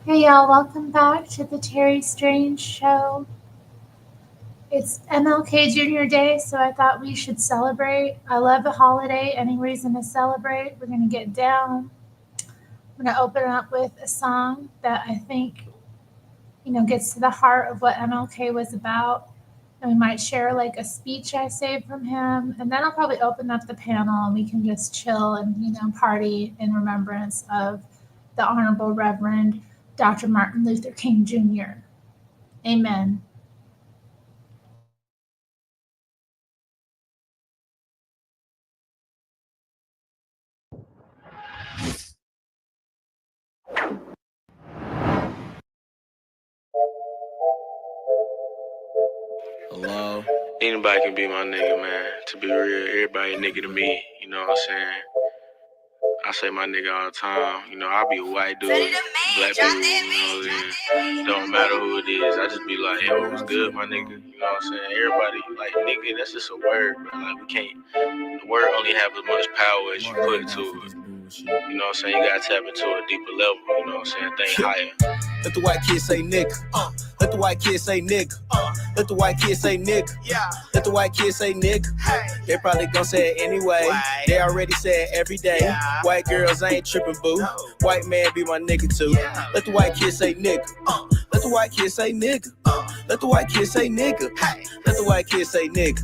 Hey y'all, welcome back to the Terri Strange show. It's MLK Junior Day, so I thought we should celebrate. I love a holiday, any reason to celebrate. We're going to get down. I'm going to open up with a song that I think, gets to the heart of what MLK was about. And we might share like a speech I saved from him. And then I'll probably open up the panel and we can just chill and, party in remembrance of the Honorable Reverend Dr. Martin Luther King Jr. Amen. Hello? Anybody can be my nigga, man. To be real, everybody nigga to me. You know what I'm saying? I say my nigga all the time. You know, I be a white dude, black people, don't matter who it is. I just be like, yo, what's good, my nigga? You know what I'm saying? Everybody, like, nigga, that's just a word, bro. Like, we can't, the word only have as much power as you put into it. You know what I'm saying? You gotta tap into a deeper level, you know what I'm saying? Think higher. Let the white kids say nigga. Let the white kids say nigga. Let the white kids say nigga. Let the white kids say nigga. They probably gon' say it anyway. They already say it every day. White girls ain't tripping, boo. White man be my nigga too. Let the white kids say nigga. Let the white kids say nigga. Let the white kids say nigga. Let the white kids say nigga.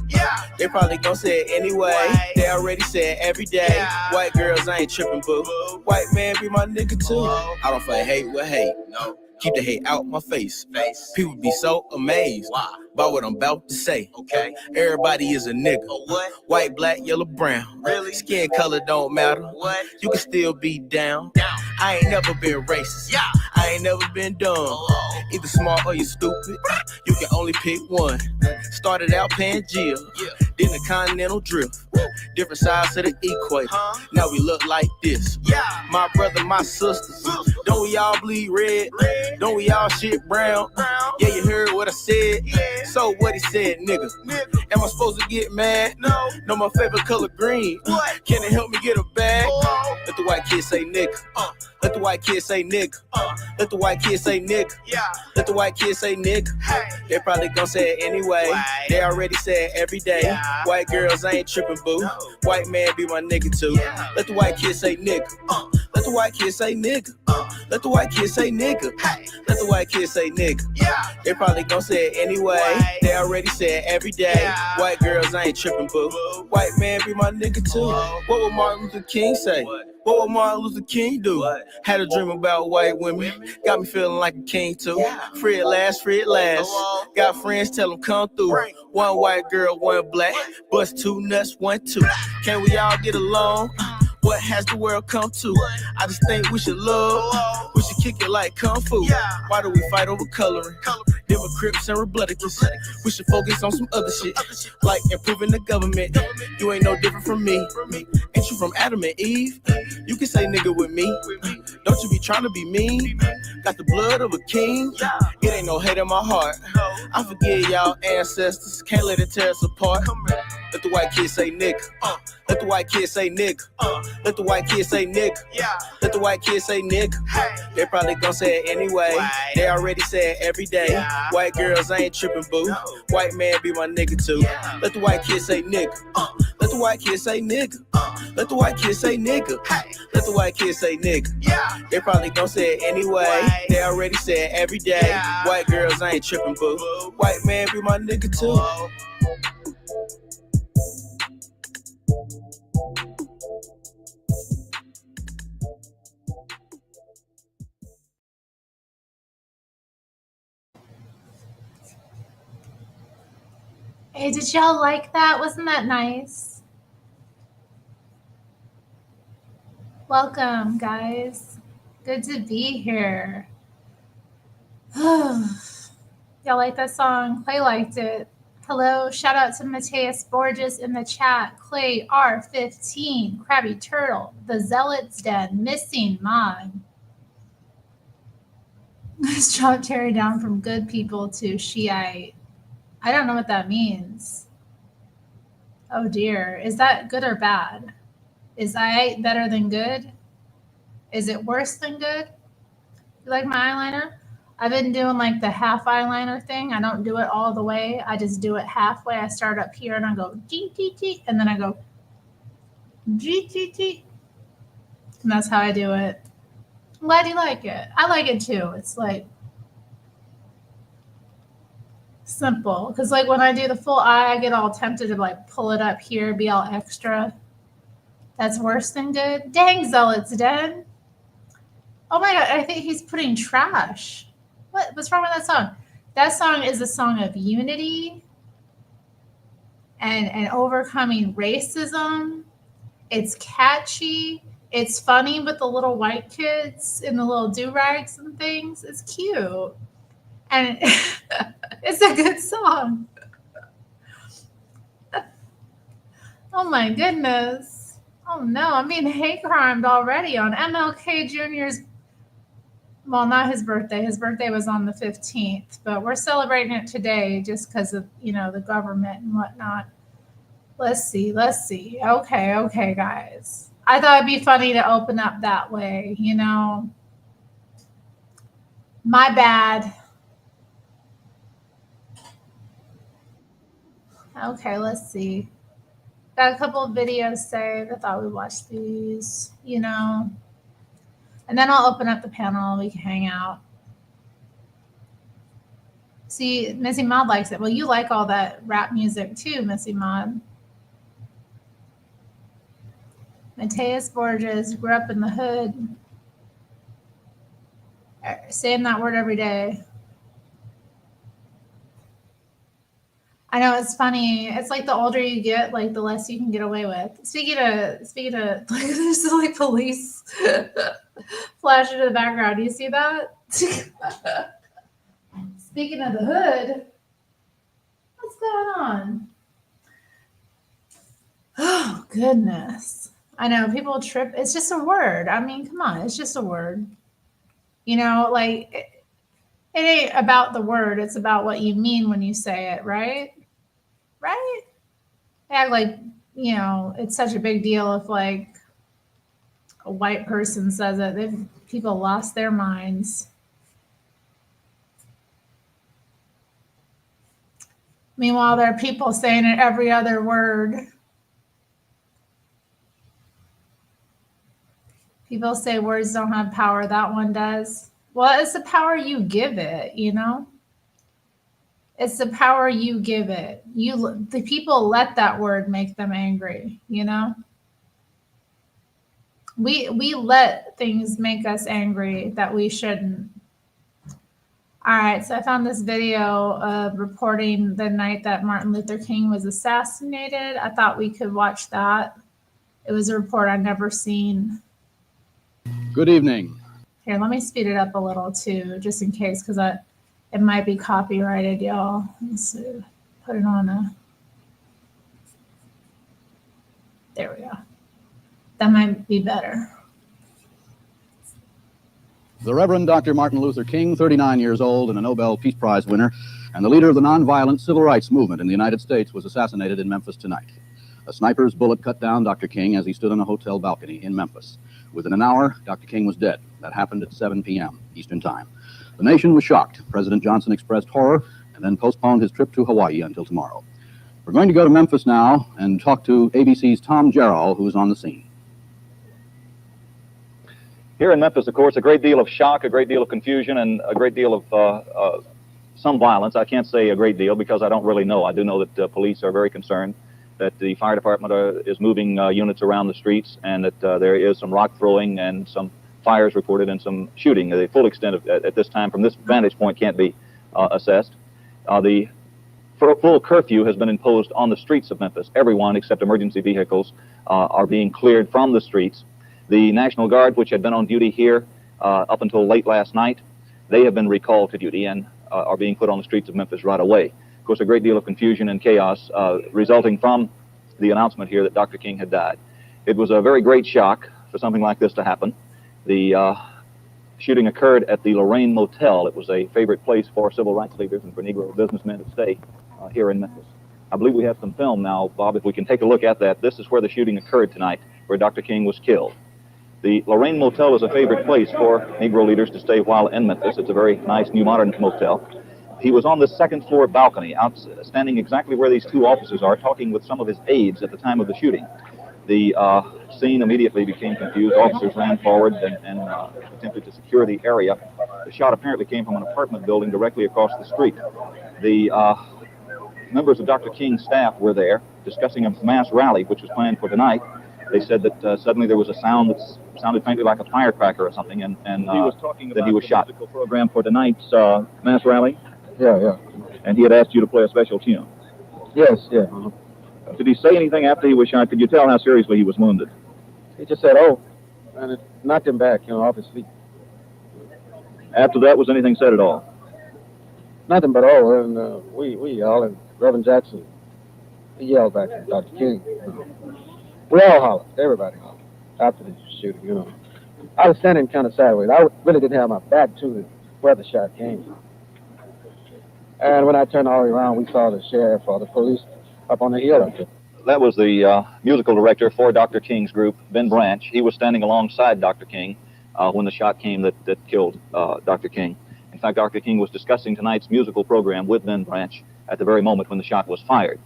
They probably gon' say it anyway. They already say it every day. White girls ain't tripping, boo. White man be my nigga too. I don't fight hate with hate. No. Keep the hate out my face. People be so amazed by what I'm about to say. Okay. Everybody is a nigga. What? White, black, yellow, brown. Really? Skin color don't matter. What? You can still be down. I ain't never been racist. Yeah. I ain't never been dumb. Either smart or you stupid. You can only pick one. Started out Pangea. Then the continental drift. Different sides of the equator. Now we look like this. My brother, my sisters. Don't we all bleed red? Don't we all shit brown? Yeah, you heard what I said. So what he said, nigga. Am I supposed to get mad? No, my favorite color green. Can it help me get a bag? Let the white kids say nigga. Let the white kids say nigga. Let the white kids say nigga. Let the white kids say nigga. They probably gon' say it anyway. They already say it every day. White girls ain't tripping, boo. White man be my nigga too. Let the white kids say nigga. Let the white kids say nigga. Let the white kids say nigga. Let the white kids say nigga. They probably gon' say it anyway. They already say it every day. White girls ain't tripping, boo. White man be my nigga too. What would Martin Luther King say? What would Martin Luther King do? Had a dream about white women. Got me feeling like a king too. Free at last, free at last. Got friends, tell them come through. One white girl, one black. Bust two nuts, one two. Can we all get along? What has the world come to? I just think we should love. We should kick it like kung fu. Why do we fight over coloring? Them are Crips and Republicans. We should focus on some other shit, like improving the government. You ain't no different from me. Ain't you from Adam and Eve? You can say nigga with me. Don't you be trying to be mean? Got the blood of a king. It ain't no hate in my heart. I forgive y'all ancestors. Can't let it tear us apart. Let the white kids say nigga. Let the white kids say nigga. Let the white kids say nigga. Let the white kids say nigga. They probably gon' say it anyway. They already say it every day. White girls ain't tripping, boo. White man be my nigga too. Let the white kids say nigga. Let the white kids say nigga. Let the white kids say nigga. Let the white kids say nigga. They probably gon' say it anyway. They already say it every day. White girls ain't tripping, boo. White man be my nigga too. Hey, did y'all like that? Wasn't that nice? Welcome, guys. Good to be here. Y'all like that song? Clay liked it. Hello, shout out to Mateus Borges in the chat. Clay R15, Krabby Turtle, The Zealot's Den, Missing Mine. Let's drop Terry down from good people to Shiite. I don't know what that means. Oh dear. Is that good or bad? Is I better than good? Is it worse than good? You like my eyeliner? I've been doing like the half eyeliner thing. I don't do it all the way. I just do it halfway. I start up here and I go G G G, and then I go G G G, and that's how I do it. I'm glad you like it. I like it too. It's like simple because like when I do the full eye, I get all tempted to like pull it up here, be all extra. That's worse than good. Dang, Zealot's dead. Oh my god, I think he's putting trash. What's wrong with that song? That song is a song of unity and overcoming racism. It's catchy. It's funny with the little white kids and the little do-rags and things. It's cute. And it's a good song. Oh my goodness. Oh no, I'm being hate crimed already on MLK Jr.'s, well, not his birthday. His birthday was on the 15th, but we're celebrating it today just because of, the government and whatnot. Let's see. Okay, guys. I thought it'd be funny to open up that way, My bad. Okay, let's see. Got a couple of videos saved. I thought we'd watch these, And then I'll open up the panel. We can hang out. See, Missy Maud likes it. Well, you like all that rap music too, Missy Maud. Mateus Borges grew up in the hood. Saying that word every day. I know, it's funny. It's like the older you get, like the less you can get away with. Speaking of, like, there's like police flash into the background. Do you see that? Speaking of the hood, what's going on? Oh goodness! I know people trip. It's just a word. I mean, come on, it's just a word. Like it ain't about the word. It's about what you mean when you say it, right? Right? Act like, it's such a big deal if like a white person says it. People lost their minds. Meanwhile, there are people saying it every other word. People say words don't have power. That one does. Well, it's the power you give it, It's the power you give it. The people let that word make them angry, We let things make us angry that we shouldn't. All right, so I found this video of reporting the night that Martin Luther King was assassinated. I thought we could watch that. It was a report I'd never seen. Good evening. Here, let me speed it up a little too, just in case, because it might be copyrighted, y'all. Let's see. Put it on there we go. That might be better. The Reverend Dr. Martin Luther King, 39 years old and a Nobel Peace Prize winner, and the leader of the nonviolent civil rights movement in the United States, was assassinated in Memphis tonight. A sniper's bullet cut down Dr. King as he stood on a hotel balcony in Memphis. Within an hour, Dr. King was dead. That happened at 7 p.m. Eastern Time. The nation was shocked. President Johnson expressed horror and then postponed his trip to Hawaii until tomorrow. We're going to go to Memphis now and talk to ABC's Tom Jarrell, who is on the scene. Here in Memphis, of course, a great deal of shock, a great deal of confusion, and a great deal of some violence. I can't say a great deal because I don't really know. I do know that police are very concerned, that the fire department is moving units around the streets, and that there is some rock throwing and some fires reported and some shooting. The full extent of at this time from this vantage point can't be assessed. The full curfew has been imposed on the streets of Memphis. Everyone except emergency vehicles are being cleared from the streets. The National Guard, which had been on duty here up until late last night, they have been recalled to duty and are being put on the streets of Memphis right away. Of course, a great deal of confusion and chaos resulting from the announcement here that Dr. King had died. It was a very great shock for something like this to happen. The shooting occurred at the Lorraine Motel. It was a favorite place for civil rights leaders and for Negro businessmen to stay here in Memphis. I believe we have some film now, Bob, if we can take a look at that. This is where the shooting occurred tonight, where Dr. King was killed. The Lorraine Motel is a favorite place for Negro leaders to stay while in Memphis. It's a very nice new modern motel. He was on the second floor balcony, standing exactly where these two officers are, talking with some of his aides at the time of the shooting. The scene immediately became confused. Officers ran forward and attempted to secure the area. The shot apparently came from an apartment building directly across the street. The members of Dr. King's staff were there discussing a mass rally which was planned for tonight. They said that suddenly there was a sound that sounded faintly like a firecracker or something, and he was talking that he was shot. The program for tonight's mass rally? Yeah. And he had asked you to play a special tune? Yes, yeah. Did he say anything after he was shot? Could you tell how seriously he was wounded? He just said, oh, and it knocked him back, off his feet. After that, was anything said at all? Nothing but oh, and we yelled, and Reverend Jackson, he yelled back at Dr. King. We all hollered, everybody hollered, after the shooting, I was standing kind of sideways. I really didn't have my back to where the shot came from. And when I turned all the way around, we saw the sheriff or the police up on the hill up there. That was the musical director for Dr. King's group, Ben Branch. He was standing alongside Dr. King when the shot came that killed Dr. King. In fact, Dr. King was discussing tonight's musical program with Ben Branch at the very moment when the shot was fired.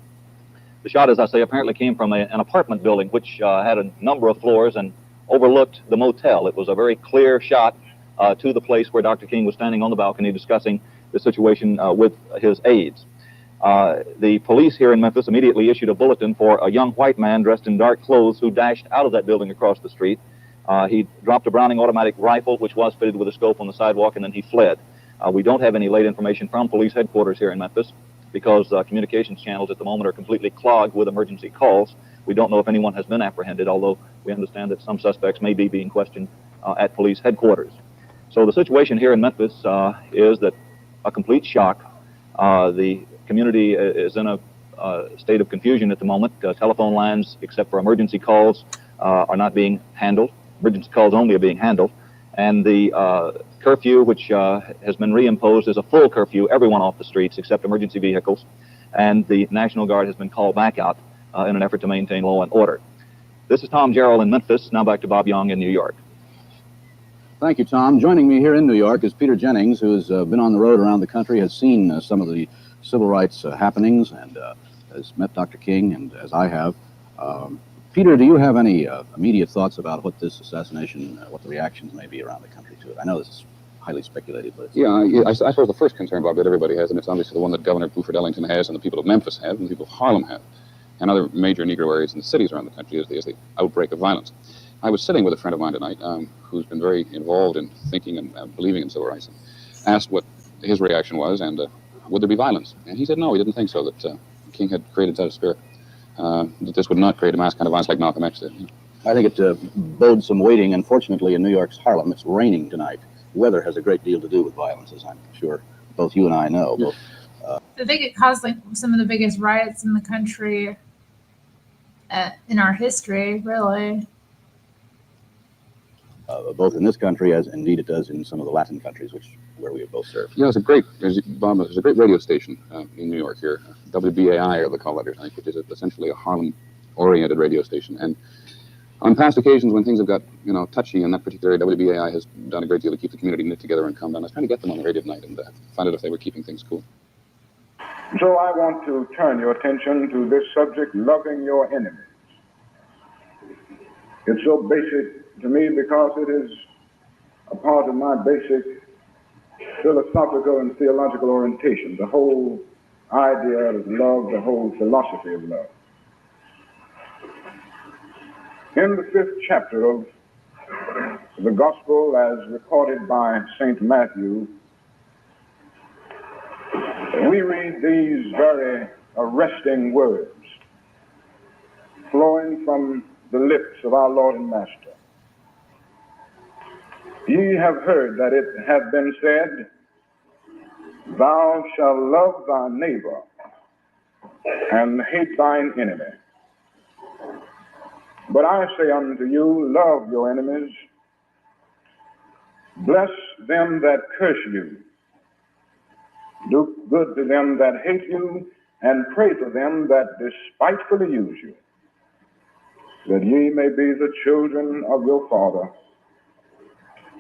The shot, as I say, apparently came from an apartment building which had a number of floors and overlooked the motel. It was a very clear shot to the place where Dr. King was standing on the balcony discussing the situation with his aides. The police here in Memphis immediately issued a bulletin for a young white man dressed in dark clothes who dashed out of that building across the street. He dropped a Browning automatic rifle, which was fitted with a scope on the sidewalk, and then he fled. We don't have any late information from police headquarters here in Memphis because communications channels at the moment are completely clogged with emergency calls. We don't know if anyone has been apprehended, although we understand that some suspects may be being questioned at police headquarters. So the situation here in Memphis is that a complete shock. The community is in a state of confusion at the moment. Telephone lines, except for emergency calls, are not being handled. Emergency calls only are being handled. And the curfew, which has been reimposed, is a full curfew, everyone off the streets except emergency vehicles. And the National Guard has been called back out in an effort to maintain law and order. This is Tom Jarrell in Memphis. Now back to Bob Young in New York. Thank you, Tom. Joining me here in New York is Peter Jennings, who's been on the road around the country, has seen some of the civil rights happenings, and has met Dr. King, and as I have. Peter, do you have any immediate thoughts about what this assassination, what the reactions may be around the country to it? I know this is highly speculative, but... I suppose the first concern, Bob, that everybody has, and it's obviously the one that Governor Buford Ellington has, and the people of Memphis have, and the people of Harlem have, and other major Negro areas in the cities around the country, is the outbreak of violence. I was sitting with a friend of mine tonight who's been very involved in thinking and believing in civil rights, and asked what his reaction was, and would there be violence? And he said no, he didn't think so, that King had created that spirit, that this would not create a mass kind of violence like Malcolm X did. I think it bodes some waiting. Unfortunately, in New York's Harlem, it's raining tonight. Weather has a great deal to do with violence, as I'm sure both you and I know. Both, I think it caused some of the biggest riots in the country in our history, really. Both in this country, as indeed it does in some of the Latin countries, where we have both served. Yeah, there's a great radio station in New York here, WBAI, or they call it, I think, which is essentially a Harlem-oriented radio station. And on past occasions when things have got, touchy in that particular area, WBAI has done a great deal to keep the community knit together and calm down. I was trying to get them on the radio tonight and find out if they were keeping things cool. So I want to turn your attention to this subject, loving your enemies. It's so basic to me because it is a part of my basic philosophical and theological orientation, the whole idea of love, the whole philosophy of love. In the 5th chapter of the Gospel as recorded by St. Matthew, we read these very arresting words flowing from the lips of our Lord and Master. Ye have heard that it hath been said, Thou shalt love thy neighbor and hate thine enemy. But I say unto you, love your enemies, bless them that curse you, do good to them that hate you, and pray for them that despitefully use you, that ye may be the children of your Father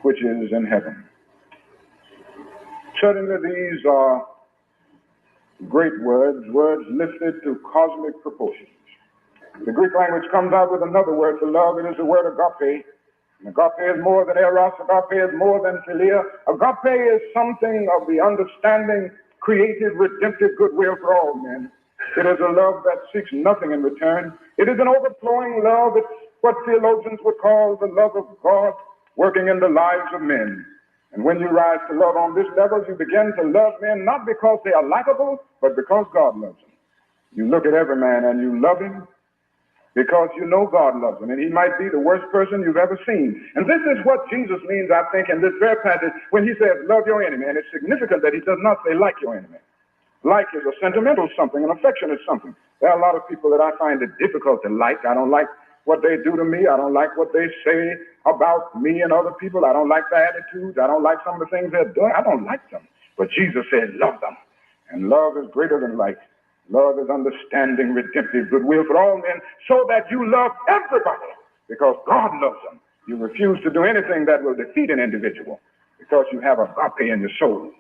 which is in heaven. Certainly these are great words, words lifted to cosmic proportions. The Greek language comes out with another word for love. It is the word agape. And agape is more than eros. Agape is more than philia. Agape is something of the understanding, creative, redemptive goodwill for all men. It is a love that seeks nothing in return. It is an overflowing love. It's what theologians would call the love of God working in the lives of men. And when you rise to love on this level, you begin to love men not because they are likable, but because God loves them. You look at every man and you love him because you know God loves him, and he might be the worst person you've ever seen. And this is what Jesus means, I think, in this very passage when he says, love your enemy. And it's significant that he does not say, like your enemy. Like is a sentimental something, an affectionate something. There are a lot of people that I find it difficult to like. I don't like what they do to me. I don't like what they say about me and other people. I don't like their attitudes. I don't like some of the things they're doing. I don't like them. But Jesus said, love them. And love is greater than like. Love is understanding, redemptive goodwill for all men, so that you love everybody because God loves them. You refuse to do anything that will defeat an individual because you have agape in your soul.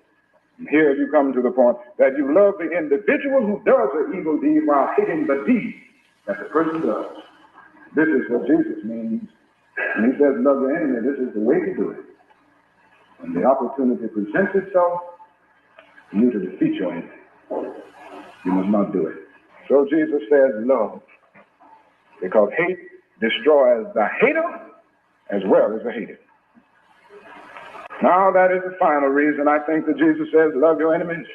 And here you come to the point that you love the individual who does an evil deed while hating the deed that the person does. This is what Jesus means. When he says love your enemy, this is the way to do it. When the opportunity presents itself for you to defeat your enemy, you must not do it. So Jesus says love, because hate destroys the hater as well as the hated. Now that is the final reason I think that Jesus says love your enemies.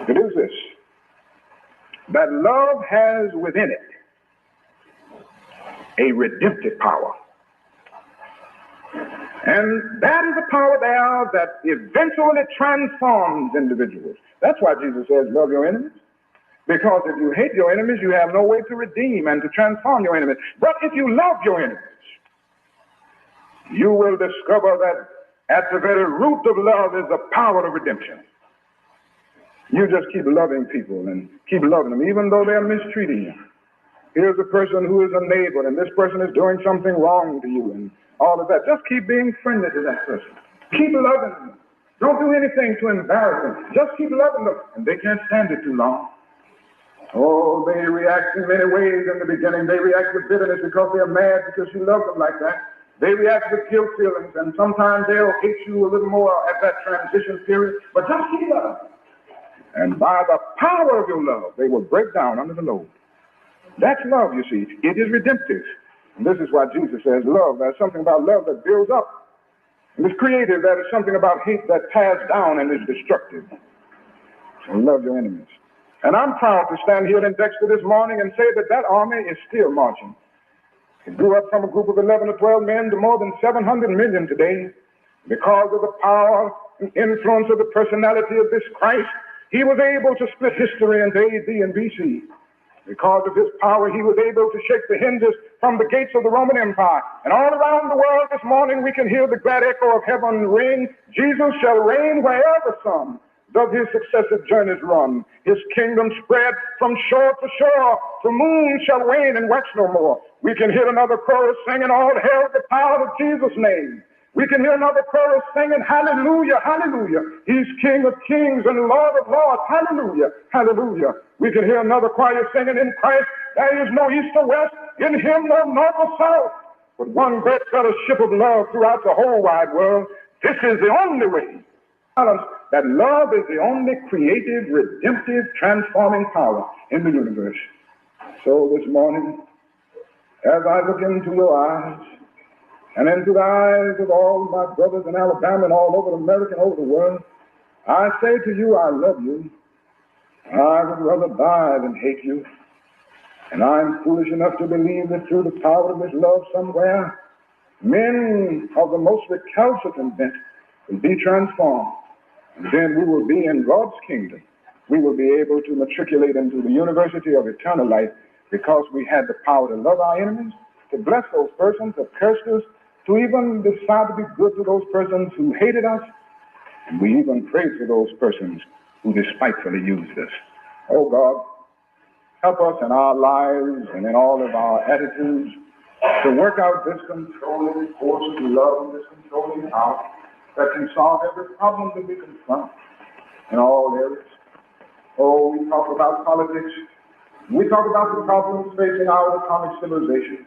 It is this, that love has within it a redemptive power. And that is a power there that eventually transforms individuals. That's why Jesus says, love your enemies. Because if you hate your enemies, you have no way to redeem and to transform your enemies. But if you love your enemies, you will discover that at the very root of love is the power of redemption. You just keep loving people and keep loving them, even though they're mistreating you. Here's a person who is a neighbor, and this person is doing something wrong to you, and all of that. Just keep being friendly to that person. Keep loving them. Don't do anything to embarrass them. Just keep loving them, and they can't stand it too long. Oh, they react in many ways in the beginning. They react with bitterness because they're mad because you love them like that. They react with guilt feelings, and sometimes they'll hate you a little more at that transition period, but just keep loving them. And by the power of your love, they will break down under the load. That's love, you see. It is redemptive. And this is why Jesus says love. There's something about love that builds up. And it's creative. There is something about hate that tears down and is destructive. So love your enemies. And I'm proud to stand here in Dexter this morning and say that that army is still marching. It grew up from a group of 11 or 12 men to more than 700 million today. Because of the power and influence of the personality of this Christ, he was able to split history into AD and BC. Because of his power, he was able to shake the hinges from the gates of the Roman Empire. And all around the world this morning, we can hear the glad echo of heaven ring. Jesus shall reign wherever the sun does his successive journeys run. His kingdom spread from shore to shore. The moon shall wane and wax no more. We can hear another chorus singing, all hail the power of Jesus' name. We can hear another chorus singing, hallelujah, hallelujah. He's King of kings and Lord of lords. Hallelujah, hallelujah. We can hear another choir singing, in Christ there is no east or west, in him no north or south, but one great fellowship of love throughout the whole wide world. This is the only way. That love is the only creative, redemptive, transforming power in the universe. So this morning, as I look into your eyes, and into the eyes of all my brothers in Alabama and all over America and over the world, I say to you, I love you. I would rather die than hate you. And I'm foolish enough to believe that through the power of this love somewhere, men of the most recalcitrant bent will be transformed. And then we will be in God's kingdom. We will be able to matriculate into the university of eternal life because we had the power to love our enemies, to bless those persons that cursed us, to even decide to be good to those persons who hated us, and we even prayed for those persons who despitefully used us. Oh God, help us in our lives and in all of our attitudes to work out this controlling force of love and this controlling power that can solve every problem that we confront in all areas. Oh, we talk about politics. We talk about the problems facing our atomic civilization.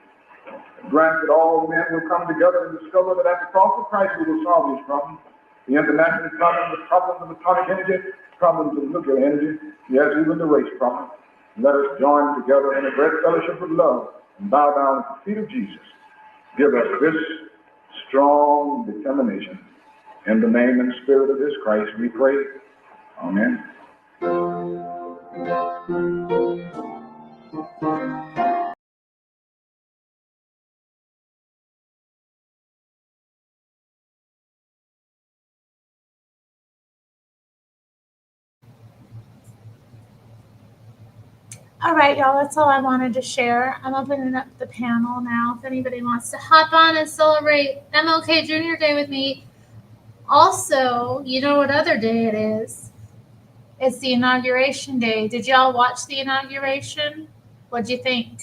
Grant that all men will come together and discover that at the cross of Christ we will solve these problems. The international problems, the problems of atomic energy, problems of nuclear energy, yes, even the race problem. Let us join together in a great fellowship of love and bow down at the feet of Jesus. Give us this strong determination. In the name and spirit of this Christ we pray. Amen. All right, y'all, that's all I wanted to share. I'm opening up the panel now if anybody wants to hop on and celebrate MLK Junior Day with me. Also, you know what other day it is? It's the inauguration day. Did y'all watch the inauguration? What'd you think?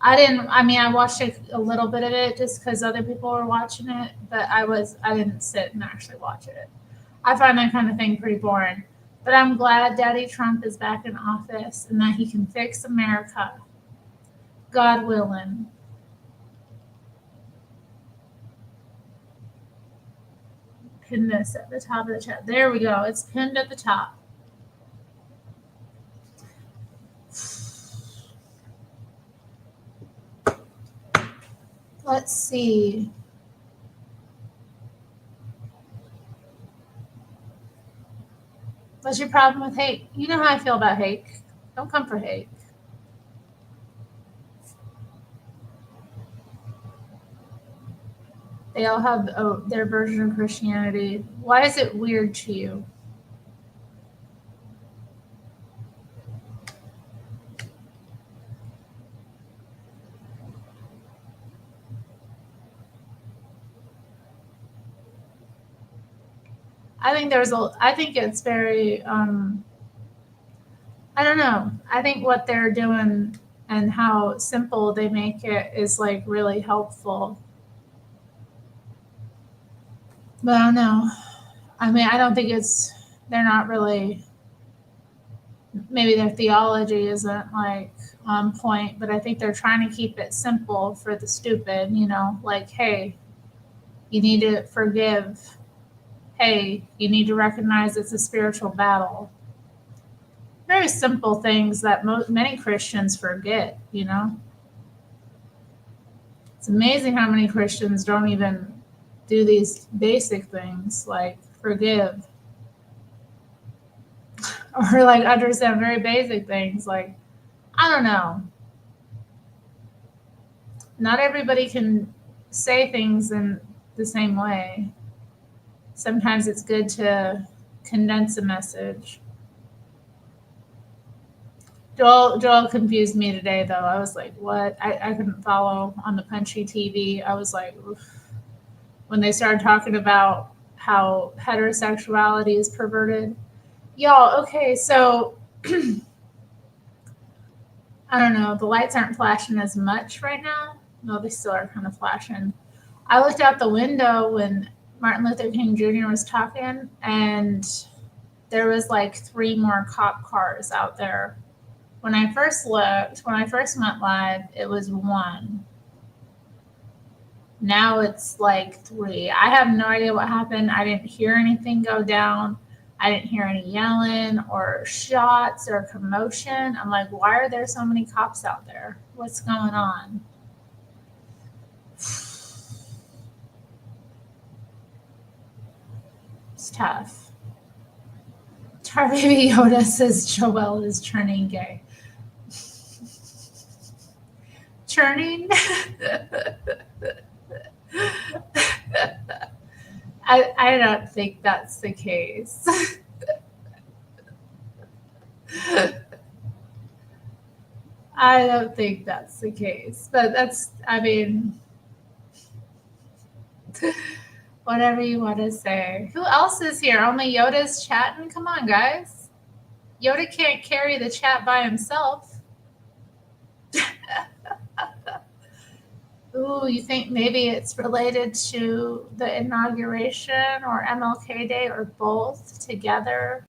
I watched a little bit of it just because other people were watching it, but I didn't sit and actually watch it. I find that kind of thing pretty boring. But I'm glad Daddy Trump is back in office and that he can fix America. God willing. Pin this at the top of the chat. There we go. It's pinned at the top. Let's see. What's your problem with hate? You know how I feel about hate. Don't come for hate. They all have their version of Christianity. Why is it weird to you? I think it's very, I don't know. I think what they're doing and how simple they make it is like really helpful. But I don't know. I mean, I don't think they're not really, maybe their theology isn't like on point, but I think they're trying to keep it simple for the stupid, like, hey, you need to forgive. Hey, you need to recognize it's a spiritual battle. Very simple things that many Christians forget, It's amazing how many Christians don't even do these basic things like forgive or like understand very basic things like, I don't know. Not everybody can say things in the same way. Sometimes it's good to condense a message. Joel confused me today, though. I was like, what? I couldn't follow on the punchy TV. I was like, oof. When they started talking about how heterosexuality is perverted. Y'all, okay, so I don't know. The lights aren't flashing as much right now. No, they still are kind of flashing. I looked out the window when Martin Luther King Jr. was talking, and there was like 3 more cop cars out there. When I first went live, it was 1. Now it's like 3. I have no idea what happened. I didn't hear anything go down. I didn't hear any yelling or shots or commotion. I'm like, why are there so many cops out there? What's going on? It's tough. Tar Baby Yoda says Joel is turning gay. Turning? I don't think that's the case. I don't think that's the case. But whatever you want to say. Who else is here? Only Yoda's chatting? Come on, guys. Yoda can't carry the chat by himself. Ooh, you think maybe it's related to the inauguration or MLK Day or both together?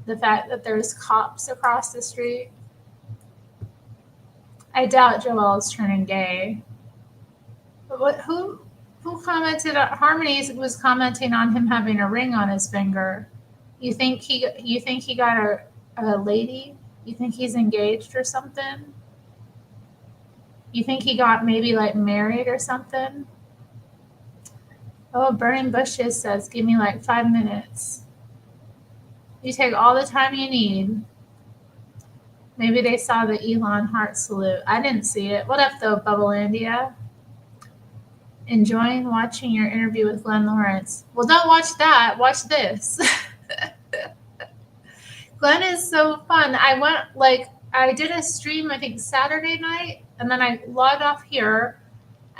The fact that there's cops across the street? I doubt Joel is turning gay. But who commented on Harmony was commenting on him having a ring on his finger? You think he got a lady? You think he's engaged or something? You think he got maybe like married or something? Oh, Burning Bushes says, give me like 5 minutes. You take all the time you need. Maybe they saw the Elon heart salute. I didn't see it. What up, though, Bubblelandia? Enjoying watching your interview with Glenn Lawrence. Well, don't watch that. Watch this. Glenn is so fun. I did a stream, I think, Saturday night, and then I logged off here,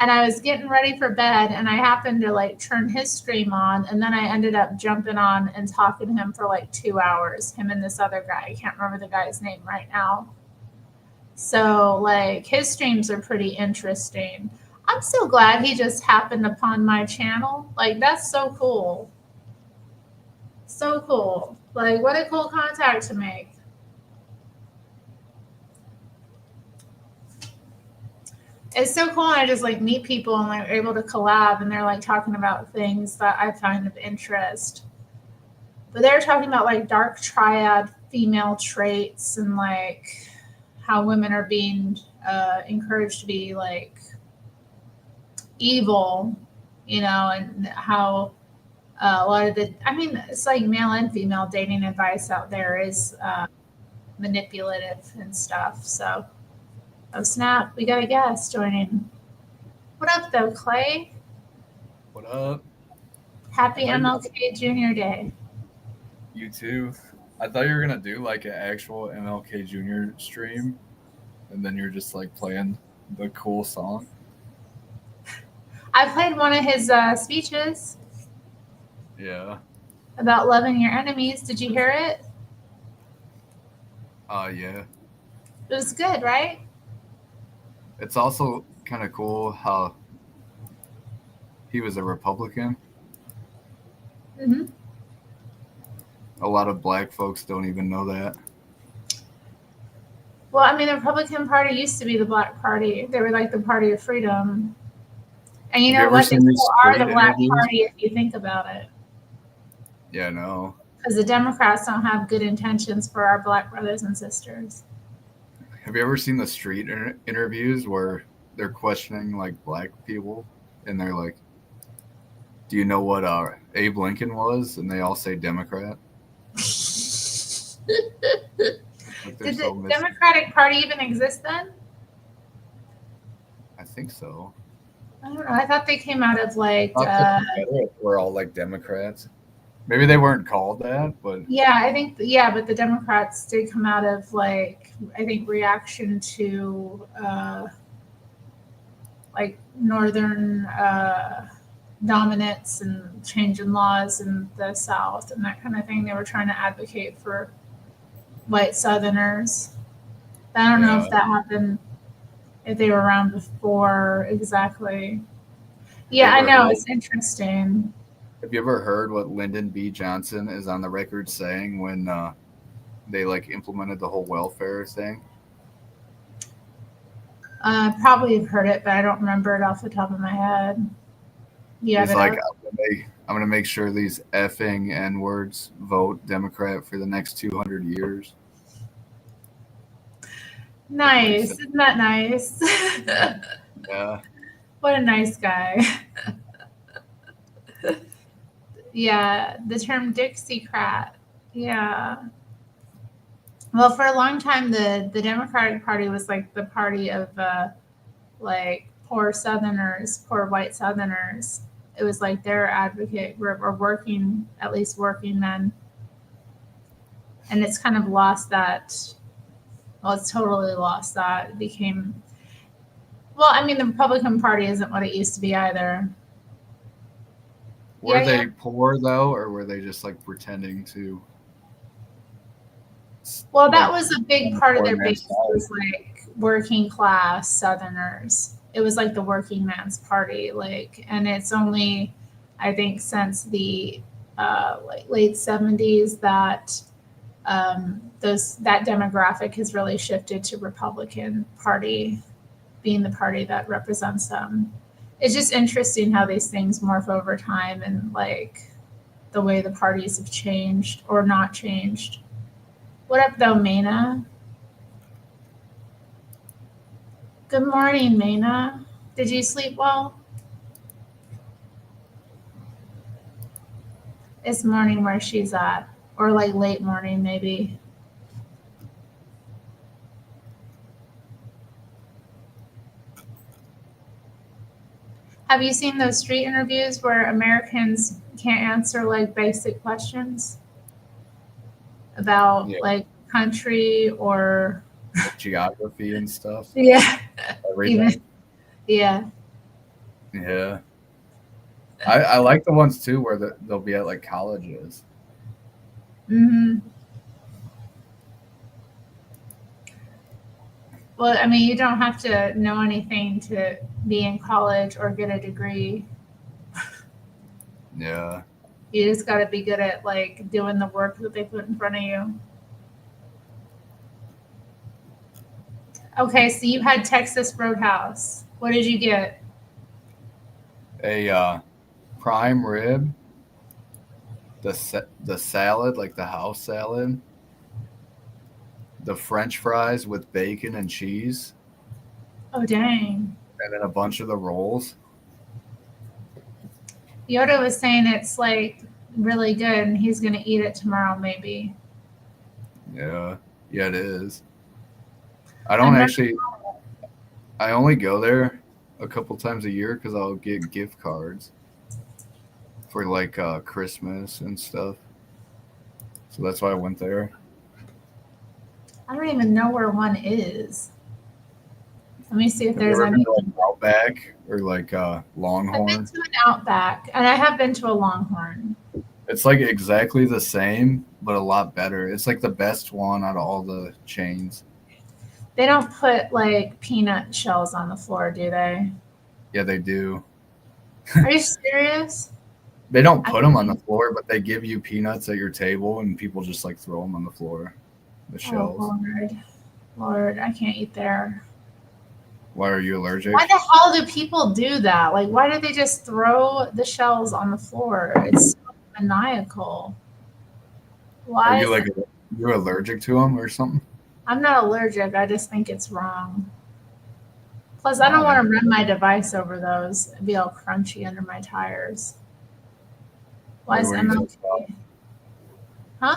and I was getting ready for bed, and I happened to, like, turn his stream on, and then I ended up jumping on and talking to him for, like, 2 hours, him and this other guy. I can't remember the guy's name right now. So, like, his streams are pretty interesting. I'm so glad he just happened upon my channel. Like, that's so cool. So cool. Like, what a cool contact to make. It's so cool when I just, like, meet people and, like, able to collab, and they're, like, talking about things that I find of interest. But they're talking about, like, dark triad female traits and, like, how women are being encouraged to be, like, evil, you know, and how a lot of it's like male and female dating advice out there is manipulative and stuff. So, oh snap, we got a guest joining. What up, though, Clay? What up? Happy MLK Junior Day. You too. I thought you were gonna do like an actual MLK Junior stream, and then you're just like playing the cool song. I played one of his speeches. Yeah. About loving your enemies. Did you hear it? Yeah. It was good, right? It's also kind of cool how he was a Republican. Mm-hmm. A lot of black folks don't even know that. Well, I mean, the Republican Party used to be the Black Party. They were like the party of freedom. And you know what? They still are the Black Party if you think about it. Yeah, no. Because the Democrats don't have good intentions for our black brothers and sisters. Have you ever seen the street interviews where they're questioning like black people and they're like, do you know what Abe Lincoln was? And they all say Democrat. Like did the Democratic Party even exist then? I think so. I don't know. I thought they came out of like we're all like Democrats. Maybe they weren't called that, but yeah, I think but the Democrats did come out of like I think reaction to like northern dominance and change in laws in the South and that kind of thing. They were trying to advocate for white Southerners. I don't know if that happened, if they were around before exactly. Yeah, I know. It's interesting. Have you ever heard what Lyndon B. Johnson is on the record saying when they like implemented the whole welfare thing? Probably have heard it, but I don't remember it off the top of my head. Yeah, he's like, I'm gonna make sure these effing N-words vote Democrat for the next 200 years. Nice, isn't that nice? Yeah. What a nice guy. Yeah, the term Dixiecrat. Yeah. Well, for a long time, the Democratic Party was like the party of like poor Southerners, poor white Southerners. It was like their advocate or working, at least working men. And it's kind of lost that. Well, it's totally lost that. It became, well, I mean, the Republican Party isn't what it used to be either. Were they poor, though, or were they just, like, pretending to? Well, that was a big part of their base was, like, working class Southerners. It was like the working man's party, like, and it's only, I think, since the like late 70s that that demographic has really shifted to Republican Party being the party that represents them. It's just interesting how these things morph over time and like the way the parties have changed or not changed. What up, though, Maina? Good morning, Maina. Did you sleep well? It's morning where she's at, or like late morning, maybe. Have you seen those street interviews where Americans can't answer like basic questions about like country or geography and stuff? Yeah. Everything. Yeah. Yeah. I like the ones too where they'll be at like colleges. Mm-hmm. Well, I mean, you don't have to know anything to be in college or get a degree. Yeah. You just got to be good at like doing the work that they put in front of you. Okay, so you had Texas Roadhouse. What did you get? A prime rib, the salad, like the house salad, the French fries with bacon and cheese. Oh, dang. And then a bunch of the rolls. Yoda was saying it's like really good and he's going to eat it tomorrow, maybe. Yeah, it is. I only go there a couple times a year because I'll get gift cards for like Christmas and stuff. So that's why I went there. I don't even know where one is. Let me see if Have there's you ever any. been to, like, Outback or like Longhorn? I've been to an Outback and I have been to a Longhorn. It's like exactly the same, but a lot better. It's like the best one out of all the chains. They don't put like peanut shells on the floor, do they? Yeah, they do. Are you serious? They don't put them on the floor, but they give you peanuts at your table, and people just like throw them on the floor. The shells. Oh, Lord, I can't eat there. Why are you allergic? Why the hell do people do that? Like, why do they just throw the shells on the floor? It's so maniacal. Why? Are you like you're allergic to them or something? I'm not allergic. I just think it's wrong. Plus, I don't want to run my device over those. It'd be all crunchy under my tires. Why is MLK? Huh?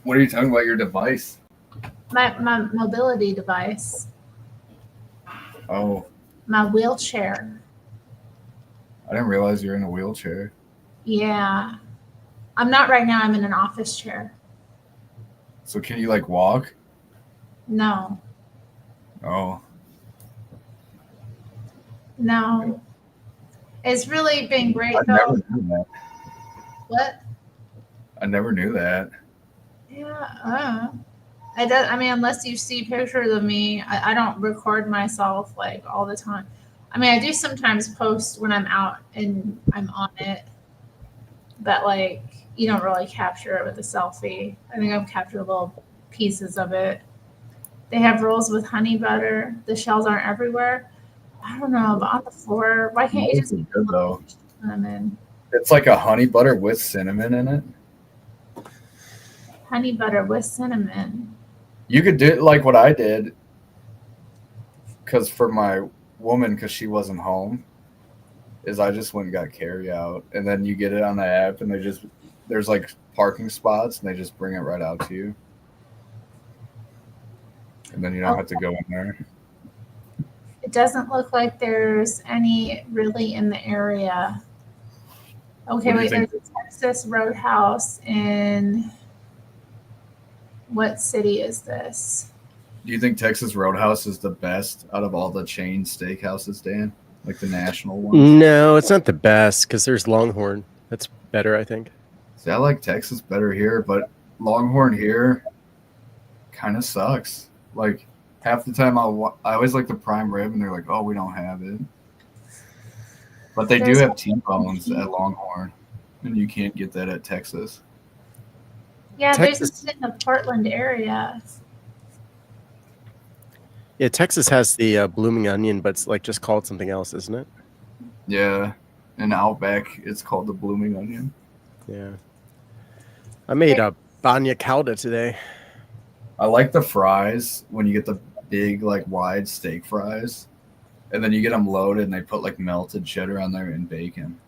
What are you talking about? Your device? My mobility device. Oh. My wheelchair. I didn't realize you're in a wheelchair. Yeah. I'm not right now. I'm in an office chair. So can you like walk? No. Oh. No. It's really been great I though. never knew that. What? I never knew that. Yeah. I mean, unless you see pictures of me, I don't record myself like all the time. I mean, I do sometimes post when I'm out and I'm on it, but like you don't really capture it with a selfie. I think I've captured little pieces of it. They have rolls with honey butter. The shells aren't everywhere. I don't know, but on the floor, why can't you just Those are good though? cinnamon? It's like a honey butter with cinnamon in it. Honey butter with cinnamon. You could do it like what I did, because for my woman, because she wasn't home, is I just went and got carry out, and then you get it on the app, and there's like parking spots, and they just bring it right out to you, and then you don't have to go in there. It doesn't look like there's any really in the area. Okay, wait, there's a Texas Roadhouse in what city is this? Do you think Texas Roadhouse is the best out of all the chain steakhouses, Dan? Like the national ones? No, it's not the best because there's Longhorn. That's better, I think. See, I like Texas better here, but Longhorn here kind of sucks. Like, half the time I always like the prime rib, and they're like, "Oh, we don't have it." But they do have T-bones at Longhorn, and you can't get that at Texas. Yeah, Texas. there's in the Portland area. Yeah, Texas has the blooming onion, but it's like just called something else, isn't it? Yeah, in Outback, it's called the blooming onion. Yeah. I made a bagna calda today. I like the fries when you get the big, like, wide steak fries, and then you get them loaded, and they put like melted cheddar on there and bacon.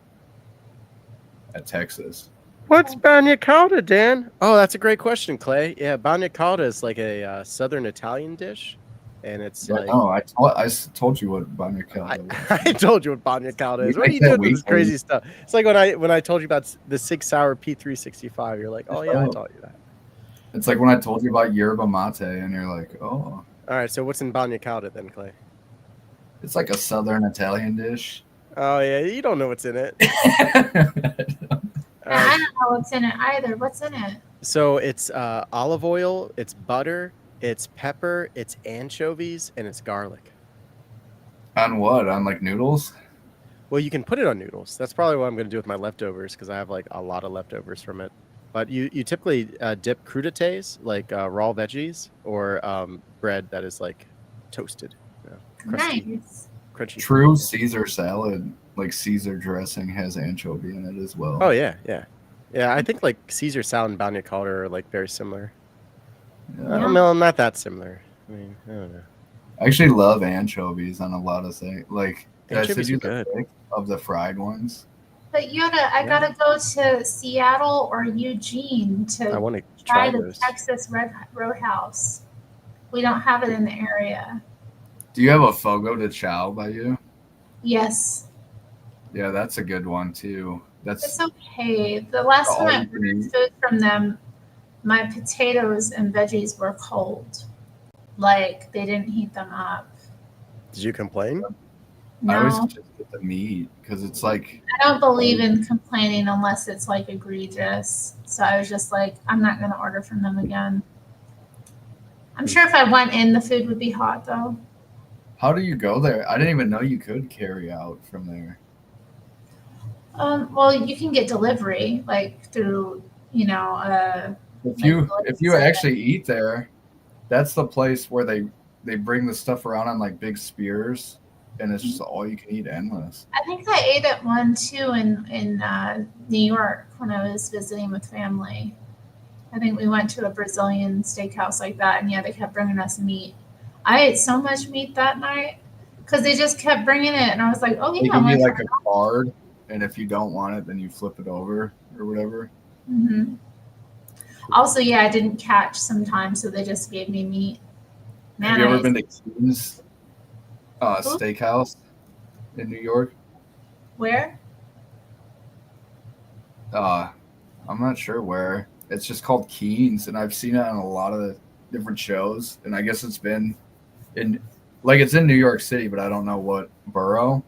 At Texas. What's bagna calda, Dan? Oh, that's a great question, Clay. Yeah, bagna calda is like a southern Italian dish, and it's like. Oh, I told you what bagna calda was. I told you what bagna calda is. What are you doing with this crazy stuff? It's like when I told you about the Sig Sauer P365. You're like, oh yeah, I taught you that. It's like when I told you about yerba mate, and you're like, oh. All right, so what's in bagna calda then, Clay? It's like a southern Italian dish. Oh yeah, you don't know what's in it. I don't know what's in it either. What's in it? So it's olive oil, it's butter, it's pepper, it's anchovies, and it's garlic. On what? On like noodles? Well, you can put it on noodles. That's probably what I'm going to do with my leftovers because I have like a lot of leftovers from it. But you typically dip crudités, like raw veggies, or bread that is like toasted. Nice. Crunchy. True Caesar salad, like Caesar dressing, has anchovy in it as well. Oh yeah. I think like Caesar salad and bagna calda are like very similar. Yeah. No, not that similar. I mean, I don't know. I actually love anchovies on a lot of things. Like anchovies are good. Of the fried ones. But I gotta go to Seattle or Eugene to I want to try the those. Texas Roadhouse. We don't have it in the area. Do you have a Fogo de Chao by you? Yes. Yeah, that's a good one too. It's okay. The last time I ordered food from them, my potatoes and veggies were cold. Like they didn't heat them up. Did you complain? No. I always just get the meat because it's like. I don't believe in complaining unless it's like egregious. So I was just like, I'm not going to order from them again. I'm sure if I went in, the food would be hot though. How do you go there? I didn't even know you could carry out from there. Well, you can get delivery like through, If you actually eat there, that's the place where they bring the stuff around on like big spears, and it's just all you can eat, endless. I think I ate at one too in New York when I was visiting with family. I think we went to a Brazilian steakhouse like that, and yeah, they kept bringing us meat. I ate so much meat that night because they just kept bringing it, and I was like, oh yeah. They give you like a card, and if you don't want it, then you flip it over or whatever. Mm-hmm. Also, yeah, I didn't catch sometimes, so they just gave me meat. Have you ever been to Keen's Steakhouse in New York? Where? I'm not sure where. It's just called Keen's, and I've seen it on a lot of different shows, and I guess it's been it's in New York City, but I don't know what borough.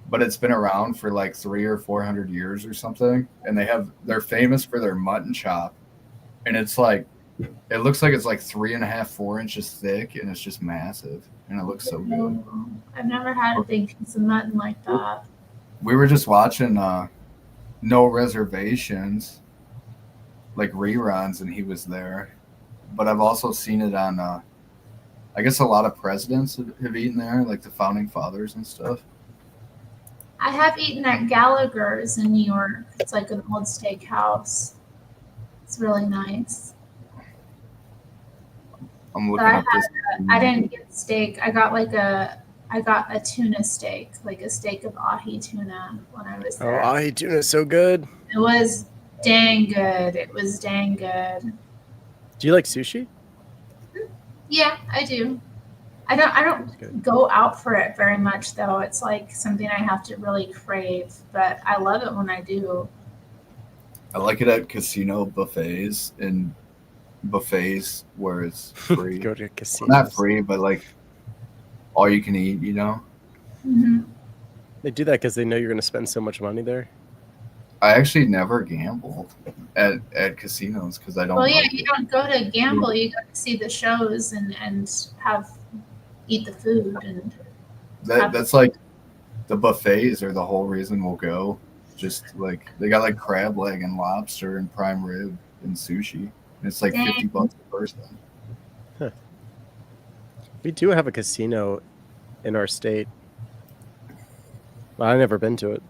But it's been around for like 300 or 400 years or something, and they're famous for their mutton chop, and it looks like it's like 3.5, 4 inches thick, and it's just massive, and it looks so good. I've never had a big piece of mutton like that. We were just watching No Reservations, like reruns, and he was there. But I've also seen it on, I guess a lot of presidents have eaten there, like the founding fathers and stuff. I have eaten at Gallagher's in New York. It's like an old steakhouse. It's really nice. I'm looking at this. I didn't get steak. I got a tuna steak, like a steak of ahi tuna when I was there. Oh, ahi tuna is so good. It was dang good. It was dang good. Do you like sushi? Yeah, I do. I don't go out for it very much though. It's like something I have to really crave, but I love it when I do. I like it at casino buffets and buffets where it's free. Go to casinos. Well, not free, but like all you can eat, Mm-hmm. They do that because they know you're going to spend so much money there. I actually never gamble at casinos because I don't. Well, yeah, like you it. don't go to gamble. You go to see the shows and eat the food and. That's like the buffets are the whole reason we'll go. Just like they got like crab leg and lobster and prime rib and sushi. And it's like Dang. $50 a person. We do have a casino in our state. Well, I've never been to it.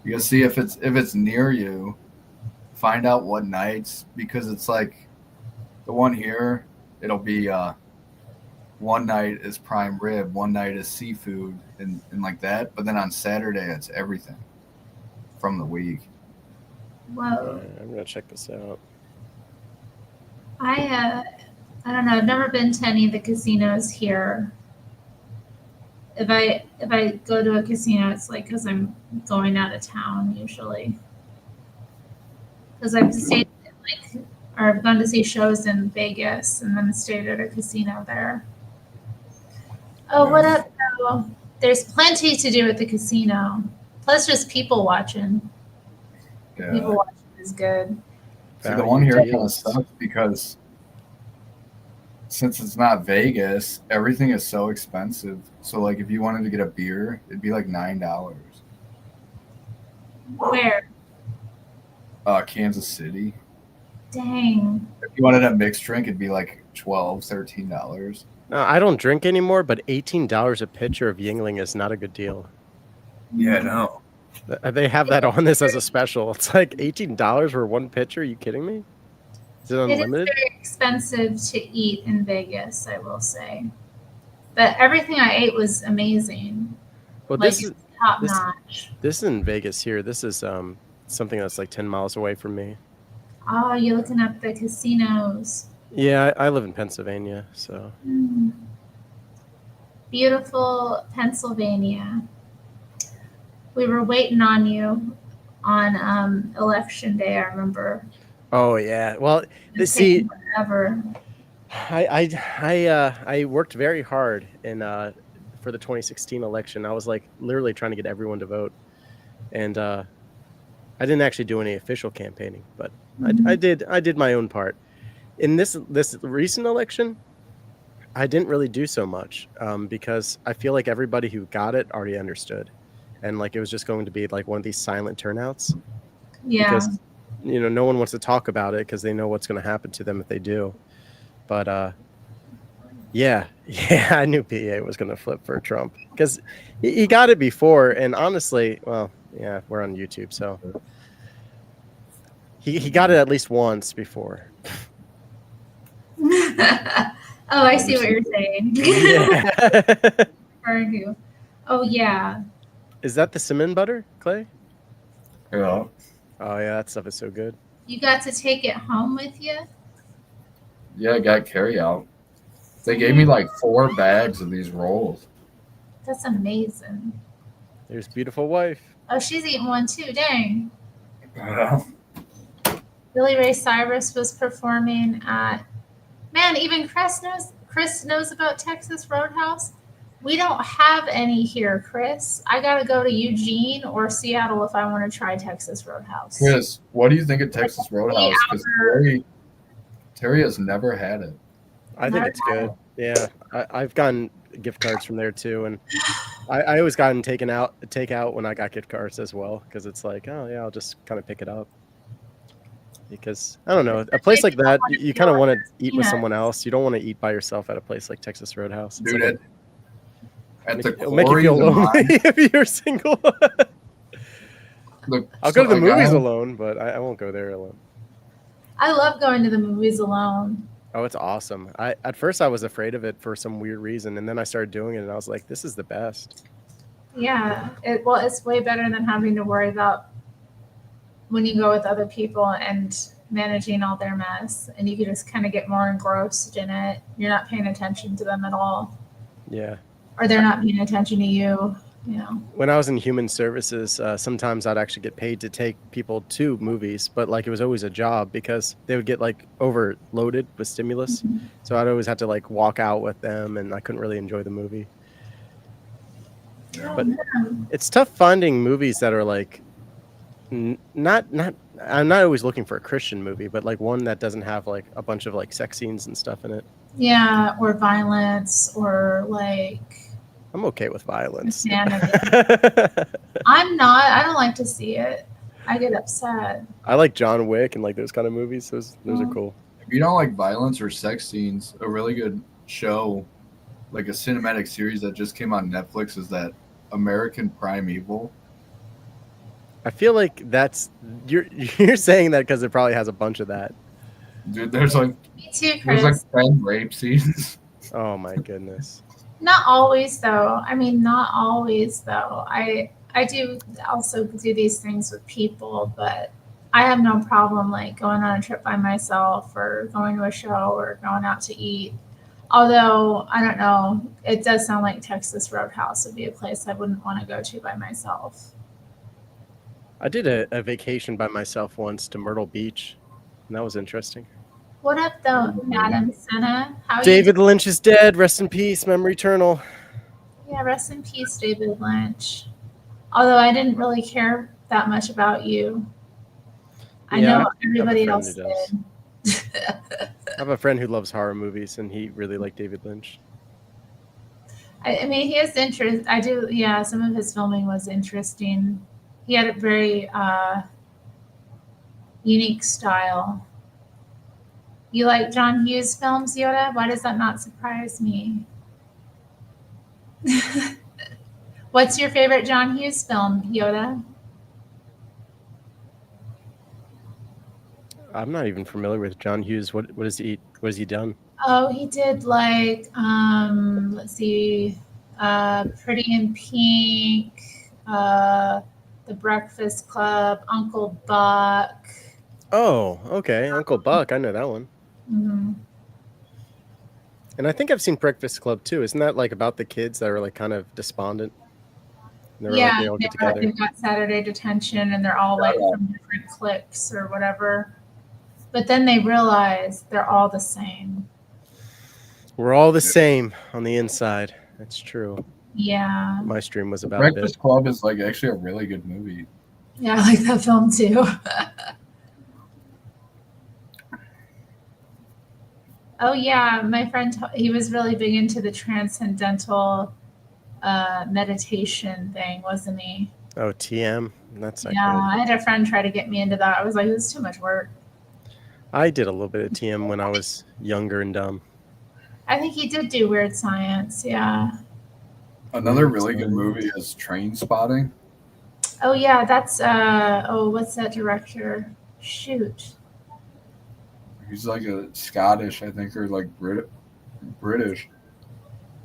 You gotta see if it's near you. Find out what nights, because it's like the one here. It'll be one night is prime rib, one night is seafood, and like that. But then on Saturday, it's everything from the week. Whoa. I'm gonna check this out. I don't know. I've never been to any of the casinos here. If I go to a casino, it's like because I'm going out of town usually. Because I've stayed or I've gone to see shows in Vegas and then stayed at a casino there. Oh, what up, though? There's plenty to do at the casino. Plus, just people watching. Yeah. People watching is good. See, the one here kind of sucks because since it's not Vegas, everything is so expensive. So, like, if you wanted to get a beer, it'd be like $9. Where? Kansas City. Dang. If you wanted a mixed drink, it'd be like $12, $13. No, I don't drink anymore, but $18 a pitcher of Yingling is not a good deal. Yeah, no. They have that on this as a special. It's like $18 for one pitcher. Are you kidding me? Is it It is unlimited? very expensive to eat in Vegas, I will say. But everything I ate was amazing. Well, Like, this is top this- notch. This is in Vegas here. This is something that's like 10 miles away from me. Oh, you're looking up the casinos. Yeah, I live in Pennsylvania, so Beautiful Pennsylvania. We were waiting on you on election day, I remember. oh yeah. Well, It's see, taken forever. I worked very hard in for the 2016 election. I was like literally trying to get everyone to vote, and I didn't actually do any official campaigning, but I did my own part. In this recent election, I didn't really do so much because I feel like everybody who got it already understood, and like it was just going to be like one of these silent turnouts. Yeah. Because no one wants to talk about it because they know what's going to happen to them if they do. But yeah, I knew PA was going to flip for Trump because he got it before, and honestly, well, yeah, we're on YouTube, so he got it at least once before. Oh, I see what you're saying. Yeah. Oh, yeah. Is that the cinnamon butter, Clay? Yeah. Oh yeah, that stuff is so good. You got to take it home with you? Yeah, I got carry out. They gave me like 4 bags of these rolls. That's amazing. There's beautiful wife. Oh, she's eating one too. Dang. Yeah. Billy Ray Cyrus was performing at. Man, even Chris knows about Texas Roadhouse. We don't have any here, Chris. I gotta go to Eugene or Seattle if I want to try Texas Roadhouse. Chris, what do you think of Texas Roadhouse? Because Terri has never had it. I think it's good. Yeah, I've gotten gift cards from there too, and I always gotten takeout when I got gift cards as well, because it's like, oh yeah, I'll just kind of pick it up. Because I don't know, a place like that, you kind of want to eat with someone else. You don't want to eat by yourself at a place like Texas Roadhouse. It's Dude, like it'll make you feel lonely if you're single. I'll go to the movies alone, but I won't go there alone. I love going to the movies alone. Oh, it's awesome. At first I was afraid of it for some weird reason, and then I started doing it, and I was like, this is the best. Yeah. It's way better than having to worry about when you go with other people and managing all their mess, and you can just kind of get more engrossed in it. You're not paying attention to them at all. Yeah. Or they're not paying attention to you. When I was in human services, sometimes I'd actually get paid to take people to movies, but like it was always a job because they would get like overloaded with stimulus. Mm-hmm. So I'd always have to like walk out with them, and I couldn't really enjoy the movie. But it's tough finding movies that are like Not. I'm not always looking for a Christian movie, but like one that doesn't have like a bunch of like sex scenes and stuff in it. Yeah, or violence, or like. I'm okay with violence. Insanity. I'm not. I don't like to see it. I get upset. I like John Wick and like those kind of movies. Those are cool. If you don't like violence or sex scenes, a really good show, like a cinematic series that just came on Netflix, is that American Primeval. I feel like you're saying that because it probably has a bunch of that. Dude, there's like Me too, there's like Chris. 10 rape scenes. Oh my goodness. Not always, though. I mean, not always, though. I do also do these things with people, but I have no problem like going on a trip by myself or going to a show or going out to eat. Although I don't know, it does sound like Texas Roadhouse would be a place I wouldn't want to go to by myself. I did a vacation by myself once to Myrtle Beach, and that was interesting. What up, though, Madam Senna? How are David Lynch is dead. Rest in peace. Memory eternal. Yeah, rest in peace, David Lynch. Although I didn't really care that much about you. I know everybody else did. I have a friend who loves horror movies, and he really liked David Lynch. I mean, he has interest. I do, yeah, some of his filming was interesting. He had a very unique style. You like John Hughes films, Yoda? Why does that not surprise me? What's your favorite John Hughes film, Yoda? I'm not even familiar with John Hughes. What has he done? Oh, he did like let's see, Pretty in Pink, The Breakfast Club, Uncle Buck. Oh, okay, Uncle Buck. I know that one. Mm-hmm. And I think I've seen Breakfast Club too. Isn't that like about the kids that are like kind of despondent? And Yeah, they all get together. they've got Saturday detention, and they're all like from different cliques or whatever. But then they realize they're all the same. We're all the same on the inside. That's true. Yeah. My stream was about Breakfast Club is like actually a really good movie. Yeah, I like that film too. Oh yeah, my friend, he was really big into the transcendental meditation thing, wasn't he? Oh, TM. That's not yeah, good. I had a friend try to get me into that. I was like, this is too much work. I did a little bit of TM when I was younger and dumb. I think he did do Weird Science, yeah. Another really good movie is Train Spotting. Oh yeah, that's what's that director? Shoot. He's like a Scottish, I think, or like British.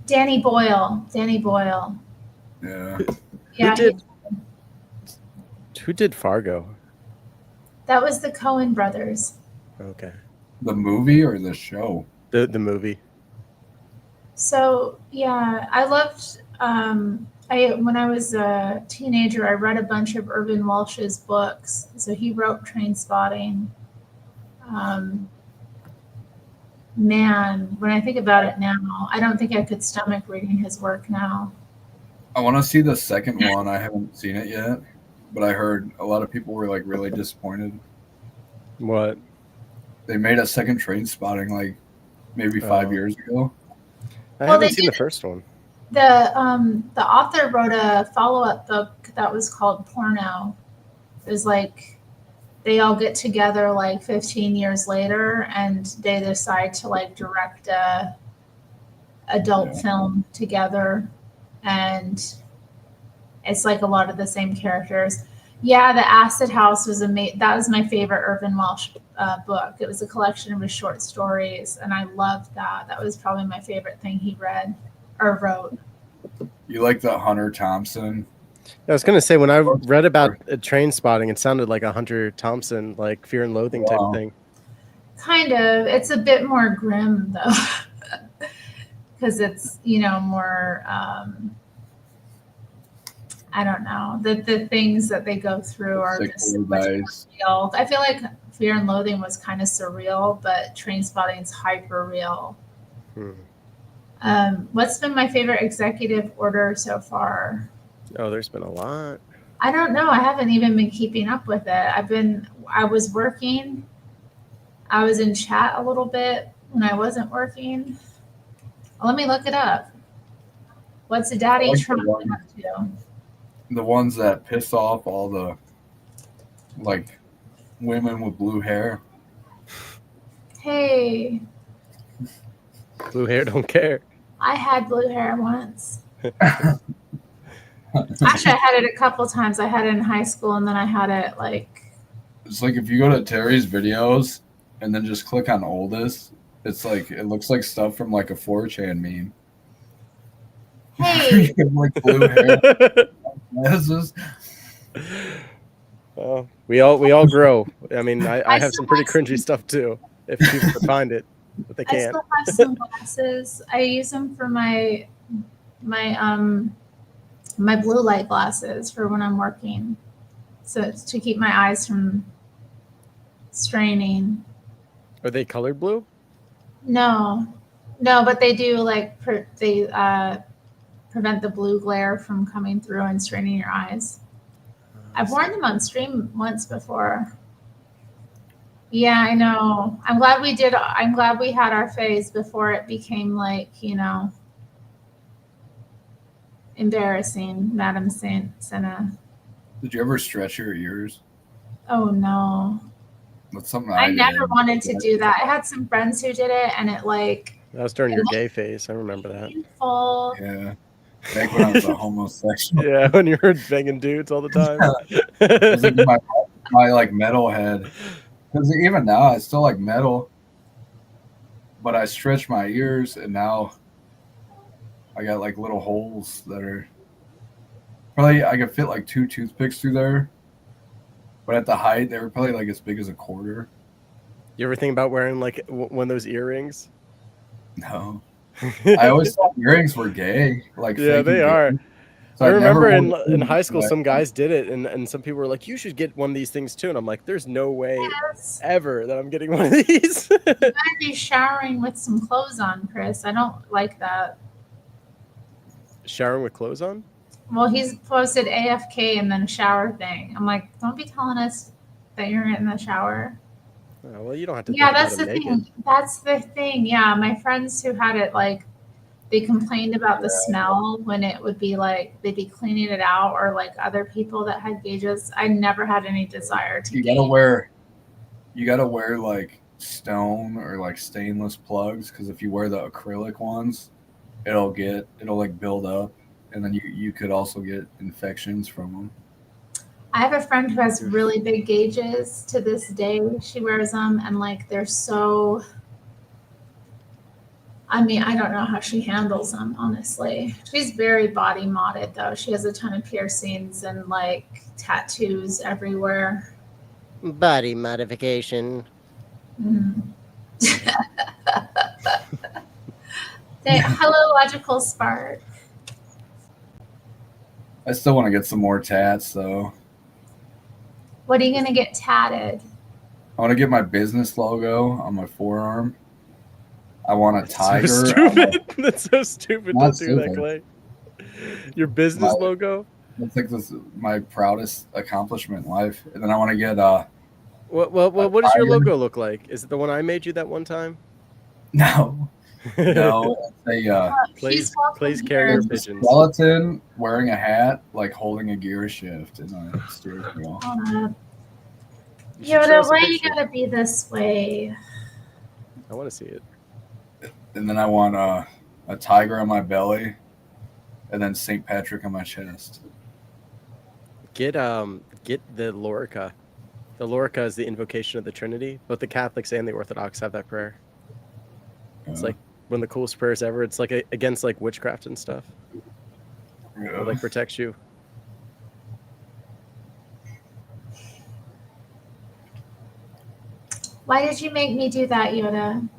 Danny Boyle. Yeah. Yeah. Who did Fargo? That was the Coen brothers. Okay. The movie or the show? The movie. So yeah, I loved. When I was a teenager, I read a bunch of Irvin Welsh's books. So he wrote Train Spotting. Man, when I think about it now, I don't think I could stomach reading his work now. I want to see the second one. I haven't seen it yet, but I heard a lot of people were like really disappointed. What? They made a second Train Spotting like maybe 5 years ago. I haven't seen the first one. The author wrote a follow-up book that was called Porno. It was like they all get together like 15 years later and they decide to like direct a adult film together, and it's like a lot of the same characters. Yeah, The Acid House was that was my favorite Irvin Welsh book. It was a collection of his short stories, and I loved that. That was probably my favorite thing he read or wrote. You like the Hunter Thompson? I was gonna say, when I read about Train Spotting, it sounded like a Hunter Thompson, like Fear and Loathing type thing. Kind of. It's a bit more grim though, because it's more. I don't know. The things that they go through are just much more real. I feel like Fear and Loathing was kind of surreal, but Train Spotting's hyper real. What's been my favorite executive order so far? Oh, there's been a lot. I don't know. I haven't even been keeping up with it. I was working. I was in chat a little bit when I wasn't working. Let me look it up. What's a daddy like Trump up to? The ones that piss off all the like women with blue hair. Hey, Blue hair don't care. I had blue hair once. Actually, I had it a couple times. I had it in high school, and then I had it like. It's like if you go to Terry's videos and then just click on oldest, it's like it looks like stuff from like a 4chan meme. Hey, like blue hair. We all grow. I mean, I have some pretty cringy stuff too. If people could find it, but they I can't. still have some glasses. I use them for my blue light glasses for when I'm working, so it's to keep my eyes from straining. Are they colored blue? No, but they do like they prevent the blue glare from coming through and straining your eyes. I've worn them on stream once before. Yeah, I know. I'm glad we had our phase before it became like, embarrassing, Madam Senna. Did you ever stretch your ears? Oh no. That's something I never wanted to do that. I had some friends who did it, and it like. That was during your gay phase. I remember that. Painful. Yeah. Back when I was a homosexual. Yeah, when you were banging dudes all the time. It was like my like metal head. Because even now I still like metal, but I stretch my ears, and now I got like little holes that are probably I could fit like 2 toothpicks through there. But at the height, they were probably like as big as a quarter. You ever think about wearing like one of those earrings? No. I always thought earrings were gay. Like yeah, they are. So I remember in high school, some guys did it, and some people were like, "You should get one of these things too." And I'm like, "There's no way ever that I'm getting one of these." You gotta be showering with some clothes on, Chris. I don't like that. Showering with clothes on? Well, he's posted AFK and then a shower thing. I'm like, don't be telling us that you're in the shower. Oh, well, you don't have to. Yeah, that's the thing. That's the thing. Yeah, my friends who had it, like, they complained about the smell when it would be like they'd be cleaning it out, or like other people that had gauges. I never had any desire to. You gotta wear like stone or like stainless plugs, because if you wear the acrylic ones, it'll like build up, and then you could also get infections from them. I have a friend who has really big gauges to this day. She wears them, and like they're so. I mean, I don't know how she handles them, honestly. She's very body modded, though. She has a ton of piercings and like tattoos everywhere. Body modification. Mm. Hello, Logical Spark. I still want to get some more tats, though. What are you gonna get tatted? I want to get my business logo on my forearm. I want a tiger. So stupid. That's so stupid. Don't do that, Clay. Your business logo? That's like my proudest accomplishment in life. And then I want to get What does your logo look like? Is it the one I made you that one time? No. No. It's Clay's carrier pigeons. Skeleton wearing a hat, like holding a gear shift in a steering wheel. Yoda, why you gotta be this way? I want to see it. And then I want a tiger on my belly, and then St. Patrick on my chest. Get the Lorica. The Lorica is the invocation of the Trinity. Both the Catholics and the Orthodox have that prayer. It's like one of the coolest prayers ever. It's like against like witchcraft and stuff. Yeah. It like protects you. Why did you make me do that, Yoda?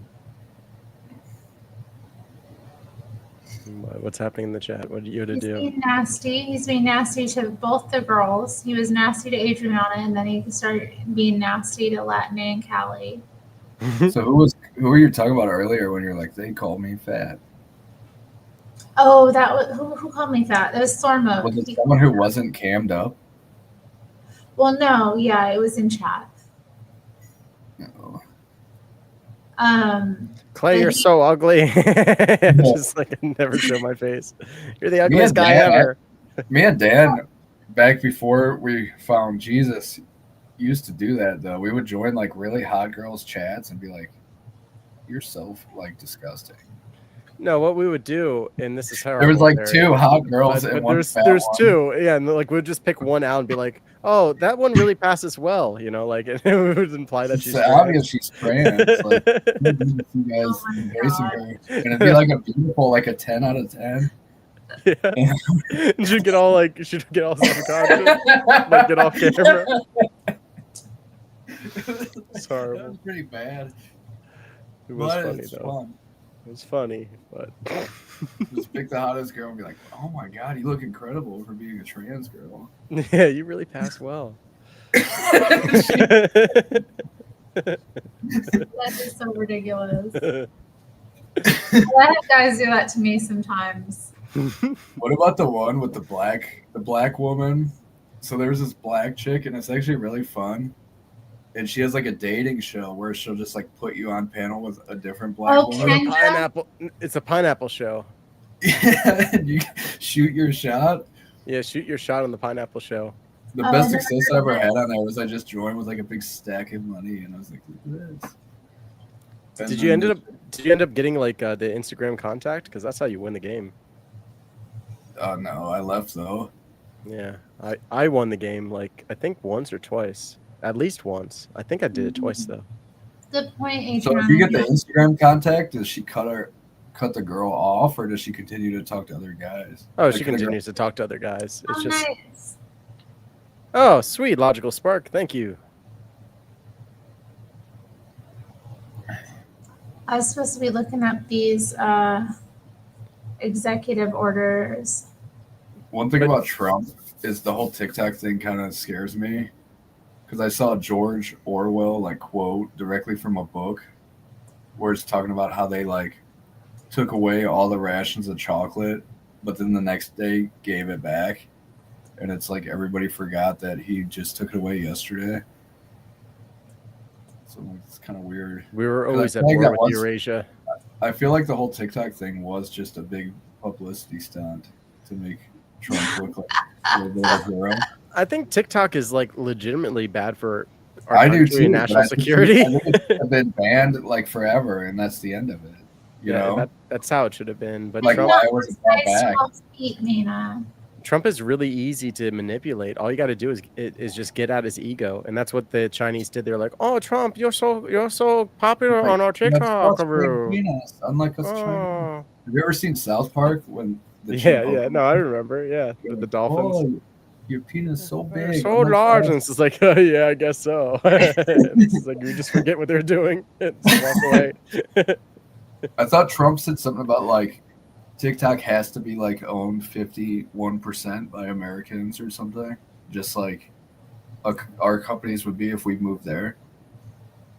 What's happening in the chat? What did Yoda do? He's being nasty. He's being nasty to both the girls. He was nasty to Adriana, and then he started being nasty to Latine and Callie. So who were you talking about earlier when you're like, they called me fat? Oh, that was who called me fat? That was Stormo. Was it someone who wasn't cammed up? Well, no, yeah, it was in chat. No. Clay, but you're he- so ugly. Just like I never show my face. You're the ugliest guy Dan, ever. Me and Dan, back before we found Jesus, used to do that though. We would join like really hot girls' chats and be like, "You're so like disgusting." No, what we would do, and this is terrible. There was like Terry, two hot girls but and one fat there's one. two, yeah, and like we'd just pick one out and be like, "Oh, that one really passes well," you know, like it would imply that It's she's obvious she's trans. Like, you guys embracing her, and it'd be like a beautiful, like a 10 out of 10. Yeah. And she'd get all self-conscious, like get off camera. Sorry. That was pretty bad. It was But funny it's though. fun. It was funny, but Just pick the hottest girl and be like, "Oh my god, you look incredible for being a trans girl." yeah, you really passed well. that is so ridiculous. I have guys do that to me sometimes. What about the one with the black woman? So there's this black chick, and it's actually really fun. And she has like a dating show where she'll just like put you on panel with a different black woman. It's a pineapple show. Yeah, and you shoot your shot. Yeah, shoot your shot on the pineapple show. The best success I ever had on there was I just joined with like a big stack of money, and I was like, "Look at this." Did you end up getting like the Instagram contact? Because that's how you win the game. Oh no, I left though. Yeah, I won the game like I think once or twice. At least once. I think I did it twice though. Good point, Adrian. So if you get the Instagram contact, does she cut the girl off, or does she continue to talk to other guys? Oh, Like, she continues to talk to other guys. It's just nice. oh, sweet logical spark. Thank you. I was supposed to be looking up these executive orders. One thing about Trump is the whole TikTok thing kind of scares me, because I saw George Orwell like quote directly from a book where it's talking about how they like took away all the rations of chocolate, but then the next day gave it back, and it's like everybody forgot that he just took it away yesterday. So like, it's kind of weird. We were 'Cause I always feel at like war that with was- Eurasia. I feel like the whole TikTok thing was just a big publicity stunt to make Trump look like a little bit of a hero. I think TikTok is like legitimately bad for our I do country too. and but national I think security. I think it should have been banned like forever, and that's the end of it. You know, that's how it should have been. But like Trump, why was it brought back? Feet, Nina. Trump is really easy to manipulate. All you got to do is just get out his ego, and that's what the Chinese did. They're like, "Oh, Trump, you're so popular Like, on our you know, TikTok." Trump's big penis, unlike us Chinese. Oh. Have you ever seen South Park when the Yeah, chimp yeah. No, I remember. Yeah, with the dolphins. Oh, your penis so big, So unlike large, us." and it's just like, oh, yeah, I guess so. It's just like you just forget what they're doing and just walk away. I thought Trump said something about like TikTok has to be like owned 51% by Americans or something, just like our companies would be if we moved there.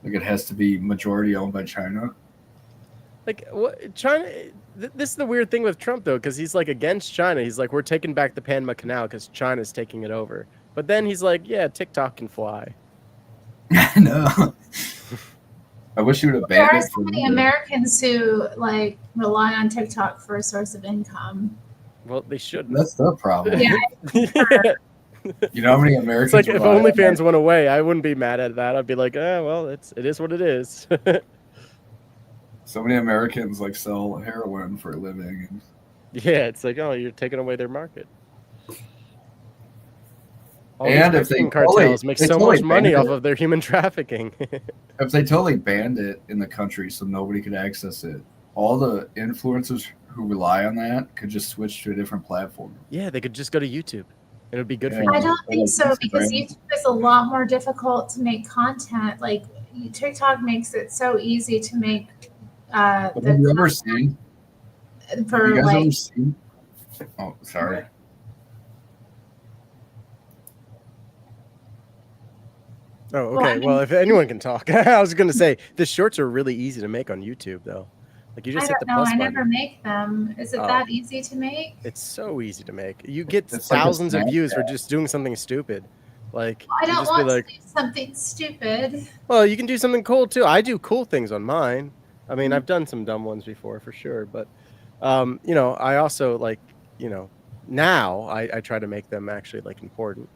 Like it has to be majority owned by China. Like what China? This is the weird thing with Trump though, because he's like against China. He's like, we're taking back the Panama Canal because China's taking it over. But then he's like, yeah, TikTok can fly. No. I wish you would have There banned are it. so for many me. Americans who like rely on TikTok for a source of income. Well, they shouldn't. That's their problem. Yeah. You know how many Americans? It's like if rely on OnlyFans went away, I wouldn't be mad at that. I'd be like, well, it is what it is. So many Americans like sell heroin for a living. And Yeah, it's like, oh, you're taking away their market. All And these if they Mexican cartels make they so totally much money banned off of their human trafficking. if they totally banned it in the country so nobody could access it, all the influencers who rely on that could just switch to a different platform. Yeah, they could just go to YouTube. It would be good for Yeah. you. I don't think so because Instagram. YouTube is a lot more difficult to make content. Like TikTok makes it so easy to make But have you ever seen? Have for you guys like ever seen? Oh, sorry. Oh, Well, I okay. Well, if anyone can talk, I was going to say the shorts are really easy to make on YouTube, though. Like you I just hit don't the know. plus I button. never make them. Is it Oh. that easy to make? It's so easy to make. You get It's like a thousands of views for Snapchat. just doing something stupid. Like, I you don't just be want to like, do something stupid. well, you can do something cool too. I do cool things on mine. I mean, Mhm. I've done some dumb ones before for sure, but you know, I also like, you know, now I try to make them actually like important.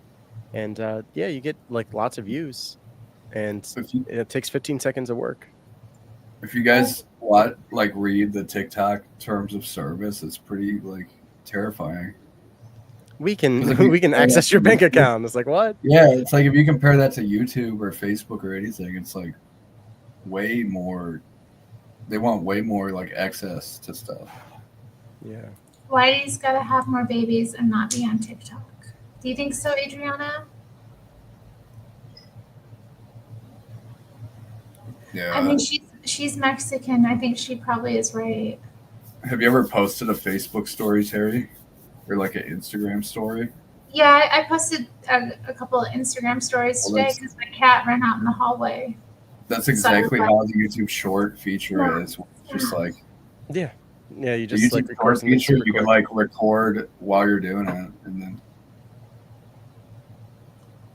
And yeah, you get like lots of views, and it takes 15 seconds of work. If you guys read the TikTok terms of service, it's pretty like terrifying. We can access your bank account. It's like, what? Yeah, it's like if you compare that to YouTube or Facebook or anything, it's like way more. They want way more like access to stuff. Yeah. Whitey's got to have more babies and not be on TikTok. Do you think so, Adriana? Yeah. I mean, she's Mexican. I think she probably is right. Have you ever posted a Facebook story, Terry, or like an Instagram story? Yeah, I posted a couple of Instagram stories today because my cat ran out in the hallway. That's exactly how the YouTube Short feature is. It's just like yeah, you the just YouTube like record Short something feature. super You can quick. like record while you're doing it, and then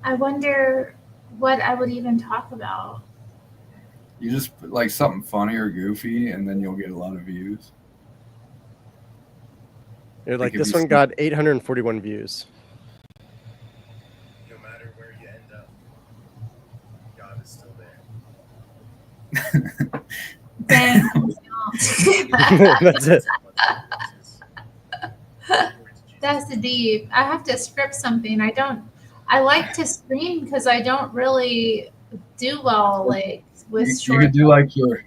I wonder what I would even talk about. you just put, like something funny or goofy, and then you'll get a lot of views. You're like, if this you one see- got 841 views. No matter where you end up, God is still there. Dang. That's it. That's deep. I have to script something. I like to stream because I don't really do well like with you short. could do like your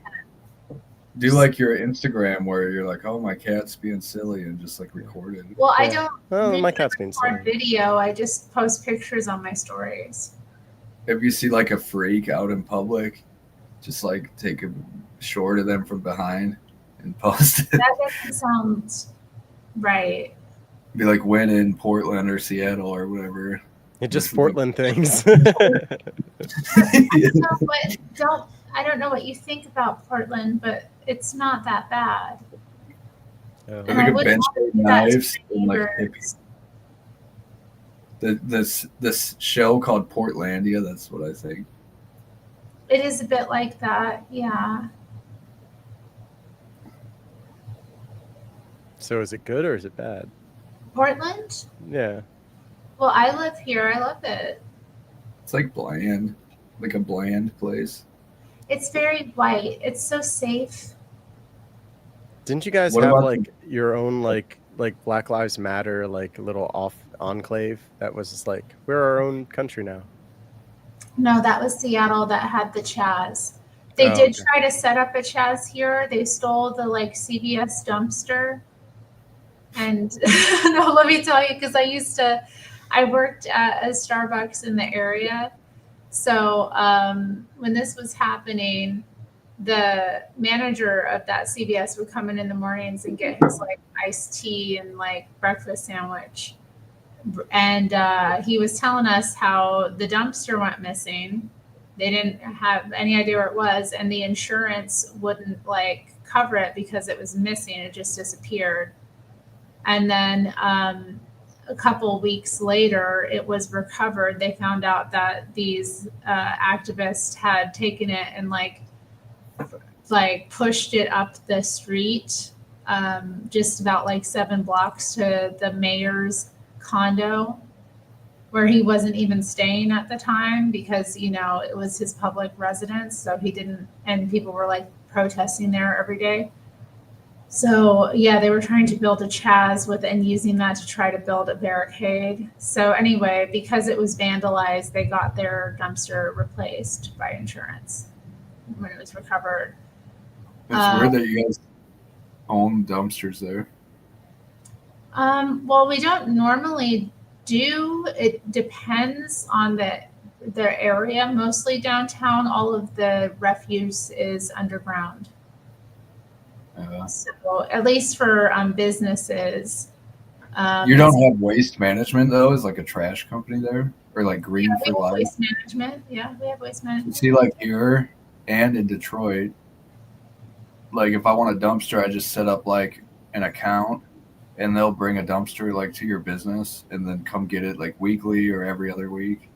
Instagram where you're like, oh, my cat's being silly, and just like record it. Well, I don't Oh, my cat's being record silly. video. I just post pictures on my stories. If you see like a freak out in public, just like take a short of them from behind and post it. That doesn't sound right. Be like, when in Portland or Seattle or whatever. Just Portland things. I don't know what you think about Portland, but it's not that bad. Oh. And I Like a wouldn't bench want to with do that to knives my and like neighbors. this show called Portlandia. That's what I think. It is a bit like that, yeah. So is it good or is it bad? Portland? Yeah. Well, I live here. I love it. It's like bland, like a bland place. It's very white. It's so safe. Didn't you guys What have about like your own like Black Lives Matter like little off enclave that was just like, we're our own country now? No, that was Seattle that had the Chaz. They Oh, did okay. try to set up a Chaz here. They stole the like CVS dumpster. And no, let me tell you, because I worked at a Starbucks in the area. So when this was happening, the manager of that CVS would come in the mornings and get his like iced tea and like breakfast sandwich. And he was telling us how the dumpster went missing. They didn't have any idea where it was, and the insurance wouldn't like cover it because it was missing. It just disappeared. And then a couple weeks later, it was recovered. They found out that these activists had taken it and like pushed it up the street, just about like 7 blocks to the mayor's condo, where he wasn't even staying at the time because, you know, it was his public residence. So he didn't, and people were like protesting there every day. So yeah, they were trying to build a Chaz and using that to try to build a barricade. So anyway, because it was vandalized, they got their dumpster replaced by insurance when it was recovered. It's weird that you guys own dumpsters there. Well, we don't normally do. It depends on the area. Mostly downtown, all of the refuse is underground. So at least for businesses. You don't have waste management though, as like a trash company there, or like Green Yeah, we for have Life. waste management. Yeah, we have waste You management. see, like here and in Detroit, like if I want a dumpster, I just set up like an account, and they'll bring a dumpster like to your business, and then come get it like weekly or every other week.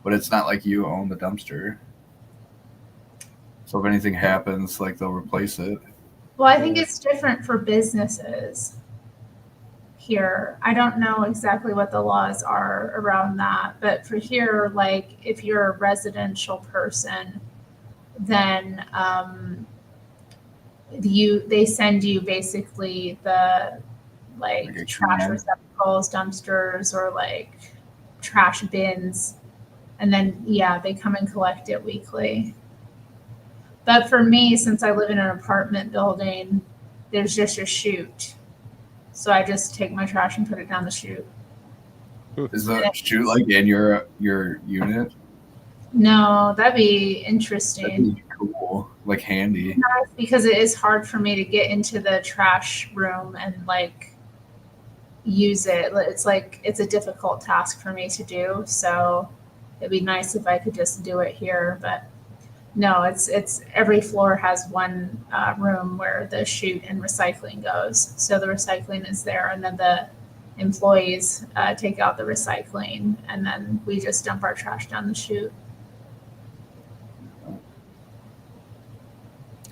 but it's not like you own the dumpster. So if anything happens, like they'll replace it. Well, I think it's different for businesses here. I don't know exactly what the laws are around that, but for here, like if you're a residential person, then they send you basically the like trash receptacles, dumpsters, or like trash bins, and then they come and collect it weekly. But for me, since I live in an apartment building, there's just a chute. So I just take my trash and put it down the chute. Is the chute like in your unit? No, that'd be interesting. That'd be cool, like handy. Nice, because it is hard for me to get into the trash room and like use it. It's a difficult task for me to do. So it'd be nice if I could just do it here, but no, it's every floor has one room where the chute and recycling goes. So the recycling is there, and then the employees take out the recycling, and then we just dump our trash down the chute.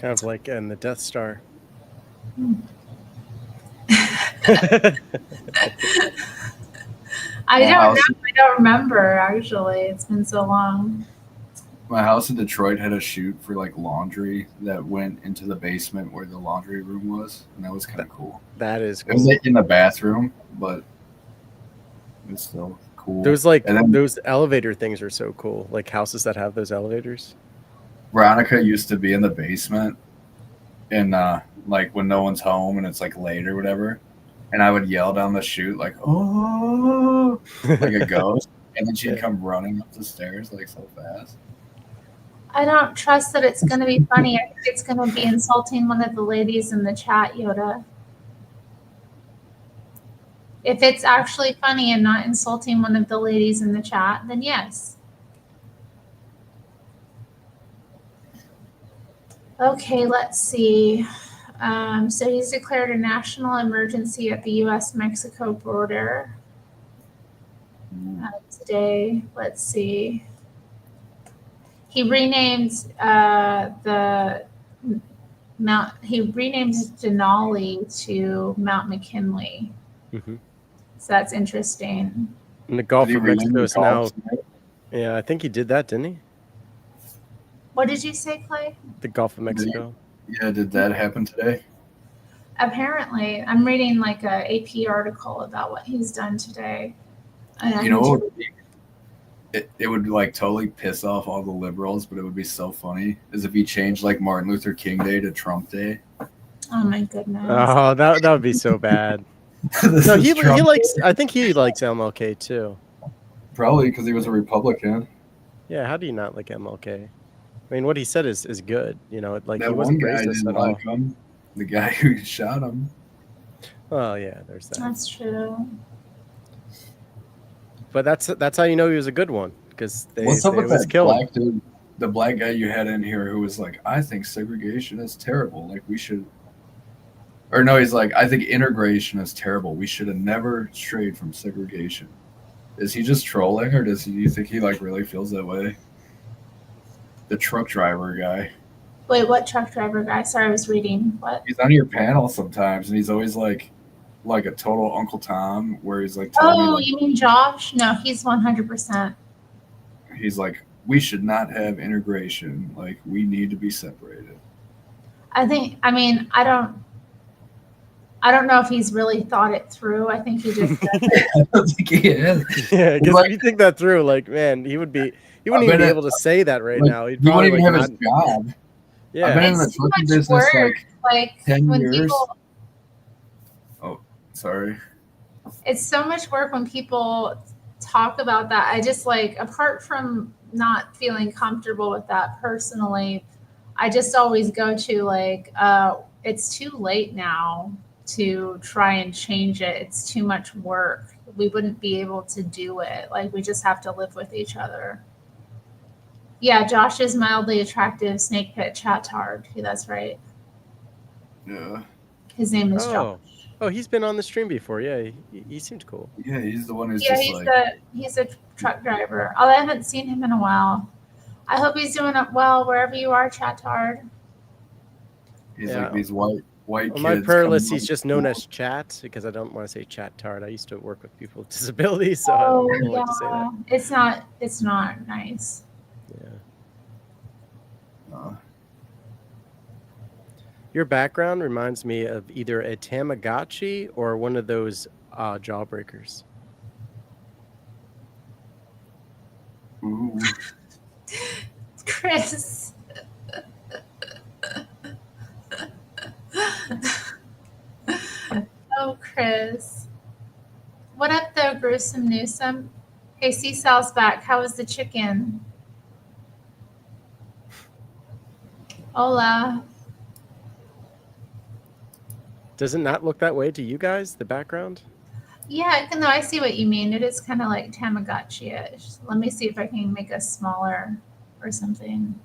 Kind of like in the Death Star. I don't remember, actually. It's been so long. My house in Detroit had a chute for like laundry that went into the basement where the laundry room was, and that was kind of cool. That is cool. It was like in the bathroom, but it's still cool. Those elevator things are so cool. Like houses that have those elevators. Veronica used to be in the basement, and like when no one's home and it's like late or whatever, and I would yell down the chute like "oh," like a ghost, and then she'd come running up the stairs like so fast. I don't trust that it's going to be funny. I think it's going to be insulting one of the ladies in the chat, Yoda. If it's actually funny and not insulting one of the ladies in the chat, then yes. Okay, let's see. So he's declared a national emergency at the U.S.-Mexico border today. Let's see. He renamed He renamed Denali to Mount McKinley. Mm-hmm. So that's interesting. And the Gulf of Mexico is now. Yeah, I think he did that, didn't he? What did you say, Clay? The Gulf of Mexico. Yeah, did that happen today? Apparently, I'm reading like a AP article about what he's done today. You know, it would like totally piss off all the liberals, but it would be so funny is if he changed like Martin Luther King Day to Trump Day. Oh my goodness! Oh, that would be so bad. No, he likes. I think he likes MLK too. Probably because he was a Republican. Yeah, how do you not like MLK? I mean, what he said is good. You know, like that he wasn't one guy racist didn't at all. like him. The guy who shot him. Oh yeah, there's that. That's true. But that's how you know he was a good one, because What's up with that killed black dude? The black guy you had in here who was like, I think segregation is terrible. Like we should. Or no, he's like, I think integration is terrible. We should have never strayed from segregation. Is he just trolling, or do you think he like really feels that way? The truck driver guy. Wait, what truck driver guy? Sorry, I was reading. What? He's on your panel sometimes, and he's always like a total Uncle Tom, where he's like, telling me, like, you mean Josh? No, he's 100%. He's like, we should not have integration. Like, we need to be separated. I don't know if he's really thought it through. I think he just does it. I don't think he is. Yeah, because if you think that through, like, man, he wouldn't even be able to say that right now. He'd he wouldn't probably even have his job. Yeah, I've been in the trucking business like 10 years. People, oh, sorry. It's so much work when people talk about that. I just like, apart from not feeling comfortable with that personally, I just always go to like, it's too late now to try and change it. It's too much work. We wouldn't be able to do it. Like, we just have to live with each other. Yeah, Josh is mildly attractive snake pit chat hard. Yeah, that's right. Yeah. His name is Josh. Oh, he's been on the stream before. Yeah, he seemed cool. Yeah, he's the one who's Yeah, just he's a truck driver. Although I haven't seen him in a while. I hope he's doing well wherever you are, Chatard. He's like these white On kids. my prayer list, he's just known as Chat because I don't want to say Chat Tard. I used to work with people with disabilities, so I don't like to say that. It's not nice. Yeah. Your background reminds me of either a Tamagotchi or one of those jawbreakers. Ooh. Chris. Oh, Chris. What up, though, Gruesome Newsome? Hey, Seasaw's back. How was the chicken? Hola. Does it not look that way to you guys, the background? Yeah, no, I see what you mean. It is kind of like Tamagotchi-ish. Let me see if I can make us smaller or something.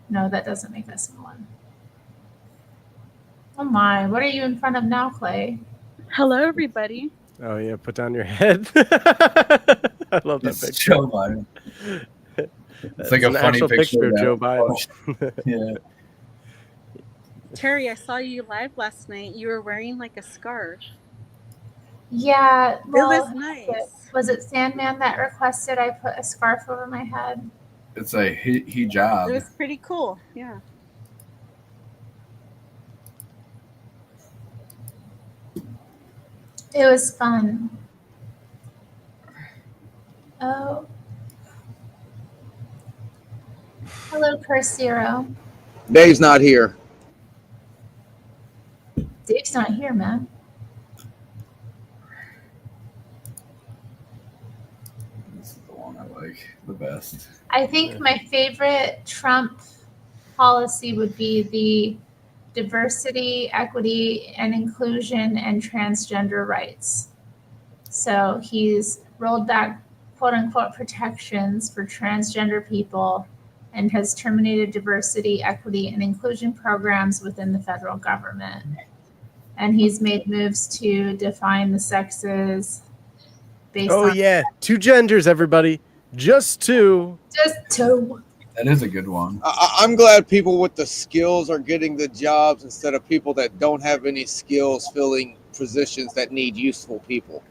No, that doesn't make us smaller. Oh my, what are you in front of now, Clay? Hello, everybody. Oh yeah, put down your head. I love that picture. Joe Biden. It's like a funny picture of Joe Biden. Yeah. Terry, I saw you live last night. You were wearing like a scarf. Yeah, well, it was nice. Was it Sandman that requested I put a scarf over my head? It's a hijab. It was pretty cool. Yeah. It was fun. Oh. Hello, Cursero. Dave's not here. Dave's not here, man. This is the one I like the best. I think my favorite Trump policy would be the diversity, equity, and inclusion and transgender rights. So he's rolled back quote unquote protections for transgender people and has terminated diversity, equity, and inclusion programs within the federal government. And he's made moves to define the sexes based on... Oh, yeah. 2 genders, everybody. Just 2. Just 2. That is a good one. I'm glad people with the skills are getting the jobs instead of people that don't have any skills filling positions that need useful people.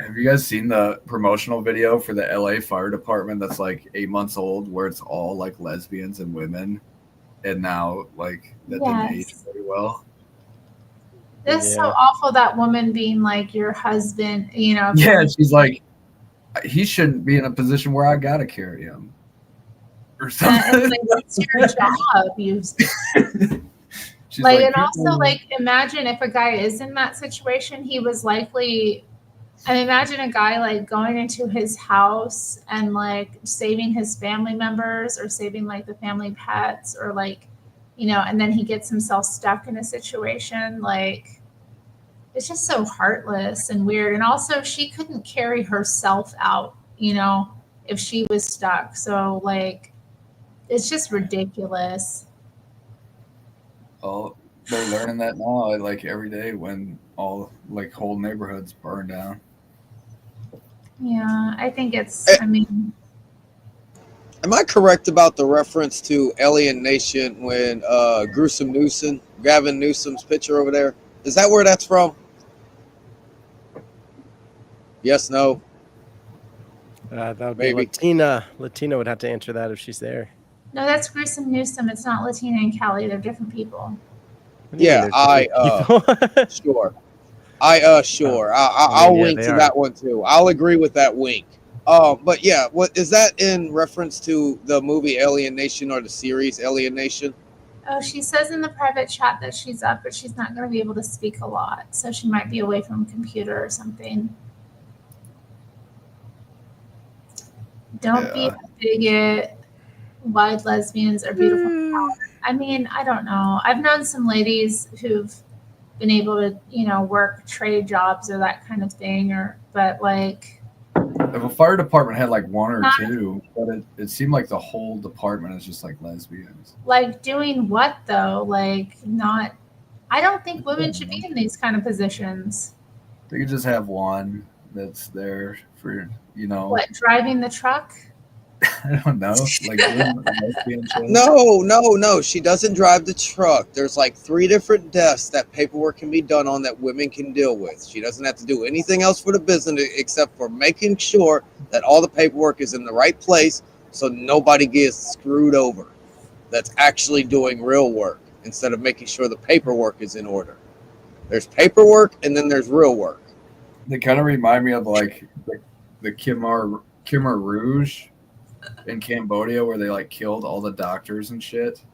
Have you guys seen the promotional video for the LA Fire Department that's like 8 months old, where it's all like lesbians and women, and now like that didn't age very well? That's so awful, that woman being like your husband, you know. Yeah, she's like, he shouldn't be in a position where I gotta carry him. Or something. Like, what's your job? Like, and also, like, imagine if a guy is in that situation, he was likely... I mean, imagine a guy like going into his house and like saving his family members or saving like the family pets or like, you know, and then he gets himself stuck in a situation. Like, it's just so heartless and weird. And also, she couldn't carry herself out, you know, if she was stuck. So like, it's just ridiculous. Oh, they're learning that now, like every day when all like whole neighborhoods burn down. Yeah, I think it's, I mean... Am I correct about the reference to Alien Nation when Gruesome Newsom, Gavin Newsom's picture over there? Is that where that's from? Yes, no? That would be Latina. Latina would have to answer that if she's there. No, that's Gruesome Newsom. It's not Latina and Cali. They're different people. Yeah, sure. Sure. I'll wink to that one too. I'll agree with that wink. But yeah, what is that in reference to the movie Alien Nation or the series Alien Nation? Oh, she says in the private chat that she's up, but she's not going to be able to speak a lot. So she might be away from a computer or something. Don't be a bigot. Wide lesbians are beautiful. I mean, I don't know. I've known some ladies who've been able to, you know, work trade jobs or that kind of thing, but like, if a fire department had like 1 or 2, but it seemed like the whole department is just like lesbians. Like doing what though? Like not I don't think women should be in these kind of positions. They could just have one that's there for, you know. What, driving the truck? I don't know. Like lesbian shit. No. She doesn't drive the truck. There's like 3 different desks that paperwork can be done on that women can deal with. She doesn't have to do anything else for the business except for making sure that all the paperwork is in the right place so nobody gets screwed over. That's actually doing real work instead of making sure the paperwork is in order. There's paperwork and then there's real work. They kind of remind me of like the Khmer Rouge in Cambodia, where they like killed all the doctors and shit,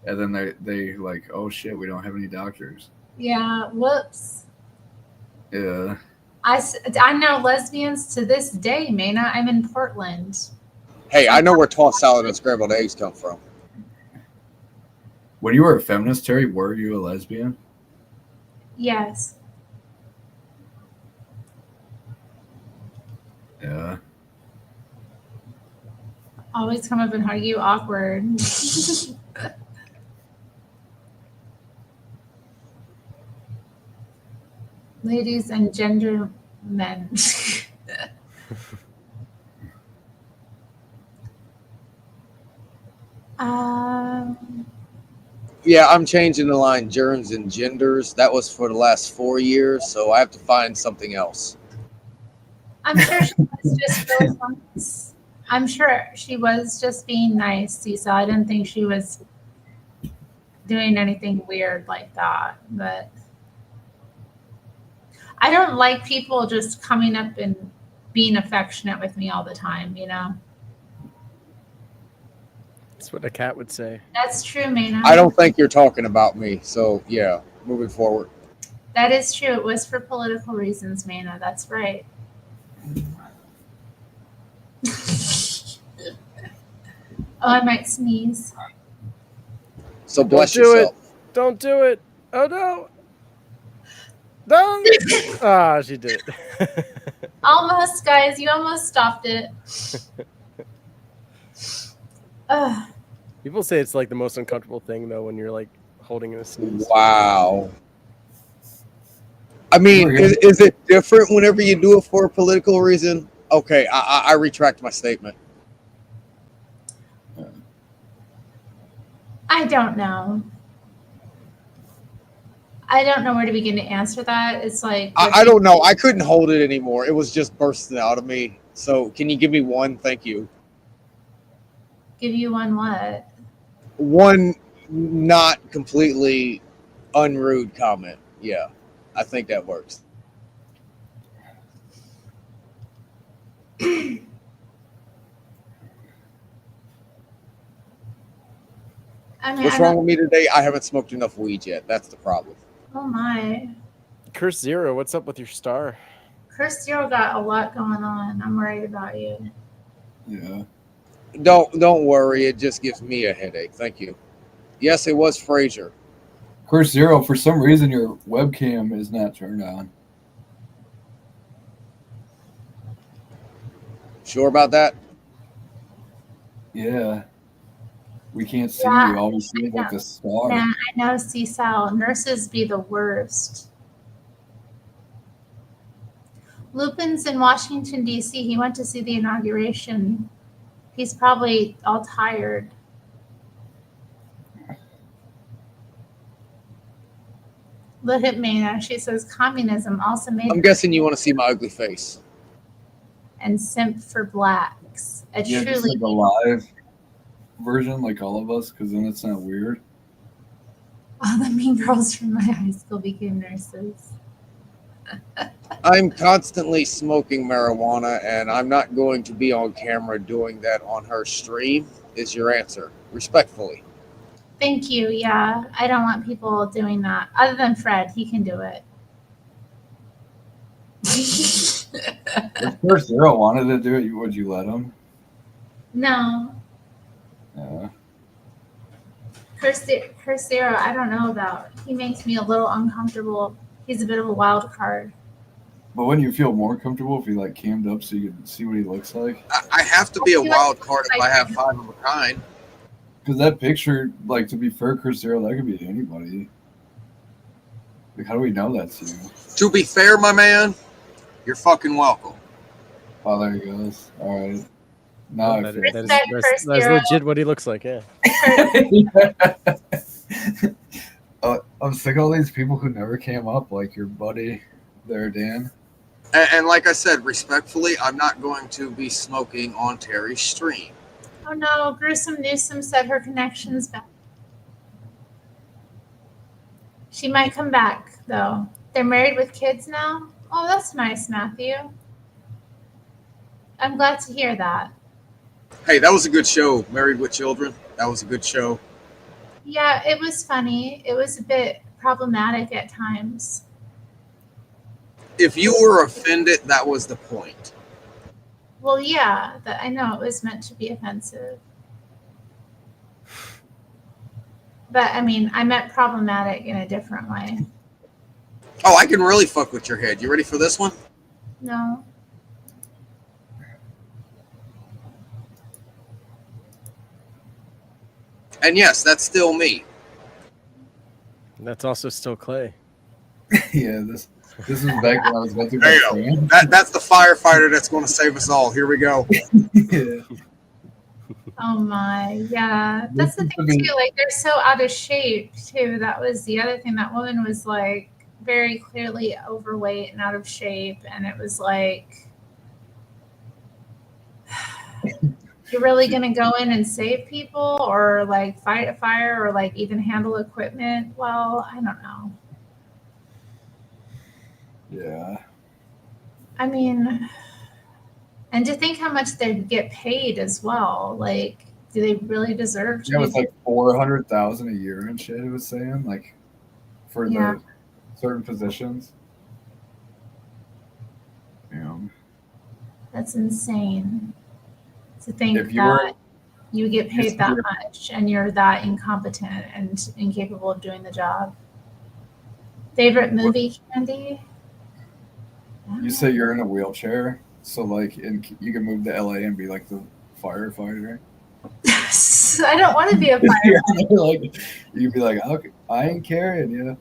and then they like, oh shit, we don't have any doctors. Yeah, whoops. Yeah. I know lesbians to this day, Maina. I'm in Portland. Hey, I know where tossed salad and scrambled eggs come from. When you were a feminist, Terry, were you a lesbian? Yes. Yeah. Always come up and hug you, awkward. Ladies and gentlemen. Yeah, I'm changing the line germs and genders. That was for the last 4 years, so I have to find something else. I'm sure she was just really nice. I'm sure she was just being nice, Cecil. I didn't think she was doing anything weird like that. But I don't like people just coming up and being affectionate with me all the time, you know? That's what a cat would say. That's true, Maina. I don't think you're talking about me, so yeah, moving forward. That is true. It was for political reasons, Maina. That's right. Oh, I might sneeze. So bless Don't do yourself. it. Don't do it. Oh no. Don't. Ah, she did it. Almost, guys. You almost stopped it. Ugh. People say it's like the most uncomfortable thing though when you're like holding in a sneeze. Wow. I mean, is it different whenever you do it for a political reason? Okay, I retract my statement. I don't know. I don't know where to begin to answer that. It's like I don't know. I couldn't hold it anymore. It was just bursting out of me. So can you give me one? Thank you. Give you one what? One not completely unrude comment. Yeah, I think that works. I mean, What's wrong with me today? I haven't smoked enough weed yet. That's the problem. Oh my. Curse Zero, what's up with your star? Curse Zero got a lot going on. I'm worried about you. Yeah. Don't worry. It just gives me a headache. Thank you. Yes, it was Frazier. Curse Zero, for some reason your webcam is not turned on. Sure about that? Yeah. We can't see Yeah, you. All we see is like the star. Yeah, I know, Cecil. Nurses be the worst. Lupin's in Washington, D.C. He went to see the inauguration. He's probably all tired. Look at Maina. She says communism also made I'm guessing you want to see my ugly face. and simp for blacks. A Yeah, just truly like a live version, like all of us, because then it's not weird. all the mean girls from my high school became nurses. I'm constantly smoking marijuana, and I'm not going to be on camera doing that on her stream, is your answer. Respectfully. Thank you. Yeah, I don't want people doing that. Other than Fred, he can do it. If Curse Zero wanted to do it, would you let him? No, Yeah. Cursera, I don't know about. He makes me a little uncomfortable. He's a bit of a wild card. But wouldn't you feel more comfortable if he like cammed up so you could see what he looks like? I have to be a wild card if I have 5 of a kind. Because that picture, like, to be fair, Curse Zero, that could be anybody. Like, how do we know that's you? To be fair, my man, you're fucking welcome. Oh, there he goes. All right. Now I feel that's legit what he looks like, yeah. I'm sick of all these people who never came up, like your buddy there, Dan. And like I said, respectfully, I'm not going to be smoking on Terry's stream. Oh no, Gruesome Newsom said her connection's back. She might come back, though. They're married with kids now? Oh, that's nice, Matthew. I'm glad to hear that. Hey, that was a good show, Married with Children. That was a good show. Yeah, it was funny. It was a bit problematic at times. If you were offended, that was the point. Well, yeah, I know it was meant to be offensive. But, I mean, I meant problematic in a different way. Oh, I can really fuck with your head. You ready for this one? No. And yes, that's still me. That's also still Clay. Yeah, this was back when I was about to Damn, that's the firefighter that's going to save us all. Here we go. Yeah. Oh my, yeah. That's the thing too. Like they're so out of shape too. That was the other thing. That woman was like very clearly overweight and out of shape, and it was like, you're really gonna go in and save people, or like fight a fire, or like even handle equipment? Well, I don't know. Yeah. I mean, and to think how much they get paid as well. Like, do they really deserve to? Yeah, it was like 400,000 a year and shit. It was saying like for the certain positions. That's insane. To think If you that you get paid that much and you're that incompetent and incapable of doing the job. Favorite movie, Candy? You say you're in a wheelchair, so like you can move to LA and be like the firefighter. I don't want to be a firefighter. Like you'd be like, okay, I ain't carrying you.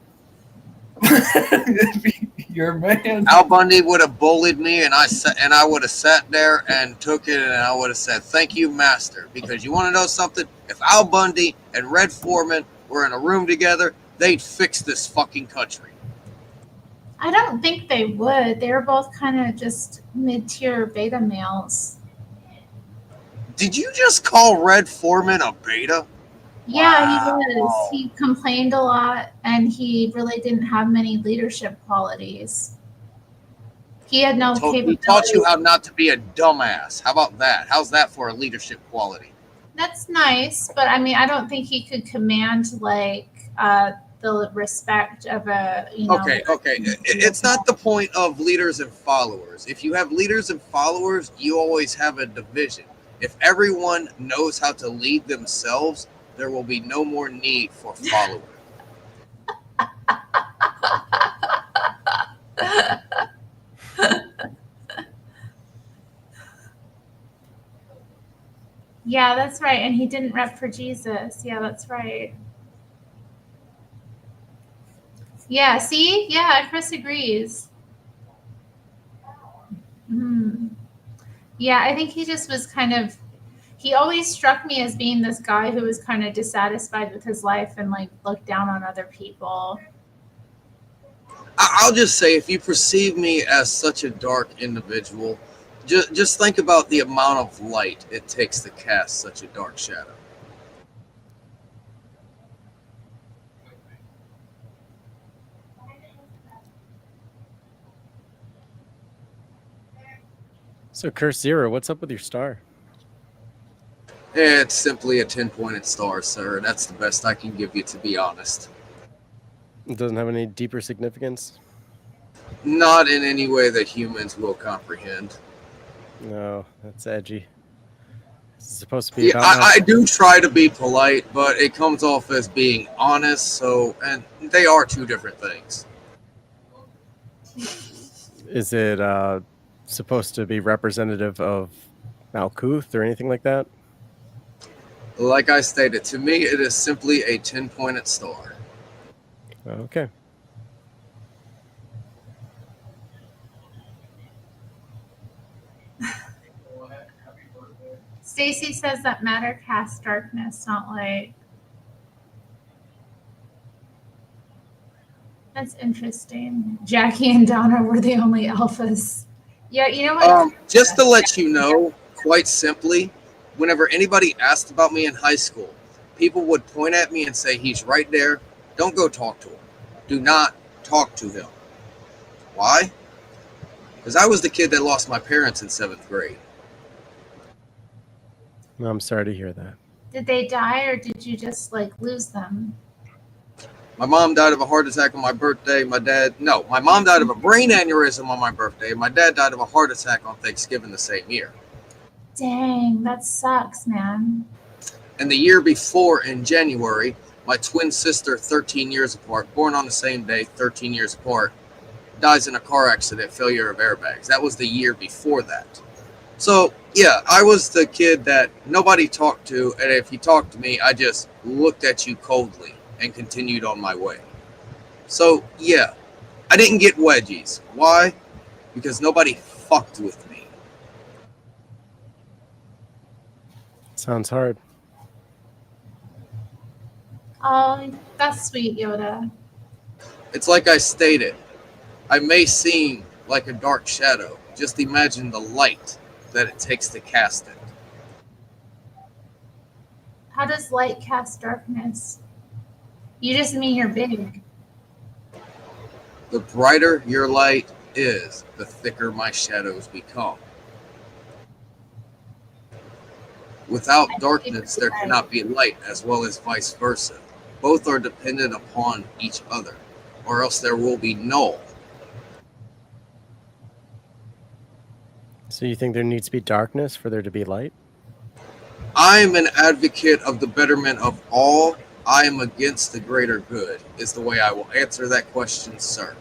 You're a man. Al Bundy would have bullied me, and I would have sat there and took it, and I would have said, "Thank you, master." Because you want to know something? If Al Bundy and Red Foreman were in a room together, they'd fix this fucking country. I don't think they would. They were both kind of just mid-tier beta males. Did you just call Red Foreman a beta? Yeah, he was. He complained a lot, and he really didn't have many leadership qualities. He had no capability. He taught you how not to be a dumbass. How about that? How's that for a leadership quality? That's nice, but I mean, I don't think he could command like the respect of a, Okay. It's not the point of leaders and followers. If you have leaders and followers, you always have a division. If everyone knows how to lead themselves, there will be no more need for followers. Yeah, that's right. And he didn't rep for Jesus. Yeah, that's right. Yeah, see? Yeah, Chris agrees. Yeah, I think he just was kind of, he always struck me as being this guy who was kind of dissatisfied with his life and like looked down on other people. I'll just say, if you perceive me as such a dark individual, just think about the amount of light it takes to cast such a dark shadow. So Curse Zero, what's up with your star? It's simply a 10-pointed star, sir. That's the best I can give you, to be honest. It doesn't have any deeper significance? Not in any way that humans will comprehend. No, that's edgy. It's supposed to be Yeah, about I do try to be polite, but it comes off as being honest, and they are two different things. Is it supposed to be representative of Malkuth or anything like that? Like I stated, to me, it is simply a 10-pointed star. Okay. Stacy says that matter casts darkness, not light. That's interesting. Jackie and Donna were the only alphas. Yeah, you know what? Just to let you know, quite simply, whenever anybody asked about me in high school, people would point at me and say, he's right there. Don't go talk to him. Do not talk to him. Why? Because I was the kid that lost my parents in 7th grade. I'm sorry to hear that. Did they die or did you just like lose them? My mom died of a heart attack on my birthday. My mom died of a brain aneurysm on my birthday. My dad died of a heart attack on Thanksgiving the same year. Dang, that sucks, man. And the year before, in January, my twin sister, 13 years apart, born on the same day, 13 years apart, dies in a car accident, failure of airbags. That was the year before that. So, yeah, I was the kid that nobody talked to, and if you talked to me, I just looked at you coldly and continued on my way. So, yeah, I didn't get wedgies. Why? Because nobody fucked with me. Sounds hard. Oh, that's sweet, Yoda. It's like I stated, I may seem like a dark shadow. Just imagine the light that it takes to cast it. How does light cast darkness? You just mean you're big. The brighter your light is, the thicker my shadows become. Without darkness, there cannot be light, as well as vice versa. Both are dependent upon each other, or else there will be null. So you think there needs to be darkness for there to be light? I am an advocate of the betterment of all. I am against the greater good, is the way I will answer that question, sir.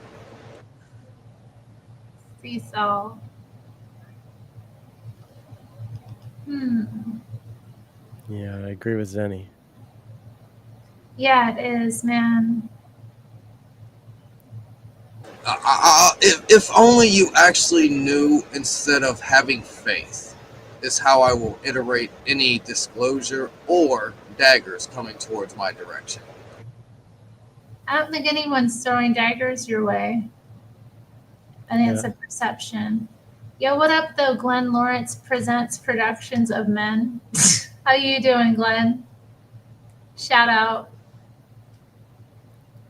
Free soul. Yeah, I agree with Zenny. Yeah, it is, man. If only you actually knew instead of having faith, is how I will iterate any disclosure or daggers coming towards my direction. I don't think anyone's throwing daggers your way. I think it's a perception. Yo, what up, though? Glenn Lawrence presents Productions of Men. How you doing, Glenn? Shout out.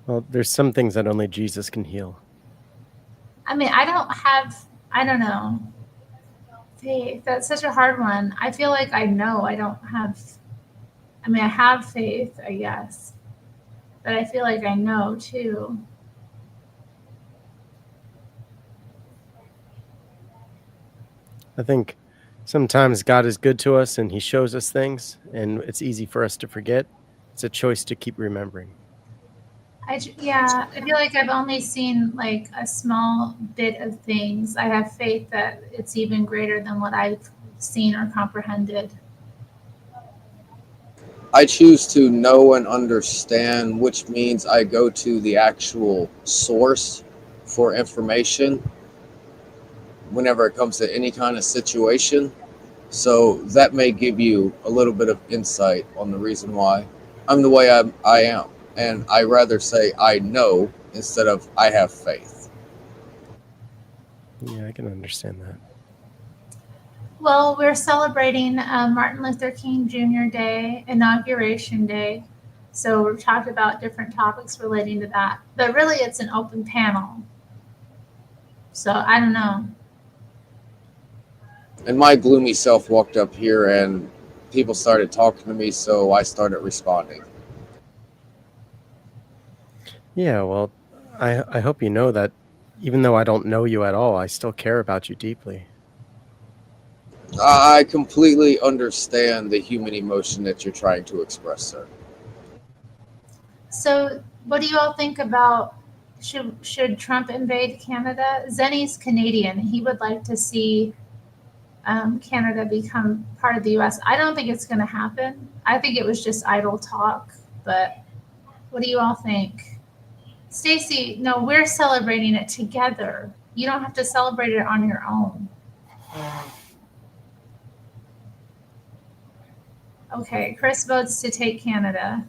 Well, there's some things that only Jesus can heal. I mean, I don't know. Faith, that's such a hard one. I feel like I know I don't have, I have faith, I guess. But I feel like I know, too. I think sometimes God is good to us and he shows us things and it's easy for us to forget. It's a choice to keep remembering. I feel like I've only seen like a small bit of things. I have faith that it's even greater than what I've seen or comprehended. I choose to know and understand, which means I go to the actual source for information whenever it comes to any kind of situation. So that may give you a little bit of insight on the reason why I'm the way I am. And I rather say I know instead of I have faith. Yeah, I can understand that. Well, we're celebrating Martin Luther King Jr. Day, Inauguration Day. So we've talked about different topics relating to that. But really, it's an open panel. So I don't know. And my gloomy self walked up here and people started talking to me, so I started responding. Yeah, well, I hope you know that even though I don't know you at all, I still care about you deeply. I completely understand the human emotion that you're trying to express, sir. So what do you all think about should Trump invade Canada? Zenny's Canadian. He would like to see Canada become part of the U.S. I don't think it's going to happen. I think it was just idle talk. But what do you all think? Stacy, no, we're celebrating it together. You don't have to celebrate it on your own. Okay, Chris votes to take Canada.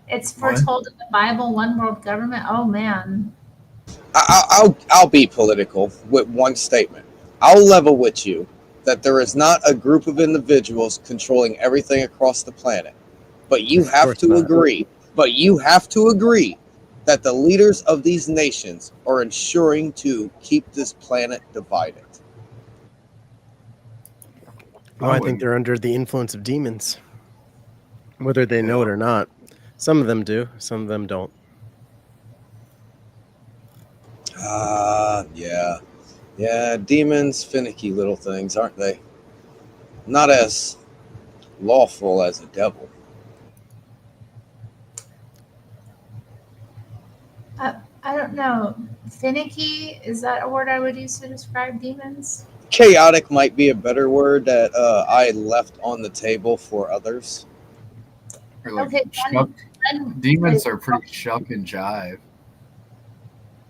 It's foretold in the Bible, one world government. Oh man. I'll be political with one statement. I'll level with you that there is not a group of individuals controlling everything across the planet. But you have to agree. But you have to agree that the leaders of these nations are ensuring to keep this planet divided. Well, I think they're under the influence of demons, whether they know it or not. Some of them do, some of them don't. Yeah. Yeah, demons, finicky little things, aren't they? Not as lawful as a devil. I don't know. Finicky, is that a word I would use to describe demons? Chaotic might be a better word that I left on the table for others. Okay, demons are pretty shuck and jive.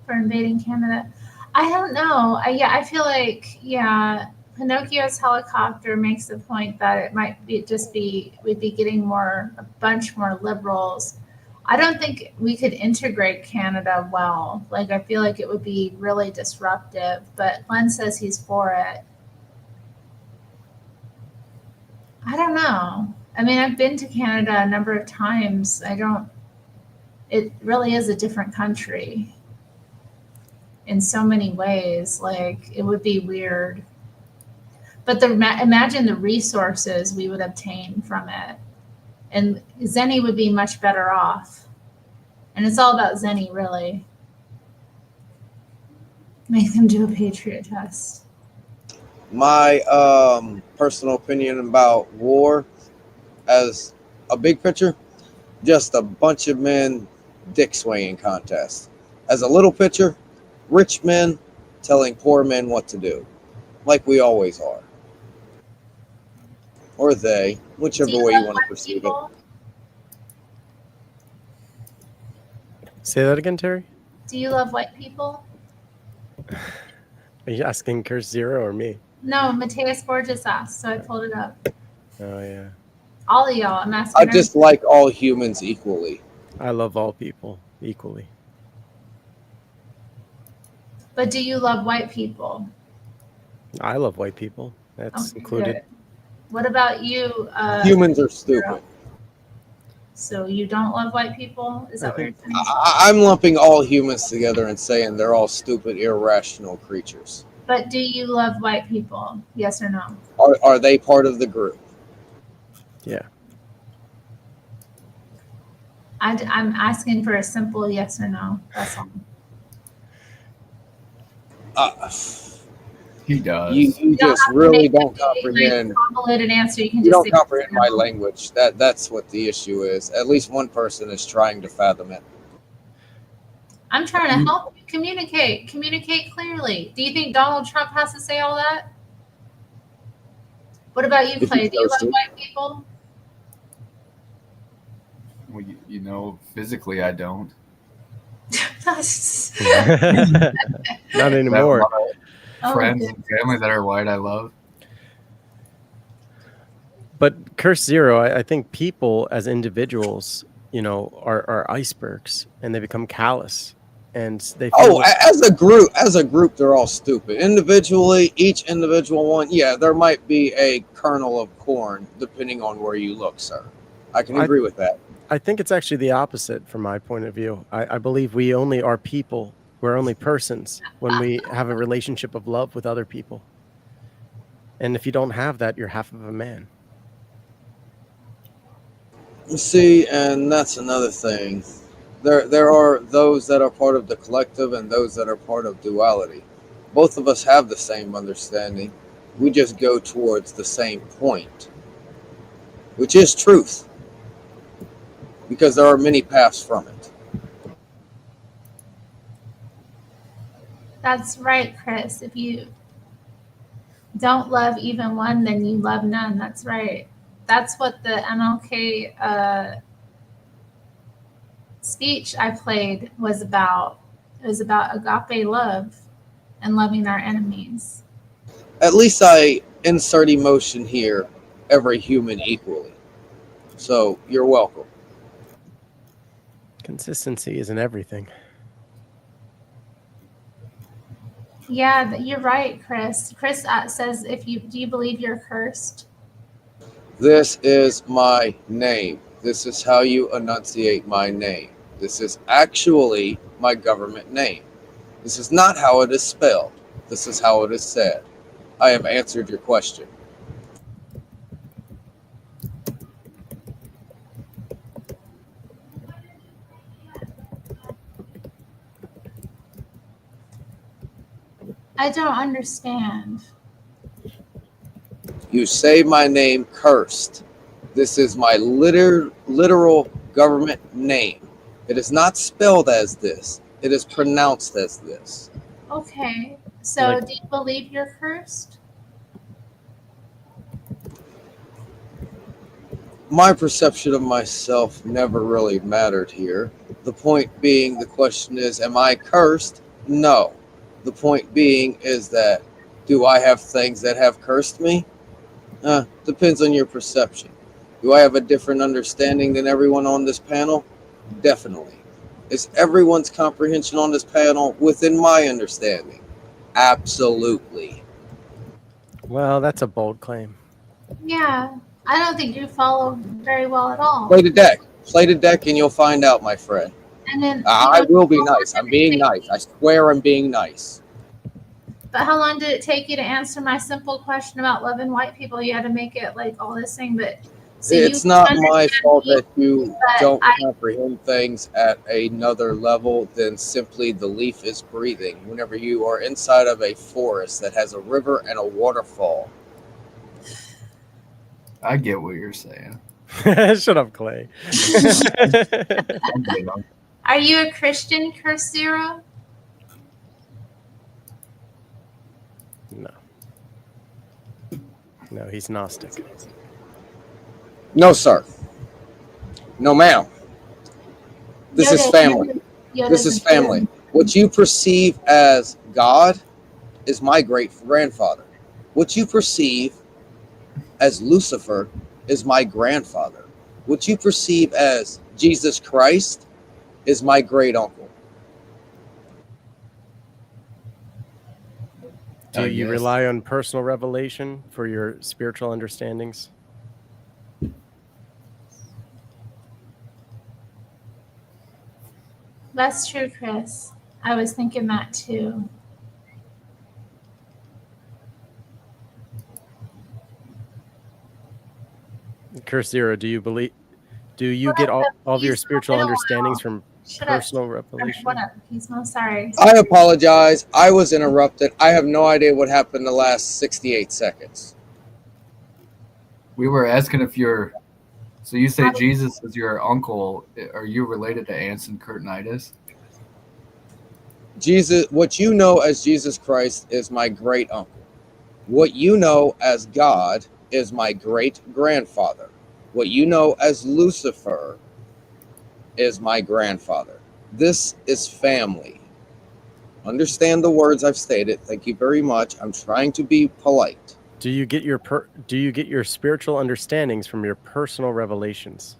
For invading Canada. I don't know. I feel like, Pinocchio's helicopter makes the point that it might we'd be getting a bunch more liberals. I don't think we could integrate Canada well. Like, I feel like it would be really disruptive, but Glenn says he's for it. I don't know. I mean, I've been to Canada a number of times. It really is a different country in so many ways. Like, it would be weird. But imagine the resources we would obtain from it. And Zenny would be much better off. And it's all about Zenny, really. Make them do a Patriot test. My personal opinion about war as a big picture, just a bunch of men dick swinging contest. As a little picture, rich men telling poor men what to do, like we always are. Or they, whichever way you want to perceive it. Say that again, Terry? Do you love white people? Are you asking Curse Zero or me? No, Mateus Borges asked, so I pulled it up. Oh, yeah. All of y'all, I'm asking. I just like all humans equally. I love all people equally. But do you love white people? I love white people. That's included. Good. What about you? Humans are stupid. So you don't love white people? Is that what you're saying? I'm lumping all humans together and saying they're all stupid, irrational creatures. But do you love white people? Yes or no? Are they part of the group? Yeah. I'm asking for a simple yes or no. That's all. He does. You just really don't comprehend. Convoluted answer. You don't comprehend my language. That's what the issue is. At least one person is trying to fathom it. I'm trying to help you communicate. Communicate clearly. Do you think Donald Trump has to say all that? What about you, Clay? Do you love white people? Well, you know, physically I don't. Not anymore. Friends and family that are white I love. But Curse Zero, I think people as individuals, are icebergs and they become callous. And they as a group they're all stupid. Individually, each individual one, there might be a kernel of corn depending on where you look, sir. I can agree with that. I think it's actually the opposite from my point of view. I believe we only are people. We're only persons when we have a relationship of love with other people. And if you don't have that, you're half of a man. See, and that's another thing. There are those that are part of the collective and those that are part of duality. Both of us have the same understanding. We just go towards the same point, which is truth, because there are many paths from it. That's right, Chris. If you don't love even one, then you love none. That's right. That's what the MLK speech I played was about agape love and loving our enemies. At least I insert emotion here, every human equally. So you're welcome. Consistency isn't everything. Yeah, you're right, Chris. Chris says, do you believe you're cursed? This is my name. This is how you enunciate my name. This is actually my government name. This is not how it is spelled. This is how it is said. I have answered your question. I don't understand. You say my name cursed. This is my literal government name. It is not spelled as this. It is pronounced as this. Okay, so do you believe you're cursed? My perception of myself never really mattered here. The point being, the question is, am I cursed? No. The point being is that, do I have things that have cursed me? Depends on your perception. Do I have a different understanding than everyone on this panel? Definitely. Is everyone's comprehension on this panel within my understanding? Absolutely. Well, that's a bold claim. Yeah, I don't think you follow very well at all. Play the deck. Play the deck and you'll find out, my friend. And then I will be nice. I'm being nice. I swear I'm being nice. But how long did it take you to answer my simple question about loving white people? You had to make it like all this thing, but it's not my fault that you don't comprehend things at another level than simply the leaf is breathing. Whenever you are inside of a forest that has a river and a waterfall. I get what you're saying. Shut up, Clay. Are you a Christian, Curse Zero? No. No, he's Gnostic. No, sir. No, ma'am. This is family. This is family. What you perceive as God is my great-grandfather. What you perceive as Lucifer is my grandfather. What you perceive as Jesus Christ is my great-uncle. Do you rely on personal revelation for your spiritual understandings? That's true, Chris. I was thinking that too. Curse Zero, do you get all of your spiritual understandings from personal revelation? What up? He's most sorry. I apologize. I was interrupted. I have no idea what happened the last 68 seconds. We were asking if you're... So you say Jesus is your uncle. Are you related to Anson Curtinitis? Jesus, what you know as Jesus Christ is my great uncle. What you know as God is my great grandfather. What you know as Lucifer is my grandfather. This is family. Understand the words I've stated. Thank you very much. I'm trying to be polite. Do you get your spiritual understandings from your personal revelations?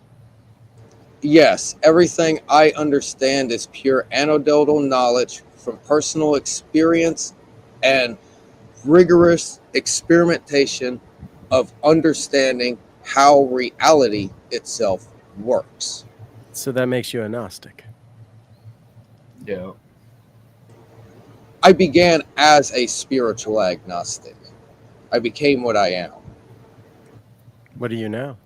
Yes, everything I understand is pure anecdotal knowledge from personal experience and rigorous experimentation of understanding how reality itself works. So that makes you a Gnostic. Yeah. I began as a spiritual agnostic. I became what I am. What are you now?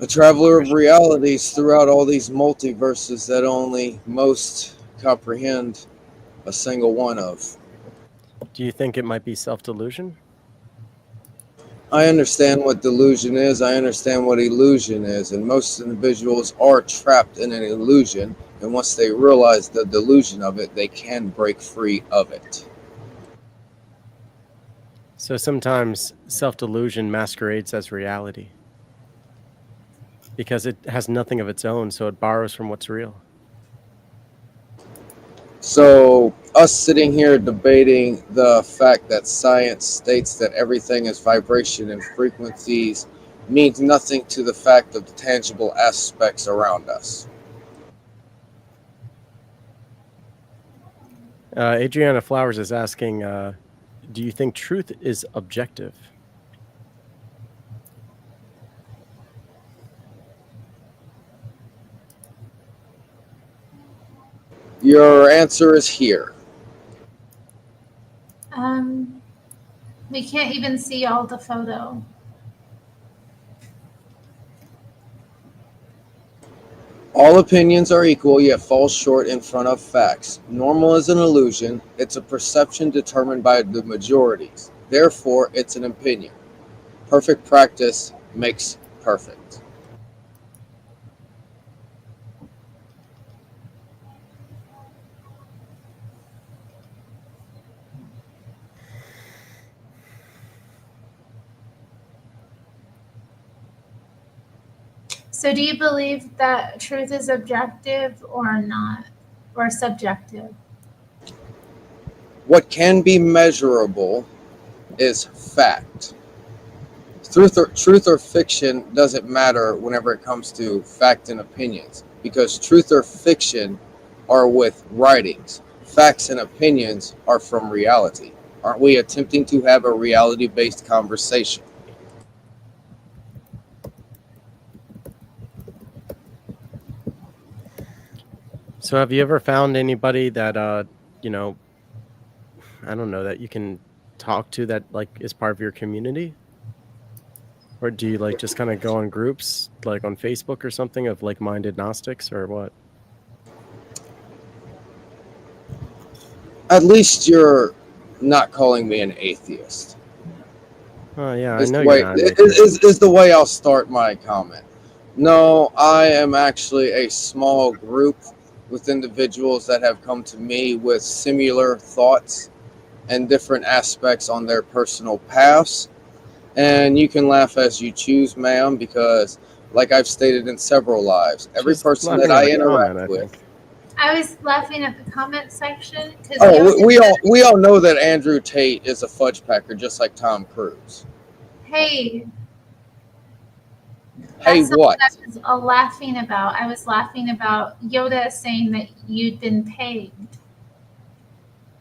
A traveler of realities throughout all these multiverses that only most comprehend a single one of. Do you think it might be self-delusion? I understand what delusion is. I understand what illusion is. And most individuals are trapped in an illusion. And once they realize the delusion of it, they can break free of it. So sometimes self-delusion masquerades as reality. because it has nothing of its own, so it borrows from what's real. So us sitting here debating the fact that science states that everything is vibration and frequencies means nothing to the fact of the tangible aspects around us. Adriana Flowers is asking, do you think truth is objective? Your answer is here. We can't even see all the photo. All opinions are equal, yet fall short in front of facts. Normal is an illusion. It's a perception determined by the majorities. Therefore, it's an opinion. Perfect practice makes perfect. So do you believe that truth is objective or not, or subjective? What can be measurable is fact. Truth or fiction doesn't matter whenever it comes to fact and opinions, because truth or fiction are with writings. Facts and opinions are from reality. Aren't we attempting to have a reality-based conversation? So have you ever found anybody that, I don't know, that you can talk to that like is part of your community? Or do you like just kind of go on groups like on Facebook or something of like-minded Gnostics or what? At least you're not calling me an atheist. Oh yeah, I Is know the way, you're not an atheist. is the way I'll start my comment. No, I am actually a small group with individuals that have come to me with similar thoughts and different aspects on their personal paths. And you can laugh as you choose, ma'am, because like I've stated in several lives, every Just person laughing that I at a interact comment, I with. think. I was laughing at the comment section because Oh, we all know that Andrew Tate is a fudge packer, just like Tom Cruise. Hey, Hey, that's not what? I was laughing about. I was laughing about Yoda saying that you'd been paid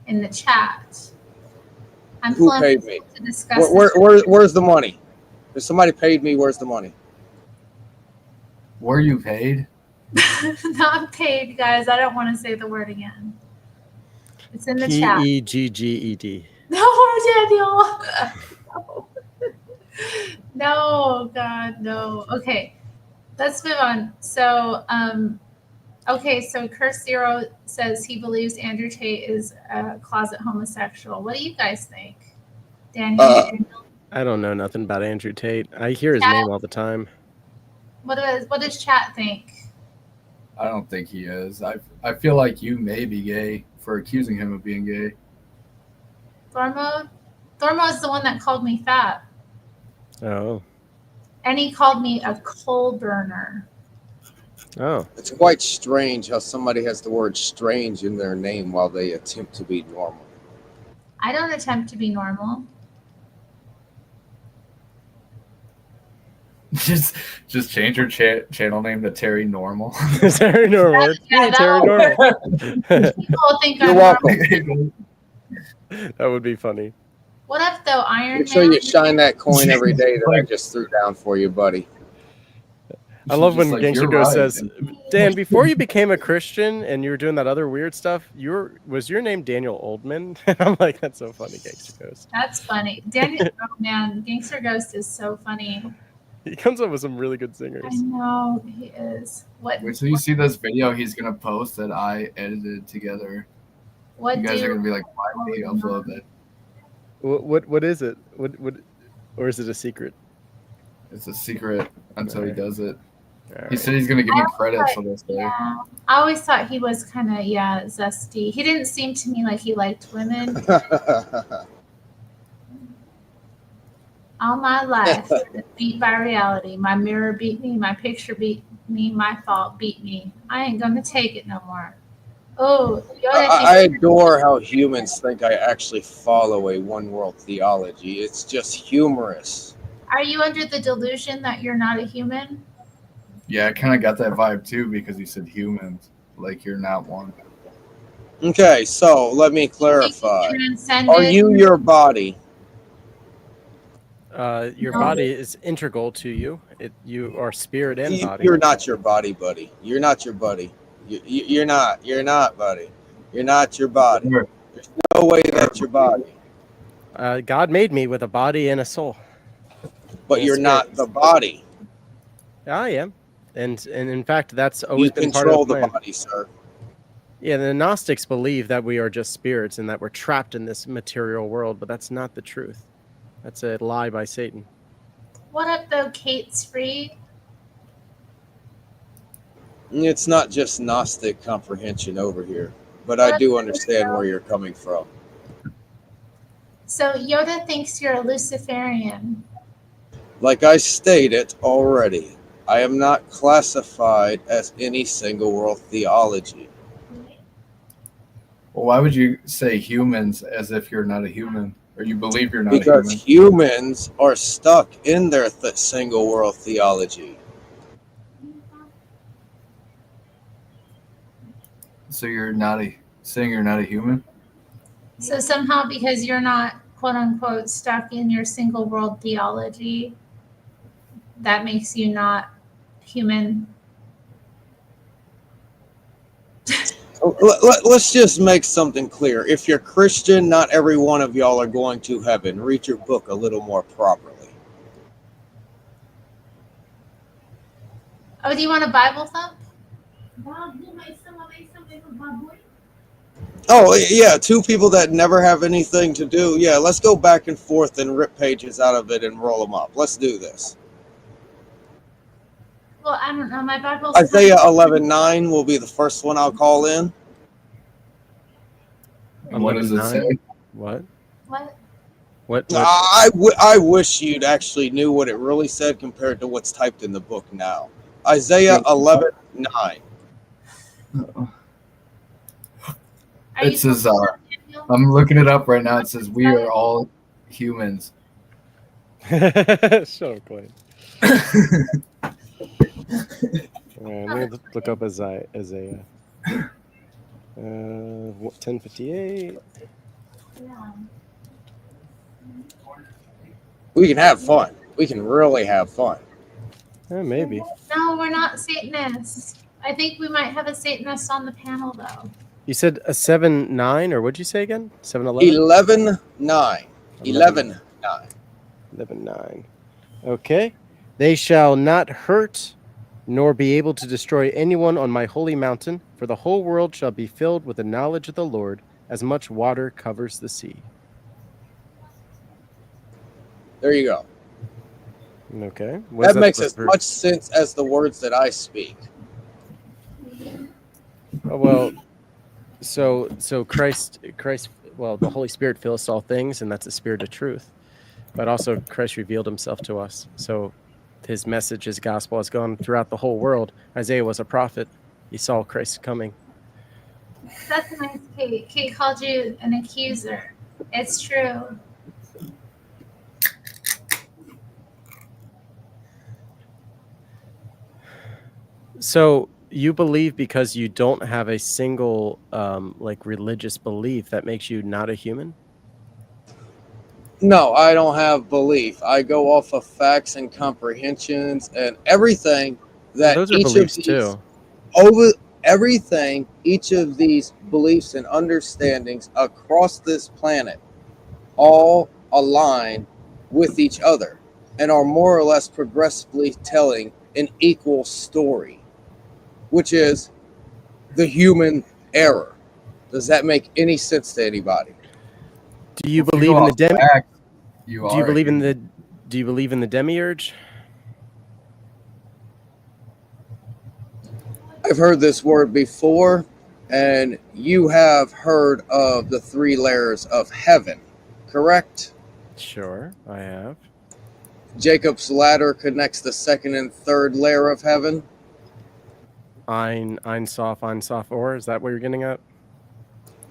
in the chat. I'm Who pulling paid this me? up to discuss Where's the money? If somebody paid me, where's the money? Were you paid? Not paid, guys. I don't want to say the word again. It's in the chat. P-E-G-G-E-D. No, Daniel. No. No, God, no. Okay, let's move on. So, okay, so Curse Zero says he believes Andrew Tate is a closet homosexual. What do you guys think? Daniel? I don't know nothing about Andrew Tate. I hear his Chat? name all the time. What does chat think? I don't think he is. I feel like you may be gay for accusing him of being gay. Thormo is the one that called me fat. Oh. And he called me a coal burner. Oh. It's quite strange how somebody has the word strange in their name while they attempt to be normal. I don't attempt to be normal. Just change your channel name to Terry Normal. Terry Normal. Yeah, Terry Normal. People think You're I'm welcome. normal. That would be funny. What if though, Iron Make sure Man? you shine that coin every day that I just threw down for you, buddy. I love when like, Gangster "You're Ghost right." says, Dan, before you became a Christian and you were doing that other weird stuff, was your name Daniel Oldman? And I'm like, that's so funny, Gangster Ghost. That's funny. Daniel, oh man, Gangster Ghost is so funny. He comes up with some really good singers. I know he is. What? Wait till you see this video he's gonna post that I edited together. What You guys do? are gonna be like, why did he upload that? What is it? What or is it a secret? It's a secret until he does it. Right. He said he's gonna give me credit for this day. Yeah, I always thought he was kind of zesty. He didn't seem to me like he liked women. All my life, beat by reality. My mirror beat me. My picture beat me. My fault beat me. I ain't gonna take it no more. Oh, Yoda I thinks. adore how humans think I actually follow a one world theology. It's just humorous. Are you under the delusion that you're not a human? Yeah, I kind of got that vibe too because he said humans, like you're not one. Okay, so let me clarify. Transcended. Are you your body? Your body is integral to you. You are spirit and body. You're not your body, buddy. You're not your buddy. You're not. You're not, buddy. You're not your body. There's no way that's your body. God made me with a body and a soul. But you're not the body. I am, and in fact, that's always You been part of control the the plan. body, sir. Yeah, the Gnostics believe that we are just spirits and that we're trapped in this material world, but that's not the truth. That's a lie by Satan. What up, though, Kate's free? It's not just Gnostic comprehension over here, but I do understand where you're coming from. So Yoda thinks you're a Luciferian. Like I stated already, I am not classified as any single world theology. Well, why would you say humans as if you're not a human, or you believe you're not Because a human? humans are stuck in their single world theology. So you're not saying you're not a human? So somehow, because you're not quote unquote stuck in your single world theology, that makes you not human. Let's just make something clear. If you're Christian, not every one of y'all are going to heaven. Read your book a little more properly. Oh, do you want a Bible thump? Oh, yeah, two people that never have anything to do. Yeah, let's go back and forth and rip pages out of it and roll them up. Let's do this. Well, I don't know. My Bible's Isaiah 11:9 will be the first one I'll call in. And what does it say? What? What? I wish you'd actually knew what it really said compared to what's typed in the book now. Isaiah 11:9. It says, I'm looking it up right now. It says, we are all humans. So clean. Let me look up Isaiah. 1058. We can have fun. We can really have fun. Maybe. No, we're not Satanists. I think we might have a Satanist on the panel, though. You said a 7-9, or what'd you say again? 7-11? 11:9. 11:9. 11:9. Okay. They shall not hurt nor be able to destroy anyone on my holy mountain, for the whole world shall be filled with the knowledge of the Lord, as much water covers the sea. There you go. Okay. That makes as much sense as the words that I speak. Oh, well, so Christ, well, the Holy Spirit fills all things, and that's the spirit of truth. But also Christ revealed himself to us. So his message, his gospel has gone throughout the whole world. Isaiah was a prophet. He saw Christ coming. That's nice, Kate. Kate called you an accuser. It's true. So you believe because you don't have a single like religious belief that makes you not a human? No, I don't have belief. I go off of facts and comprehensions and everything that Those are each beliefs of these too. everything, each of these beliefs and understandings across this planet all align with each other and are more or less progressively telling an equal story, which is the human error. Does that make any sense to anybody? Do you believe in the Do you believe in the demiurge? I've heard this word before, and you have heard of the 3 layers of heaven, correct? Sure, I have. Jacob's ladder connects the second and third layer of heaven. Ein Sof, or is that what you're getting at?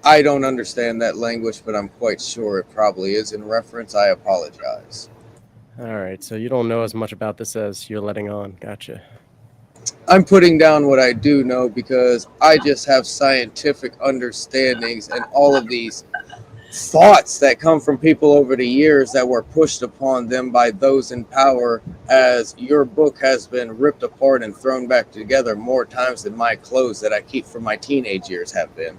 I don't understand that language, but I'm quite sure it probably is in reference. I apologize. All right, so you don't know as much about this as you're letting on. Gotcha. I'm putting down what I do know because I just have scientific understandings and all of these thoughts that come from people over the years that were pushed upon them by those in power, as your book has been ripped apart and thrown back together more times than my clothes that I keep from my teenage years have been.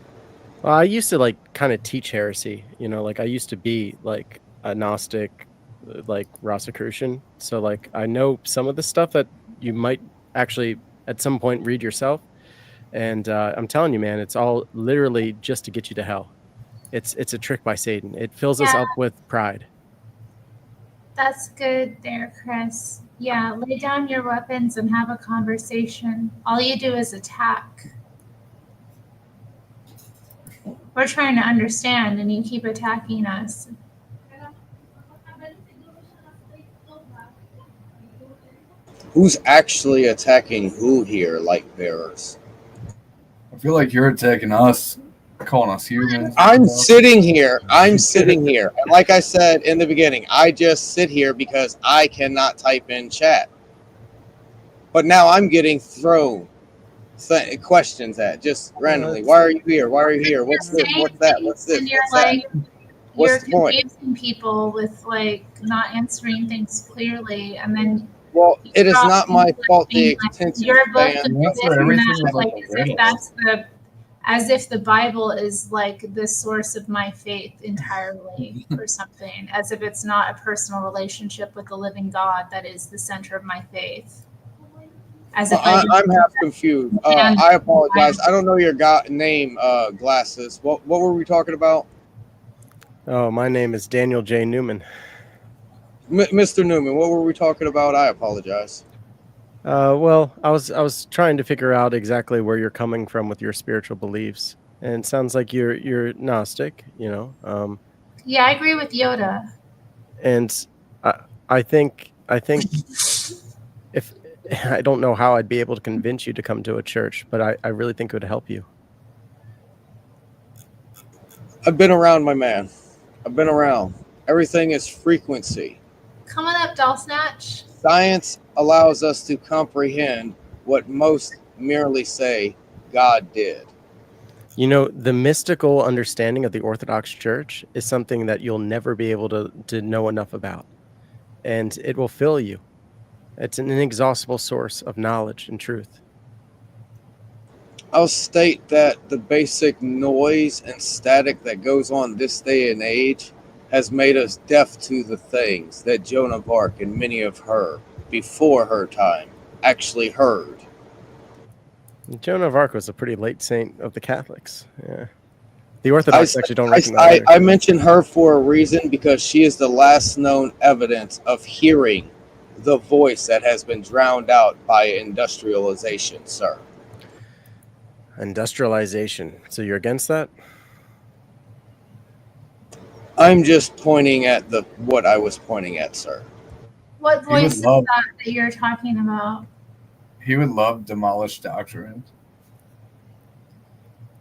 Well, I used to like kind of teach heresy, like I used to be like a Gnostic, like Rosicrucian. So like I know some of the stuff that you might actually at some point read yourself. And I'm telling you, man, it's all literally just to get you to hell. It's a trick by Satan. It fills us up with pride. That's good there, Chris. Yeah, lay down your weapons and have a conversation. All you do is attack. We're trying to understand and you keep attacking us. Who's actually attacking who here, light bearers? I feel like you're attacking us, calling us humans. I'm sitting here. And like I said in the beginning, I just sit here because I cannot type in chat. But now I'm getting thrown questions at just randomly. Why are you here? Why are you here? What's this? What's that? What's this? And you're What's that? you're What's the point? confusing people with like not answering things clearly, and then it is not my fault. The extension your book span. is this and that, like as if the Bible is like the source of my faith entirely or something, as if it's not a personal relationship with the living God that is the center of my faith. As if I'm half confused. I apologize. I don't know your name, Glasses. What were we talking about? Oh, my name is Daniel J. Newman. Mr. Newman, what were we talking about? I apologize. Well, I was trying to figure out exactly where you're coming from with your spiritual beliefs, and it sounds like you're Gnostic, Yeah, I agree with Yoda. And I think if I don't know how I'd be able to convince you to come to a church, but I really think it would help you. I've been around, my man. I've been around. Everything is frequency. Come on up, Doll Snatch. Science allows us to comprehend what most merely say God did. The mystical understanding of the Orthodox Church is something that you'll never be able to know enough about. And it will fill you. It's an inexhaustible source of knowledge and truth. I'll state that the basic noise and static that goes on this day and age has made us deaf to the things that Joan of Arc and many of her, before her time, actually heard. Joan of Arc was a pretty late saint of the Catholics. Yeah. The Orthodox actually don't recognize her. I mention her for a reason because she is the last known evidence of hearing the voice that has been drowned out by industrialization, sir. Industrialization. So you're against that? I'm just pointing at what I was pointing at, sir. What voice is that you're talking about? He would love demolished doctrine.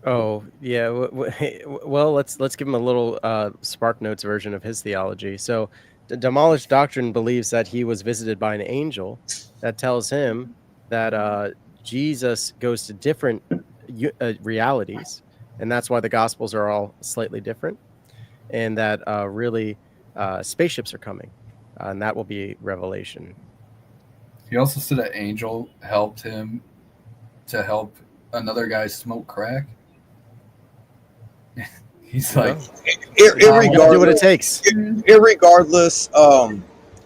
Oh yeah. Well, let's give him a little Spark Notes version of his theology. So, the demolished doctrine believes that he was visited by an angel that tells him that Jesus goes to different realities, and that's why the Gospels are all slightly different, and that really spaceships are coming, and that will be Revelation. He also said an angel helped him to help another guy smoke crack. He's like, irregardless, do what it takes. Irregardless,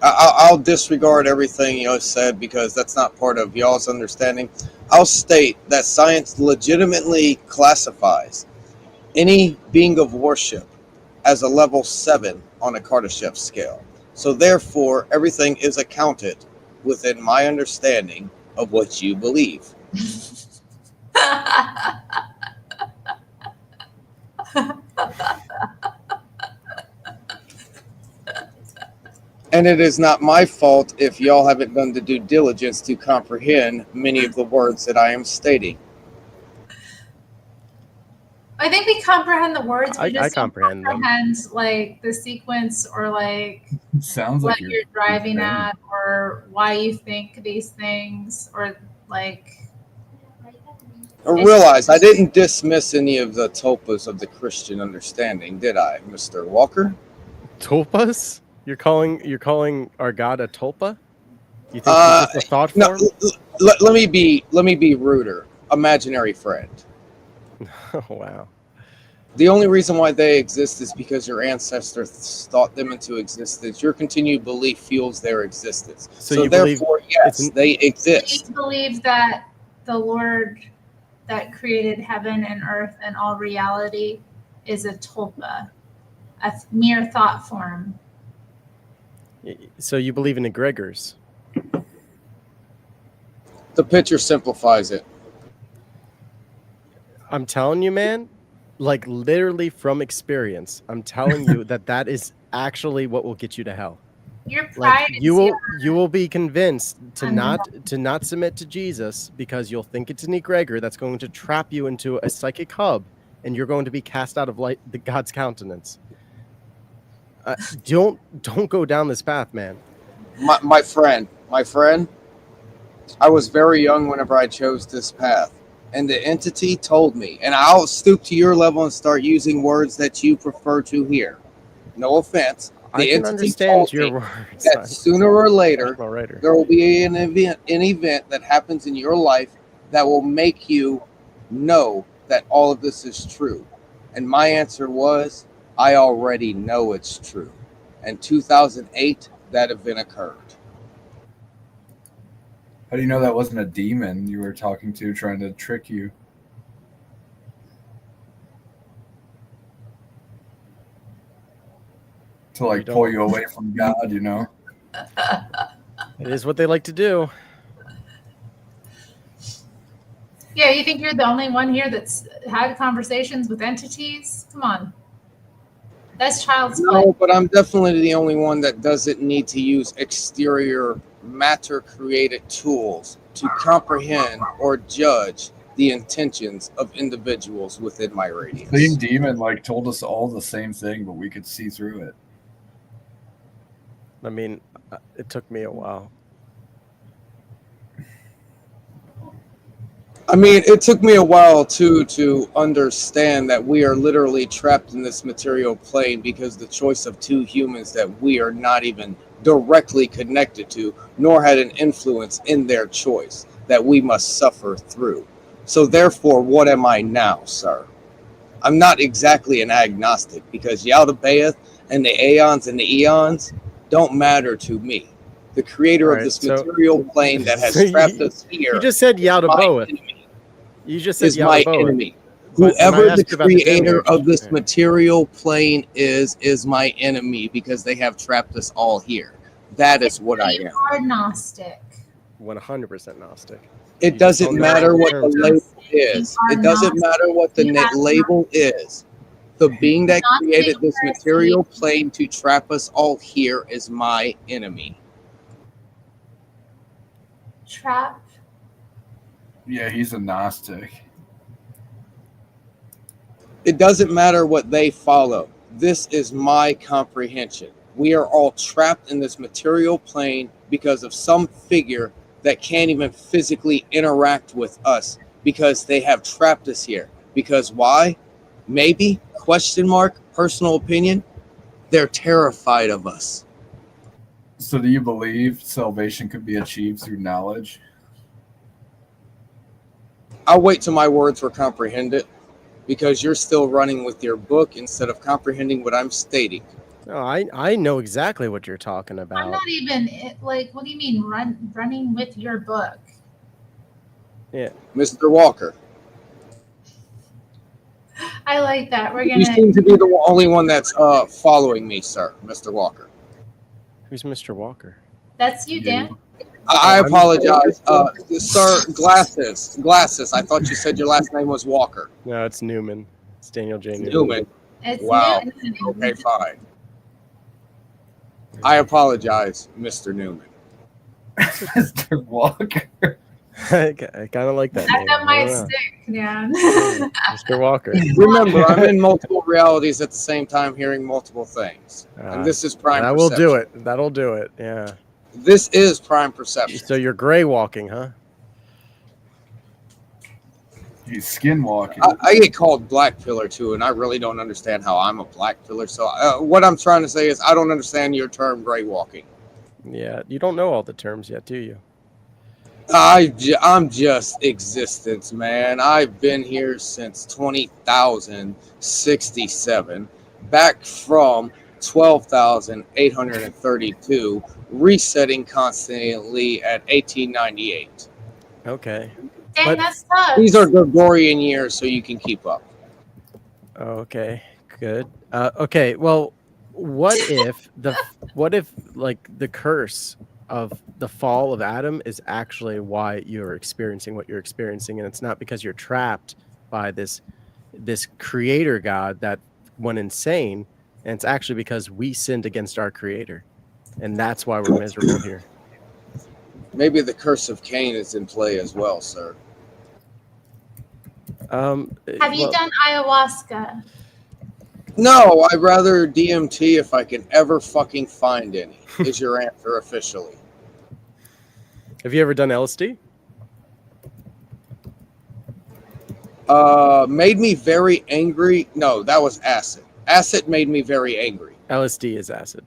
I'll disregard everything you said because that's not part of y'all's understanding. I'll state that science legitimately classifies any being of worship as a level 7 on a Kardashev scale. So therefore, everything is accounted within my understanding of what you believe. And it is not my fault if y'all haven't done the due diligence to comprehend many of the words that I am stating. I think we comprehend the words. We I just don't comprehend them. comprehend like the sequence or like Sounds what like you're driving saying. at or why you think these things or like. I realize I didn't dismiss any of the tulpas of the Christian understanding, did I, Mr. Walker? Tulpas? You're calling our God a tulpa? You think he's just a thought form? Let me be ruder. Imaginary friend. Oh, wow. The only reason why they exist is because your ancestors thought them into existence. Your continued belief fuels their existence. So therefore, yes, they exist. You believe that the Lord that created heaven and earth and all reality is a tulpa, a mere thought form. So you believe in egregors? The picture simplifies it. I'm telling you, man, like literally from experience, I'm telling you that is actually what will get you to hell. Your pride Like you will be convinced to not submit to Jesus because you'll think it's an egregor that's going to trap you into a psychic hub, and you're going to be cast out of the God's countenance. Don't go down this path, man. My friend, I was very young whenever I chose this path, and the entity told me, and I'll stoop to your level and start using words that you prefer to hear. No offense. I can understand your words. That sooner or later, there will be an event that happens in your life that will make you know that all of this is true. And my answer was, I already know it's true. In 2008, that event occurred. How do you know that wasn't a demon you were talking to trying to trick you? To like pull you away from God, you know? It is what they like to do. Yeah, you think you're the only one here that's had conversations with entities? Come on. That's child's play. No, but I'm definitely the only one that doesn't need to use exterior matter-created tools to comprehend or judge the intentions of individuals within my radius. Same demon like told us all the same thing, but we could see through it. I mean, it took me a while. I mean, it took me a while to understand that we are literally trapped in this material plane because the choice of two humans that we are not even directly connected to, nor had an influence in their choice, that we must suffer through. So therefore, what am I now, sir? I'm not exactly an agnostic because Yaldabaoth and the aeons and the eons don't matter to me. The creator of this material plane that has trapped us here. You just said Yaldabaoth. You just said is my enemy. Whoever the creator of this material plane is my enemy because they have trapped us all here. That is what I am. You are Gnostic. 100% Gnostic. It doesn't matter what the label is. It doesn't matter what the label is. The being that created this material plane to trap us all here is my enemy. Trap. Yeah, he's a Gnostic. It doesn't matter what they follow. This is my comprehension. We are all trapped in this material plane because of some figure that can't even physically interact with us because they have trapped us here. Because why? Maybe, question mark, personal opinion, they're terrified of us. So do you believe salvation could be achieved through knowledge? I'll wait till my words were comprehended because you're still running with your book instead of comprehending what I'm stating. No, I know exactly what you're talking about. I'm not even like. What do you mean running with your book? Yeah, Mr. Walker. I like that. We're gonna. You seem to be the only one that's following me, sir, Mr. Walker. Who's Mr. Walker? That's you, Dan. I apologize, sir. Glasses. I thought you said your last name was Walker. No, it's Newman. It's Daniel J. Newman. It's wow. Newman. Okay, fine. I apologize, Mr. Newman. Mr. Walker. I kind of like that name. That I might don't know. stick, man. Yeah, Mr. Walker. Remember, I'm in multiple realities at the same time, hearing multiple things, and this is prime That perception. will do it. That'll do it. Yeah. This is prime perception. So you're gray walking, huh? He's skinwalking. I get called black pillar too, and I really don't understand how I'm a black pillar. So what I'm trying to say is I don't understand your term gray walking. Yeah, you don't know all the terms yet, do you? I'm just existence, man. I've been here since 20,067, back from 12,832, resetting constantly at 1898. Okay. Dang, that sucks. These are Gregorian years, so you can keep up. Okay, good. Okay, well, what if like the curse of the fall of Adam is actually why you're experiencing what you're experiencing, and it's not because you're trapped by this creator God that went insane, and it's actually because we sinned against our creator, and that's why we're miserable here. Maybe the curse of Cain is in play as well, sir. Have you done ayahuasca? No, I'd rather DMT if I can ever fucking find any, is your answer officially. Have you ever done LSD? Made me very angry. No, that was acid. Acid made me very angry. LSD is acid.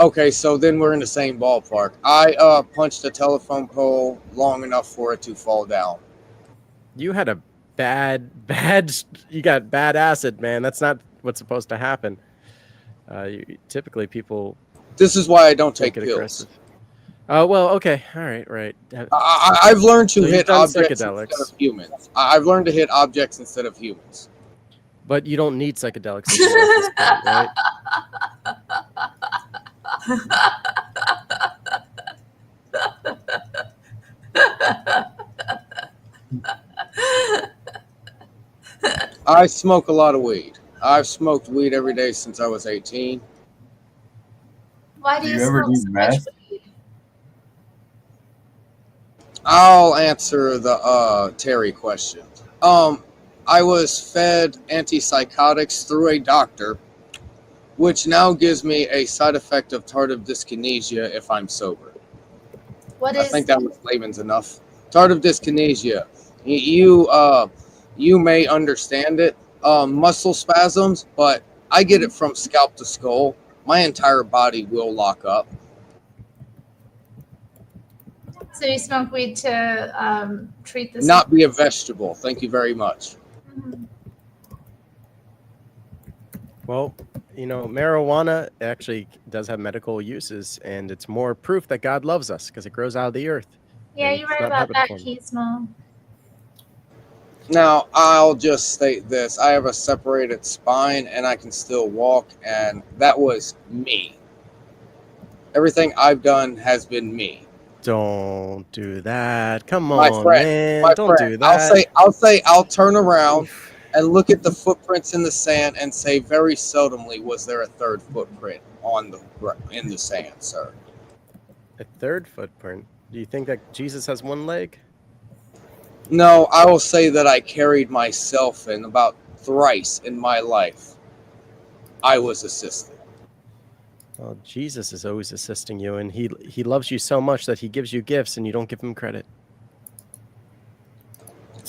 Okay, so then we're in the same ballpark. I punched a telephone pole long enough for it to fall down. You had a you got bad acid, man. That's not what's supposed to happen. Typically people. This is why I don't take pills. Aggressive. Well, okay, all right. I've learned to hit objects psychedelics. instead of humans. I've learned to hit objects instead of humans. But you don't need psychedelics anymore at this point, right? I smoke a lot of weed. I've smoked weed every day since I was 18. Why do you ever smoke do so meth? much weed? I'll answer the Terry question. I was fed antipsychotics through a doctor, which now gives me a side effect of tardive dyskinesia if I'm sober. I think that was layman's enough. Tardive dyskinesia. You may understand it. Muscle spasms, but I get it from scalp to skull. My entire body will lock up. So you smoke weed to treat this? Not be a vegetable. Thank you very much. Well, marijuana actually does have medical uses, and it's more proof that God loves us because it grows out of the earth. Yeah, and you're it's right not about habit that, forming. Keysmo. Now, I'll just state this. I have a separated spine, and I can still walk, and that was me. Everything I've done has been me. Don't do that. Come My on, friend, man. my Don't friend. do that. I'll turn around and look at the footprints in the sand and say very seldomly was there a third footprint in the sand, sir. A third footprint? Do you think that Jesus has one leg? No, I will say that I carried myself in about thrice in my life. I was assisted. Well, Jesus is always assisting you, and he loves you so much that he gives you gifts and you don't give him credit.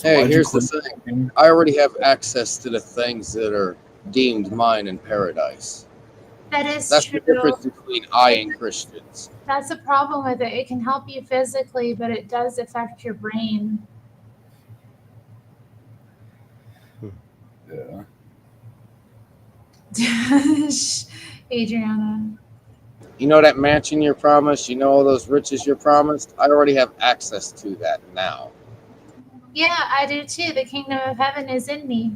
Hey, here's the thing. I already have access to the things that are deemed mine in paradise. That's true. The difference between I and Christians. That's the problem with it. It can help you physically, but it does affect your brain. Yeah. Adriana. You know that mansion you're promised? You know all those riches you're promised? I already have access to that now. Yeah, I do too. The kingdom of heaven is in me.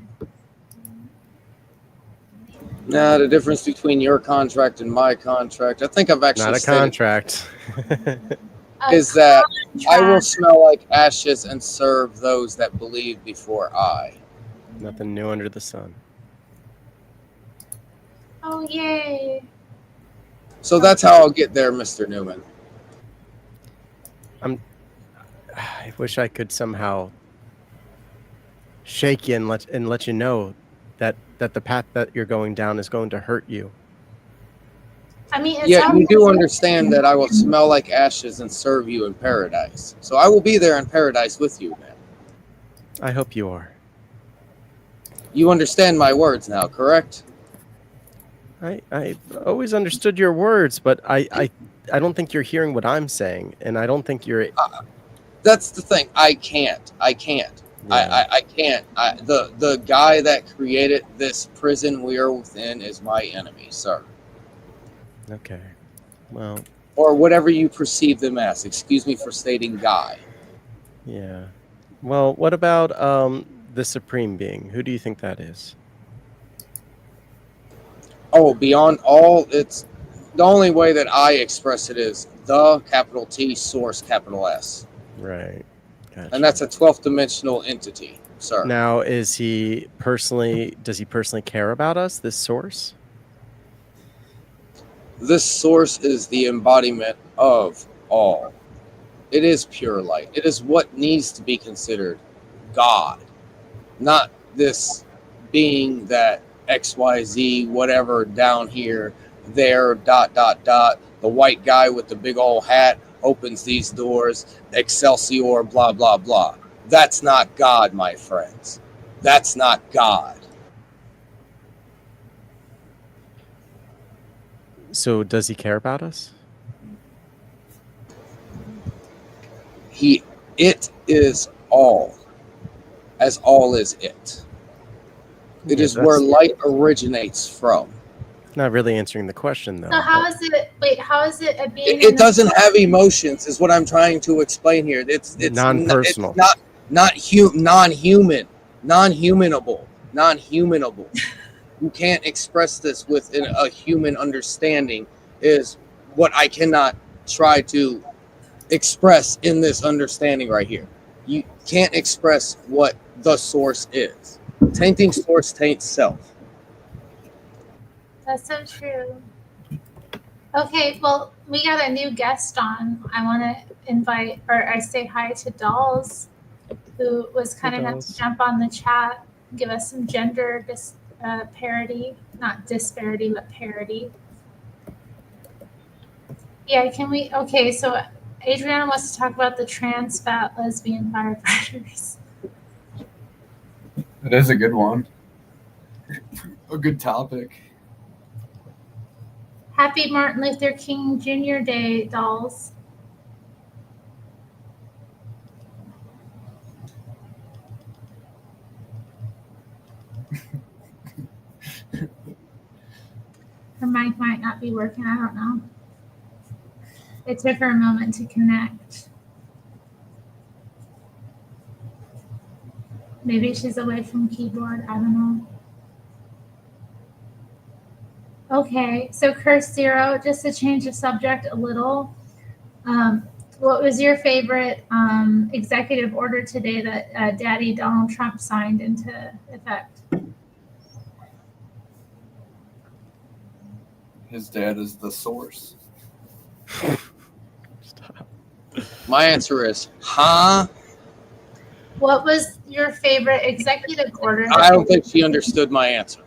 Now, the difference between your contract and my contract, I think I've actually Not a contract. is that I will smell like ashes and serve those that believe before I. Nothing new under the sun. Oh, yay. So that's how I'll get there, Mr. Newman. I wish I could somehow shake you and let you know that the path that you're going down is going to hurt you. I mean, Yet you do understand that I will smell like ashes and serve you in paradise. So I will be there in paradise with you, man. I hope you are. You understand my words now, correct? I've always understood your words, but I don't think you're hearing what I'm saying, and I don't think you're. That's the thing. I can't. Yeah. I can't. The guy that created this prison we are within is my enemy, sir. Okay. Well. Or whatever you perceive them as. Excuse me for stating guy. Yeah. Well, what about the Supreme Being? Who do you think that is? Oh, beyond all, it's the only way that I express it is the capital T source capital S. Right. Gotcha. And that's a 12th dimensional entity, sir. Now, does he personally care about us, this source? This source is the embodiment of all. It is pure light. It is what needs to be considered God, not this being that XYZ, whatever down here, there, ... The white guy with the big old hat opens these doors, Excelsior, blah, blah, blah. That's not God, my friends. That's not God. So does he care about us? It is all, as all is it. It is where light originates from. Not really answering the question, though. So how is it? Wait, how is it a being? It doesn't have emotions, is what I'm trying to explain here. It's non-personal. It's non-human, non-humanable. You can't express this within a human understanding. Is what I cannot try to express in this understanding right here. You can't express what the source is. Tainting source taints self. That's so true. Okay, well, we got a new guest on. I want to invite, or I say hi to Dolls, who was kind enough to jump on the chat, give us some gender parity, not disparity, but parity. Yeah, can we? Okay, so Adriana wants to talk about the trans fat lesbian firefighters. It is a good one. A good topic. Happy Martin Luther King Jr. Day, Dolls. Her mic might not be working. I don't know. It took her a moment to connect. Maybe she's away from keyboard. I don't know. Okay, so Curse Zero, just to change the subject a little, what was your favorite executive order today that Daddy Donald Trump signed into effect? His dad is the source. Stop. My answer is, huh? What was your favorite executive order? I don't think she understood my answer.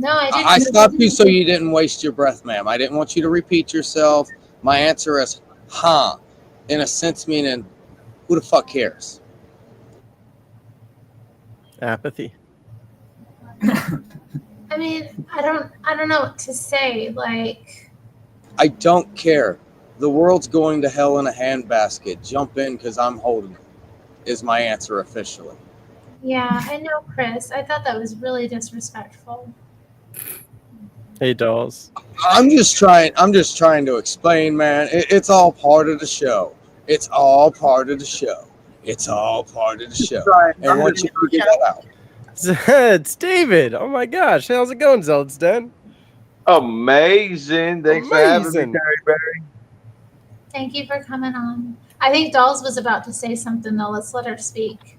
No, I didn't. I stopped you so you didn't waste your breath, ma'am. I didn't want you to repeat yourself. My answer is, huh? In a sense meaning, who the fuck cares? Apathy. I mean, I don't know what to say. Like, I don't care. The world's going to hell in a handbasket. Jump in because I'm holding it, is my answer officially. yeah, I know, Chris. I thought that was really disrespectful. Hey, Dolls. I'm just trying to explain, man. It's all part of the show. It's all part of the show. It's all part of the show. And once you figure that out. It's David. Oh my gosh. How's it going, Zeldsden? Amazing. Thanks for having me, Terry Berry. Thank you for coming on. I think Dolls was about to say something, though. Let's let her speak.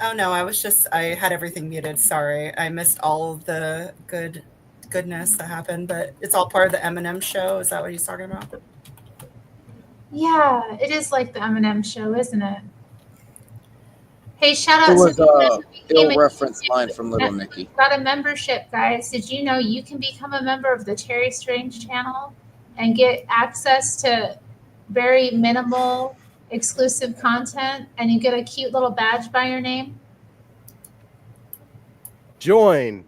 Oh, no, I had everything muted. Sorry. I missed all of the good goodness that happened, but it's all part of the Eminem show. Is that what he's talking about? Yeah, it is like the Eminem show, isn't it? Hey, shout out It was to the ill reference line from Little Nicky. got a membership, guys. Did you know you can become a member of the Terri Strange channel and get access to very minimal exclusive content, and you get a cute little badge by your name? Join.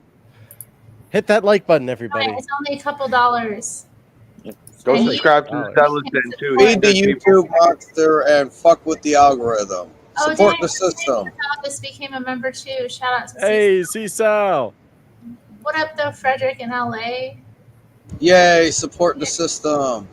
Hit that like button, everybody. It's only a couple dollars. Go And subscribe to the fellas then too. Feed the YouTube monster and fuck with the algorithm. Oh, Support dang, the system. This became a member too. Shout out to Hey, Seesaw. What up, though, Frederick in LA? Yay, support the system.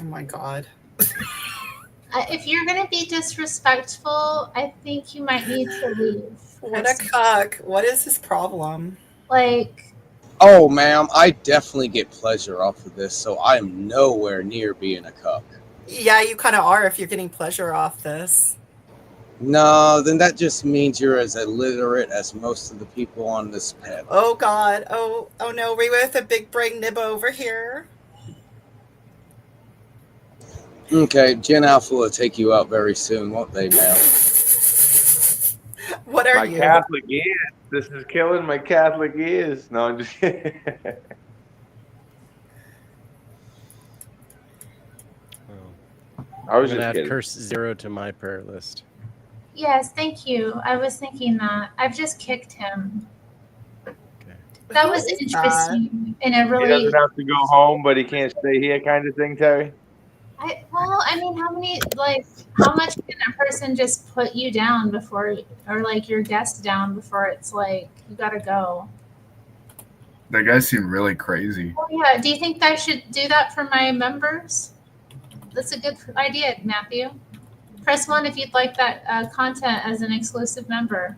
Oh my god. If you're gonna be disrespectful, I think you might need to leave. What a cuck. What is his problem? Like, Oh, ma'am, I definitely get pleasure off of this, so I am nowhere near being a cuck. Yeah, you kind of are if you're getting pleasure off this. No, then that just means you're as illiterate as most of the people on this panel. Oh god. Oh no, we with a big brain nibba over here. Okay, Gen Alpha will take you out very soon, won't they, ma'am? What are my you? Catholic ears. This is killing my Catholic ears. No, I'm just kidding. I was I'm gonna just add kidding. curse 0 to my prayer list. yes, thank you. I was thinking that. I've just kicked him. That was interesting in a He really. doesn't have to go home, but he can't stay here, kind of thing, Terry. I mean, how much can a person just put you down before, or like your guest down before it's like you gotta go? That guy seemed really crazy. Oh yeah. Do you think I should do that for my members? That's a good idea, Matthew. Press 1 if you'd like that content as an exclusive member.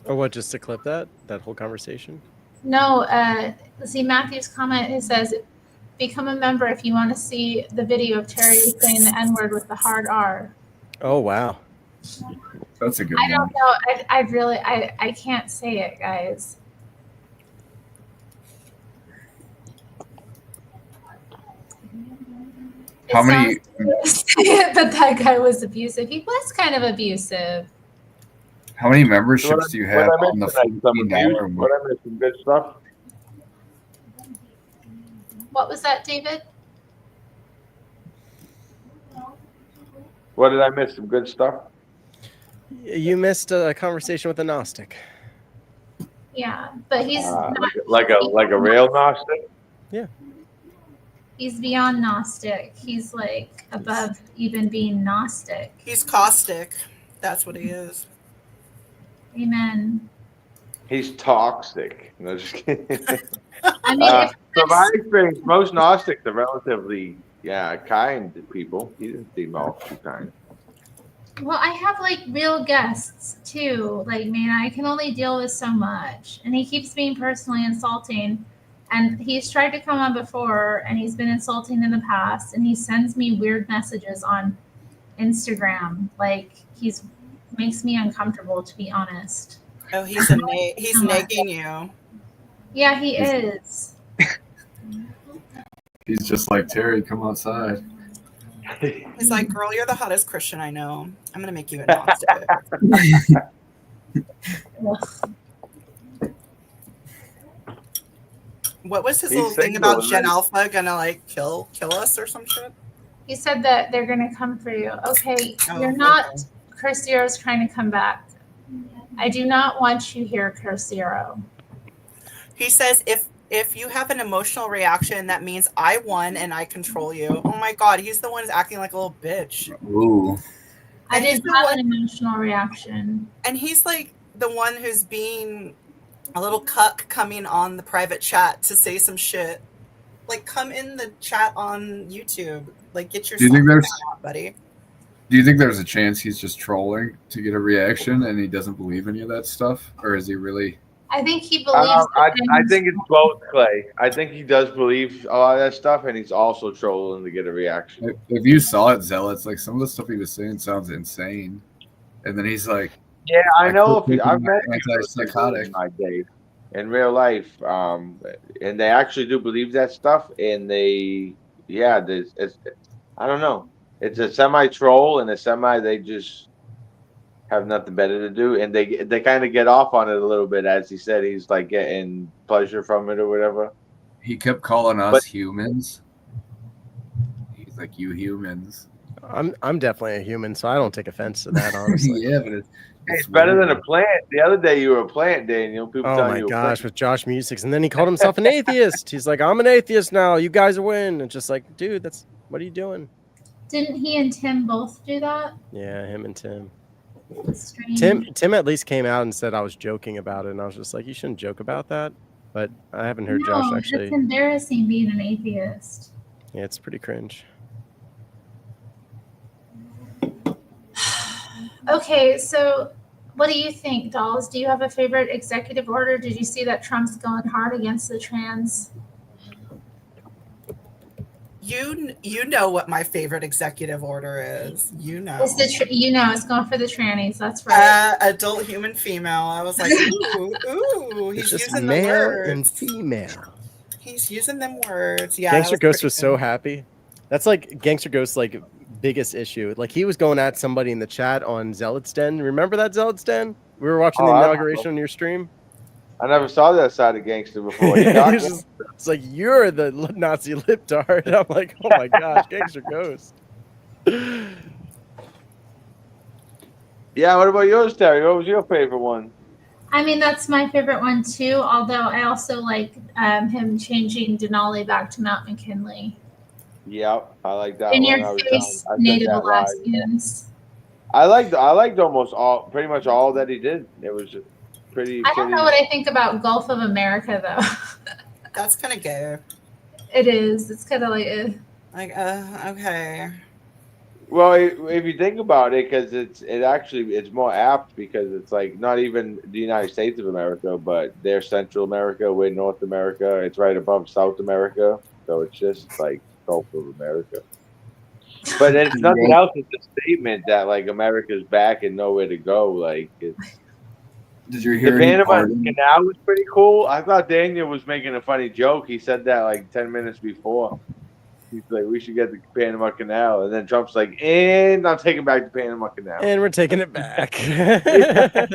Or what? Just to clip that whole conversation. No, see Matthew's comment. It says, "Become a member if you want to see the video of Terry saying the N-word with the hard R." Oh wow. That's a good I one. don't know. I really I can't say it, guys. How many? But that guy was abusive. He was kind of abusive. How many memberships do you have What I on the missed tonight, some $15 abuse, what I missed some good stuff. What was that, David? What did I miss? Some good stuff. You missed a conversation with a Gnostic. Yeah, but he's not, like a real Gnostic. Yeah. he's beyond Gnostic. He's like above even being Gnostic. He's caustic. That's what he is. Amen. He's toxic. No, just kidding. I mean, from my experience, most Gnostics are relatively, kind people. He didn't seem all too kind. Well, I have like real guests too. Like, man, I can only deal with so much. And he keeps being personally insulting. And he's tried to come on before and he's been insulting in the past. And he sends me weird messages on Instagram. Like, he's makes me uncomfortable, to be honest. Oh, he's nagging you. Yeah, he is. He's just like, Terry, come outside. He's like, girl, you're the hottest Christian I know. I'm gonna make you a Gnostic. What was his little thing about Gen Alpha gonna like kill us or some shit? He said that they're gonna come for you. Okay, you're not. Curse Zero's trying to come back. I do not want you here, Curse Zero. He says if you have an emotional reaction, that means I won and I control you. Oh my god, he's the one who's acting like a little bitch. Ooh. I didn't have an emotional reaction. And he's like the one who's being a little cuck coming on the private chat to say some shit. Like, come in the chat on YouTube. Like, get your Do you think there's out, buddy? Do you think there's a chance he's just trolling to get a reaction and he doesn't believe any of that stuff? Or is he really? I think he believes. I think it's both, Clay. I think he does believe a lot of that stuff, and he's also trolling to get a reaction. If you saw it, Zealots, like some of the stuff he was saying sounds insane. And then he's like, yeah, I know. I've met antipsychotic in my day. in real life, and they actually do believe that stuff. And I don't know. It's a semi troll and a semi. They just have nothing better to do, and they kind of get off on it a little bit, as he said. He's like getting pleasure from it or whatever. He kept calling us But humans. He's like, you humans. I'm definitely a human, so I don't take offense to that, honestly. Yeah, but it's better than a plant. The other day you were a plant, Daniel. People Oh telling my you gosh, with Josh Musics, and then he called himself an atheist. He's like, I'm an atheist now. You guys win. And just like, dude, what are you doing? Didn't he and Tim both do that? Yeah, him and Tim. That's strange. Tim at least came out and said I was joking about it, and I was just like, you shouldn't joke about that. But I haven't heard Josh actually. It's embarrassing being an atheist. Yeah, it's pretty cringe. Okay, so what do you think, Dolls? Do you have a favorite executive order? Did you see that Trump's going hard against the trans? You know what my favorite executive order is. You know. It's it's going for the trannies. That's right. Adult human female. I was like, ooh, he's just using male the words. and female. He's using them words. Yeah. Gangster Ghost was so happy. That's like Gangster Ghost's like biggest issue. Like he was going at somebody in the chat on Zealot's Den. Remember that Zealot's Den? We were watching the inauguration on your stream. I never saw that side of gangster before. It's like, you're the Nazi libtard. I'm like, oh my gosh, Gangster Ghost. Yeah, what about yours, Terry? What was your favorite one? I mean, that's my favorite one too. Although I also like him changing Denali back to Mount McKinley. Yep, I like that. In one. your face, Native Alaskans. I liked pretty much all that he did. It was pretty. I don't know what I think about Gulf of America though. That's kind of gay. It is. It's kind of like okay. Well, if you think about it, because it's more apt because it's like not even the United States of America, but they're Central America, we're North America. It's right above South America, so it's just like Gulf of America. But it's nothing else. It's a statement that like America's back and nowhere to go. Like, did you hear the Panama Canal was pretty cool? I thought Daniel was making a funny joke. He said that like 10 minutes before. He's like, we should get the Panama Canal, and then Trump's like, and I'm taking back the Panama Canal, and we're taking it back. Yeah,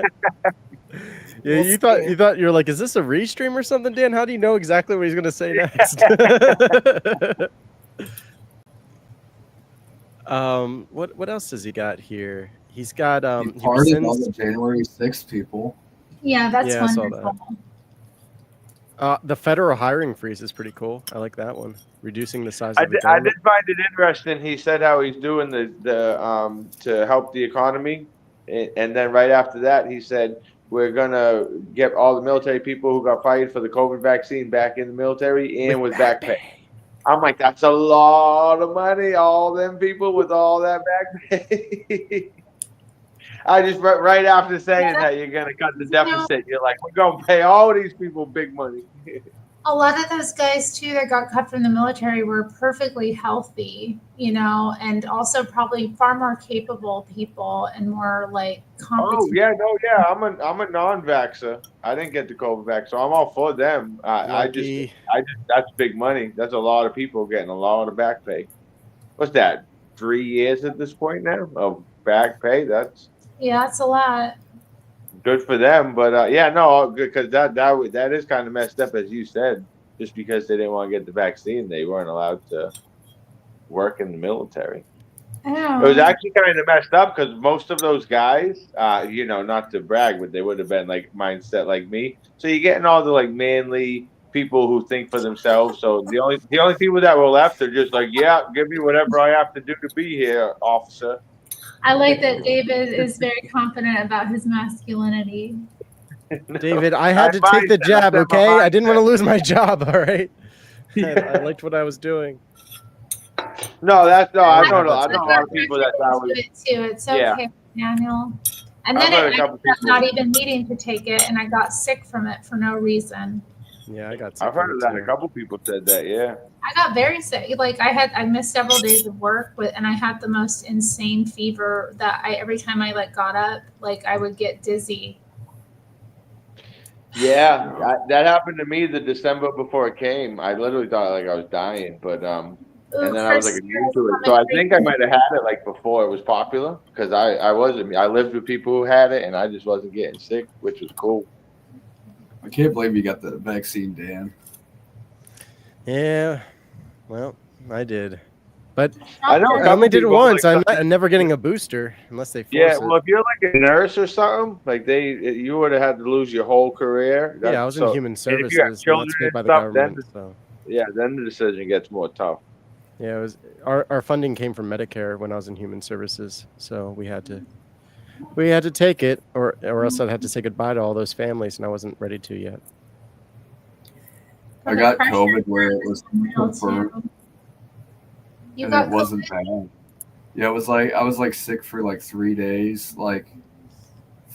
you thought you were like, is this a restream or something, Dan? How do you know exactly what he's gonna say next? What else has he got here? He's got he pardoned all the January 6th people. Yeah, that's wonderful. I saw that. The federal hiring freeze is pretty cool. I like that one. Reducing the size of the I did find it interesting. He said how he's doing the to help the economy, and then right after that he said we're gonna get all the military people who got fired for the COVID vaccine back in the military and with back pay. I'm like, that's a lot of money. All them people with all that back pay. I just right after saying that you're gonna cut the deficit, you're like, we're gonna pay all these people big money. A lot of those guys too that got cut from the military were perfectly healthy, and also probably far more capable people and more like competent. Oh yeah, I'm a non-vaxxer. I didn't get the COVID vaccine, so I'm all for them. I just that's big money. That's a lot of people getting a lot of back pay. What's that? 3 years at this point now of back pay. That's a lot. Good for them, but because that is kind of messed up, as you said. Just because they didn't want to get the vaccine, they weren't allowed to work in the military. Oh. It was actually kind of messed up because most of those guys, not to brag, but they would have been like mindset like me. So you're getting all the like manly people who think for themselves. So the only people that were left are just like, yeah, give me whatever I have to do to be here, officer. I like that David is very confident about his masculinity. David, I had to take the jab, okay? I didn't want to lose my job, all right? I liked what I was doing. I know a lot of people that do it too. It's okay, Daniel. And then I ended up not even needing to take it, and I got sick from it for no reason. Yeah, I got sick. I've heard of that. A couple people said that. Yeah. I got very sick. Like I missed several days of work, and I had the most insane fever that every time I got up, I would get dizzy. Yeah, that happened to me the December before it came. I literally thought like I was dying, but and then I was like immune to it. So I think I might have had it like before it was popular because I wasn't. I lived with people who had it, and I just wasn't getting sick, which was cool. I can't believe you got the vaccine, Dan. Yeah, well, I did, but I know I only did it people, once. like, I'm never getting a booster unless they force yeah, it. well, if you're like a nurse or something, like you would have had to lose your whole career. Yeah, I was in human And if you have services, and children that's paid and by the stuff, government. So then the decision gets more tough. yeah, it was our funding came from Medicare when I was in human services, so we had to take it, or else I'd have to say goodbye to all those families, and I wasn't ready to yet. I got COVID where it was confirmed, and it wasn't bad. Yeah, it was like I was like sick for like 3 days. Like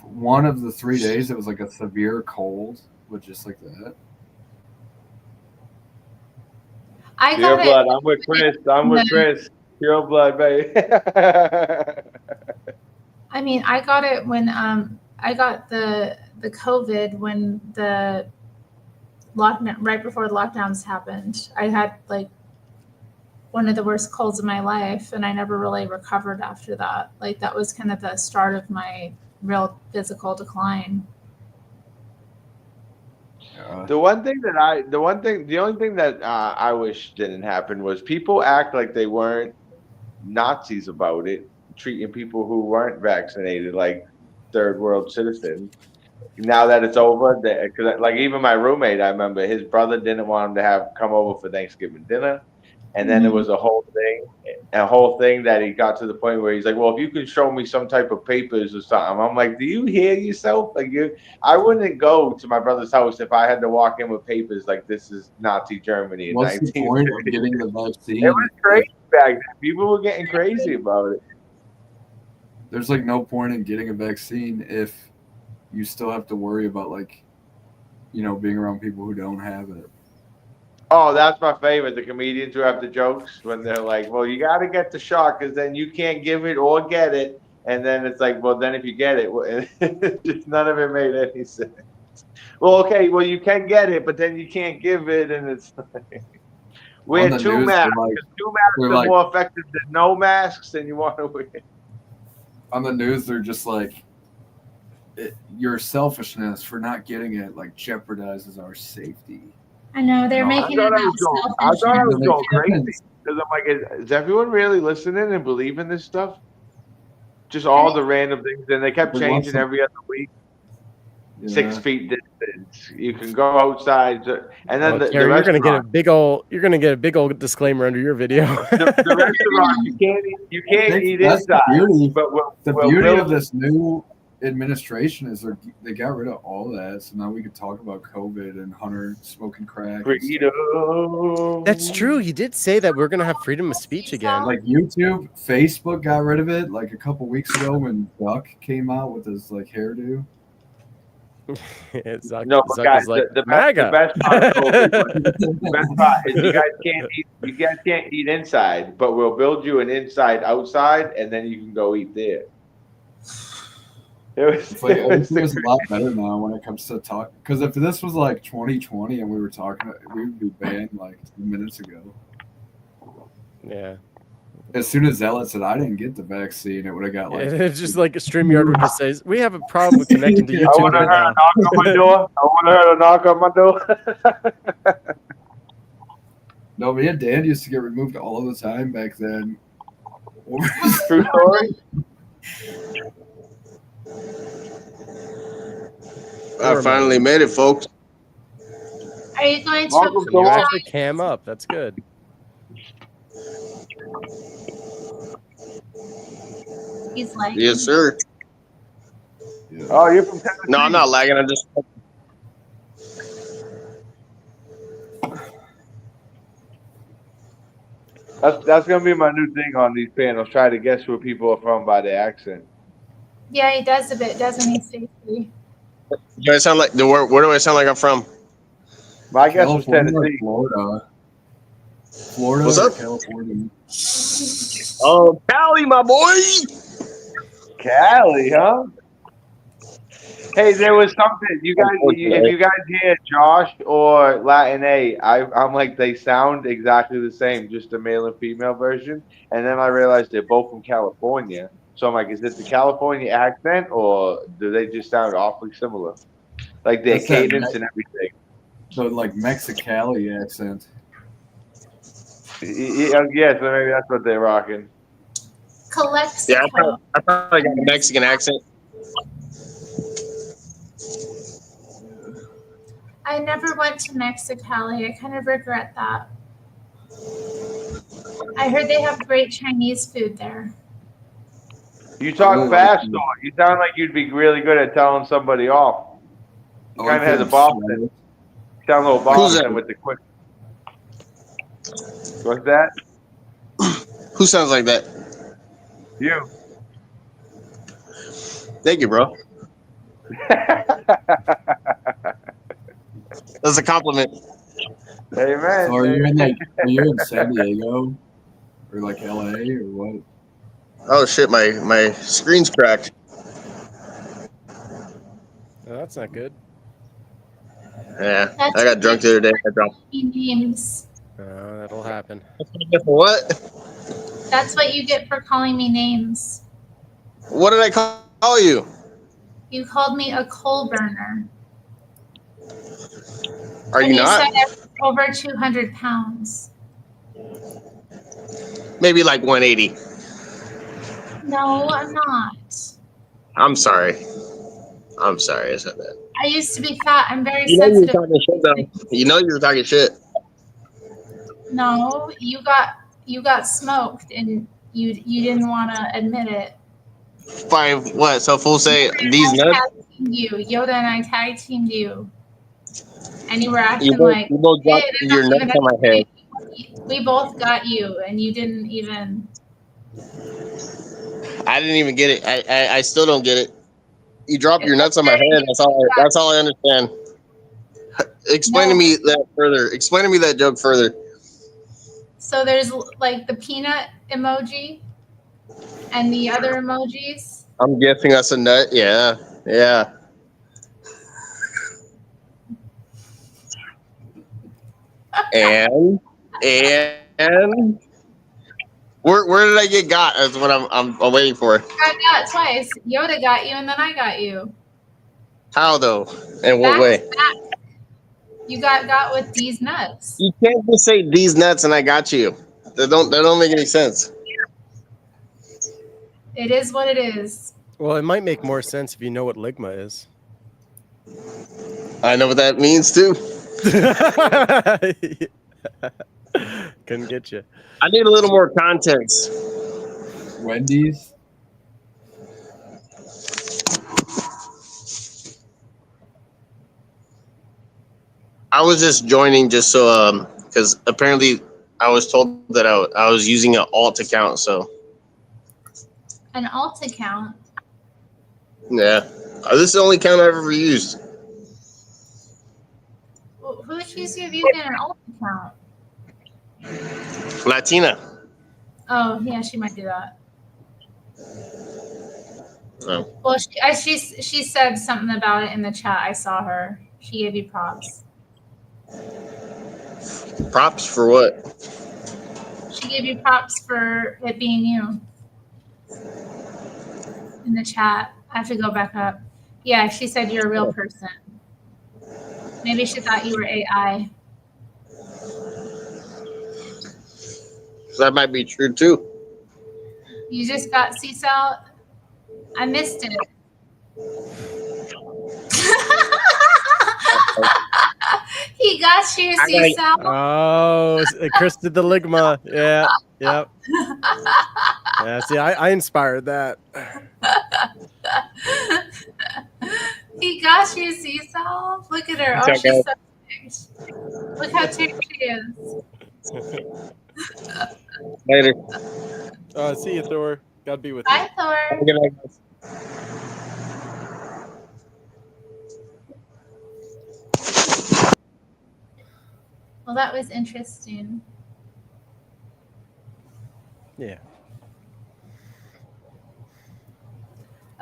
one of the 3 days, it was like a severe cold, but just like that. Pure blood. I'm with Chris. Pure blood, baby. I mean, I got it when I got the COVID when the lockdown, right before the lockdowns happened. I had like one of the worst colds of my life, and I never really recovered after that. Like that was kind of the start of my real physical decline. The only thing that I wish didn't happen was people act like they weren't Nazis about it, treating people who weren't vaccinated like third world citizens. Now that it's over, because like even my roommate, I remember his brother didn't want him to come over for Thanksgiving dinner, and then there was a whole thing that he got to the point where he's like, well, if you can show me some type of papers or something. I'm like, do you hear yourself? Like I wouldn't go to my brother's house if I had to walk in with papers like this is Nazi Germany in What's the 1930. point of getting the vaccine? It was crazy back then. People were getting crazy about it. There's like no point in getting a vaccine if you still have to worry about like, being around people who don't have it. Oh, that's my favorite. The comedians who have the jokes when they're like, well, you got to get the shot because then you can't give it or get it. And then it's like, well, then if you get it, just none of it made any sense. Well, okay, well, you can get it, but then you can't give it. And it's like, wear two masks. Two masks are more effective than no masks, and you want to wear. On the news, they're just like, your selfishness for not getting it like jeopardizes our safety. I know they're making it about selfishness. I thought I was going crazy because I'm like, is everyone really listening and believing this stuff? Just all the random things, and they kept changing every other week. Yeah. 6 feet distance. You can go outside, and then Terry, you're gonna get a big old disclaimer under your video. the restaurant, you can't eat inside. The beauty of this new administration is they got rid of all that, so now we can talk about COVID and Hunter smoking crack. That's true. He did say that we're gonna have freedom of speech again. Like YouTube, Facebook got rid of it like a couple weeks ago when Duck came out with his like hairdo. Guys, the best part is you guys can't eat inside, but we'll build you an inside outside, and then you can go eat there. It's a lot better now when it comes to talk. Because if this was like 2020 and we were talking, we would be banned like 2 minutes ago. Yeah. As soon as Zealot said I didn't get the vaccine, it would have got like. It's just like a StreamYard would just say, "We have a problem with connecting to YouTube." I want to hear a knock on my door. No, me and Dan used to get removed all the time back then. True story. I finally made it, folks. Are you going to? You actually cam up. That's good. He's lagging. Yes, sir. Oh, you're from Tennessee? No, I'm not lagging. I just. That's gonna be my new thing on these panels. Try to guess where people are from by their accent. Yeah, he does a bit, doesn't he, Stacey? Do I sound like where do I sound like I'm from? My guess was Tennessee. Florida. What's up? California. Oh, Cali, my boy. Cali, huh? Hey, there was something you guys. If you guys hear Josh or Latin A, I'm like they sound exactly the same, just a male and female version. And then I realized they're both from California. So I'm like, is it the California accent or do they just sound awfully similar? Like their That's that cadence and everything. So like Mexicali accent. Yeah, so maybe that's what they're rocking. Calexico. I probably got a Mexican accent. I never went to Mexicali. I kind of regret that. I heard they have great Chinese food there. You talk fast, though. You sound like you'd be really good at telling somebody off. You kind of has a Boston. You sound a little Boston with the quick. What's that? Who sounds like that? You. Thank you, bro. That's a compliment. Hey man. So are you in San Diego or like LA or what? Oh shit, my screen's cracked. Oh, that's not good. Yeah, I got drunk the other day. I dropped. Names. That'll happen. What? That's what you get for calling me names. What did I call you? You called me a coal burner. Are you not? You said I was over 200 pounds. Maybe like 180. No, I'm not. I'm sorry. I said that. I used to be fat. I'm very You know you were sensitive. talking shit though. You know you were talking shit. No, you got smoked and you didn't want to admit it. By what? So fool say these nuts. Yoda and I tag teamed you, and you were acting You both got hey, your nuts on my head. we both got you, and you didn't even. I didn't even get it. I still don't get it. You dropped your nuts on my head. That's all I understand. Explain to me that further. Explain to me that joke further. So there's like the peanut emoji, and the other emojis. I'm guessing that's a nut. Yeah. And where did I get got? That's what I'm waiting for. I got twice. Yoda got you, and then I got you. How though? In what way? You got with these nuts. You can't just say these nuts and I got you. That don't make any sense. It is what it is. Well, it might make more sense if you know what ligma is. I know what that means too. Couldn't get you. I need a little more context. Wendy's. I was just joining just so because apparently I was told that I was using an alt account. So An alt account. yeah, this is the only account I've ever used. Well, who accused you of using an alt account? Latina. Oh yeah, she might do that. Oh. Well, she said something about it in the chat. I saw her. She gave you props. Props for what? She gave you props for it being you. In the chat. I have to go back up. Yeah, she said you're a real person. Maybe she thought you were AI. That might be true too. You just got C-Cell. I missed it. He got you, C-Cell. Oh, Chris did the ligma. Yeah, yep. Yeah, see, I inspired that. He got you, C-Cell. Look at her. Oh, she's so big. Look how cute she is. Later. See you, Thor. Gotta be with Bye, you. Thor. Good night, guys. Well, that was interesting. Yeah.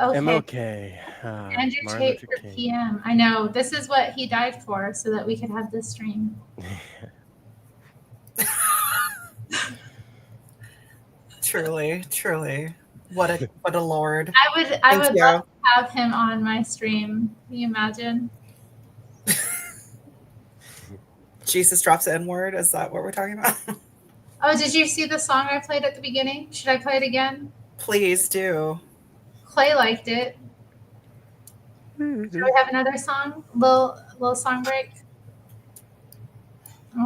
Okay. MLK. Andrew Martin Tate Luther for King. PM. I know. This is what he died for, so that we could have this stream. Truly, truly. What a lord. I would Thank you. love to have him on my stream. Can you imagine? Jesus drops the N-word. Is that what we're talking about? Oh, did you see the song I played at the beginning? Should I play it again? Please do. Clay liked it. Do we have another song? Little song break?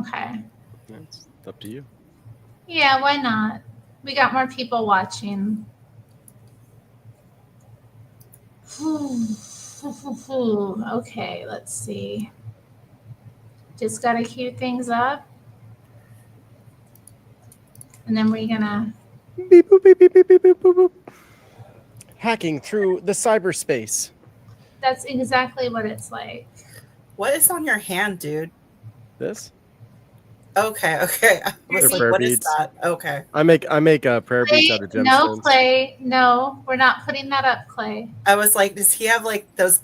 Okay. It's up to you. Yeah, why not? We got more people watching. Okay, let's see. Just gotta cue things up. And then we're gonna Beep, boop, beep, beep, beep, beep, boop, boop, boop. Hacking through the cyberspace. that's exactly what it's like. What is on your hand, dude? This? Okay. I was They're like, prayer what is beads. that? Okay. I make prayer beads Clay, out of no, gemstones. Clay. No, we're not putting that up, Clay. I was like, does he have like those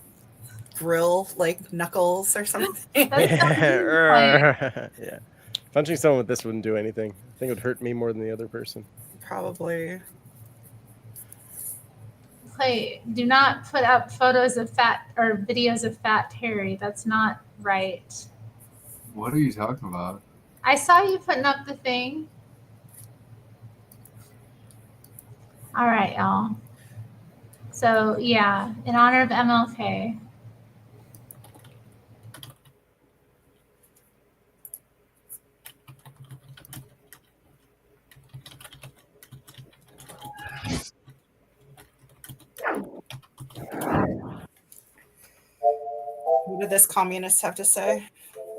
grill like knuckles or something? Yeah. Punching someone with this wouldn't do anything. I think it would hurt me more than the other person. Probably. Clay, do not put up photos of fat or videos of fat Terry. That's not right. What are you talking about? I saw you putting up the thing. All right, y'all. So, yeah, in honor of MLK. What did this communist have to say?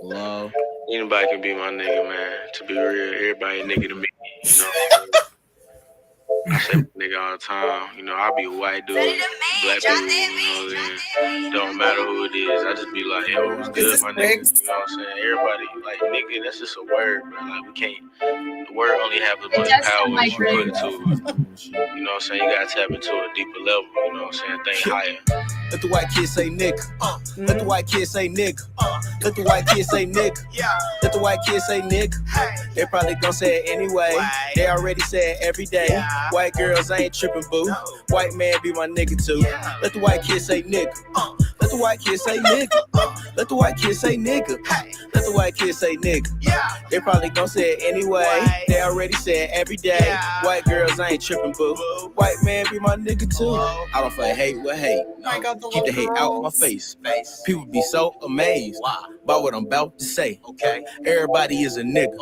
Love. Anybody can be my nigga, man. To be real, everybody a nigga to me. You know, I say nigga all the time. You know, I be a white dude, black people, you know, and don't matter who it is. I just be like, yo, what's good, my nigga? You know what I'm saying? Everybody, like, nigga, that's just a word, bro. Like, we can't, the word only have as much power as you put into it. You know what I'm saying? You gotta tap into a deeper level, you know what I'm saying? Think higher. Let the white kids say nigga. Let the white kids say nigga. Let the white kids say nigga. Let the white kids say nigga. They probably gon' say it anyway. They already say it every day. White girls, I ain't tripping, boo. White man be my nigga too. Let the white kids say nigga. Let the white kids say nigga. Let the white kids say nigga. Let the white kids say nigga. They probably gon' say it anyway. They already say it every day. White girls, I ain't tripping, boo. White man be my nigga too. I don't fight hate with hate. Keep the hate out my face. People be so amazed by what I'm about to say. Okay, everybody is a nigga.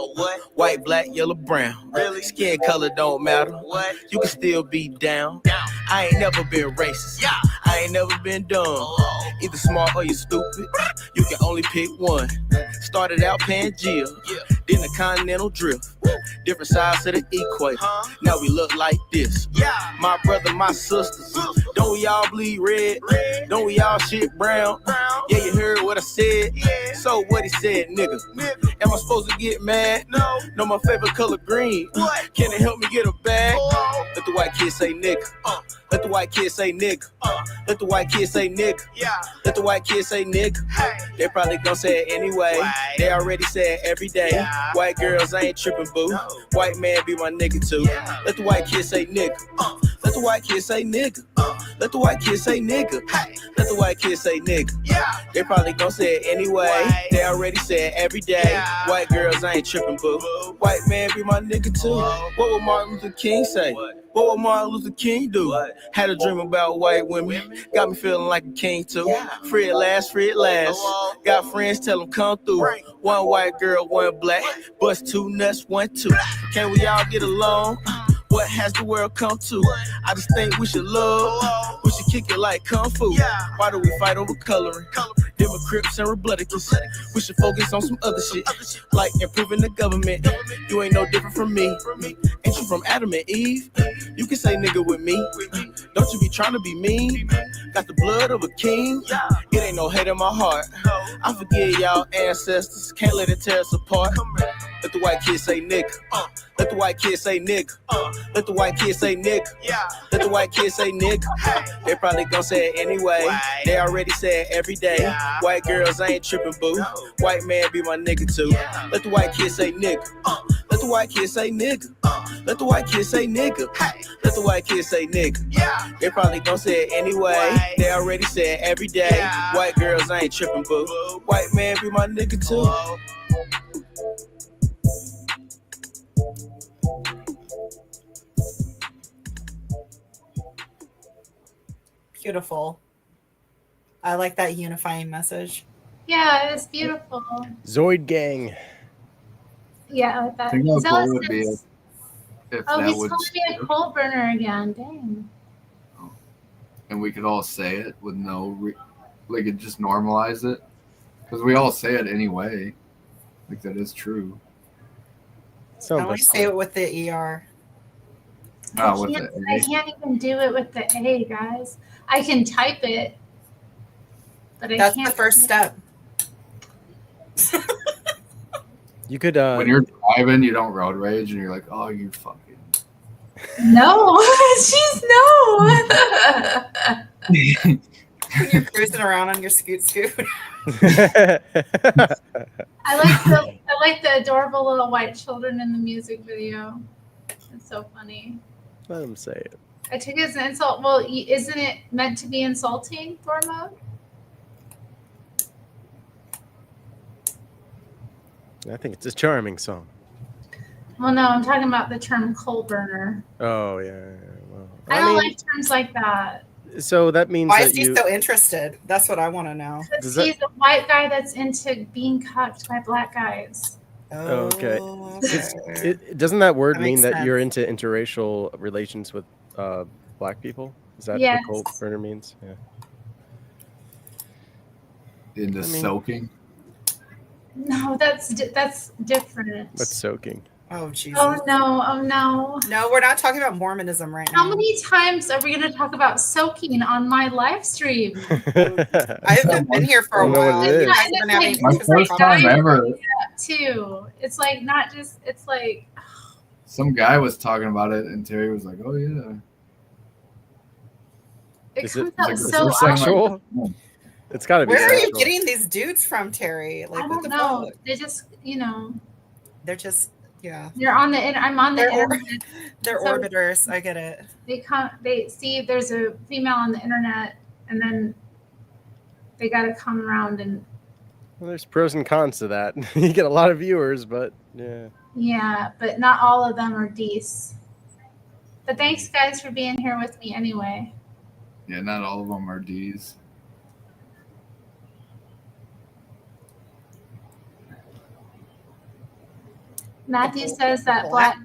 White, black, yellow, brown. Really? Skin color don't matter. What? You can still be down. I ain't never been racist. I ain't never been dumb. Either smart or you stupid. You can only pick one. Started out Pangea, then the continental drift. Different sides of the equator. Now we look like this. My brother, my sisters. Don't we all bleed red? Don't we all shit brown? Yeah, you heard what I said. So what he said, nigga. Am I supposed to get mad? No, my favorite color green. Can it help me get a bag? Let the white kids say nigga. Let the white kids say nigga. Let the white kids say nigga. Let the white kids say nigga. They probably gon' say it anyway. They already say it every day. White girls, I ain't tripping, boo. White man be my nigga too. Let the white kids say nigga. Let the white kids say nigga. Let the white kids say nigga. Let the white kids say nigga. They probably gon' say it anyway. They already say it every day. White girls, I ain't tripping, boo. White man be my nigga too. What would Martin Luther King say? What would Martin Luther King do? Had a dream about white women. Got me feeling like a king too. Free at last, free at last. Got friends, tell them come through. One white girl, one black. Bust two nuts, 1, 2. Can we all get along? What has the world come to? I just think we should love. We should kick it like Kung Fu. Why do we fight over coloring? Them are Crips and Republicans. We should focus on some other shit, like improving the government. You ain't no different from me. Ain't you from Adam and Eve? You can say nigga with me. Don't you be trying to be mean. Got the blood of a king. It ain't no hate in my heart. I forgive y'all ancestors. Can't let it tear us apart. Let the white kids say nigga. Let the white kids say nigga. Let the white kids say nigga. Let the white kids say nigga. They probably gon' say it anyway. They already say it every day. White girls, I ain't tripping, boo. White man be my nigga too. Let the white kids say nigga. Let the white kids say nigga. Let the white kids say nigga. Let the white kids say nigga. They probably gon' say it anyway. They already say it every day. White girls, I ain't tripping, boo. White man be my nigga too. Beautiful. I like that unifying message. Yeah, it's beautiful. Zoid gang. Yeah, I like that. Think how Zealous cool it would be is- if oh, that he's would, calling me a coal burner again. Dang. and we could all say it with no, like it just normalize it, because we all say it anyway. Like that is true. I only say it with the ER. Not with I the can't even do it with the A, guys. I can type it, but I That's can't. the first step. You could when you're driving, you don't road rage, and you're like, "Oh, you fucking." No, she's no. When you're cruising around on your scoot. I like the adorable little white children in the music video. It's so funny. Let him say it. I took it as an insult. Well, isn't it meant to be insulting, Thormo? I think it's a charming song. Well, no, I'm talking about the term coal burner. Oh yeah. Well, I don't like terms like that. So that means Why that is he so interested? That's what I want to know. Because he's a white guy that's into being cucked by black guys. Oh, okay. Doesn't that word That mean makes that you're sense. into interracial relations with black people? Is that Yes. what coal burner means? Yeah. Into soaking. No, that's different. What's soaking? Oh Jesus. Oh no! Oh no! No, we're not talking about Mormonism right now. How many times are we going to talk about soaking on my live stream? I haven't been here for a I don't know what while. it You is. guys have been having It's My interesting first time ever. too. It's like not just. It's like Some guy was talking about it, and Terry was like, "Oh yeah." it Is comes it out is so it sexual? often. It's got to be Where are sexual. you getting these dudes from, Terry? Like, I what don't the know. fuck? They just, They're just, yeah. they're on the. I'm on the internet. They're So orbiters. I get it. They come. They see there's a female on the internet, and then they got to come around and Well, there's pros and cons to that. You get a lot of viewers, but yeah. yeah, but not all of them are D's. But thanks, guys, for being here with me anyway. Yeah, not all of them are D's. Matthew says that black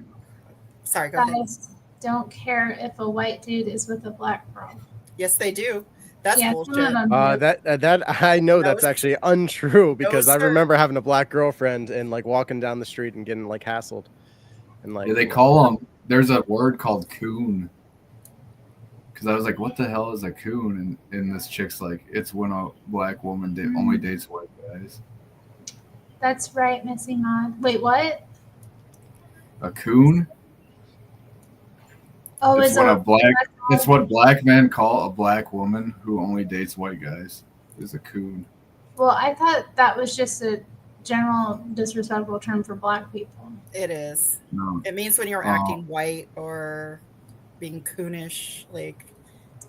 Sorry, go ahead. guys don't care if a white dude is with a black girl. Yes, they do. That's Yeah, bullshit. some of them do. That I know that's actually untrue because I sir. remember having a black girlfriend and like walking down the street and getting like hassled, and like Yeah, they call them. There's a word called coon. Because I was like, "What the hell is a coon?" And this chick's like, "It's when a black woman only dates white guys." That's right, Missy Mod. Wait, what? A coon? Oh, It's is when a a black. It's what black men call a black woman who only dates white guys. Is a coon. Well, I thought that was just a general disrespectful term for black people. It is. No. It means when you're acting white or being coonish, like,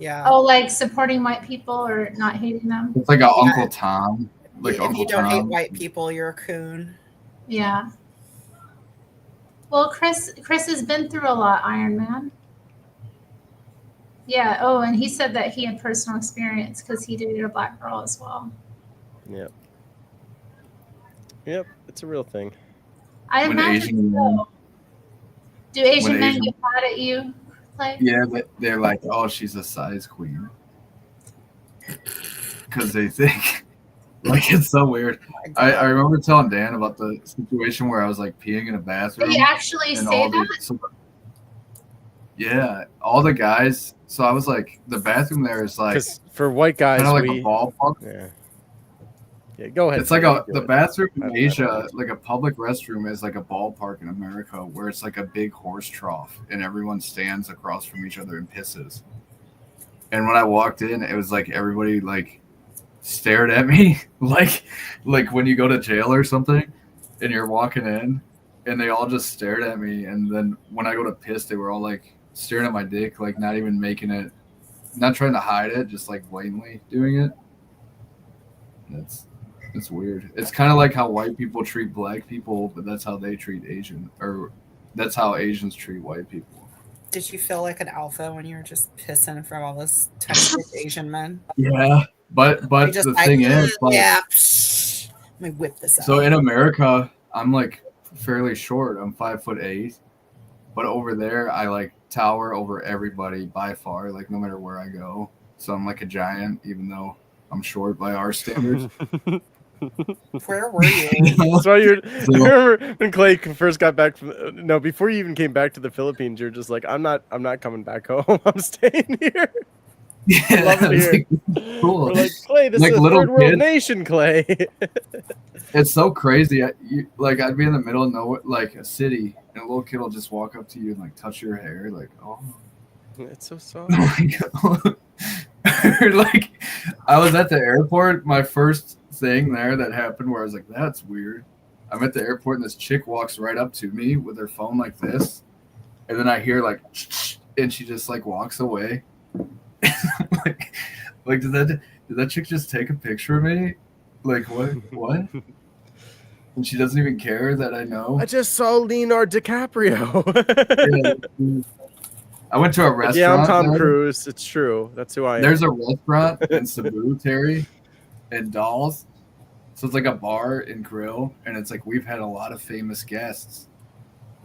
yeah. Oh, like supporting white people or not hating them? It's like a Uncle Tom. Like If Uncle you don't hate Tom. white people, you're a coon. Yeah. Well, Chris has been through a lot, Iron Man. Yeah. Oh, and he said that he had personal experience because he dated a black girl as well. Yep. Yep, it's a real thing. I When imagine Asian so. Do Asian when men Asian- get mad at you? Like, Yeah, they're like, "Oh, she's a size queen," because they think like it's so weird. I remember telling Dan about the situation where I was like peeing in a bathroom. they actually and say all that? Yeah, all the guys. So I was like, the bathroom there is like Because for white guys, kind of like a ballpark. Yeah. Yeah, go ahead. It's like the bathroom in I don't Asia, know. like a public restroom, is like a ballpark in America, where it's like a big horse trough, and everyone stands across from each other and pisses. And when I walked in, it was like everybody like stared at me, like when you go to jail or something, and you're walking in, and they all just stared at me. And then when I go to piss, they were all like staring at my dick, like not even making it, not trying to hide it, just like blatantly doing it. It's weird. It's kind of like how white people treat black people, but that's how they treat Asian, or that's how Asians treat white people. Did you feel like an alpha when you were just pissing from all those tiny Asian men? Yeah, but just the like, thing is, like, yeah, psh, let me whip this out. so in America, I'm like fairly short. I'm 5'8", but over there, I like tower over everybody by far, like no matter where I go. So I'm like a giant, even though I'm short by our standards. Where were you? That's why you're. I remember when Clay first got back from. No, before you even came back to the Philippines, you're just like, I'm not coming back home. I'm staying here. I love it here. Like, cool. We're like, Clay, this Like is a little third world kids. nation, Clay. It's so crazy. Like I'd be in the middle of nowhere, like a city, and a little kid will just walk up to you and like touch your hair, like, oh, it's so soft. Or, like I was at the airport. My first thing there that happened where I was like, that's weird. I'm at the airport and this chick walks right up to me with her phone like this, and then I hear like, and she just like walks away. like did that chick just take a picture of me? Like what? And she doesn't even care that I know. I just saw Leonardo DiCaprio. Yeah. I went to a restaurant. Yeah, I'm Tom there. Cruise. It's true. That's who I am. There's a restaurant in Cebu, Terry, in Dolls. So it's like a bar and grill, and it's like we've had a lot of famous guests.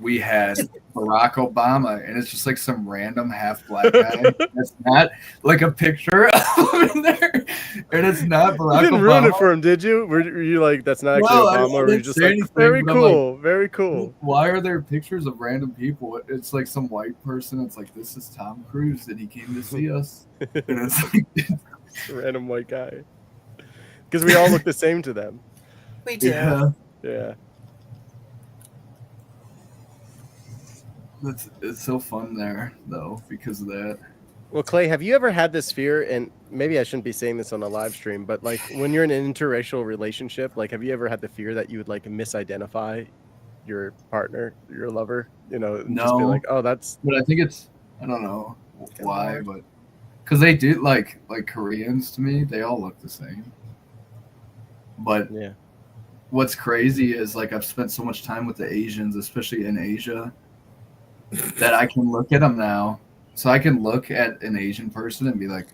We had Barack Obama, and it's just like some random half black guy. It's not like a picture of him in there, and it's not Barack You didn't Obama. ruin it for him, did you? Were you like, that's not actually No, Obama, or were you didn't just say like, anything, very but I'm like, cool, very cool? Why are there pictures of random people? It's like some white person. It's like, this is Tom Cruise, and he came to see us. And it's like, Random white guy. Because we all look the same to them. We do. Yeah. It's so fun there, though, because of that. Well, Clay, have you ever had this fear? And maybe I shouldn't be saying this on a live stream, but like when you're in an interracial relationship, like have you ever had the fear that you would like misidentify your partner, your lover? You know, and just be like, oh, that's. But I think I don't know why, but because they do like Koreans to me, they all look the same. But yeah, what's crazy is like I've spent so much time with the Asians, especially in Asia, that I can look at them now. So I can look at an Asian person and be like,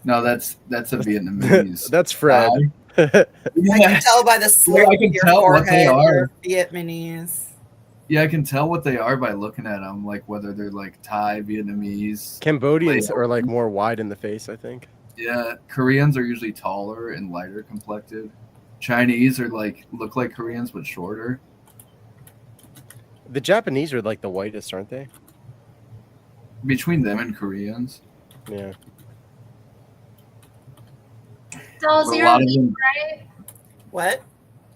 no, that's a Vietnamese. That's Fred. I can tell by the slope I can of your tell what they forehead, are. you're Vietnamese. Yeah, I can tell what they are by looking at them, like whether they're like Thai, Vietnamese. Cambodians are like more wide in the face, I think. Yeah, Koreans are usually taller and lighter complected. Chinese are like look like Koreans but shorter. The Japanese are like the whitest, aren't they? Between them and Koreans. Yeah. Dolls, A you're a lot of weeb, them- right? What?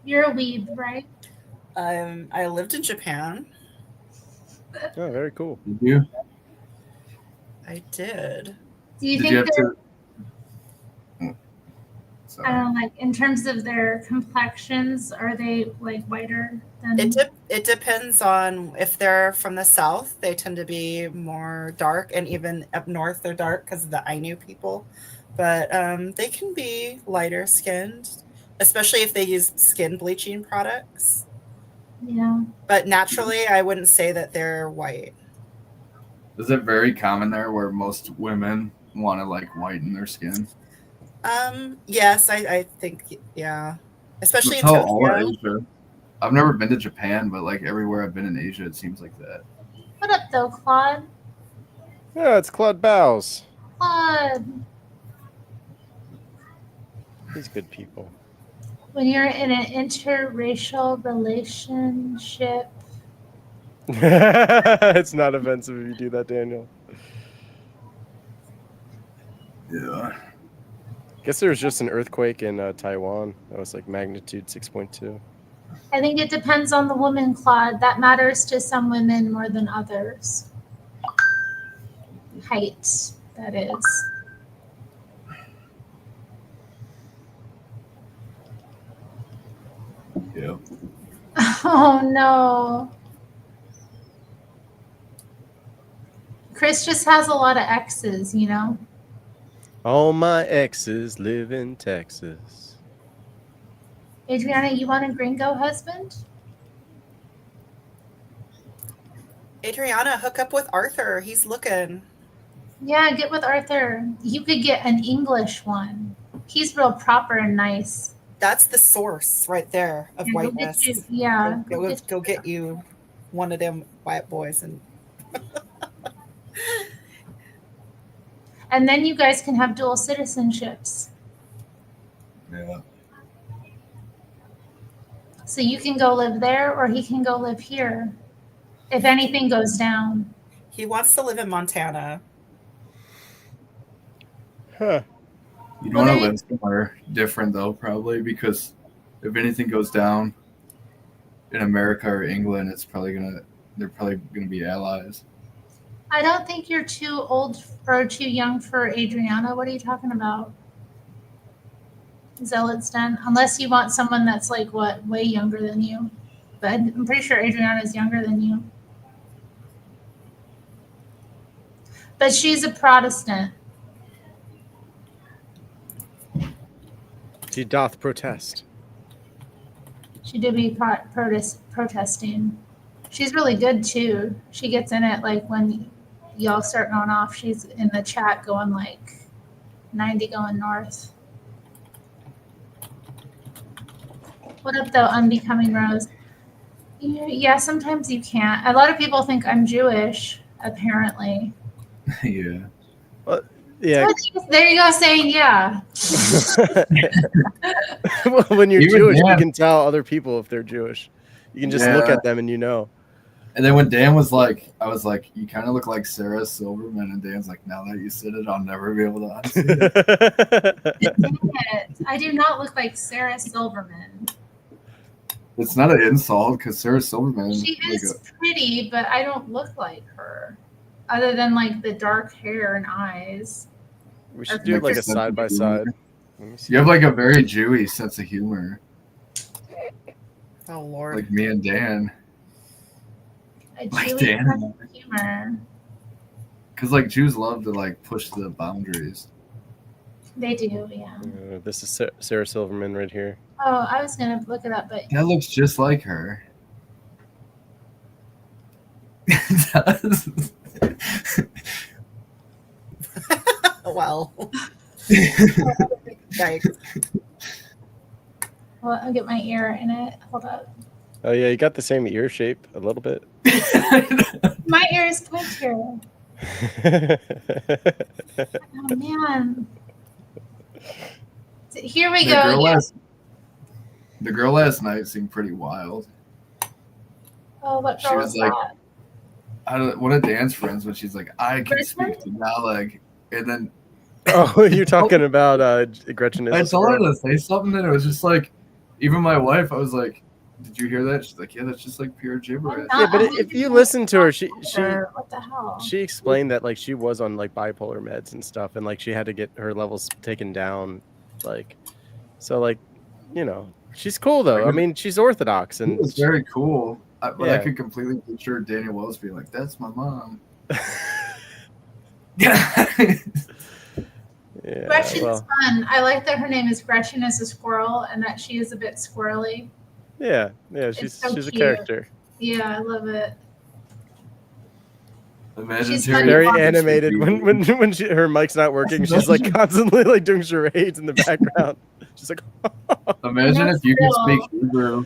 You're a weeb, right? I lived in Japan. Oh, very cool. Did you? I did. Do you Did think you have they're, Sorry. I don't know, like in terms of their complexions, are they like whiter than? It depends on if they're from the south. They tend to be more dark, and even up north they're dark because of the Ainu people. But they can be lighter skinned, especially if they use skin bleaching products. Yeah. But naturally, I wouldn't say that they're white. Is it very common there where most women want to like whiten their skin? Yes, I think, yeah. Especially That's in how all of Tokyo. Asia. I've never been to Japan, but like everywhere I've been in Asia, it seems like that. What up, though, Claude? Yeah, it's Claude Bows. Claude, He's good people. when you're in an interracial relationship, It's not offensive if you do that, Daniel. Yeah. Guess there was just an earthquake in Taiwan. That was like magnitude 6.2. I think it depends on the woman, Claude. That matters to some women more than others. Height, that is. Yeah. Oh no. Chris just has a lot of exes, you know? All my exes live in Texas. Adriana, you want a gringo husband? Adriana, hook up with Arthur. He's looking. Yeah, get with Arthur. You could get an English one. He's real proper and nice. That's the source right there of Yeah, whiteness. Go get you one of them white boys and And then you guys can have dual citizenships. Yeah. So you can go live there or he can go live here. If anything goes down. he wants to live in Montana. Huh. You'd want to live somewhere different though, probably, because if anything goes down in America or England, they're probably gonna be allies. I don't think you're too old or too young for Adriana. What are you talking about? Zealot's Den? Unless you want someone that's like what, way younger than you. But I'm pretty sure Adriana's younger than you. But she's a Protestant. She doth protest. She did be protesting. She's really good too. She gets in it like when y'all start going off. She's in the chat going like 90 going north. What up though, Unbecoming Rose? Yeah, sometimes you can't. A lot of people think I'm Jewish, apparently. Yeah. Well, yeah. There you go, saying yeah. Well, when you're Even Jewish, Dan. you can tell other people if they're Jewish. You can just look at them and you know. And then when Dan was like, I was like, you kind of look like Sarah Silverman, and Dan's like, now that you said it, I'll never be able to unsee it. Dang it. I do not look like Sarah Silverman. It's not an insult because Sarah Silverman. She is pretty, but I don't look like her. Other than like the dark hair and eyes. We should do like a side by side. You have like a very Jewy sense of humor. Oh Lord. Like me and Dan. A Like Jewish Dan. sense of humor. Because like Jews love to like push the boundaries. They do, yeah. This is Sarah Silverman right here. Oh, I was gonna look it up, but That looks just like her. It does. Well. Yikes. well, I'll get my ear in it. Hold up. Oh yeah, you got the same ear shape a little bit. My ear is pointier. Oh man. Here we go. The girl last night seemed pretty wild. Oh, what She girl was was like, that? one of Dan's friends, when she's like, I can speak to Naleg. And then Oh, you're talking about Gretchen. I told her to say something, and it was just like, even my wife, I was like, did you hear that? She's like, yeah, that's just like pure gibberish. Yeah, but if you listen to her, she What the hell? she explained that like she was on like bipolar meds and stuff, and like she had to get her levels taken down, like, so like, you know, she's cool though. I mean, she's Orthodox and It was very cool. But I Yeah. could completely picture Daniel Wells being like, that's my mom. Yeah, Gretchen's well, fun. I like that her name is Gretchen as a squirrel and that she is a bit squirrely. yeah, It's she's so a cute. character. Yeah, I love it. Imagine She's Terry Very Strange animated being- when her mic's not working. She's like constantly like doing charades in the background. She's like, Imagine if you could That's speak Hebrew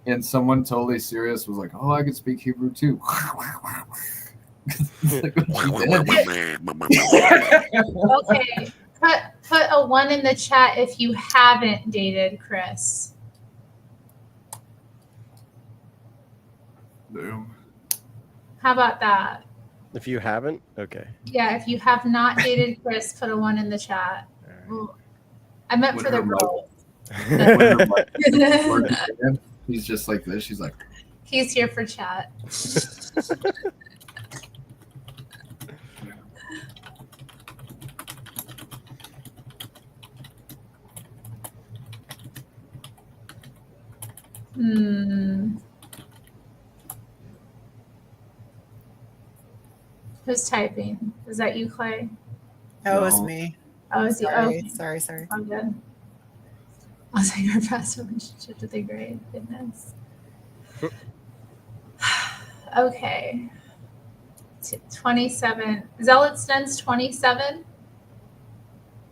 and someone totally serious was like, oh, I could speak Hebrew too. It's like what she did. Okay, put a 1 in the chat if you haven't dated Chris. Boom. How about that? If you haven't, okay. Yeah, if you have not dated Chris, put a 1 in the chat. Well, I meant When for the her girls. He's just like this. She's like, He's here for chat. Who's typing? Is that you, Clay? Oh, it's me. Oh, it's you. Okay. Sorry. I'm good. I was like, our past relationship to the grade. Goodness. Okay. 27. Zealot's 27?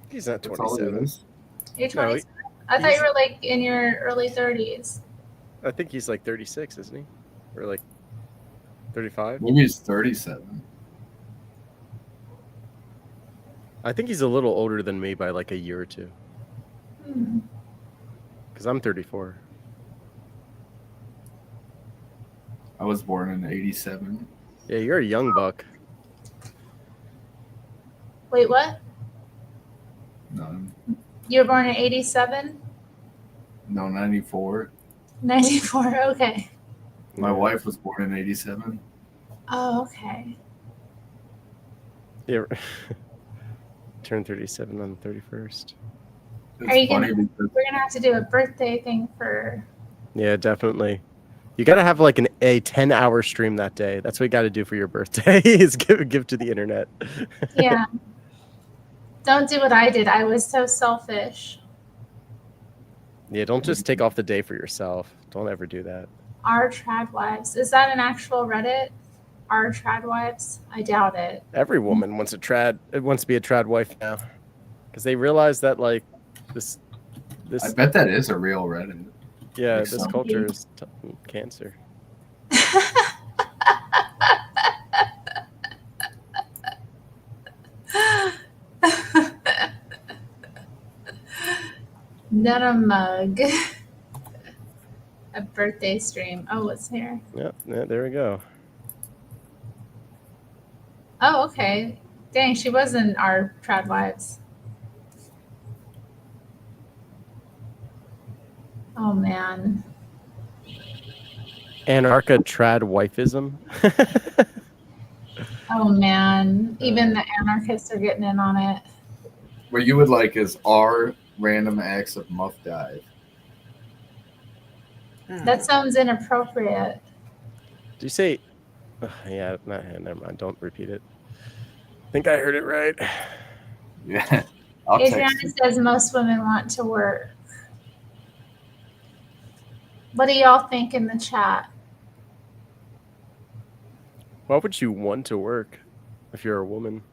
He's not That's all it 27. is. You're No, 27? I thought you were like in your early 30s. I think he's like 36, isn't he? Or like 35? Maybe he's 37. I think he's a little older than me by like a year or two. Because I'm 34. I was born in 87. Yeah, you're a young buck. Wait, what? No, You were born in 87? no, 94. 94, okay. My wife was born in 87. Oh, okay. Yeah. Turned 37 on the 31st. Are you gonna? We're gonna have to do a birthday thing for. Yeah, definitely. You gotta have like a 10-hour stream that day. That's what you gotta do for your birthday. Is give to the internet. Yeah. Don't do what I did. I was so selfish. Yeah, don't just take off the day for yourself. Don't ever do that. Our trad wives. Is that an actual Reddit? Our trad wives? I doubt it. Every woman wants to be a trad wife now, because they realize that like this. I bet that is a real Reddit. Yeah, Like this some- culture is cancer. Not a mug. A birthday stream. Oh, what's here? Yep, yeah, there we go. Oh, okay. Dang, she was in our trad wives. Oh man. Anarcha trad wifism. Oh man. Even the anarchists are getting in on it. What you would like is our random acts of muff dive. That sounds inappropriate. Do you say? Yeah, never mind. Don't repeat it. I think I heard it right. Yeah. I'll Adriana text you. says most women want to work. What do y'all think in the chat? Why would you want to work if you're a woman?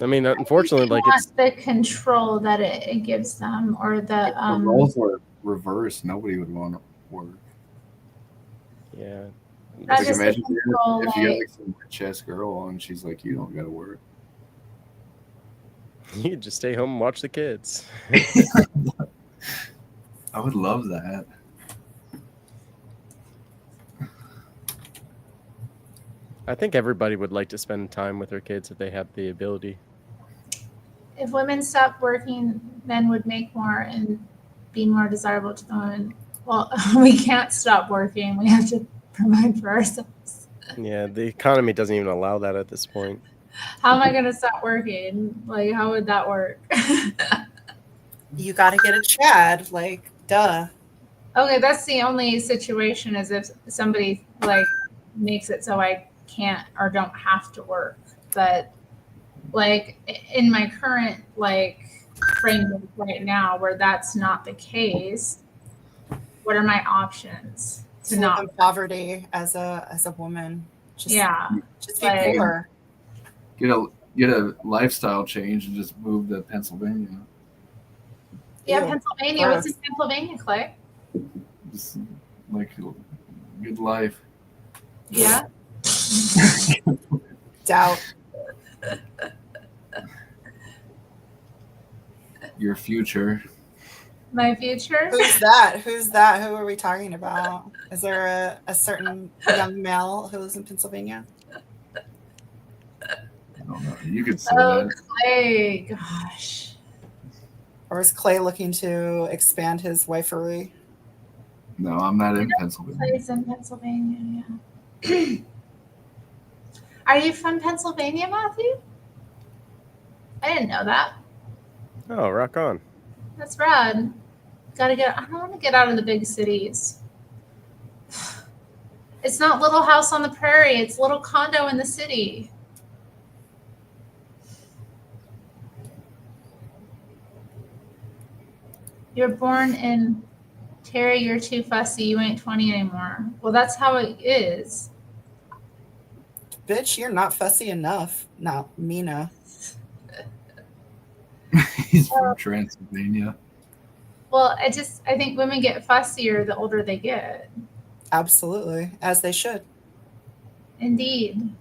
I mean, unfortunately, like Want it's the control that it gives them, or the The roles were reversed. Nobody would want to work. yeah. Not Like just the imagine control, if you got like- like some rich ass girl and she's like, you don't gotta work. You could just stay home and watch the kids. I would love that. I think everybody would like to spend time with their kids if they have the ability. If women stopped working, men would make more and be more desirable to the women. Well, we can't stop working. We have to provide for ourselves. Yeah, the economy doesn't even allow that at this point. How am I going to stop working? Like, how would that work? You got to get a Chad. Like, duh. Okay, that's the only situation is if somebody like makes it so I can't or don't have to work. But like in my current like framework right now where that's not the case, what are my options to To not live in poverty as a woman. Just, yeah. Just be Like- poor. Get a lifestyle change and just move to Pennsylvania. Yeah, Ew. Pennsylvania. What's in Pennsylvania, Clay? Just like good life. Yeah. Doubt. Your future. My future? Who's that? Who's that? Who are we talking about? Is there a certain young male who lives in Pennsylvania? I don't know. You could say Oh, that. Clay. Gosh. Or is Clay looking to expand his wifery? No, I'm not in Pennsylvania. Clay's in Pennsylvania, yeah. Are you from Pennsylvania, Matthew? I didn't know that. Oh, rock on. That's rad. I don't want to get out of the big cities. It's not Little House on the Prairie. It's Little Condo in the city. You're born in Terry, you're too fussy. You ain't 20 anymore. Well, that's how it is. Bitch, you're not fussy enough. No, Mina. He's from Transylvania. Well, I think women get fussier the older they get. Absolutely, as they should. Indeed.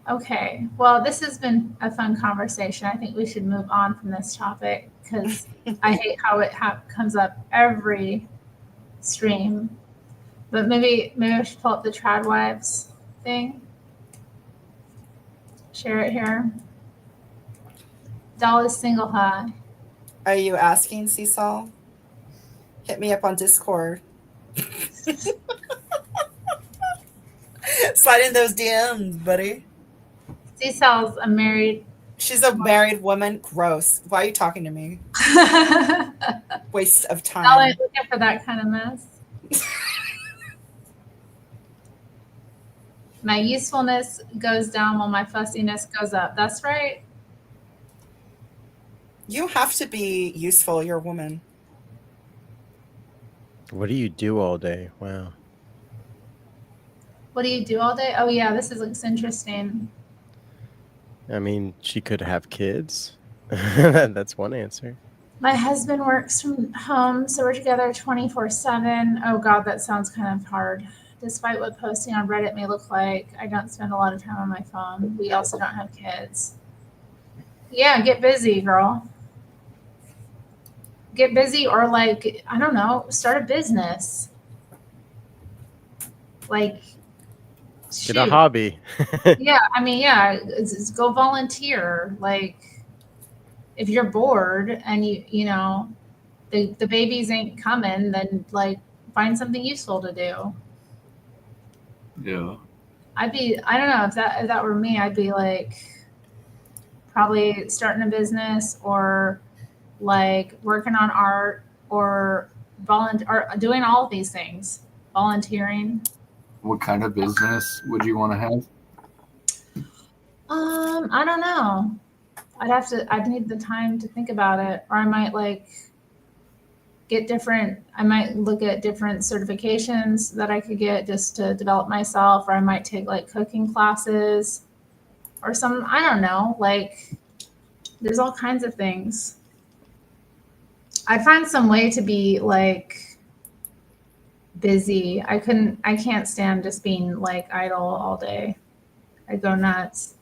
Okay. Well, this has been a fun conversation. I think we should move on from this topic because I hate how it comes up every stream. But maybe I should pull up the Trad Wives thing. Share it here. Doll is single, huh? Are you asking, Seesaw? Hit me up on Discord. Slide in those DMs, buddy. Seesaw's a married. She's a married woman. Gross. Why are you talking to me? Waste of time. Doll ain't looking for that kind of mess. My usefulness goes down while my fussiness goes up. That's right. You have to be useful. You're a woman. What do you do all day? Wow. What do you do all day? Oh, yeah, this looks interesting. I mean, she could have kids. That's one answer. My husband works from home, so we're together 24/7. Oh, God, that sounds kind of hard. Despite what posting on Reddit may look like, I don't spend a lot of time on my phone. We also don't have kids. Yeah, get busy, girl. Get busy or, like, I don't know, start a business. Like, Get a hobby. Yeah, I mean, yeah, it's go volunteer. Like, if you're bored and you know, the babies ain't coming, then, like, find something useful to do. Yeah. I don't know, if that were me, I'd be like probably starting a business or like working on art or doing all of these things. Volunteering. What kind of business would you want to have? I don't know. I'd need the time to think about it. Or I might like I might look at different certifications that I could get just to develop myself, or I might take like cooking classes or I don't know, like there's all kinds of things. I'd find some way to be like busy. I can't stand just being like idle all day. I go nuts.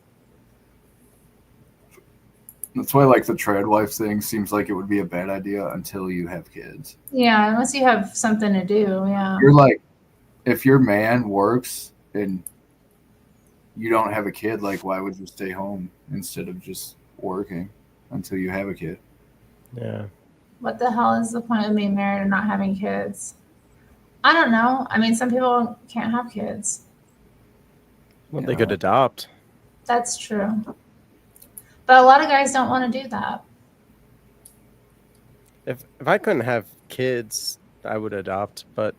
That's why, like, the trad wife thing seems like it would be a bad idea until you have kids. Yeah, unless you have something to do. Yeah. You're like, if your man works and you don't have a kid, like, why would you stay home instead of just working until you have a kid? Yeah. What the hell is the point of being married and not having kids? I don't know. I mean, some people can't have kids. Well, they could adopt. That's true. But a lot of guys don't want to do that. If I couldn't have kids, I would adopt. But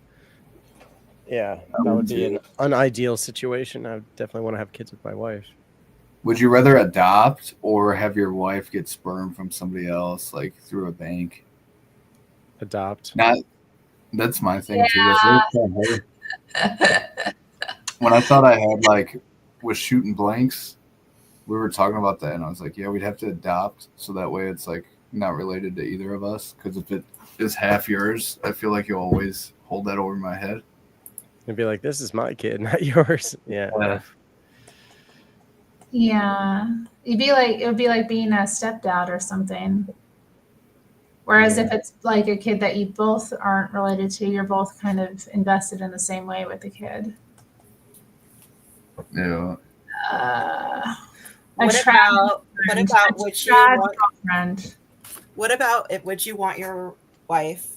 yeah, that would be an unideal situation. I would definitely want to have kids with my wife. Would you rather adopt or have your wife get sperm from somebody else, like through a bank? Adopt. That's my thing too. When I thought I had was shooting blanks, we were talking about that, and I was like, yeah, we'd have to adopt, so that way it's like not related to either of us. Because if it is half yours, I feel like you'll always hold that over my head. And be like, this is my kid, not yours. Yeah. Yeah, it would be like being a stepdad or something. Whereas if it's like a kid that you both aren't related to, you're both kind of invested in the same way with the kid. Yeah. What about would you want? Girlfriend. What about would you want your wife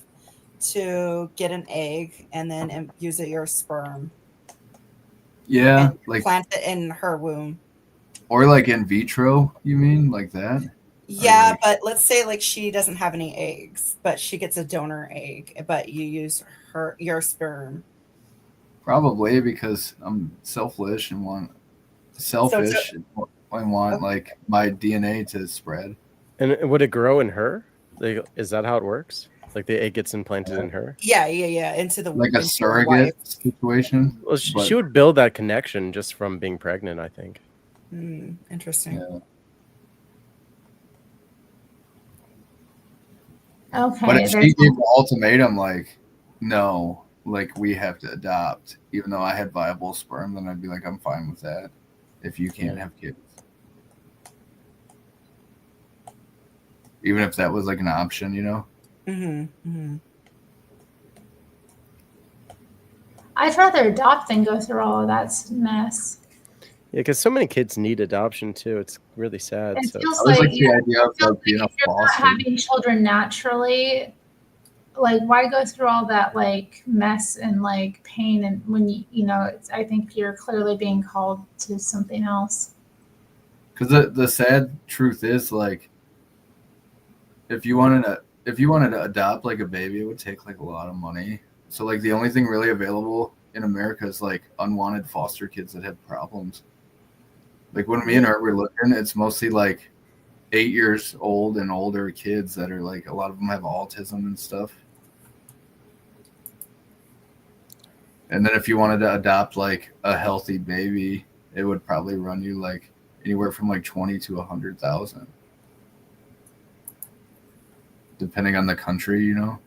to get an egg and then use your sperm? Yeah, and like plant it in her womb. Or like in vitro, you mean like that? Yeah, but let's say like she doesn't have any eggs, but she gets a donor egg, but you use your sperm. Probably because I'm selfish and want like my DNA to spread. And would it grow in her? Like, is that how it works? Like the egg gets implanted in her? Yeah, into the like a surrogate situation. Well, she would build that connection just from being pregnant, I think. Interesting. Yeah. Okay. But if she gave the ultimatum, like, no, like we have to adopt, even though I had viable sperm, then I'd be like, I'm fine with that. If you can't have kids, even if that was like an option, you know. I'd rather adopt than go through all of that mess. Yeah, because so many kids need adoption too. It's really sad. It so. feels like, the idea of like being a if you're not having children naturally, like why go through all that like mess and like pain, and when you know I think you're clearly being called to something else. Because the sad truth is, like, if you wanted to adopt like a baby, it would take like a lot of money. So like the only thing really available in America is like unwanted foster kids that have problems. Like when me and Art were looking, it's mostly like 8 years old and older kids that are like, a lot of them have autism and stuff. And then if you wanted to adopt like a healthy baby, it would probably run you like anywhere from like 20 to 100,000, depending on the country, you know.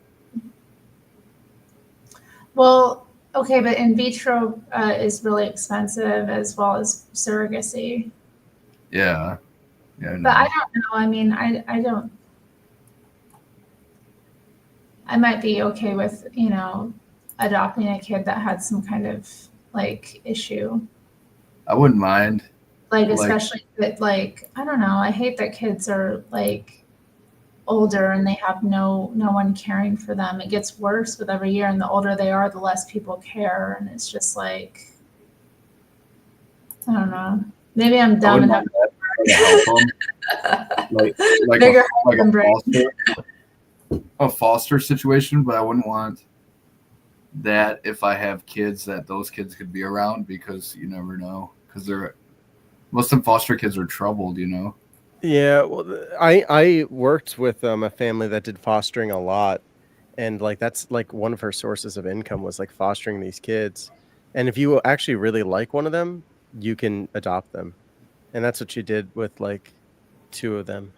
Well, okay, but in vitro is really expensive as well as surrogacy. Yeah. Yeah. But I don't know. I mean, I don't. I might be okay with, adopting a kid that had some kind of like issue. I wouldn't mind. Like, especially that, like, I don't know. I hate that kids are like older and they have no one caring for them. It gets worse with every year, and the older they are, the less people care, and it's just like, I don't know. Maybe I'm dumb and have bigger a foster situation, but I wouldn't want that if I have kids, that those kids could be around, because you never know, because most of them foster kids are troubled, you know. Yeah, well, I worked with a family that did fostering a lot, and like that's like one of her sources of income was like fostering these kids. And if you actually really like one of them, you can adopt them, and that's what she did with like 2 of them.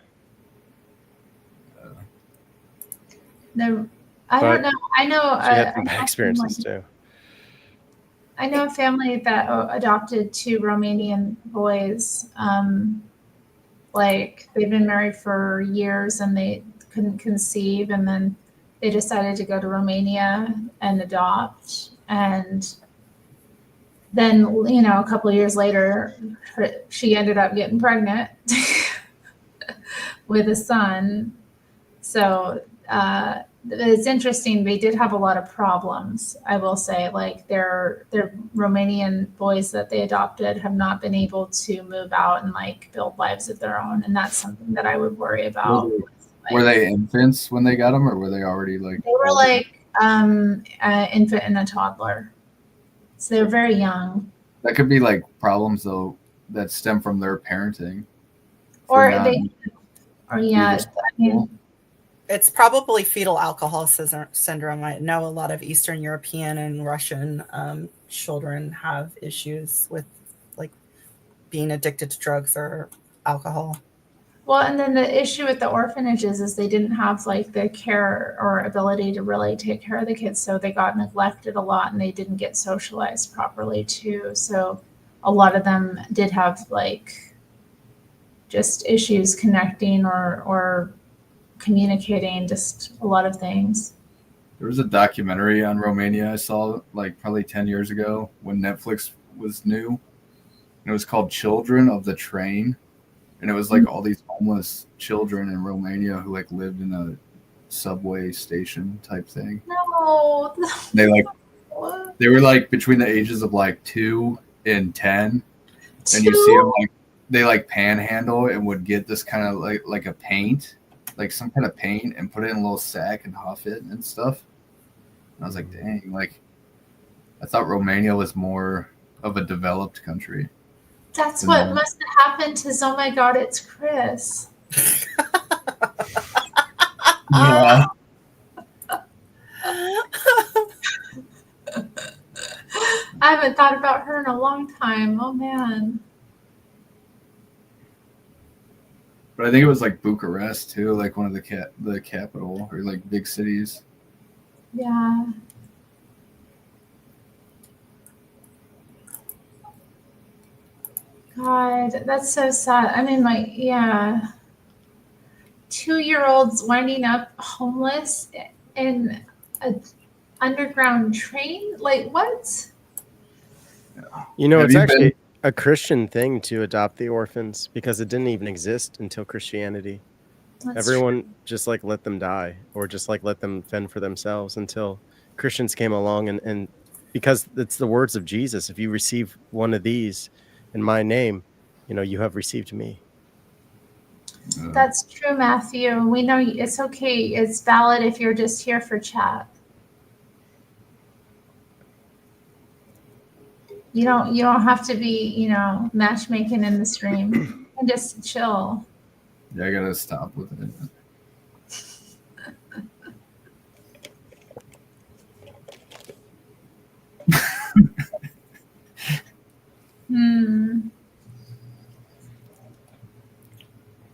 I don't know. I know she had some bad experiences too. I know a family that adopted 2 Romanian boys. Like they've been married for years and they couldn't conceive, and then they decided to go to Romania and adopt. And then, a couple of years later, she ended up getting pregnant with a son. So it's interesting. They did have a lot of problems, I will say. Like their Romanian boys that they adopted have not been able to move out and like build lives of their own, and that's something that I would worry about. Were they infants when they got them, or were they already like? They were like an infant and a toddler, so they're very young. That could be like problems though that stem from their parenting. It's probably fetal alcohol syndrome. I know a lot of Eastern European and Russian children have issues with like being addicted to drugs or alcohol. Well, and then the issue with the orphanages is they didn't have like the care or ability to really take care of the kids. So they got neglected a lot and they didn't get socialized properly too. So a lot of them did have like just issues connecting or communicating, just a lot of things. There was a documentary on Romania I saw like probably 10 years ago when Netflix was new. And it was called Children of the Train. And it was like all these homeless children in Romania who like lived in a subway station type thing. No. They were like between the ages of like 2 and 10. And you see them like they like panhandle and would get this kind of like a paint, like some kind of paint, and put it in a little sack and huff it and stuff. And I was like, dang, like I thought Romania was more of a developed country. That's what must have happened to Oh My God, It's Chris. Yeah. I haven't thought about her in a long time. Oh man. But I think it was like Bucharest too, like one of the capital or like big cities. Yeah. God, that's so sad. I mean, 2-year-olds winding up homeless in an underground train? Like, what? You know, it's actually a Christian thing to adopt the orphans because it didn't even exist until Christianity. Everyone just like let them die or just like let them fend for themselves until Christians came along and because it's the words of Jesus. If you receive one of these in my name, you know, you have received me. That's true, Matthew. We know it's okay. It's valid if you're just here for chat. You don't have to be, matchmaking in the stream and just chill. Yeah, I gotta stop with it.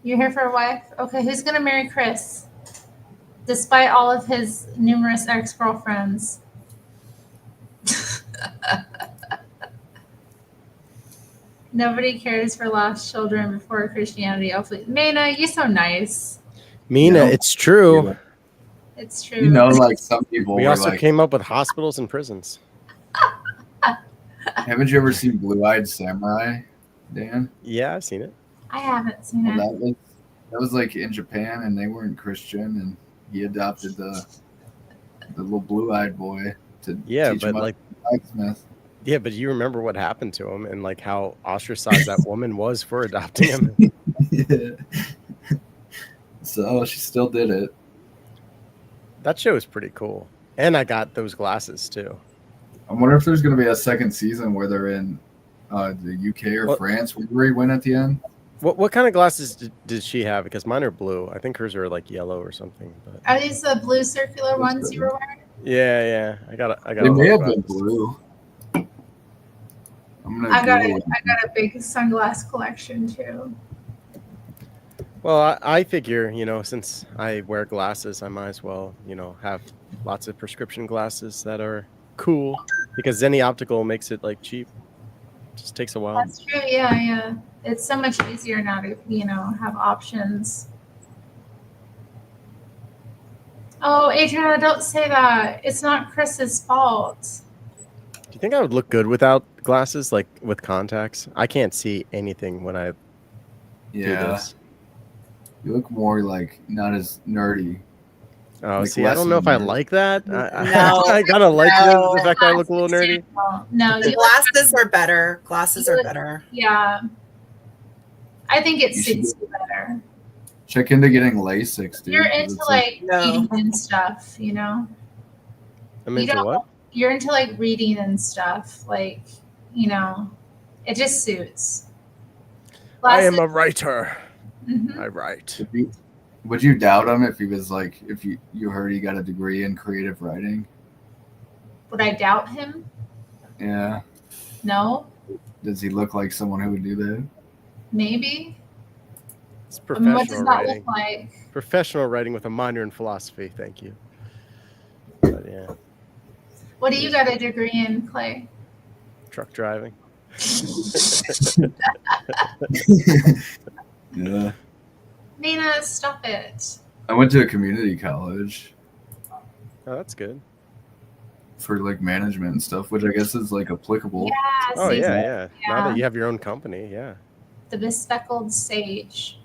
You're here for a wife? Okay, who's gonna marry Chris? Despite all of his numerous ex-girlfriends. Nobody cares for lost children before Christianity. Hopefully, Mena, you're so nice. Mina, it's true. It's true. You know, like some people. We also came up with hospitals and prisons. Haven't you ever seen Blue Eyed Samurai, Dan? Yeah, I've seen it. I haven't seen it. That was like in Japan, and they weren't Christian, and he adopted the little blue-eyed boy to teach him like blacksmith. Yeah, but you remember what happened to him and like how ostracized that woman was for adopting him. Yeah. So she still did it. That show is pretty cool, and I got those glasses too. I wonder if there's going to be a second season where they're in the UK or France where he went at the end. What kind of glasses did she have? Because mine are blue. I think hers are like yellow or something. But Are these the blue circular ones you were wearing? yeah, I got. They may have been blue. I got a big sunglass collection too. Well, I figure, since I wear glasses, I might as well, have lots of prescription glasses that are cool because Zenny Optical makes it like cheap. Just takes a while. That's true. Yeah. It's so much easier now to, have options. Oh, Adriana, don't say that. It's not Chris's fault. Do you think I would look good without glasses, like with contacts? I can't see anything when I do this. You look more like not as nerdy. Oh, like see, I don't know if I like that. No, I gotta like the fact that I look a little nerdy. No, glasses are better. Glasses are better. Yeah. I think it suits you better. Check into getting LASIK, dude. You're into reading and stuff, I'm into what? You're into like reading and stuff. Like, it just suits. I am a writer. Mm-hmm. I write. Would you doubt him if he was like, if you heard he got a degree in creative writing? Would I doubt him? Yeah. No. Does he look like someone who would do that? Maybe. It's professional what does that writing. look like? Professional writing with a minor in philosophy. Thank you. But yeah. What do you got a degree in, Clay? Truck driving. Yeah. Nina, stop it. I went to a community college. Oh, that's good. For like management and stuff, which I guess is like applicable. Yeah. Oh see, yeah. Now that you have your own company, yeah. The bespeckled sage.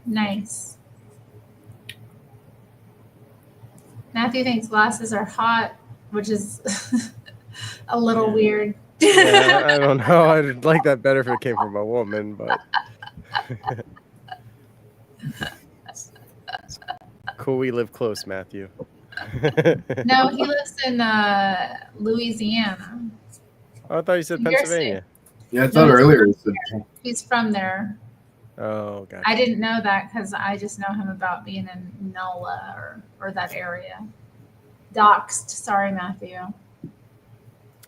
Nice. Matthew thinks glasses are hot, which is a little weird. Yeah, I don't know. I'd like that better if it came from a woman, but cool. We live close, Matthew. No, he lives in Louisiana. Oh, I thought you said You're Pennsylvania. Yeah, I thought earlier it said. He's from there. Oh, gotcha. I didn't know that because I just know him about being in NOLA or that area. Doxed. Sorry, Matthew.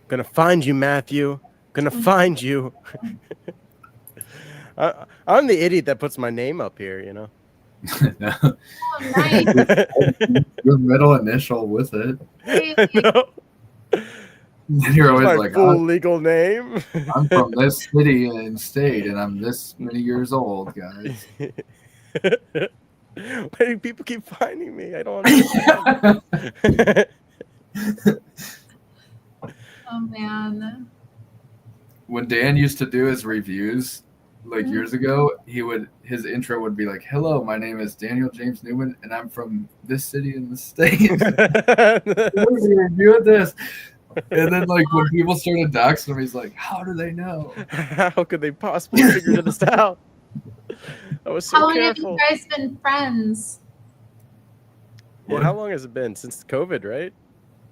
Gonna find you, Matthew. Gonna find you. I'm the idiot that puts my name up here, you know. Oh, nice. Your middle initial with it. No. And you're always my like, full legal name. I'm from this city and state, and I'm this many years old, guys. Why do people keep finding me? I don't understand. Oh man. When Dan used to do his reviews, like years ago, his intro would be like, "Hello, my name is Daniel James Newman, and I'm from this city in the state." We're reviewing this, and then like when people started doxing him, he's like, "How do they know? How could they possibly figure this out?" I was so How long careful. have you guys been friends? Yeah, how long has it been? Since COVID, right?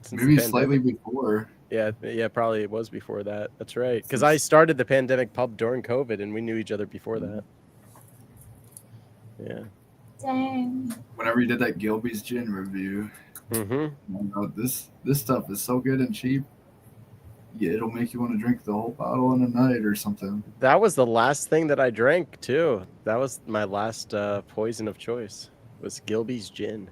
Since Maybe the slightly pandemic? before." Yeah, probably it was before that. That's right. Because I started the pandemic pub during COVID, and we knew each other before that. Yeah. Dang. Whenever you did that Gilby's gin review, this stuff is so good and cheap. Yeah, it'll make you want to drink the whole bottle in a night or something. That was the last thing that I drank too. That was my last poison of choice. Was Gilby's gin.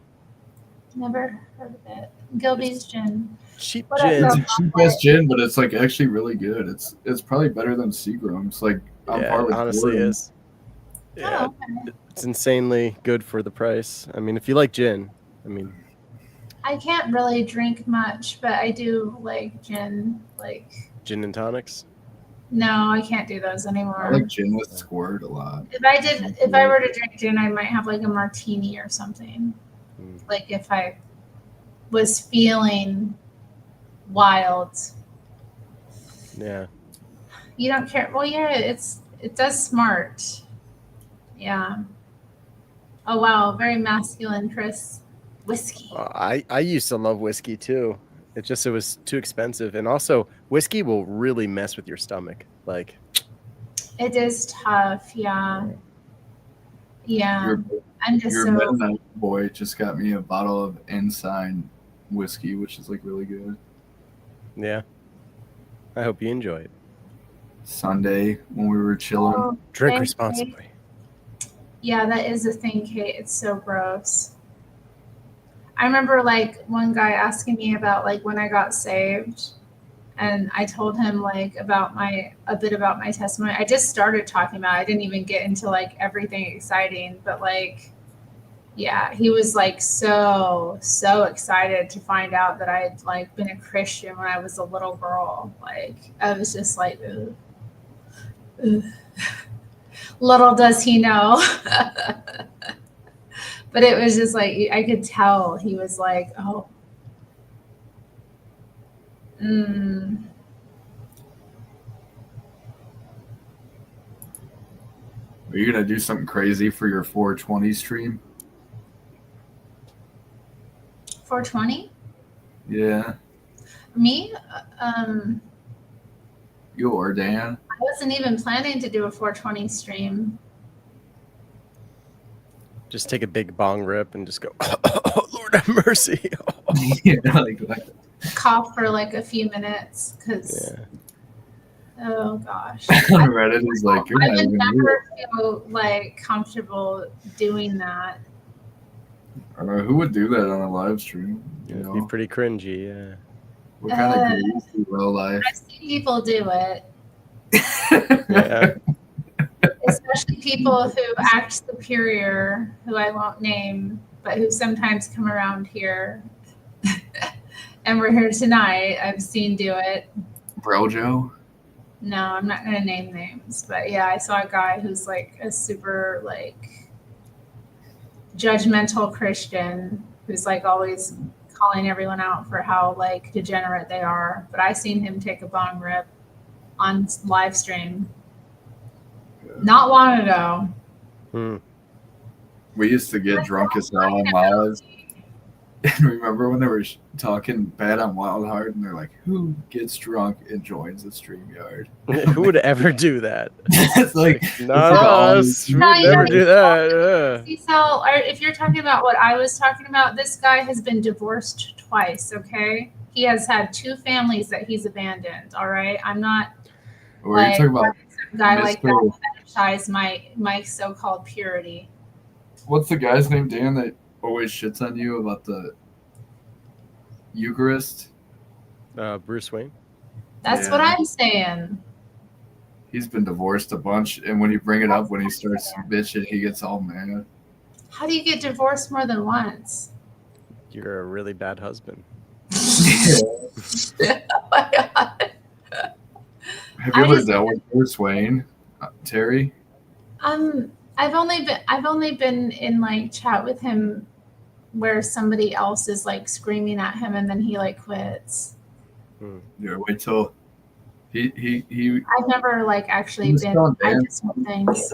Never heard of it. Gilby's gin. Cheap What gin. else? It's a cheap ass gin, but it's like actually really good. It's probably better than Seagram's. Like on Yeah, par it with honestly Gordon. is. Yeah, Oh, okay. it's insanely good for the price. I mean, if you like gin, I mean, I can't really drink much, but I do like gin. Like, gin and tonics. no, I can't do those I anymore. like gin with squirt a lot. If I were to drink gin, I might have like a martini or something. Like if I was feeling wild. Yeah. You don't care. Well, yeah, it does smart. Yeah. Oh wow, very masculine, Chris. Whiskey. I used to love whiskey too. It was too expensive, and also whiskey will really mess with your stomach. Like, It is tough. Yeah. Yeah. I'm just Your so. Mennonite boy just got me a bottle of Ensign whiskey, which is like really good. yeah. I hope you enjoy it. Sunday when we were chilling. Oh, Drink thank responsibly. Yeah, that is a thing, Kate. It's so gross. I remember like one guy asking me about like when I got saved, and I told him like a bit about my testimony. I just started talking about it. I didn't even get into like everything exciting, but like, yeah, he was like so excited to find out that I had like been a Christian when I was a little girl. Like I was just like, ugh. Ugh. Little does he know. But it was just like, I could tell he was like, oh. Are you gonna do something crazy for your 420 stream? 420? Yeah. Me? You or Dan? I wasn't even planning to do a 420 stream. Just take a big bong rip and just go, oh, Lord have mercy. Yeah, like that. Cough for like a few minutes because, oh gosh. On Reddit is like, you're I not would even never feel like comfortable doing that. who would do that on a live stream? You It'd know, be pretty cringy, yeah. what kind of crazy real life? I've seen people do it. Yeah. Especially people who act superior, who I won't name, but who sometimes come around here, and we're here tonight. I've seen do it. Brojo? No, I'm not going to name names, but yeah, I saw a guy who's like a super like judgmental Christian who's like always calling everyone out for how like degenerate they are. But I seen him take a bong rip on live stream not long ago. We used to get drunk as hell on Wild. And remember when they were talking bad on Wild Heart, and they're like, "Who gets drunk and joins the StreamYard?" Who would ever do that? It's like not us. We would never do that. See, Sal, if you're talking about what I was talking about, this guy has been divorced twice. Okay, he has had 2 families that he's abandoned. All right, I'm not. Or like, you're talking about some guy like that fetishize my so-called purity. What's the guy's name, Dan, that always shits on you about the Eucharist? Bruce Wayne. That's what I'm saying. He's been divorced a bunch, and when you bring it up, when he starts bitching, he gets all mad. How do you get divorced more than once? You're a really bad husband. Oh my God. Have you ever dealt with Bruce Wayne, Terry? I've only been in like chat with him where somebody else is like screaming at him and then he like quits. Yeah, wait till he I've never like actually been. I just know things.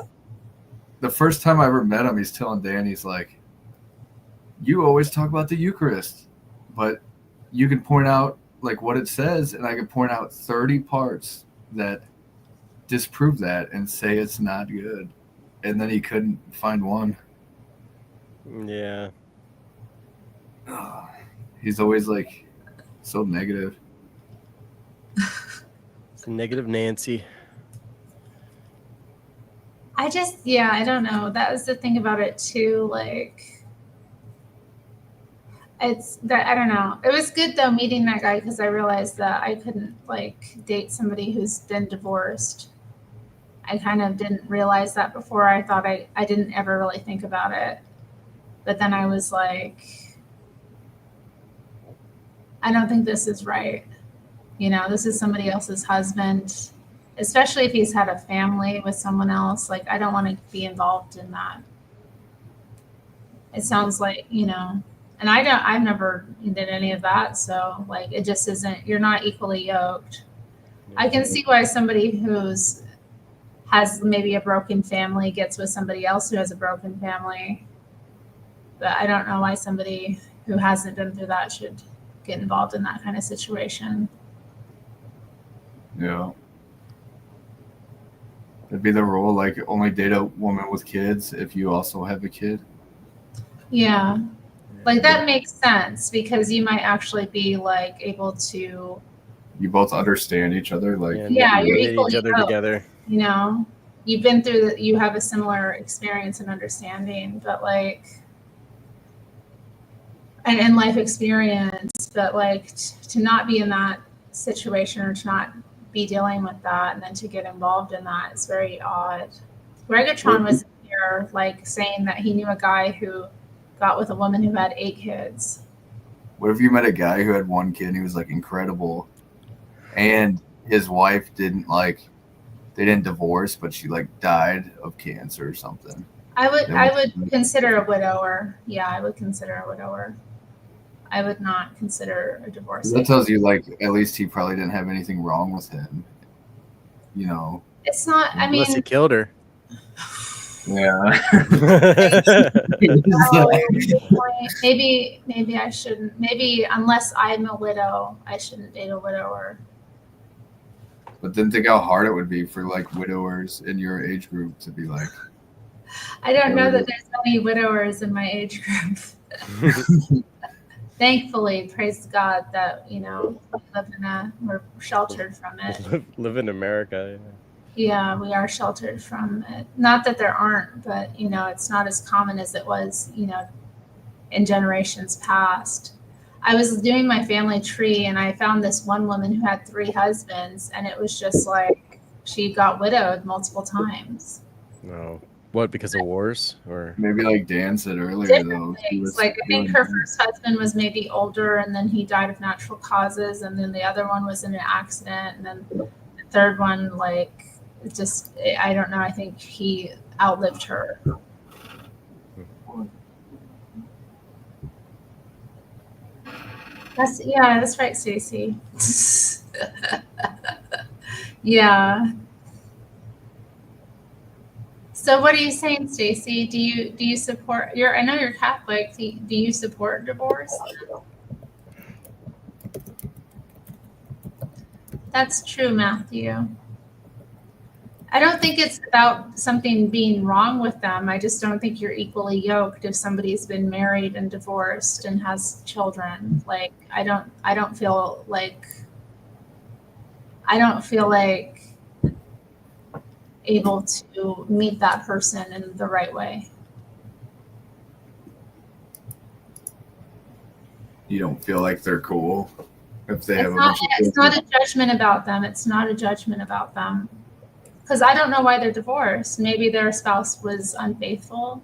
The first time I ever met him, he's telling Dan, he's like, "You always talk about the Eucharist, but you can point out like what it says, and I can point out 30 parts that disprove that and say it's not good." And then he couldn't find one. Yeah. He's always like so negative. It's negative Nancy. I don't know. That was the thing about it too. Like, it's that I don't know. It was good though meeting that guy because I realized that I couldn't like date somebody who's been divorced. I kind of didn't realize that before. I thought I didn't ever really think about it. But then I was like, I don't think this is right. You know, this is somebody else's husband, especially if he's had a family with someone else. Like, I don't want to be involved in that. It sounds like, you know, and I've never did any of that. So like, it just isn't, you're not equally yoked. I can see why somebody has maybe a broken family gets with somebody else who has a broken family. But I don't know why somebody who hasn't been through that should get involved in that kind of situation. Yeah. It'd be the rule, like only date a woman with kids if you also have a kid. Yeah. Like that makes sense because you might actually be like able to. You both understand each other, like yeah, you're get equally each other yoked, together. You know, you've been through you have a similar experience and understanding, but like, and life experience, but like to not be in that situation or to not be dealing with that and then to get involved in that is very odd. Gregatron was here like saying that he knew a guy who got with a woman who had 8 kids. What if you met a guy who had 1 kid and he was like incredible and his wife they didn't divorce, but she like died of cancer or something? I would consider a widower. Yeah, I would consider a widower. I would not consider a divorce. That tells you like at least he probably didn't have anything wrong with him. You know. It's not. I mean, unless he killed her. Yeah. Maybe I shouldn't. Maybe unless I'm a widow, I shouldn't date a widower. But then think how hard it would be for like widowers in your age group to be like. I don't know that there's any widowers in my age group. Thankfully, praise God that we're sheltered from it. Live in America. Yeah, we are sheltered from it. Not that there aren't, but it's not as common as it was, in generations past. I was doing my family tree and I found this one woman who had 3 husbands, and it was just like she got widowed multiple times. No. What, because of wars? Or maybe like Dan said earlier, Different though. He things. was Like I think doing her first husband was maybe older, and then he died of natural causes, and then the other one was in an accident, and then the third one, like, just I don't know. I think he outlived her. That's right, Stacey. Yeah. So what are you saying, Stacey? Do you support I know you're Catholic. Do you support divorce? That's true, Matthew. I don't think it's about something being wrong with them. I just don't think you're equally yoked if somebody's been married and divorced and has children. Like I don't feel like able to meet that person in the right way. You don't feel like they're cool if they have It's not a judgment about them. It's not a judgment about them. Because I don't know why they're divorced. Maybe their spouse was unfaithful.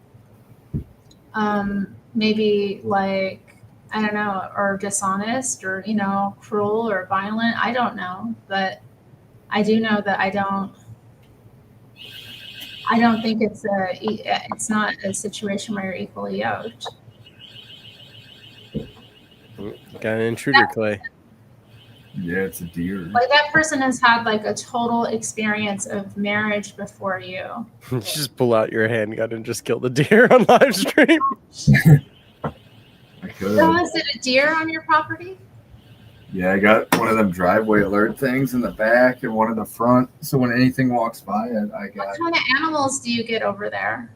Maybe like, I don't know, or dishonest or, cruel or violent. I don't know. But I do know that I don't think it's not a situation where you're equally yoked. Got an intruder, Clay. Yeah, it's a deer. Like that person has had like a total experience of marriage before you. You just pull out your handgun and just kill the deer on live stream. I could. So is it a deer on your property? Yeah, I got one of them driveway alert things in the back and one in the front. So when anything walks by, I got What kind of animals do you get over there?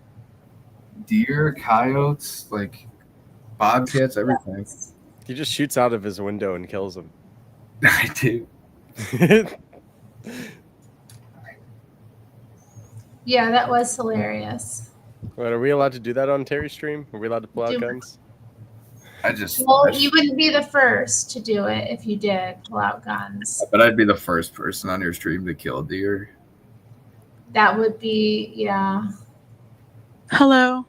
deer, coyotes, like bobcats, everything. He just shoots out of his window and kills them. I do. Yeah, that was hilarious. What, are we allowed to do that on Terry's stream? Are we allowed to pull out guns? Well, you wouldn't be the first to do it if you did pull out guns. But I'd be the first person on your stream to kill a deer. That would be, yeah. Hello.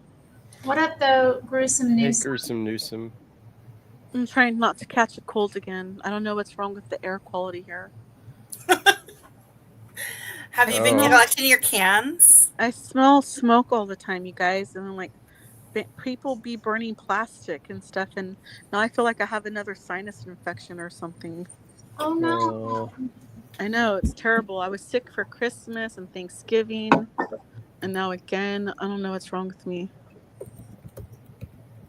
What up, though, Gruesome Newsom? Hey, Gruesome Newsom. I'm trying not to catch a cold again. I don't know what's wrong with the air quality here. Have you been collecting your cans? I smell smoke all the time, you guys, and like people be burning plastic and stuff, and now I feel like I have another sinus infection or something. Oh no! I know, it's terrible. I was sick for Christmas and Thanksgiving, and now again. I don't know what's wrong with me.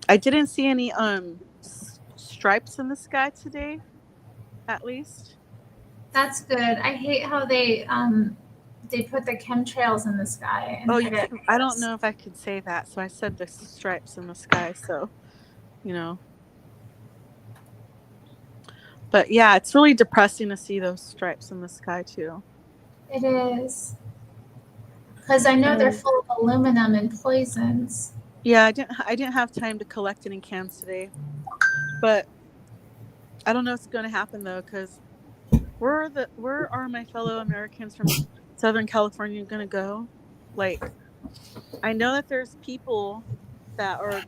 I didn't see any stripes in the sky today, at least. That's good. I hate how they put the chemtrails in the sky. And I don't know if I could say that, so I said the stripes in the sky. So, but yeah, it's really depressing to see those stripes in the sky too. It is, because I know they're full of aluminum and poisons. Yeah, I didn't have time to collect any cans today, but I don't know what's going to happen though, because where are my fellow Americans from Southern California going to go? Like, I know that there's people that are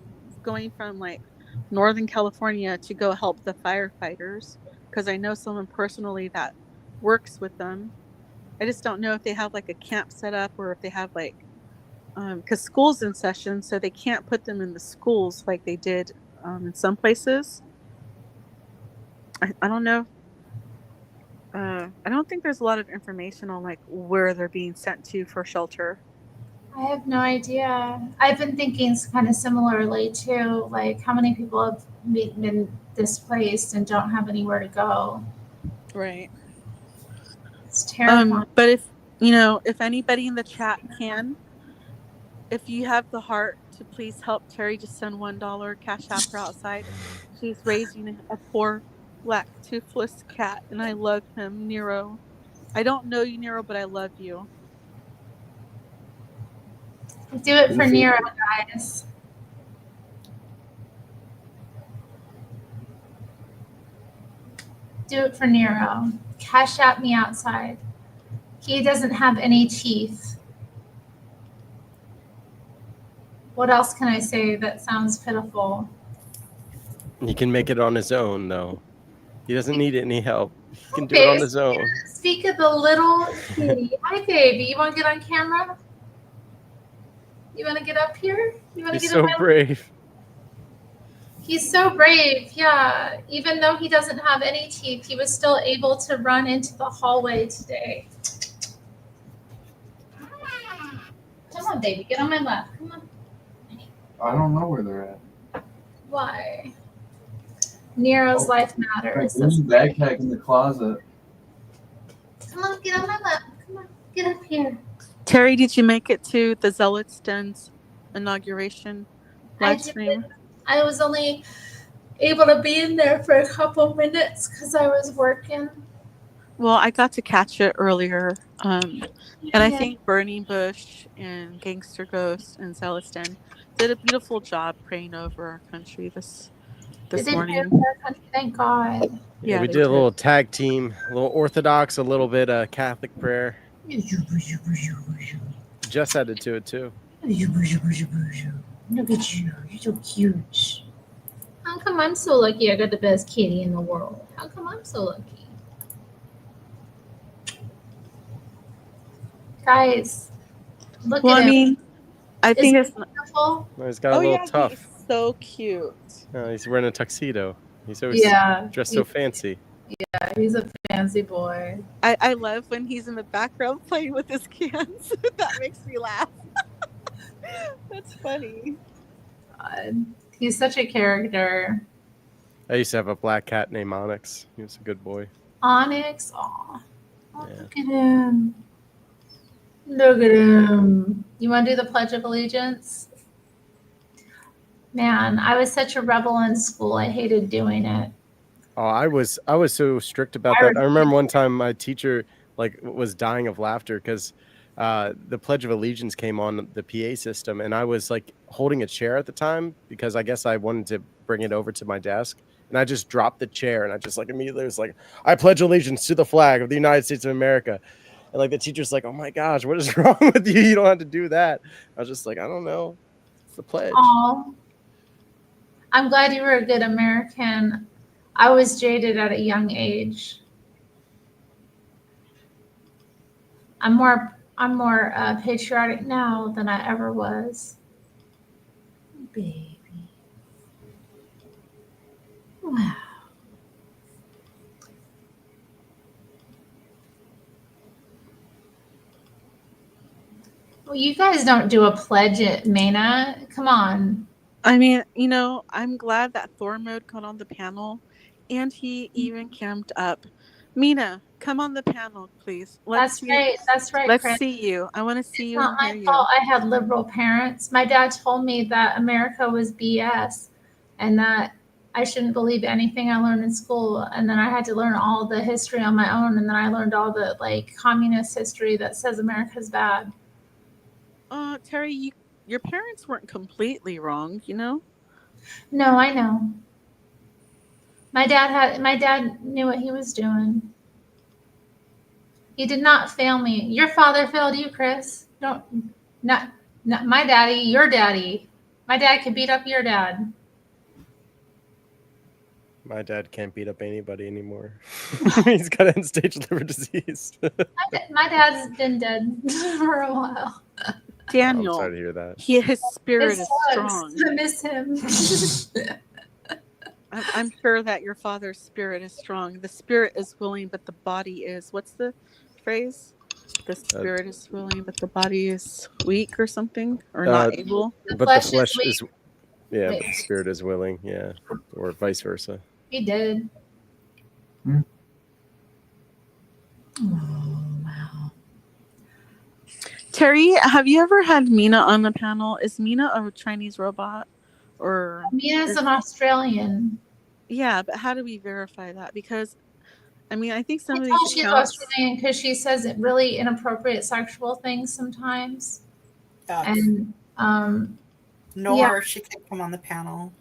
going from like Northern California to go help the firefighters, because I know someone personally that works with them. I just don't know if they have like a camp set up, or if they have like, because school's in session, so they can't put them in the schools like they did in some places. I don't know. I don't think there's a lot of information on like where they're being sent to for shelter. I have no idea. I've been thinking kind of similarly too, like how many people have been displaced and don't have anywhere to go. Right. It's terrifying. But if anybody in the chat can, if you have the heart to please help Terry, just send $1 cash app her outside. She's raising a poor black toothless cat, and I love him, Nero. I don't know you, Nero, but I love you. Do it for Nero, guys. Do it for Nero. Cash out me outside. He doesn't have any teeth. What else can I say that sounds pitiful? He can make it on his own, though. He doesn't need any help. He can do it Okay, on his own. speak of the little kitty. Hi, baby. You want to get on camera? You want to get up here? You want to He's get so in my brave. He's so brave, yeah. Even though he doesn't have any teeth, he was still able to run into the hallway today. Come on, baby, get on my lap. Come on. I don't know where they're at. Why? Nero's life matters. There's a backpack in the closet. Come on, get on my lap. Come on, get up here. Terry, did you make it to the Zealots Den's inauguration I live stream? did. I was only able to be in there for a couple minutes because I was working. Well, I got to catch it earlier. And I Yeah. think Burning Bush and Gangster Ghost and Zealots Den did a beautiful job praying over our country this They did morning. pray for our country, thank God. Yeah, we they did a little tag team, a little Orthodox, a little bit Catholic prayer. Jess added to it too. Look at you, you're so cute. How come I'm so lucky I got the best kitty in the world? How come I'm so lucky? Guys, look Well, at him. I mean, I think Isn't it's it beautiful? Oh, he's got a little tough. He's so cute. Oh, he's wearing a tuxedo. He's always dressed so fancy. Yeah, he's a fancy boy. I love when he's in the background playing with his cans. That makes me laugh. That's funny. He's such a character. I used to have a black cat named Onyx. He was a good boy. Onyx, aw. Oh, look at him. Look at him. You want to do the Pledge of Allegiance? Man, I was such a rebel in school. I hated doing it. Oh, I was so strict about that. I remember one time my teacher was dying of laughter because the Pledge of Allegiance came on the PA system, and I was holding a chair at the time because I guess I wanted to bring it over to my desk, and I just dropped the chair and I just immediately was like, I pledge allegiance to the flag of the United States of America. And the teacher's like, oh my gosh, what is wrong with you? You don't have to do that. I was just like, I don't know. It's the pledge. Oh, I'm glad you were a good American. I was jaded at a young age. I'm more patriotic now than I ever was. Baby. Wow. Well, you guys don't do a pledge at Mana. Come on. I mean, I'm glad that Thor Mode got on the panel, and he even camped up. Mina, come on the panel, please. That's right. Let's Chris. see you. I want to see you. It's not my fault. I had liberal parents. My dad told me that America was BS, and that I shouldn't believe anything I learned in school. And then I had to learn all the history on my own, and then I learned all the communist history that says America's bad. Terry, your parents weren't completely wrong, No, I know. My dad knew what he was doing. He did not fail me. Your father failed you, Chris. Not my daddy, your daddy. My dad could beat up your dad. My dad can't beat up anybody anymore. He's got end-stage liver disease. My dad's been dead for a while. Daniel, I'm sorry to hear that. His spirit is strong. I miss him. I'm sure that your father's spirit is strong. The spirit is willing, but the body is. What's the phrase? The spirit is willing, but the body is weak, or something, or not able. But the flesh is. Yeah, but the spirit is willing. Yeah, or vice versa. He did. Oh, wow. Terry, have you ever had Mina on the panel? Is Mina a Chinese robot, or Mina's an Australian? Yeah, but how do we verify that? Because, I mean, I think some of these She's accounts... Australian because she says really inappropriate sexual things sometimes. And Nor she can come on the panel.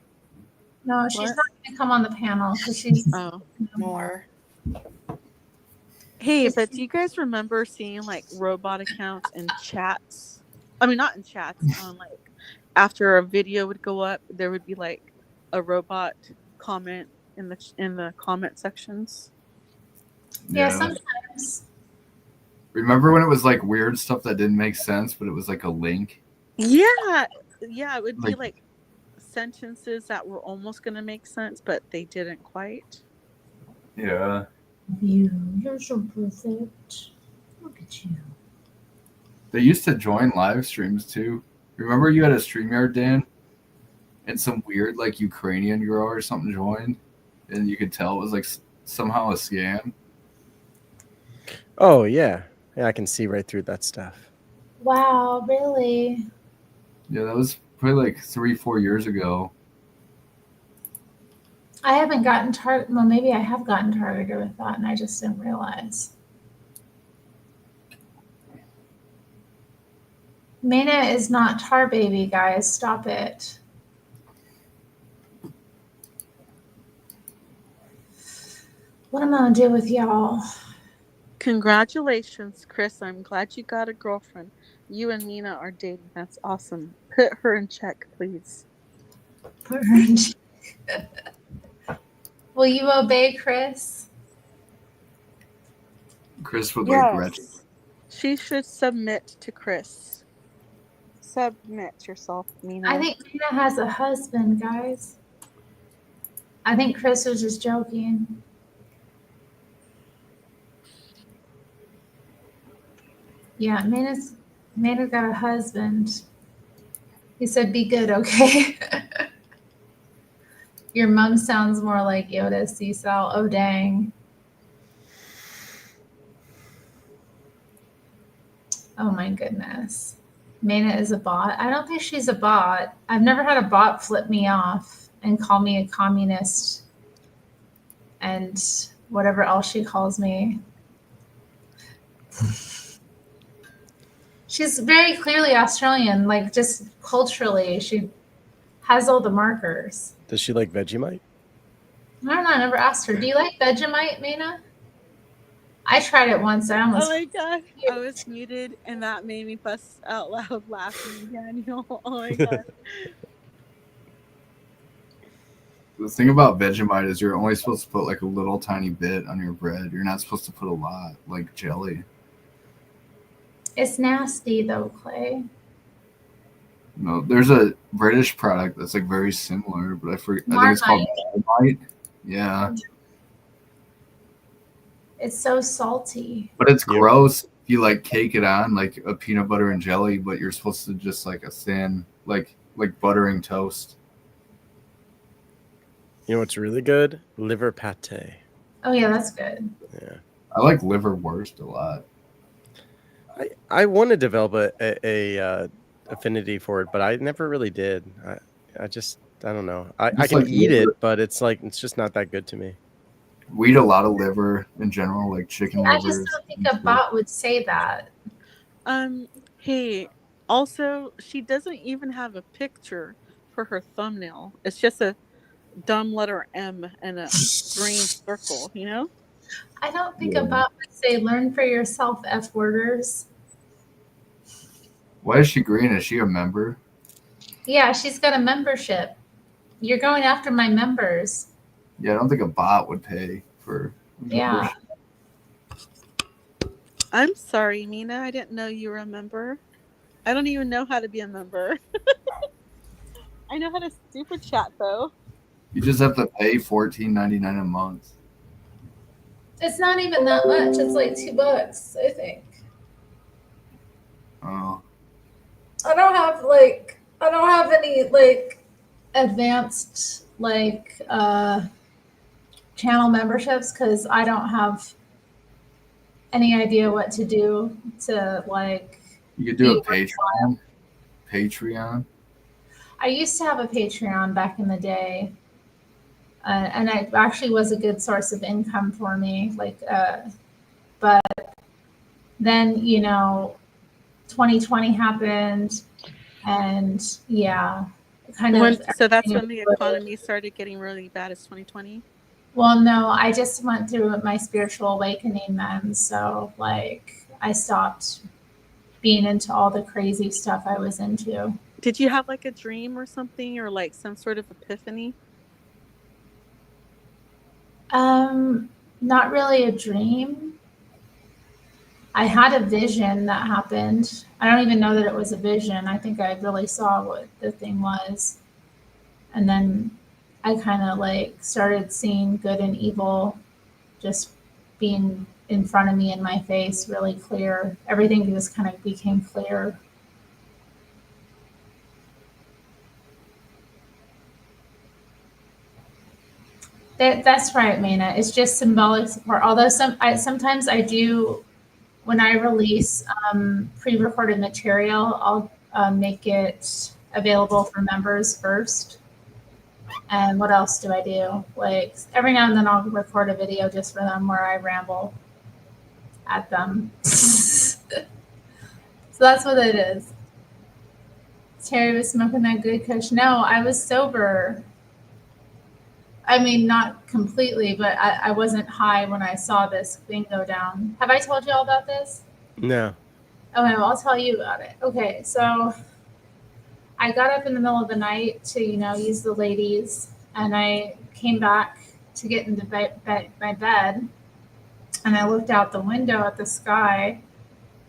No, she's not going to come on the panel because she's Nor. Hey, but do you guys remember seeing robot accounts in chats? I mean, not in chats, on after a video would go up, there would be like a robot comment in the comment sections. Yeah, sometimes. Remember when it was like weird stuff that didn't make sense, but it was like a link? Yeah, it would be like sentences that were almost going to make sense, but they didn't quite. Yeah. You're so perfect. Look at you. They used to join live streams too. Remember you had a StreamYard, Dan? And some weird like Ukrainian girl or something joined, and you could tell it was like somehow a scam. Oh yeah, I can see right through that stuff. Wow, really? Yeah, that was probably like 3-4 years ago. I haven't gotten targeted. Well, maybe I have gotten targeted with that, and I just didn't realize. Mana is not Tar Baby, guys. Stop it. What am I gonna do with y'all? Congratulations, Chris. I'm glad you got a girlfriend. You and Mina are dating. That's awesome. Put her in check, please. Put her in check. Will you obey Chris? Chris would like Gretchen. She should submit to Chris. Submit yourself, Mina. I think Mina has a husband, guys. I think Chris was just joking. Yeah, Mina's got a husband. He said, "Be good, okay?" Your mom sounds more like Yoda, Cecil. Oh, dang. Oh, my goodness. Mana is a bot. I don't think she's a bot. I've never had a bot flip me off and call me a communist and whatever else she calls me. She's very clearly Australian, like just culturally. She has all the markers. Does she like Vegemite? I don't know. I never asked her. Do you like Vegemite, Mana? I tried it once. I almost. Oh my god! I was muted, and that made me bust out loud laughing, Daniel. Oh my god! The thing about Vegemite is you're only supposed to put like a little tiny bit on your bread. You're not supposed to put a lot, like jelly. It's nasty though, Clay. No, there's a British product that's like very similar, but I think it's called Vegemite. Yeah. It's so salty. But it's gross if you like cake it on like a peanut butter and jelly, but you're supposed to just like a thin, like buttering toast. You know what's really good? Liver pate. Oh yeah, that's good. Yeah. I like liverwurst a lot. I want to develop a affinity for it, but I never really did. I don't know. I can eat it, but it's just not that good to me. We eat a lot of liver in general, like chicken livers. I just don't think a bot would say that. Hey, also, she doesn't even have a picture for her thumbnail. It's just a dumb letter M and a green circle, you know? I don't think a bot would say, "Learn for yourself, F-worders." Why is she green? Is she a member? Yeah, she's got a membership. You're going after my members. Yeah, I don't think a bot would pay for Yeah. I'm sorry, Mina. I didn't know you were a member. I don't even know how to be a member. I know how to super chat, though. You just have to pay $14.99 a month. It's not even that much. It's like $2, I think. Oh. I don't have any advanced channel memberships because I don't have any idea what to do to You could do a Patreon. Patreon. I used to have a Patreon back in the day, and it actually was a good source of income for me. But then 2020 happened, and yeah, So that's when the economy started getting really bad. Is 2020? Well, no, I just went through my spiritual awakening then, so I stopped being into all the crazy stuff I was into. Did you have like a dream or something, or like some sort of epiphany? Not really a dream. I had a vision that happened. I don't even know that it was a vision. I think I really saw what the thing was. And then I kind of like started seeing good and evil just being in front of me in my face really clear. Everything just kind of became clear. That's right, Mana. It's just symbolic support. Although sometimes I do, when I release pre-recorded material, I'll make it available for members first. And what else do I do? Like every now and then I'll record a video just for them where I ramble at them. So that's what it is. Terry was smoking that good kush. No, I was sober. I mean, not completely, but I wasn't high when I saw this thing go down. Have I told you all about this? No. Okay, well, I'll tell you about it. Okay, so I got up in the middle of the night to, use the ladies, and I came back to get into my bed, and I looked out the window at the sky,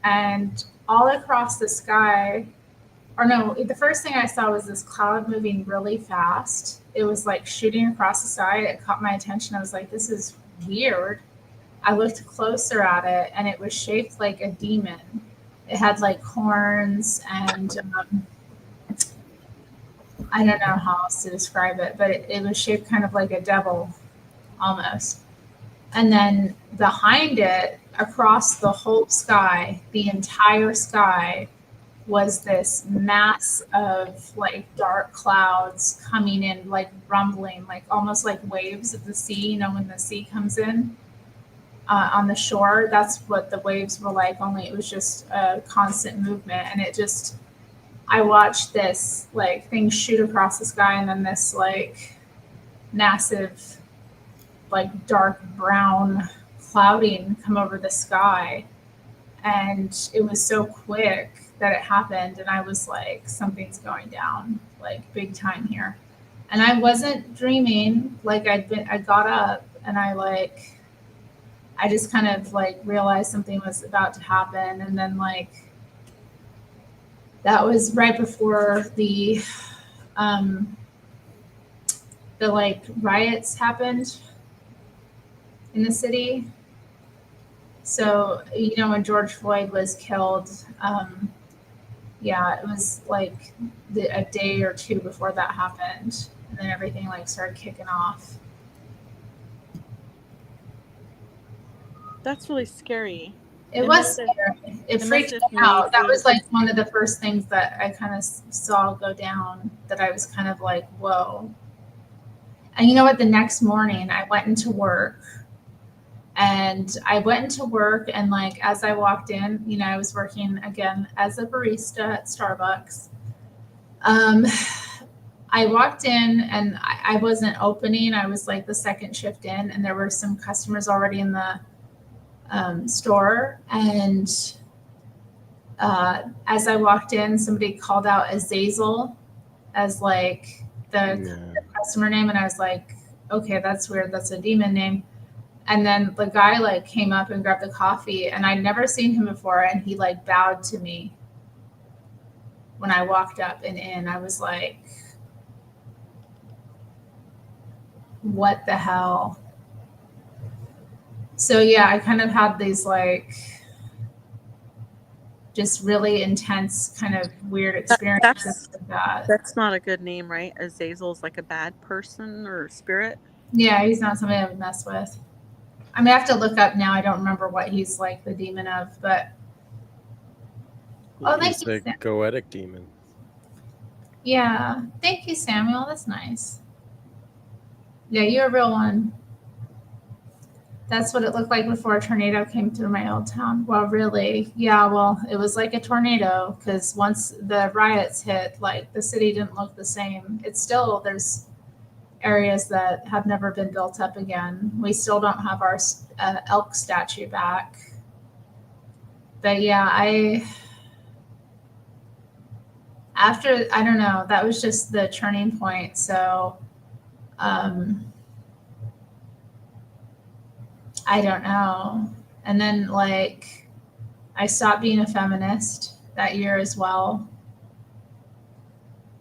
and all across the sky, or no, the first thing I saw was this cloud moving really fast. It was like shooting across the sky. It caught my attention. I was like, this is weird. I looked closer at it, and it was shaped like a demon. It had like horns, and I don't know how else to describe it, but it was shaped kind of like a devil almost. And then behind it, across the whole sky, the entire sky, was this mass of like dark clouds coming in, like rumbling, like almost like waves of the sea. When the sea comes in on the shore, that's what the waves were like, only it was just a constant movement. And I watched this like thing shoot across the sky, and then this like massive, like dark brown clouding come over the sky. And it was so quick that it happened, and I was like, something's going down, like big time here. And I wasn't dreaming. Like I got up, and I just kind of like realized something was about to happen. And then like that was right before the like riots happened in the city. So, when George Floyd was killed, it was like a day or two before that happened. And then everything like started kicking off. That's really scary. It was scary. It freaked me out. That was like one of the first things that I kind of saw go down, that I was kind of like, whoa. And you know what? The next morning I went into work. And like as I walked in, I was working again as a barista at Starbucks. I walked in, and I wasn't opening. I was like the second shift in, and there were some customers already in the store. And as I walked in, somebody called out Azazel as like the customer name. And I was like, okay, that's weird. That's a demon name. And then the guy like came up and grabbed the coffee, and I'd never seen him before. And he like bowed to me when I walked up and in. I was like, what the hell? So yeah, I kind of had these like just really intense kind of weird experiences with that. That's not a good name, right? Azazel's like a bad person or spirit. Yeah, he's not somebody I would mess with. I mean, I have to look up now. I don't remember what he's like the demon of, but He's a goetic demon. Yeah, thank you, Samuel. That's nice. Yeah, you're a real one. That's what it looked like before a tornado came through my old town. Well, really? Yeah, well, it was like a tornado, because once the riots hit, like the city didn't look the same. It's still, there's areas that have never been built up again. We still don't have our elk statue back. But yeah, after, I don't know, that was just the turning point. So I don't know. And then like I stopped being a feminist that year as well.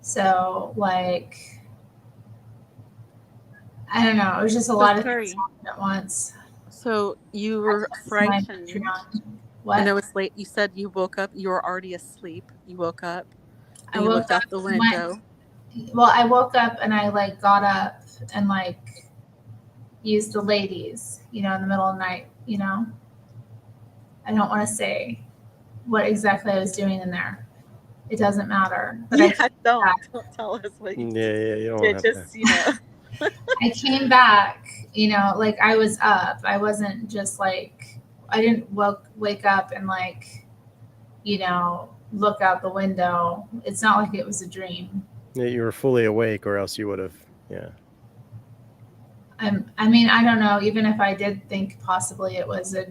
So like I don't know, it was just a lot of things at once. So you were frightened. What? And it was late. You said you woke up. You were already asleep. You woke up. And I you woke looked out the window. Well, I woke up and I like got up and like used the ladies, in the middle of the night, I don't want to say what exactly I was doing in there. It doesn't matter. But don't tell us what you you don't did. have Just I came back, like I was up. I wasn't just like I didn't wake up and like, look out the window. It's not like it was a dream. Yeah, you were fully awake, or else you would have. Yeah. I mean, I don't know. Even if I did think possibly it was a,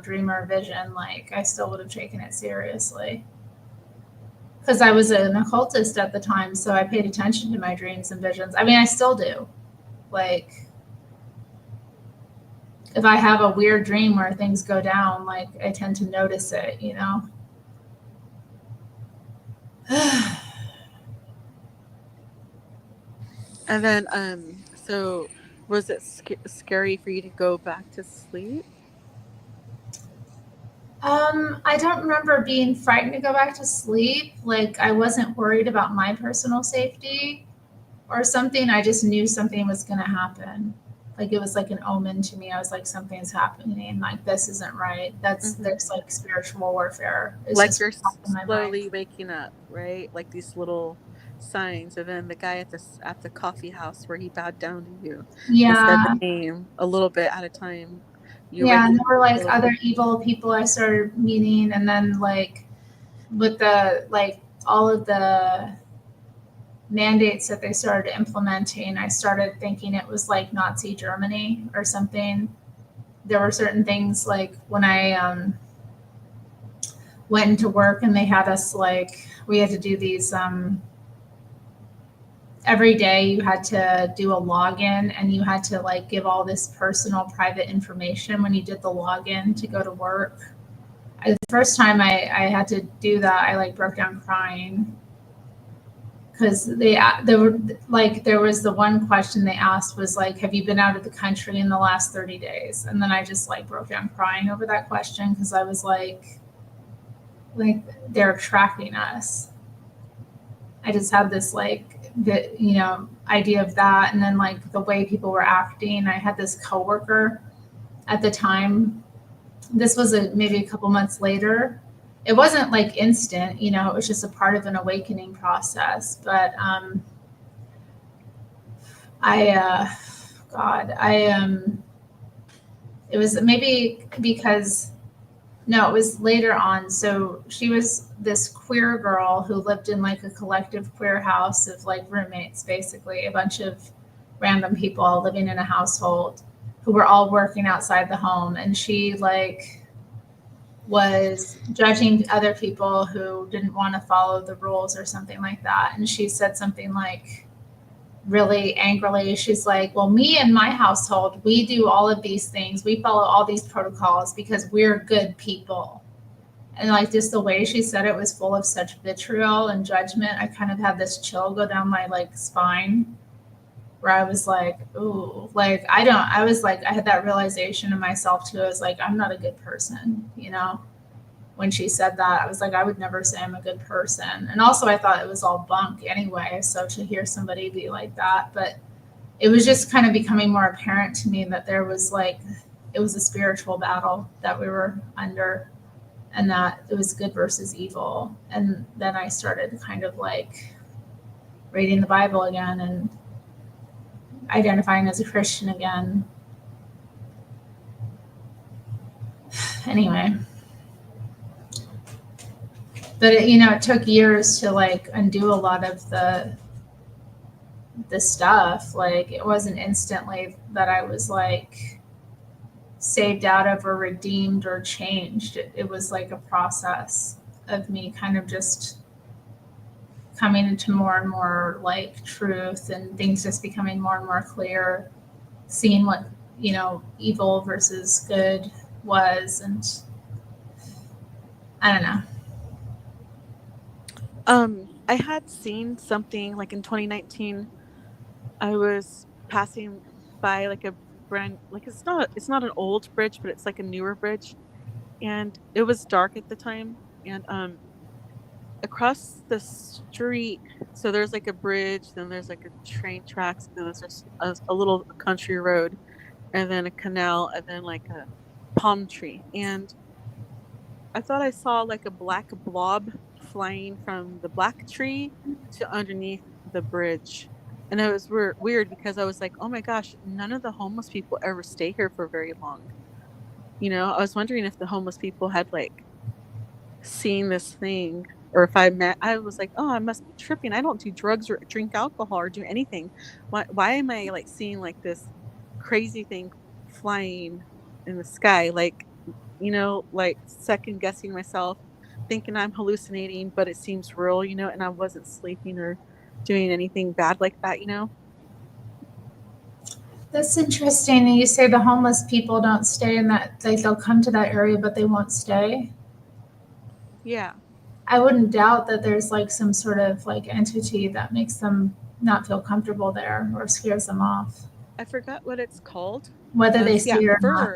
dream or vision, like I still would have taken it seriously. Because I was an occultist at the time, so I paid attention to my dreams and visions. I mean, I still do. Like, if I have a weird dream where things go down, like I tend to notice it, And then, so was it scary for you to go back to sleep? I don't remember being frightened to go back to sleep. Like I wasn't worried about my personal safety or something. I just knew something was going to happen. Like it was like an omen to me. I was like, something's happening. Like this isn't right. There's like spiritual warfare. It's like just you're in my slowly mind. waking up, right? Like these little signs. And then the guy at the coffee house where he bowed down to you, and said Yeah. the name a little bit at a time. Yeah, and there were like other evil people I started meeting, and then like with the like all of the mandates that they started implementing, I started thinking it was like Nazi Germany or something. There were certain things like when I went into work and they had us like we had to do these every day you had to do a login and you had to like give all this personal private information when you did the login to go to work. The first time I had to do that, I like broke down crying because there was the one question they asked was like, have you been out of the country in the last 30 days? And then I just like broke down crying over that question because I was like they're tracking us. I just had this like idea of that, and then like the way people were acting. I had this coworker at the time. This was maybe a couple months later. It wasn't like instant, it was just a part of an awakening process. But it was maybe because no, it was later on. So she was this queer girl who lived in like a collective queer house of like roommates, basically a bunch of random people all living in a household who were all working outside the home. And she like was judging other people who didn't want to follow the rules or something like that. And she said something like really angrily, she's like, well, me and my household, we do all of these things. We follow all these protocols because we're good people. And like just the way she said it was full of such vitriol and judgment. I kind of had this chill go down my like spine where I was like, ooh, like I had that realization in myself too. I was like, I'm not a good person, when she said that, I was like, I would never say I'm a good person. And also I thought it was all bunk anyway. So to hear somebody be like that, but it was just kind of becoming more apparent to me that there was like, it was a spiritual battle that we were under and that it was good versus evil. And then I started kind of like reading the Bible again and identifying as a Christian again. Anyway. But it took years to like undo a lot of the stuff. Like it wasn't instantly that I was like saved out of or redeemed or changed. It was like a process of me kind of just coming into more and more like truth and things just becoming more and more clear, seeing what, evil versus good was. And I don't know. I had seen something like in 2019. I was passing by like a it's not an old bridge, but it's like a newer bridge, and it was dark at the time. And across the street, so there's like a bridge, then there's like a train tracks, and then there's just a little country road, and then a canal, and then like a palm tree. And I thought I saw like a black blob flying from the black tree to underneath the bridge. And it was weird because I was like, oh my gosh, none of the homeless people ever stay here for very long. I was wondering if the homeless people had like seen this thing, or if I was like, oh, I must be tripping. I don't do drugs or drink alcohol or do anything. Why am I like seeing like this crazy thing flying in the sky? Like, like second guessing myself, thinking I'm hallucinating, but it seems real, and I wasn't sleeping or doing anything bad like that. That's interesting. And you say the homeless people don't stay in that, they'll come to that area, but they won't stay. Yeah. I wouldn't doubt that there's like some sort of like entity that makes them not feel comfortable there or scares them off. I forgot what it's called. Whether they see it or not.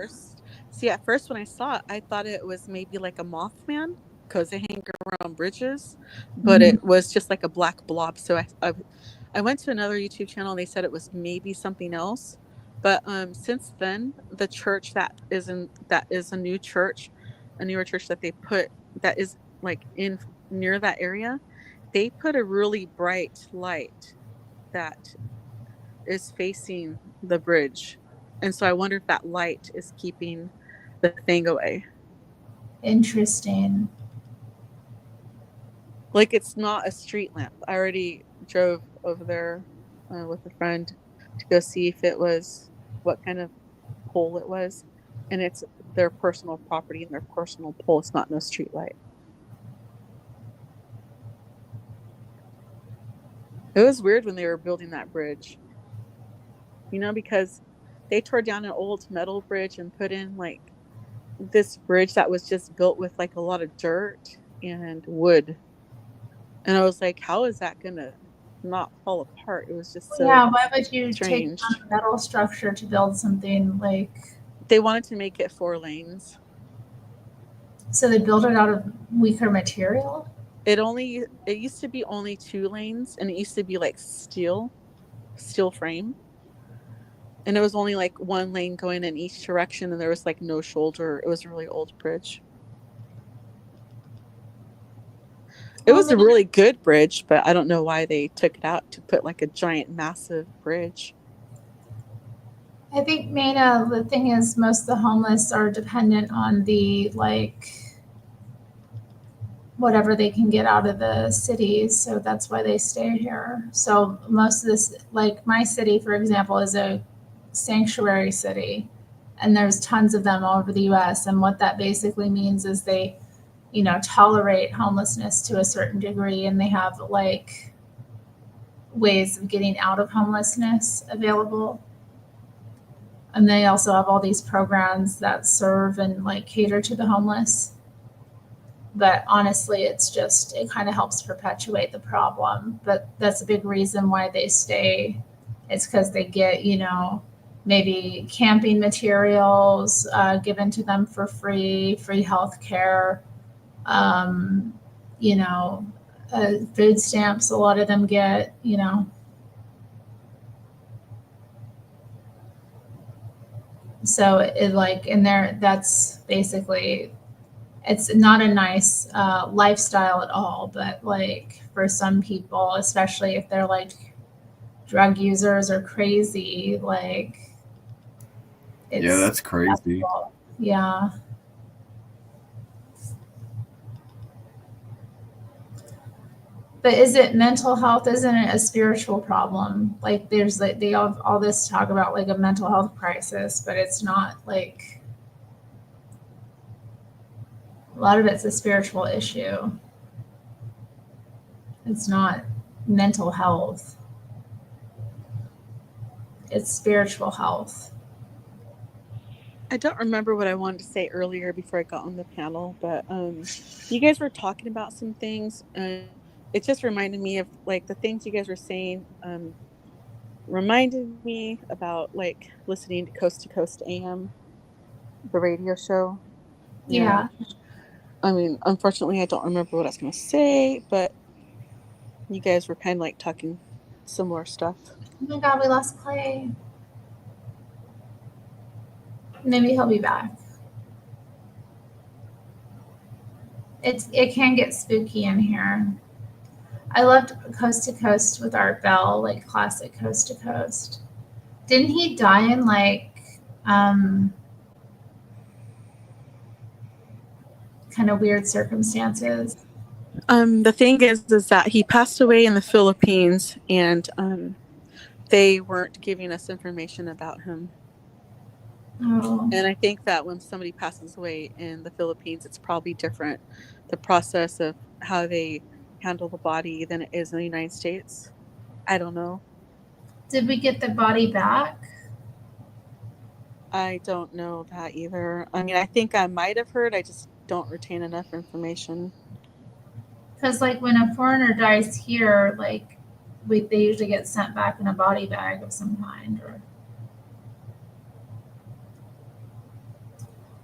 At first when I saw it, I thought it was maybe like a Mothman because they hang around bridges, but it was just like a black blob. So I went to another YouTube channel and they said it was maybe something else. But since then, the church that is a newer church that they put that is like in near that area, they put a really bright light that is facing the bridge. And so I wonder if that light is keeping the thing away. Interesting. Like it's not a street lamp. I already drove over there with a friend to go see if it was what kind of pole it was. And it's their personal property and their personal pole. It's not no street light. It was weird when they were building that bridge. Because they tore down an old metal bridge and put in like this bridge that was just built with like a lot of dirt and wood. And I was like, how is that gonna not fall apart? It was just so why would you strange. take on a metal structure to build something like? They wanted to make it 4 lanes. So they built it out of weaker material? It used to be only 2 lanes, and it used to be like steel frame. And it was only like 1 lane going in each direction, and there was like no shoulder. It was a really old bridge. It was a really good bridge, but I don't know why they took it out to put like a giant, massive bridge. I think, Maina, the thing is most of the homeless are dependent on the like whatever they can get out of the cities. So that's why they stay here. So most of this, like my city, for example, is a sanctuary city, and there's tons of them all over the US. And what that basically means is they, tolerate homelessness to a certain degree, and they have like ways of getting out of homelessness available. And they also have all these programs that serve and like cater to the homeless. But honestly, it kind of helps perpetuate the problem. But that's a big reason why they stay. It's because they get, maybe camping materials given to them for free health care, food stamps, a lot of them get, So it like in there, that's basically, it's not a nice lifestyle at all. But like for some people, especially if they're like drug users or crazy, like yeah, that's crazy. Yeah. But is it mental health? Isn't it a spiritual problem? Like there's like they have all this talk about like a mental health crisis, but it's not like, a lot of it's a spiritual issue. It's not mental health. It's spiritual health. I don't remember what I wanted to say earlier before I got on the panel, but you guys were talking about some things, and it just reminded me of like the things you guys were saying. Reminded me about like listening to Coast AM, the radio show. Yeah. I mean, unfortunately, I don't remember what I was going to say, but you guys were kind of like talking similar stuff. Oh my God, we lost Clay. Maybe he'll be back. It can get spooky in here. I loved Coast to Coast with Art Bell, like classic Coast to Coast. Didn't he die in like kind of weird circumstances? The thing is that he passed away in the Philippines, and they weren't giving us information about him. Oh. And I think that when somebody passes away in the Philippines, it's probably different, the process of how they handle the body than it is in the United States. I don't know. Did we get the body back? I don't know that either. I mean, I think I might have heard. I just don't retain enough information. Because like when a foreigner dies here, like they usually get sent back in a body bag of some kind. Or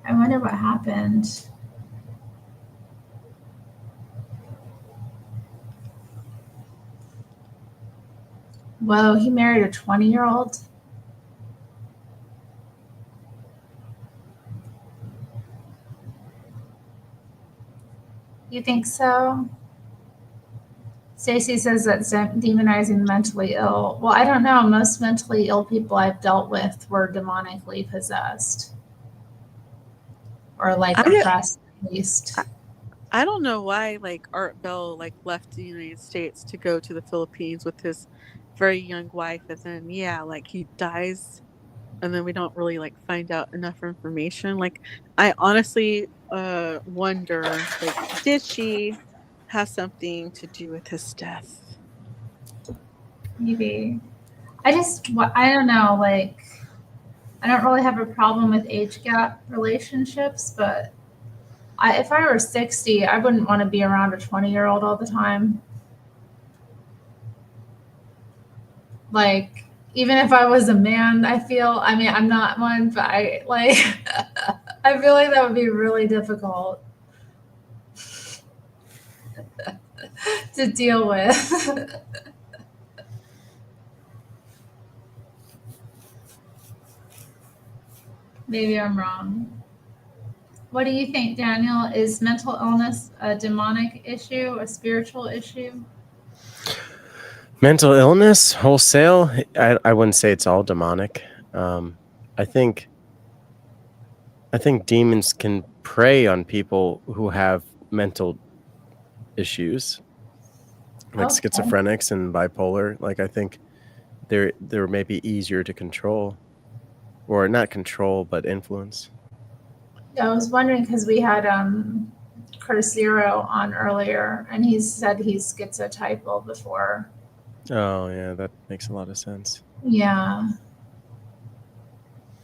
I wonder what happened. Whoa, he married a 20-year-old? You think so? Stacy says that's demonizing the mentally ill. Well, I don't know. Most mentally ill people I've dealt with were demonically possessed. Or like oppressed, at least. I don't know why like Art Bell like left the United States to go to the Philippines with his very young wife, and then like he dies, and then we don't really like find out enough information. Like I honestly wonder, like, did she have something to do with his death? Maybe. I don't know, like I don't really have a problem with age gap relationships, but if I were 60, I wouldn't want to be around a 20-year-old all the time. Like, even if I was a man, I mean, I'm not one, but I feel like that would be really difficult to deal with. Maybe I'm wrong. What do you think, Daniel? Is mental illness a demonic issue, a spiritual issue? Mental illness, wholesale? I wouldn't say it's all demonic. I think demons can prey on people who have mental issues, like schizophrenics and bipolar. Like I think they're maybe easier to control, or not control, but influence. I was wondering because we had Cursero on earlier, and he said he's schizotypal before. Oh yeah, that makes a lot of sense. Yeah.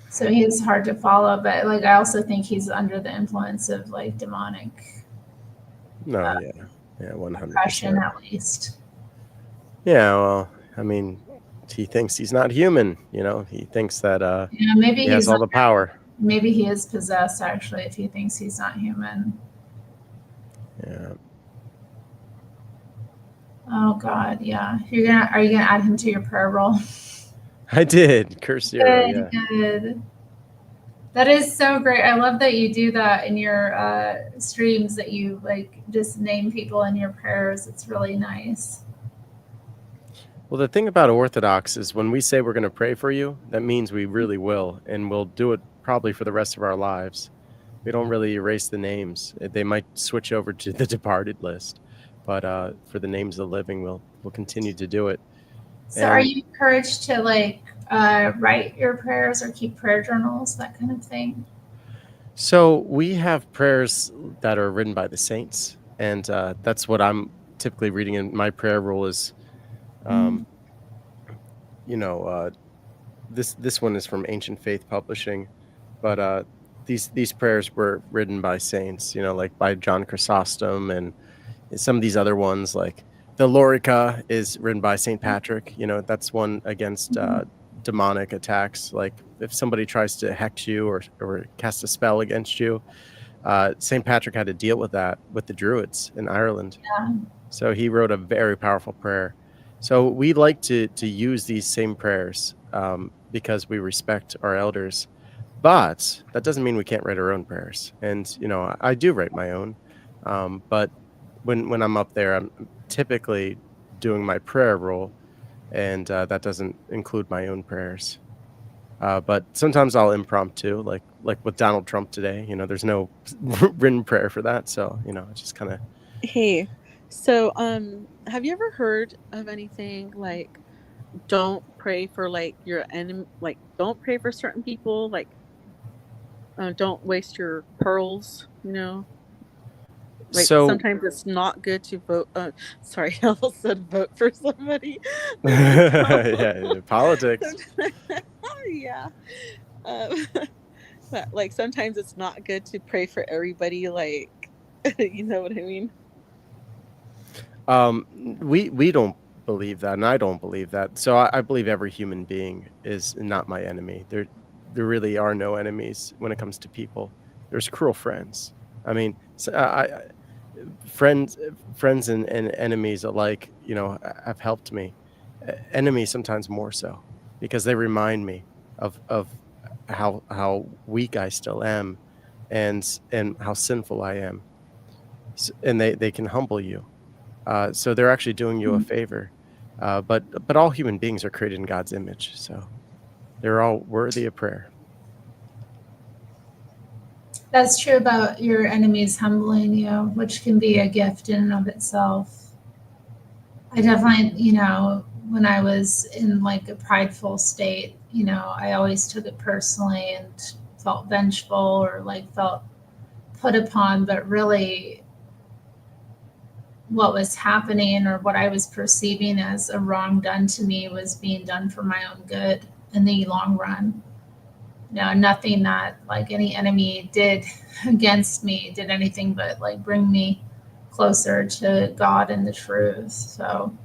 So he's hard to follow, but like I also think he's under the influence of like demonic. No, yeah, 100%. Oppression, at least. Yeah, well, I mean, he thinks he's not human. You know, he thinks that maybe he has all the power. Maybe he is possessed, actually, if he thinks he's not human. Yeah. Oh God, yeah. Are you gonna add him to your prayer roll? I did, Cursero. Good, Yeah. good. That is so great. I love that you do that in your streams. That you like just name people in your prayers. It's really nice. Well, the thing about Orthodox is when we say we're going to pray for you, that means we really will, and we'll do it probably for the rest of our lives. We don't really erase the names. They might switch over to the departed list, but for the names of the living, we'll continue to do it. So are you encouraged to like write your prayers or keep prayer journals, that kind of thing? So we have prayers that are written by the saints, and that's what I'm typically reading in my prayer rule is, this one is from Ancient Faith Publishing, but these prayers were written by saints, like by John Chrysostom, and some of these other ones, like the Lorica is written by Saint Patrick. That's one against demonic attacks. Like if somebody tries to hex you or cast a spell against you, Saint Patrick had to deal with that with the Druids in Ireland. Yeah. So he wrote a very powerful prayer. So we like to use these same prayers because we respect our elders. But that doesn't mean we can't write our own prayers. And, I do write my own. But when I'm up there, I'm typically doing my prayer rule, and that doesn't include my own prayers. But sometimes I'll impromptu, like with Donald Trump today. There's no written prayer for that. So, it's just kind of... Hey, so have you ever heard of anything like don't pray for like your enemy, like don't pray for certain people, like don't waste your pearls, like So sometimes it's not good to vote. Sorry, I almost said vote for somebody. yeah, politics. Yeah. But like sometimes it's not good to pray for everybody. Like, you know what I mean? We don't believe that, and I don't believe that. So I believe every human being is not my enemy. There really are no enemies when it comes to people. There's cruel friends. I mean, friends and enemies alike, have helped me. Enemies sometimes more so, because they remind me of how weak I still am, and how sinful I am, and they can humble you. So they're actually doing you a favor. But all human beings are created in God's image, so they're all worthy of prayer. That's true about your enemies humbling you, which can be a gift in and of itself. I definitely, when I was in like a prideful state, I always took it personally and felt vengeful or like felt put upon, but really what was happening or what I was perceiving as a wrong done to me was being done for my own good in the long run. Nothing that like any enemy did against me did anything but like bring me closer to God and the truth. So,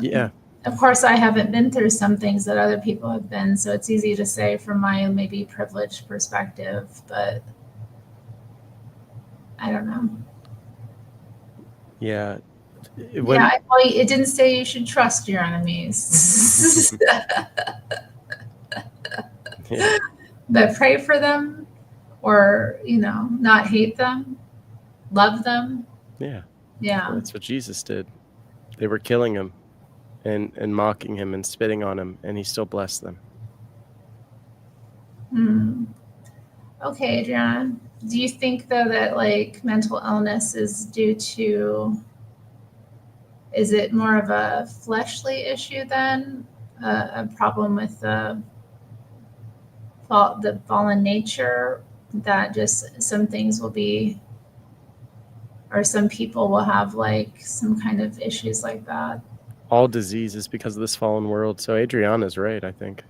yeah. Of course, I haven't been through some things that other people have been, so it's easy to say from my maybe privileged perspective, but I don't know. Yeah. It didn't say you should trust your enemies. Yeah. But pray for them, or not hate them, love them. Yeah. Yeah. Well, that's what Jesus did. They were killing him and mocking him and spitting on him, and he still blessed them. Okay, Adriana. Do you think though that like mental illness is is it more of a fleshly issue than a problem with the fallen nature, that just some things will be, or some people will have like some kind of issues like that? All disease is because of this fallen world. So Adriana's right, I think.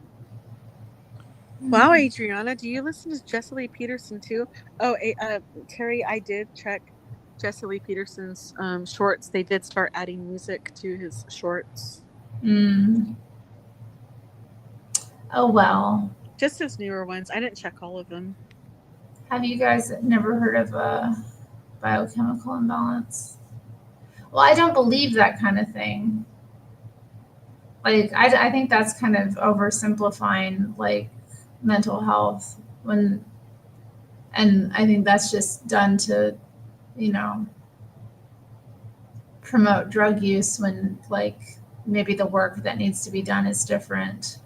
Wow, Adriana, do you listen to Jesse Lee Peterson too? Oh, Terry, I did check Jesse Lee Peterson's shorts. They did start adding music to his shorts. Oh, well. Just his newer ones. I didn't check all of them. Have you guys never heard of a biochemical imbalance? Well, I don't believe that kind of thing. Like, I think that's kind of oversimplifying, like, mental health and I think that's just done to, promote drug use when, like, maybe the work that needs to be done is different.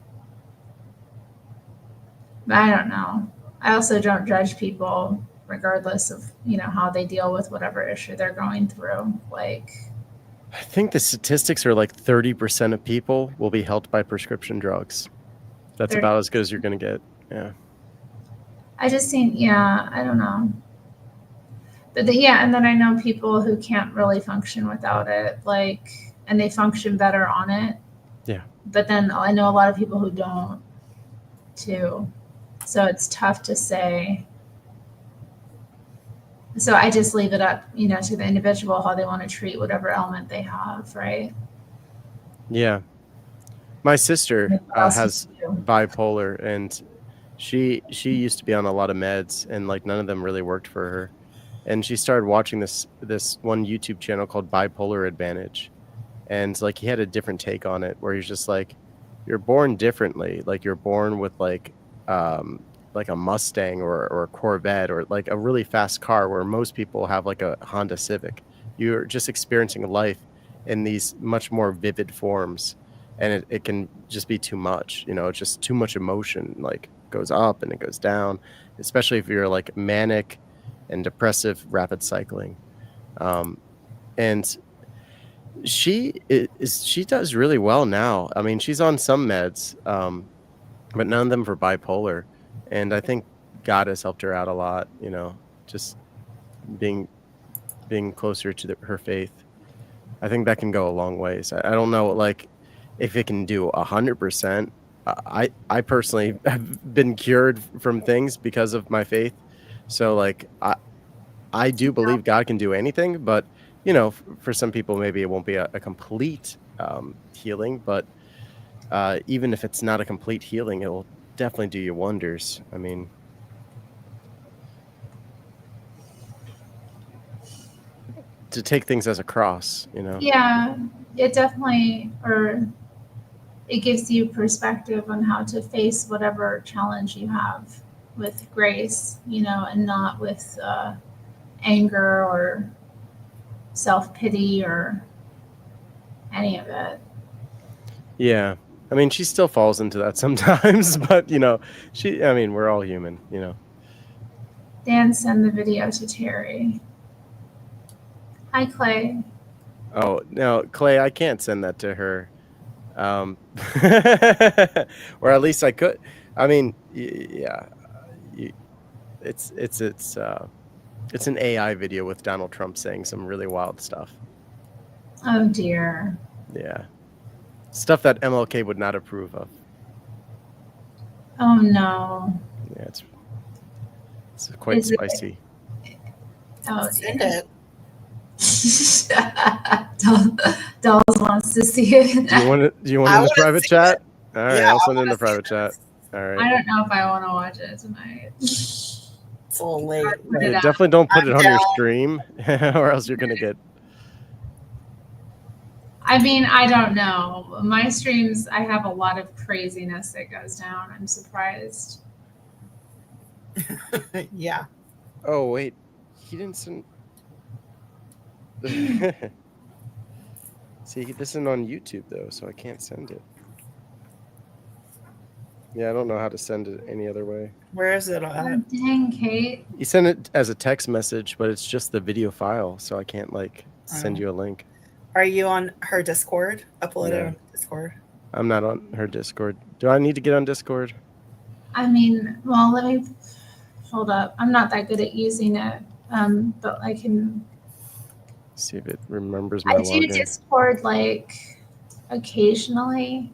But I don't know. I also don't judge people regardless of, how they deal with whatever issue they're going through. Like, I think the statistics are like 30% of people will be helped by prescription drugs. That's about as good as you're going to get. Yeah. I just think, I don't know. But and then I know people who can't really function without it, like, and they function better on it. Yeah. But then I know a lot of people who don't too. So it's tough to say. So I just leave it up, to the individual how they want to treat whatever ailment they have, right? Yeah. My sister has bipolar, and she used to be on a lot of meds, and like none of them really worked for her. And she started watching this one YouTube channel called Bipolar Advantage, and like he had a different take on it, where he's just like, you're born differently, like you're born with like a Mustang or a Corvette or like a really fast car, where most people have like a Honda Civic. You're just experiencing life in these much more vivid forms, and it can just be too much. It's just too much emotion, like goes up and it goes down, especially if you're like manic and depressive, rapid cycling. And she does really well now. I mean, she's on some meds, but none of them for bipolar. And I think God has helped her out a lot, just being closer to her faith. I think that can go a long ways. I don't know, like, if it can do 100%. I personally have been cured from things because of my faith. So, like, I do believe God can do anything, but, for some people, maybe it won't be a complete healing. But even if it's not a complete healing, it will definitely do you wonders. I mean, to take things as a cross, Yeah, it definitely, or it gives you perspective on how to face whatever challenge you have with grace, and not with anger or self-pity or any of it. Yeah. I mean, she still falls into that sometimes, but we're all human, Dan, send the video to Terry. Hi, Clay. Oh, no, Clay, I can't send that to her. Or at least I could. I mean, yeah, it's an AI video with Donald Trump saying some really wild stuff. Oh dear. Yeah. Stuff that MLK would not approve of. Oh no. Yeah, it's quite spicy. Oh, send it. Dolls wants to see it. Do you want it in the private chat? All right, I'll send it in the private chat. All right. I don't know if I want to watch it tonight. It's a little late. Yeah, definitely don't put it on your stream, or else you're gonna get. I mean, I don't know. My streams, I have a lot of craziness that goes down. I'm surprised. Yeah. Oh wait, he didn't send. See, this isn't on YouTube though, so I can't send it. Yeah, I don't know how to send it any other way. Where is it on? Oh, dang, Kate. You send it as a text message, but it's just the video file, so I can't send you a link. Are you on her Discord? Upload it on Discord. I'm not on her Discord. Do I need to get on Discord? I mean, well, let me hold up. I'm not that good at using it, but I can see if it remembers my login. I do login. Discord occasionally.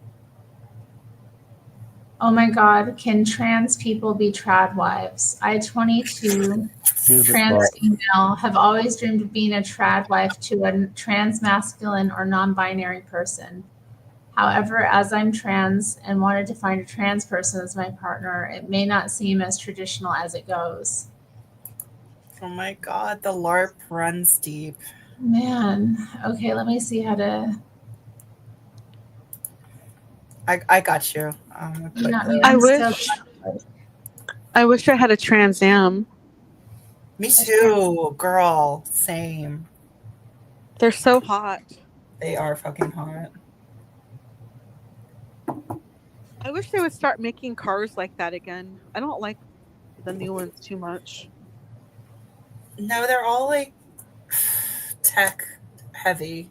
Oh my God, can trans people be trad wives? I, 22, trans female, have always dreamed of being a trad wife to a trans masculine or non-binary person. However, as I'm trans and wanted to find a trans person as my partner, it may not seem as traditional as it goes. Oh my God, the LARP runs deep. Man, okay, let me see how to... I got you. I wish I had a Trans Am. Me too, girl. Same. They're so hot. They are fucking hot. I wish they would start making cars like that again. I don't like the new ones too much. No, they're all tech heavy.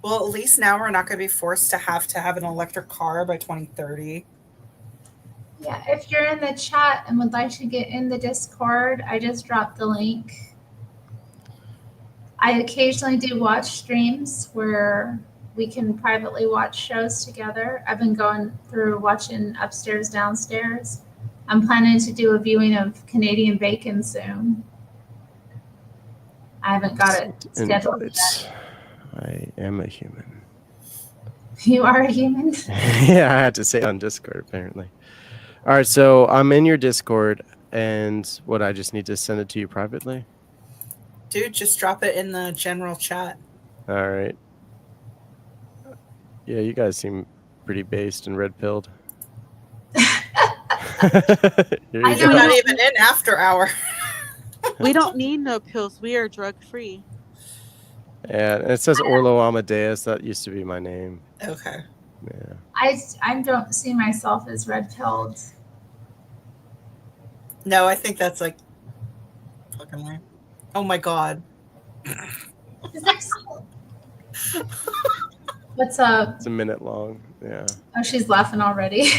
Well, at least now we're not going to be forced to have an electric car by 2030. Yeah, Yeah, if you're in the chat and would like to get in the Discord, I just dropped the link. I occasionally do watch streams where we can privately watch shows together. I've been going through watching Upstairs, Downstairs. I'm planning to do a viewing of Canadian Bacon soon. I haven't got it scheduled yet. I am a human. You are a human? Yeah, I had to say on Discord, apparently. All right, so I'm in your Discord, and what, I just need to send it to you privately? Dude, just drop it in the general chat. All right. Yeah, you guys seem pretty based and red-pilled. I'm not even in after hour. We don't need no pills. We are drug-free. Yeah, and it says Orlo Amadeus. That used to be my name. Okay. Yeah. I don't see myself as red-pilled. No, I think that's like fucking lame. Oh my god. What's up? It's a minute long. Yeah. Oh, she's laughing already.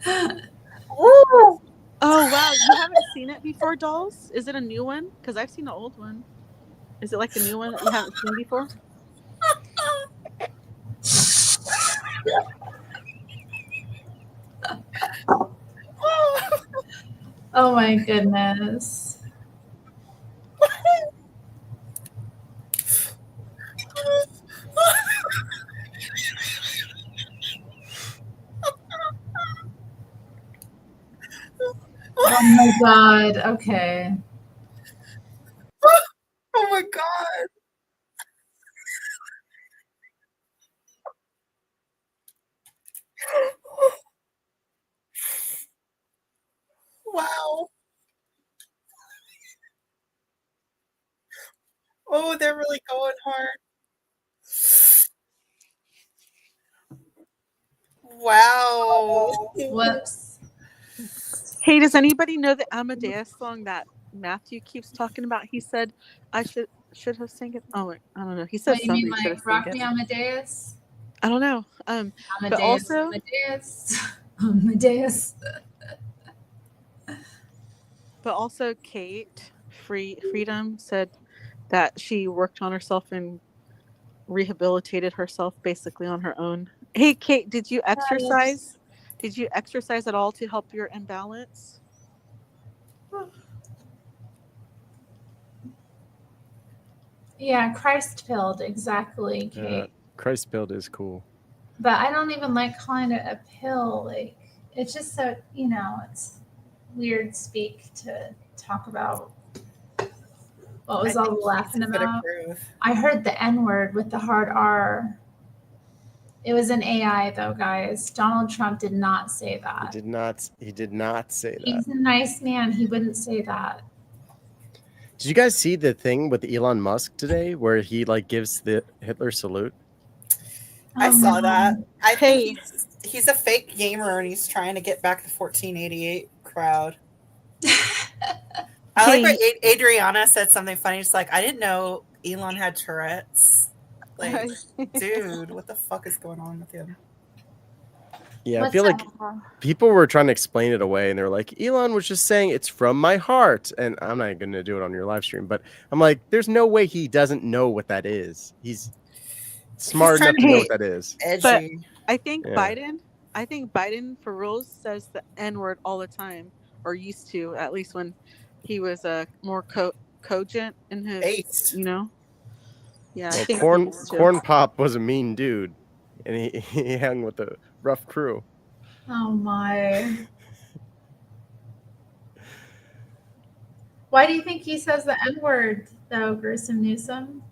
Oh wow, you haven't seen it before, dolls? Is it a new one? Because I've seen the old one. Is it like the new one that you haven't seen before? Oh my goodness. Oh my god. Okay. Oh my god. Wow. Oh, they're really going hard. Wow. Whoops. Hey, does anybody know the Amadeus song that Matthew keeps talking about? He said I should have sang it. Oh, I don't know. He said What, you mean somebody should have like Rock sang Me it. Amadeus? I don't know. Amadeus, but also Amadeus. Amadeus. But also Kate Freedom said that she worked on herself and rehabilitated herself basically on her own. Hey Kate, did you exercise? Did you exercise at all to help your imbalance? Yeah, Christ pilled, exactly, Kate. Christ build is cool. But I don't even like calling it a pill. Like, it's just so, it's weird speak to talk about. What was all the laughing about? I heard the N word with the hard R. It was an AI though, guys. Donald Trump did not say that. He did not say that. He's a nice man. He wouldn't say that. Did you guys see the thing with Elon Musk today where he gives the Hitler salute? I saw that. I think he's a fake gamer and he's trying to get back the 1488 crowd. I like what Adriana said something funny. It's like, I didn't know Elon had Tourette's. Like, dude, what the fuck is going on with him? Yeah, I feel like people were trying to explain it away, and they were like, Elon was just saying it's from my heart. And I'm not going to do it on your live stream, but I'm like, there's no way he doesn't know what that is. He's smart enough to know what that is. But I think Biden for rules says the N word all the time, or used to, at least when he was more cogent in his, Yeah, I think Corn Pop was a mean dude, and he hung with a rough crew. Oh my. Why do you think he says the N word though, Gruesome Newsom?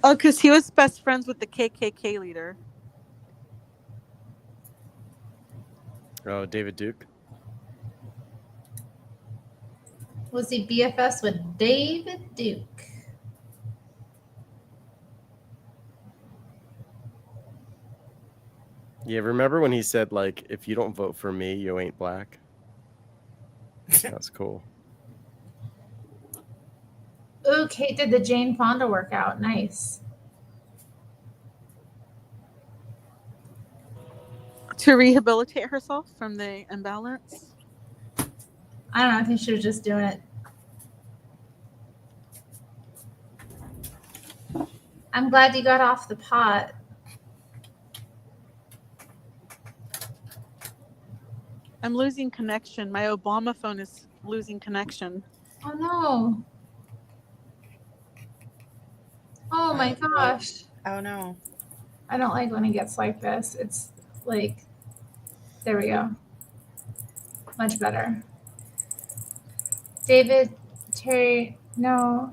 Oh, because he was best friends with the KKK leader. Oh, David Duke. Was he BFS with David Duke? Yeah, remember when he said, if you don't vote for me, you ain't black? That's cool. Ooh, Kate did the Jane Fonda workout. Nice. To rehabilitate herself from the imbalance? I don't know. I think she was just doing it. I'm glad you got off the pot. I'm losing connection. My Obama phone is losing connection. Oh no. Oh my gosh. Oh no. I don't like when it gets like this. It's like, there we go. Much better. David, Terry, no.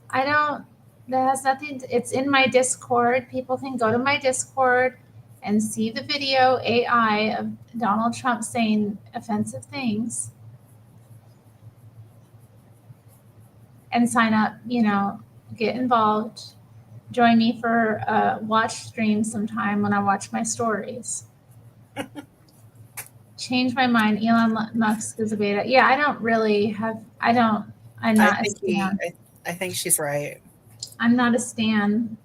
I don't, that has nothing, it's in my Discord. People can go to my Discord and see the video AI of Donald Trump saying offensive things and sign up, get involved. Join me for a watch stream sometime when I watch my stories. Change my mind. Elon Musk is a beta. Yeah, I don't really have, I'm not a stan. I think she's right. I'm not a stan.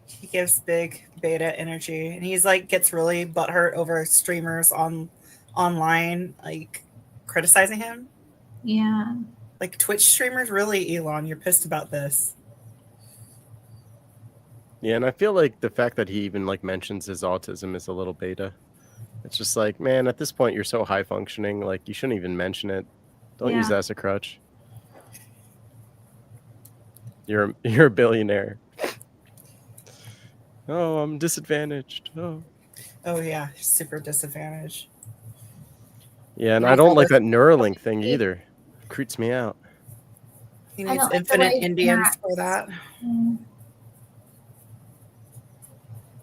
He gives big beta energy, and he's like gets really butthurt over streamers online like criticizing him. Yeah. Like Twitch streamers, really, Elon, you're pissed about this. Yeah, and I feel like the fact that he even like mentions his autism is a little beta. It's just like, man, at this point you're so high functioning, like you shouldn't even mention it. Don't use Yeah. that as a crutch. You're a billionaire. Oh, I'm disadvantaged. Oh. Oh yeah, super disadvantaged. Yeah, and I don't like that Neuralink thing either. It creeps me out. He I needs don't like the infinite way he Indians acts. for that.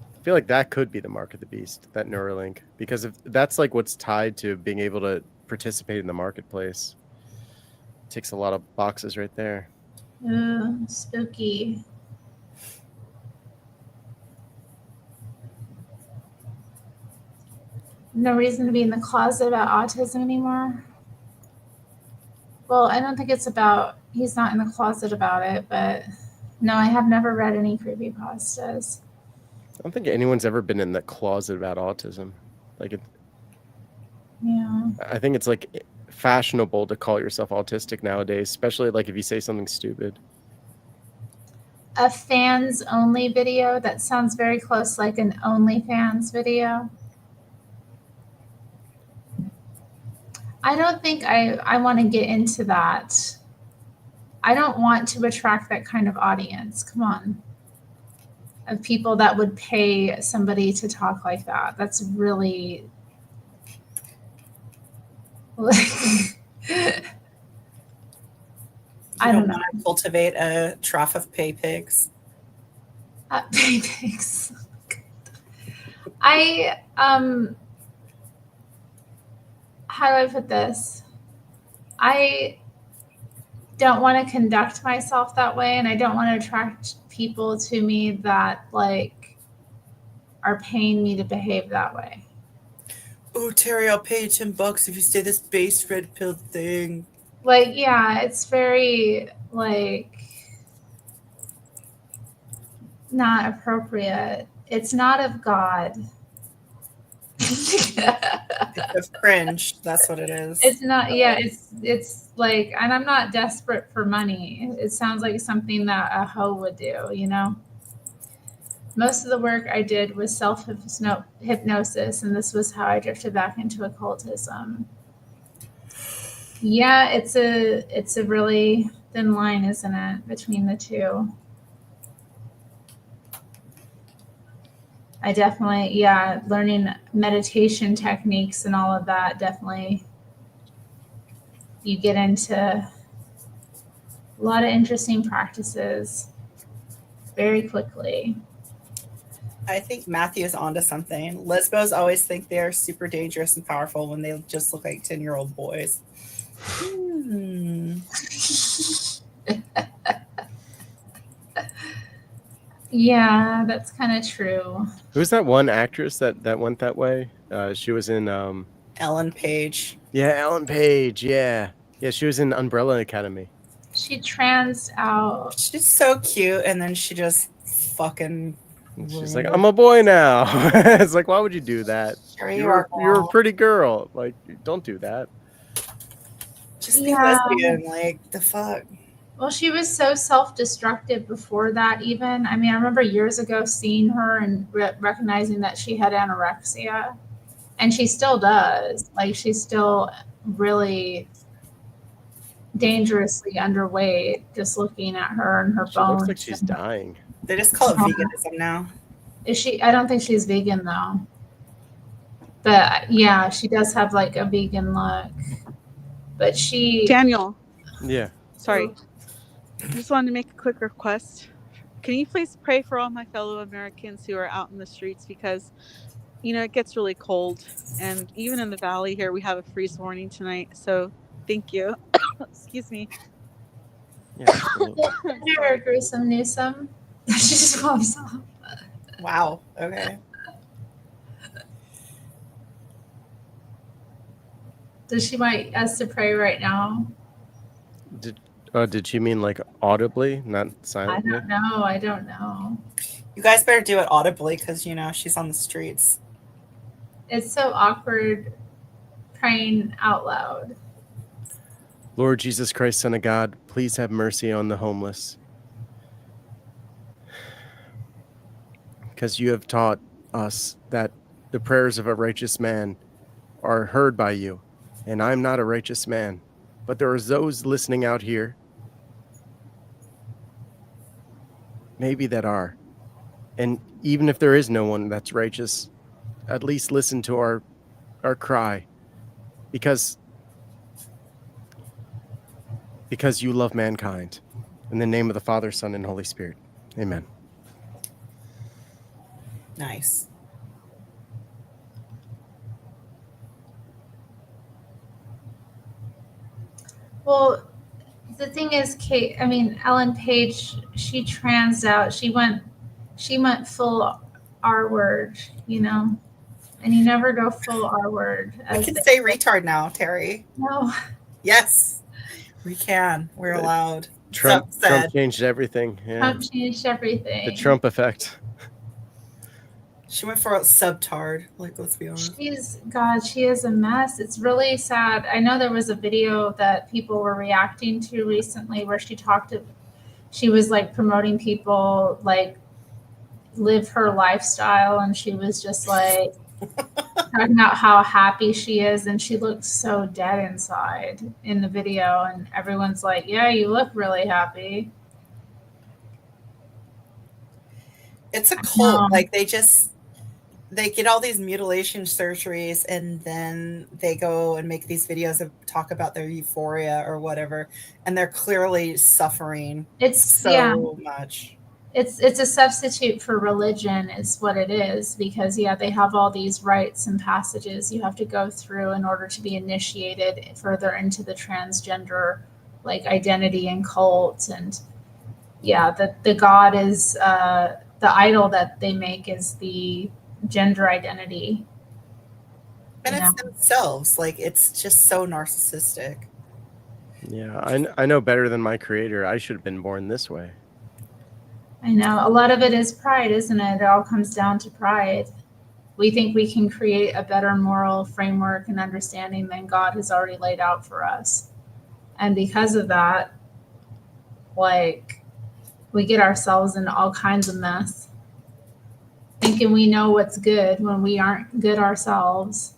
I feel like that could be the mark of the beast, that Neuralink, because if that's like what's tied to being able to participate in the marketplace. It ticks a lot of boxes right there. Ooh, spooky. No reason to be in the closet about autism anymore. Well, I don't think it's about, he's not in the closet about it, but no, I have never read any creepypastas. I don't think anyone's ever been in the closet about autism. Like, Yeah. I think it's like fashionable to call yourself autistic nowadays, especially like if you say something stupid. A fans only video, that sounds very close like an OnlyFans video. I don't think I want to get into that. I don't want to attract that kind of audience. Come on. Of people that would pay somebody to talk like that. That's really like I don't want to cultivate a trough of pay pigs. Pay pigs. How do I put this? I don't want to conduct myself that way, and I don't want to attract people to me that like are paying me to behave that way. Oh, Terry, I'll pay you $10 if you say this base red pill thing. Like, yeah, it's very like not appropriate. It's not of God. It's of cringe. That's what it is. It's not. Yeah, it's like, and I'm not desperate for money. It sounds like something that a hoe would do. Most of the work I did was self-hypnosis, and this was how I drifted back into occultism. Yeah, it's a really thin line, isn't it, between the two? I definitely, learning meditation techniques and all of that, definitely you get into a lot of interesting practices very quickly. I think Matthew's onto something. Lesbos always think they're super dangerous and powerful when they just look like 10-year-old boys. Yeah, that's kind of true. Who's that one actress that went that way? She was in Ellen Page. Yeah, Ellen Page. Yeah, she was in Umbrella Academy. She trans out. She's so cute, and then she just fucking She's like, I'm a boy now. It's like, why would you do that? Sure you're a pretty girl. Like, don't do that. Just be lesbian. Like, the fuck? Well, she was so self-destructive before that even. I mean, I remember years ago seeing her and recognizing that she had anorexia. And she still does. Like, she's still really dangerously underweight, just looking at her and her bones. She looks like she's dying. They just call it veganism now. Is she? I don't think she's vegan, though. But, yeah, she does have, like, a vegan look. But she... Daniel. Yeah. Sorry. I just wanted to make a quick request. Can you please pray for all my fellow Americans who are out in the streets? Because, you know, it gets really cold. And even in the valley here, we have a freeze warning tonight. So thank you. Excuse me. Yeah. Her gruesome Newsome. She just pops off. Wow. Okay. Does she want us to pray right now? Did she mean like audibly, not silently? I don't know. You guys better do it audibly because, you know, she's on the streets. It's so awkward praying out loud. Lord Jesus Christ, Son of God, please have mercy on the homeless. Because you have taught us that the prayers of a righteous man are heard by you. And I'm not a righteous man. But there are those listening out here, maybe that are. And even if there is no one that's righteous, at least listen to our cry. Because you love mankind. In the name of the Father, Son, and Holy Spirit. Amen. Nice. Well, the thing is, Ellen Page, she transed out. She went full R word, you know, and you never go full R word. We can say retard now, Terry. No. Yes, we can. We're allowed. Trump changed everything. Yeah. Trump changed everything. The Trump effect. She went for a subtard. Like, let's be honest. She is a mess. It's really sad. I know there was a video that people were reacting to recently where she was like promoting people like live her lifestyle, and she was just like talking about how happy she is, and she looked so dead inside in the video, and everyone's like, yeah, you look really happy. It's a cult. Like, they get all these mutilation surgeries, and then they go and make these videos of talk about their euphoria or whatever, and they're clearly suffering much. It's a substitute for religion is what it is, because they have all these rites and passages you have to go through in order to be initiated further into the transgender like identity and cult. And the god is the idol that they make is the gender identity, and it's themselves. Like, it's just so narcissistic. Yeah, I know better than my creator. I should have been born this way. I know. A lot of it is pride, isn't it? It all comes down to pride. We think we can create a better moral framework and understanding than God has already laid out for us. And because of that, like, we get ourselves in all kinds of mess, thinking we know what's good when we aren't good ourselves.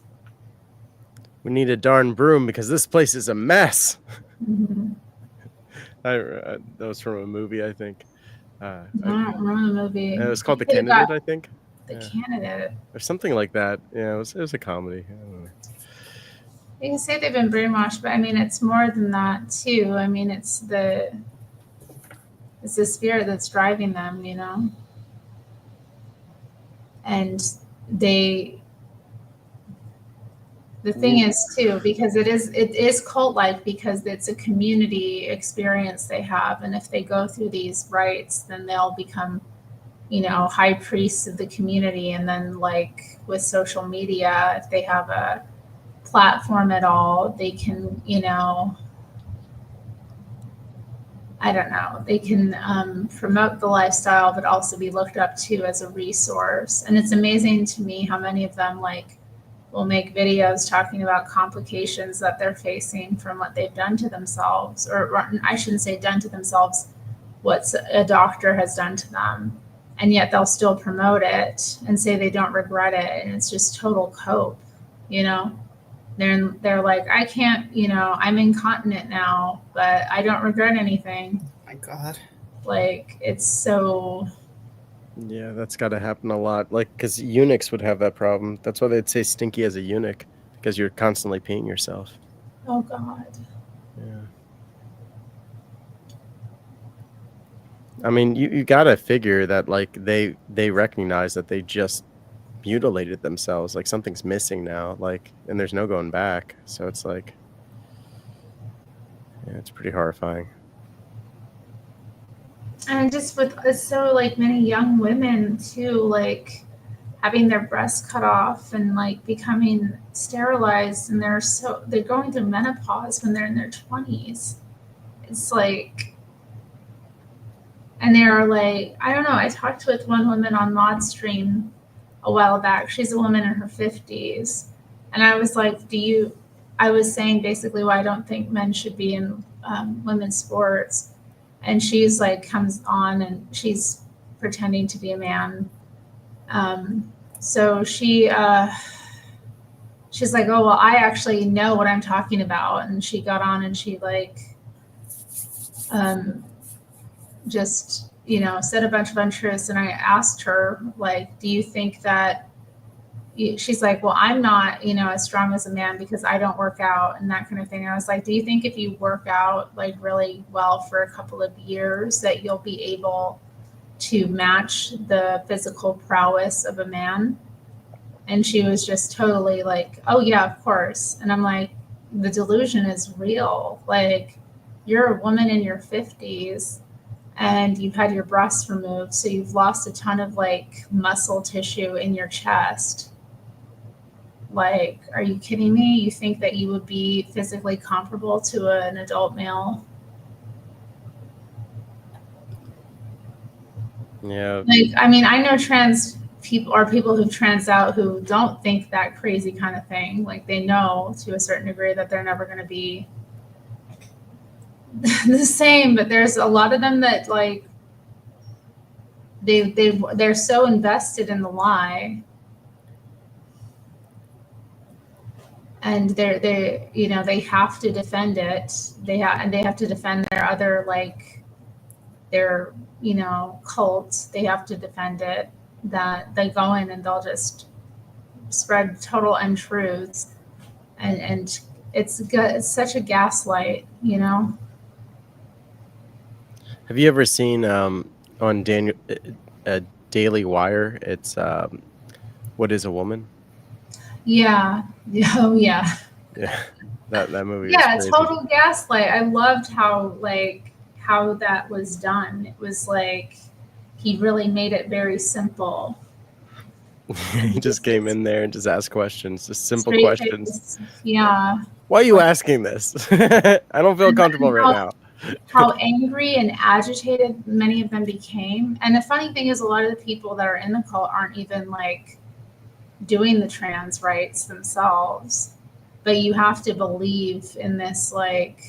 We need a darn broom because this place is a mess. Mm-hmm. That was from a movie, I think. I don't remember the movie. It was called The Candidate, I think. The Candidate. Or something like that. Yeah, it was a comedy. I don't know. You can say they've been brainwashed, but I mean, it's more than that too. I mean, it's the spirit that's driving them, you know. And the thing is too, because it is cult-like, because it's a community experience they have, and if they go through these rites, then they'll become, you know, high priests of the community. And then, like with social media, if they have a platform at all, they can, you know, I don't know, they can promote the lifestyle, but also be looked up to as a resource. And it's amazing to me how many of them like will make videos talking about complications that they're facing from what they've done to themselves, or I shouldn't say done to themselves, what a doctor has done to them. And yet they'll still promote it and say they don't regret it. And it's just total cope, you know? They're like, I can't, you know, I'm incontinent now, but I don't regret anything. My God. Like, it's so. Yeah, that's got to happen a lot. Like, because eunuchs would have that problem. That's why they'd say stinky as a eunuch, because you're constantly peeing yourself. Oh, God. Yeah. I mean, you got to figure that, like, they recognize that they just mutilated themselves. Like, something's missing now, like, and there's no going back. So it's like, yeah, it's pretty horrifying. And just with so like many young women too, like having their breasts cut off and like becoming sterilized, and they're going through menopause when they're in their 20s. It's like, and they're like, I don't know, I talked with one woman on Mod Stream a while back. She's a woman in her 50s. And I was like, I was saying basically why I don't think men should be in women's sports. And she's like, comes on and she's pretending to be a man. So she's like, oh, well, I actually know what I'm talking about. And she got on and she like, just, you know, said a bunch of untruths. And I asked her, like, do you think that, she's like, well, I'm not, you know, as strong as a man because I don't work out and that kind of thing. I was like, do you think if you work out like really well for a couple of years that you'll be able to match the physical prowess of a man? And she was just totally like, oh yeah, of course. And I'm like, the delusion is real. Like, you're a woman in your 50s and you've had your breasts removed, so you've lost a ton of like muscle tissue in your chest. Like, are you kidding me? You think that you would be physically comparable to an adult male? Yeah. Like, I mean, I know trans people or people who've trans out who don't think that crazy kind of thing. Like, they know to a certain degree that they're never going to be the same, but there's a lot of them that like they're so invested in the lie. And they you know, they have to defend it. They have to defend their other, like, their, you know, cult. They have to defend it. That they go in and they'll just spread total untruths, and it's such a gaslight, you know. Have you ever seen on Daily Wire? It's What is a Woman? Yeah. Oh yeah. Yeah, that movie. Yeah, is crazy. total gaslight. I loved how that was done. It was like he really made it very simple. He just came in there and just asked questions, just simple Straight questions. face. Yeah. Why are you asking this? I don't feel comfortable right now. How angry and agitated many of them became. And the funny thing is, a lot of the people that are in the cult aren't even like doing the trans rights themselves, but you have to believe in this like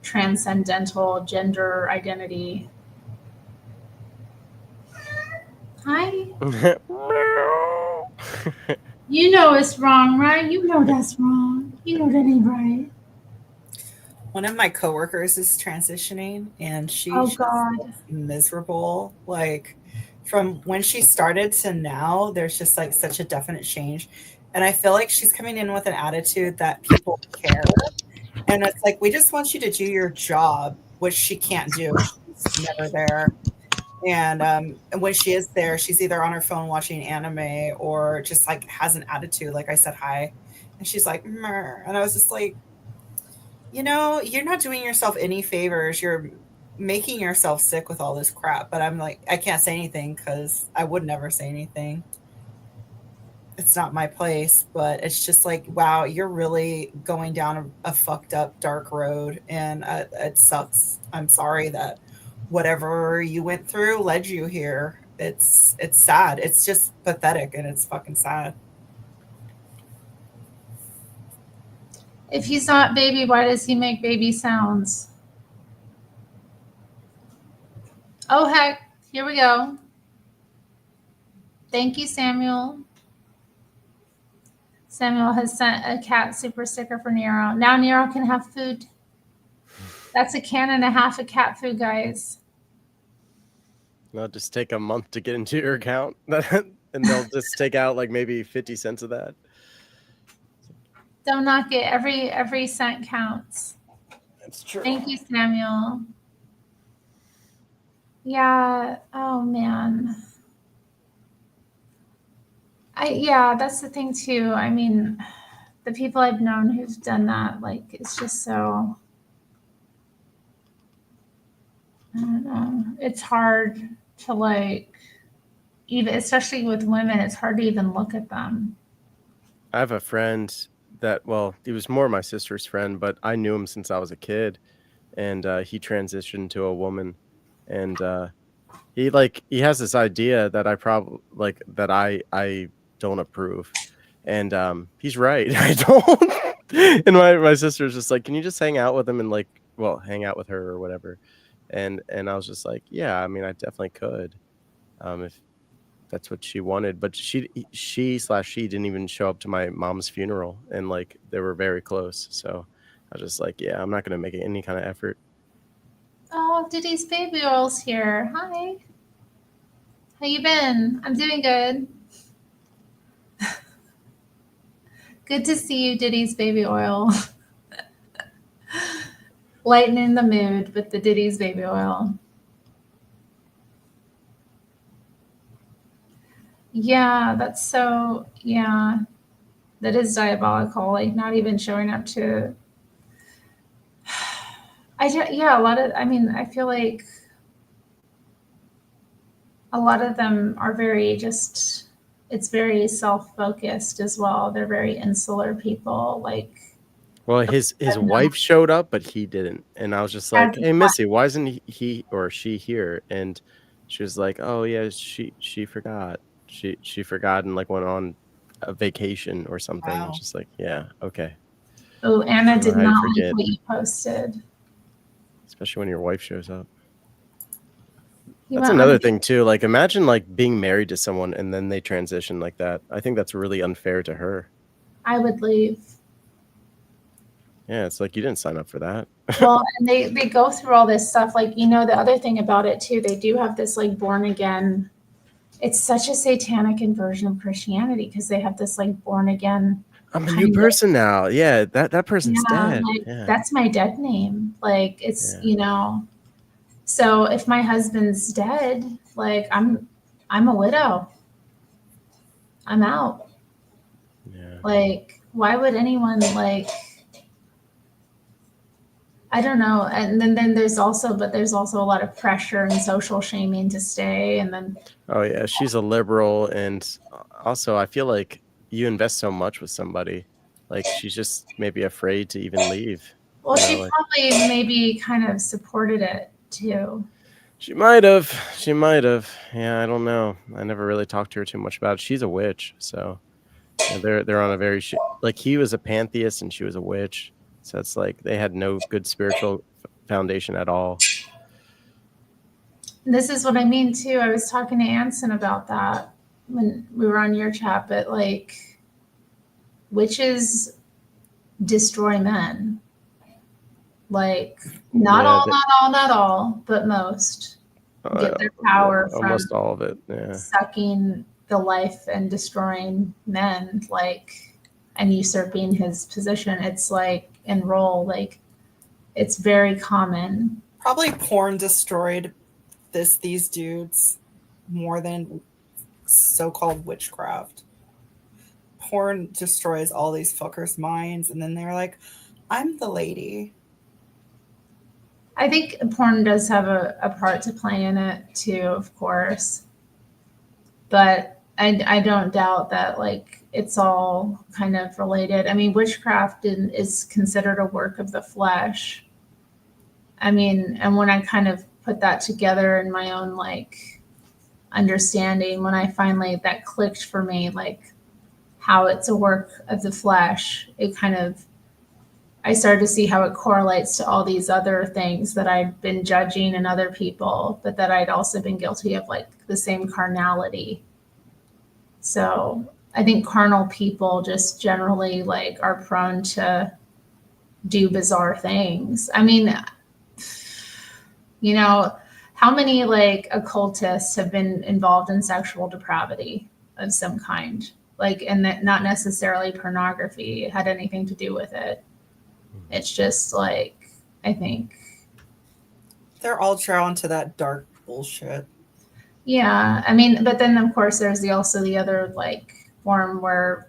transcendental gender identity. Hi. You know it's wrong, right? You know that's wrong. You know that ain't right. One of my coworkers is transitioning, and she's Oh God, miserable. Like, from when she started to now, there's just like such a definite change. And I feel like she's coming in with an attitude that people care. And it's like, we just want you to do your job, which she can't do. She's never there. And when she is there, she's either on her phone watching anime or just like has an attitude. Like I said, hi. And she's like, Meh. And I was just like, you know, you're not doing yourself any favors. You're making yourself sick with all this crap. But I'm like, I can't say anything because I would never say anything. it's not my place, but it's just like, wow, you're really going down a fucked up dark road, and it sucks. I'm sorry that whatever you went through led you here. It's sad. It's just pathetic, and it's fucking sad. If he's not baby, why does he make baby sounds? Oh, heck. Here we go. Thank you, Samuel. Samuel has sent a cat super sticker for Nero. Now Nero can have food. That's a can and a half of cat food, guys. They'll just take a month to get into your account, and they'll just take out like maybe 50 cents of that. Don't knock it. Every cent counts. That's true. Thank you, Samuel. Yeah. Oh man. Yeah, that's the thing too. I mean, the people I've known who've done that, like, it's just so, I don't know. It's hard to like, even especially with women, it's hard to even look at them. I have a friend that, well, he was more my sister's friend, but I knew him since I was a kid, and he transitioned to a woman, and he has this idea that I probably like that I don't approve, and he's right. I don't. And my sister's just like, can you just hang out with him and like, well, hang out with her or whatever, and I was just like, yeah, I mean, I definitely could, if that's what she wanted, but she didn't even show up to my mom's funeral, and like they were very close, so I was just like, yeah, I'm not gonna make any kind of effort. Oh, Diddy's baby oil's here. Hi. How you been? I'm doing good. Good to see you, Diddy's baby oil. Lightening the mood with the Diddy's baby oil. Yeah, that's so, yeah, that is diabolical. Like, not even showing up to, yeah, a lot of, I mean, I feel like a lot of them are very just, it's very self-focused as well. They're very insular people. Like, well, his wife showed up, but he didn't, and I was just like, hey, Missy, why isn't he or she here? And she was like, oh yeah, she forgot. She forgot and like went on a vacation or something. Wow. It's just like, yeah, okay. Oh, Anna did not like forget, what you posted. especially when your wife shows up. That's another thing too. Like, imagine like being married to someone and then they transition like that. I think that's really unfair to her. I would leave. Yeah, it's like you didn't sign up for that. Well, and they go through all this stuff. Like, you know, the other thing about it too, they do have this like born again. It's such a satanic inversion of Christianity because they have this like born again. I'm a new person now. Yeah, that person's dead. Like, yeah. That's my dead name. Like, it's, you know, so if my husband's dead, like I'm a widow. I'm out. Yeah. Like, why would anyone like, I don't know. And then there's also a lot of pressure and social shaming to stay. And then, oh yeah, she's a liberal, and also I feel like you invest so much with somebody, like she's just maybe afraid to even leave. Well, she probably maybe kind of supported it too. She might have. Yeah, I don't know. I never really talked to her too much about it. She's a witch, so they're on a very like he was a pantheist and she was a witch. So it's like they had no good spiritual foundation at all. This is what I mean too. I was talking to Anson about that when we were on your chat, but like witches destroy men. Like not all, but most get their power from almost all of it. Yeah. Sucking the life and destroying men, like, and usurping his position. It's like enroll, like it's very common. Probably porn destroyed these dudes more than so-called witchcraft. Porn destroys all these fuckers' minds, and then they're like, I'm the lady. I think porn does have a part to play in it too, of course. But I don't doubt that like it's all kind of related. I mean, witchcraft is considered a work of the flesh. I mean, and when I kind of put that together in my own like understanding, when I finally that clicked for me, like how it's a work of the flesh, it kind of I started to see how it correlates to all these other things that I'd been judging in other people, but that I'd also been guilty of like the same carnality. So I think carnal people just generally like are prone to do bizarre things. I mean, you know, how many like occultists have been involved in sexual depravity of some kind? Like, and that not necessarily pornography had anything to do with it. It's just like, I think. They're all drawn to that dark bullshit. Yeah. I mean, but then of course there's also the other like form where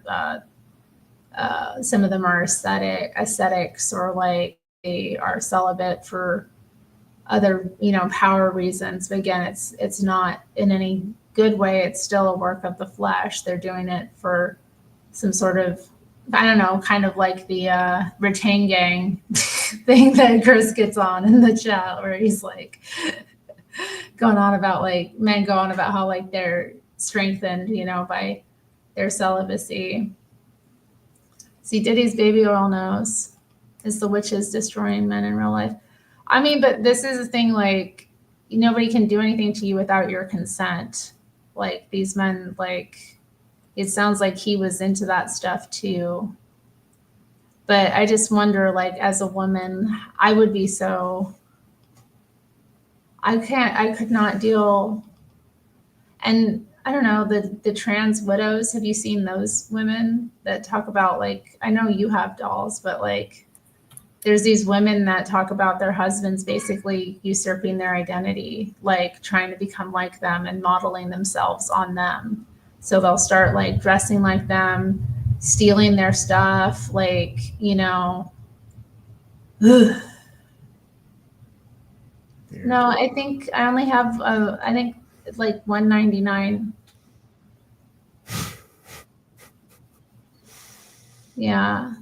some of them are ascetics or like they are celibate for other, power reasons. But again, it's not in any good way. It's still a work of the flesh. They're doing it for some sort of, I don't know, kind of like the retain gang thing that Chris gets on in the chat where he's like going on about like men go on about how like they're strengthened, by their celibacy. See, Diddy's baby oil knows is the witches destroying men in real life. I mean, but this is the thing, like, nobody can do anything to you without your consent. Like, these men, like, it sounds like he was into that stuff too. But I just wonder, like, as a woman, I would be so, I could not deal. And I don't know, the trans widows, have you seen those women that talk about, like, I know you have dolls, but like, there's these women that talk about their husbands basically usurping their identity, like trying to become like them and modeling themselves on them. So they'll start like dressing like them, stealing their stuff, like, ugh. No, I think I only have, I think like 199. Yeah.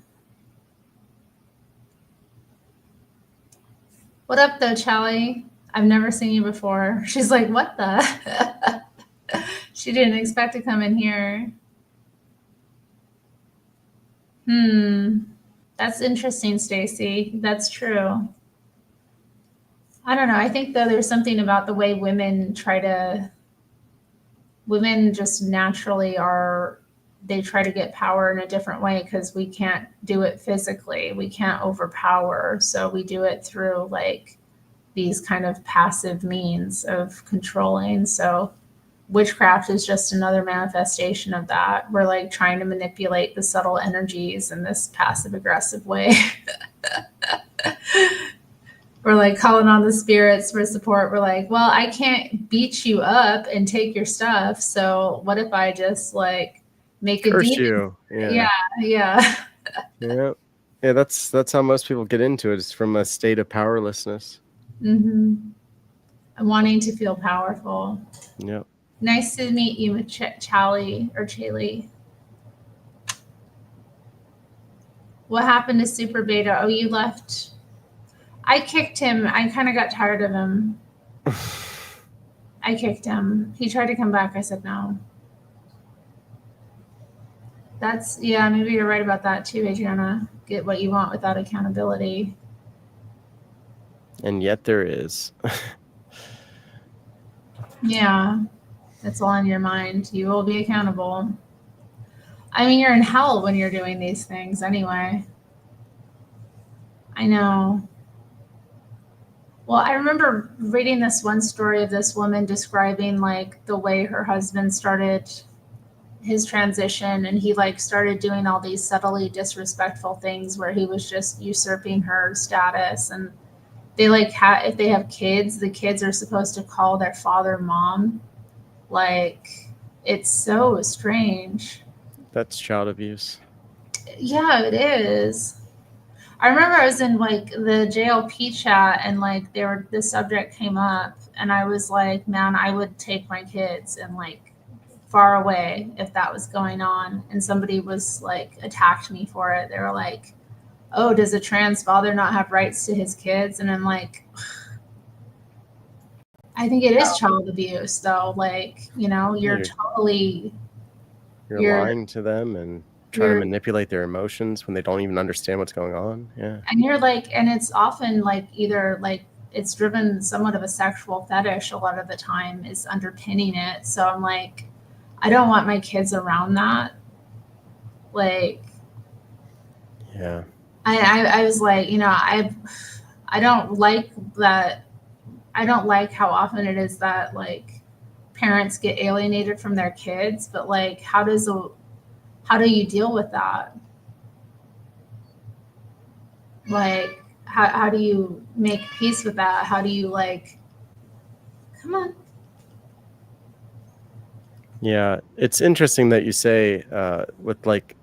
What up though, Charlie? I've never seen you before. She's like, what the? She didn't expect to come in here. That's interesting, Stacy. That's true. I don't know. I think though there's something about the way women just naturally they try to get power in a different way because we can't do it physically. We can't overpower. So we do it through like these kind of passive means of controlling. So witchcraft is just another manifestation of that. We're like trying to manipulate the subtle energies in this passive aggressive way. We're like calling on the spirits for support. We're like, well, I can't beat you up and take your stuff. So what if I just like make a Curse demon? you. Yeah. Yeah. That's how most people get into it. It's from a state of powerlessness. Mm-hmm. I'm wanting to feel powerful. Yep. Nice to meet you, Charlie or Chaley. What happened to Super Beta? Oh, you left. I kicked him. I kind of got tired of him. I kicked him. He tried to come back. I said no. Maybe you're right about that too, Adriana. Get what you want without accountability. And yet there is. Yeah. That's all in your mind. You will be accountable. I mean, you're in hell when you're doing these things anyway. I know. Well, I remember reading this one story of this woman describing like the way her husband started his transition, and he like started doing all these subtly disrespectful things where he was just usurping her status. And they like if they have kids, the kids are supposed to call their father mom. Like, it's so strange. That's child abuse. Yeah, it is. I remember I was in like the JLP chat and like this subject came up and I was like, man, I would take my kids and like far away if that was going on and somebody was like attacked me for it. They were like, oh, does a trans father not have rights to his kids? And I'm like, I think it is child abuse though. Like, you know, you're lying to them and trying to manipulate their emotions when they don't even understand what's going on. Yeah. And you're like, and it's often like either like it's driven somewhat of a sexual fetish a lot of the time is underpinning it. So I'm like, I don't want my kids around that. Like, yeah. I was like, you know, I don't like that. I don't like how often it is that like parents get alienated from their kids, but like, how do you deal with that? Like, how do you make peace with that? How do you like, come on. Yeah. It's interesting that you say with like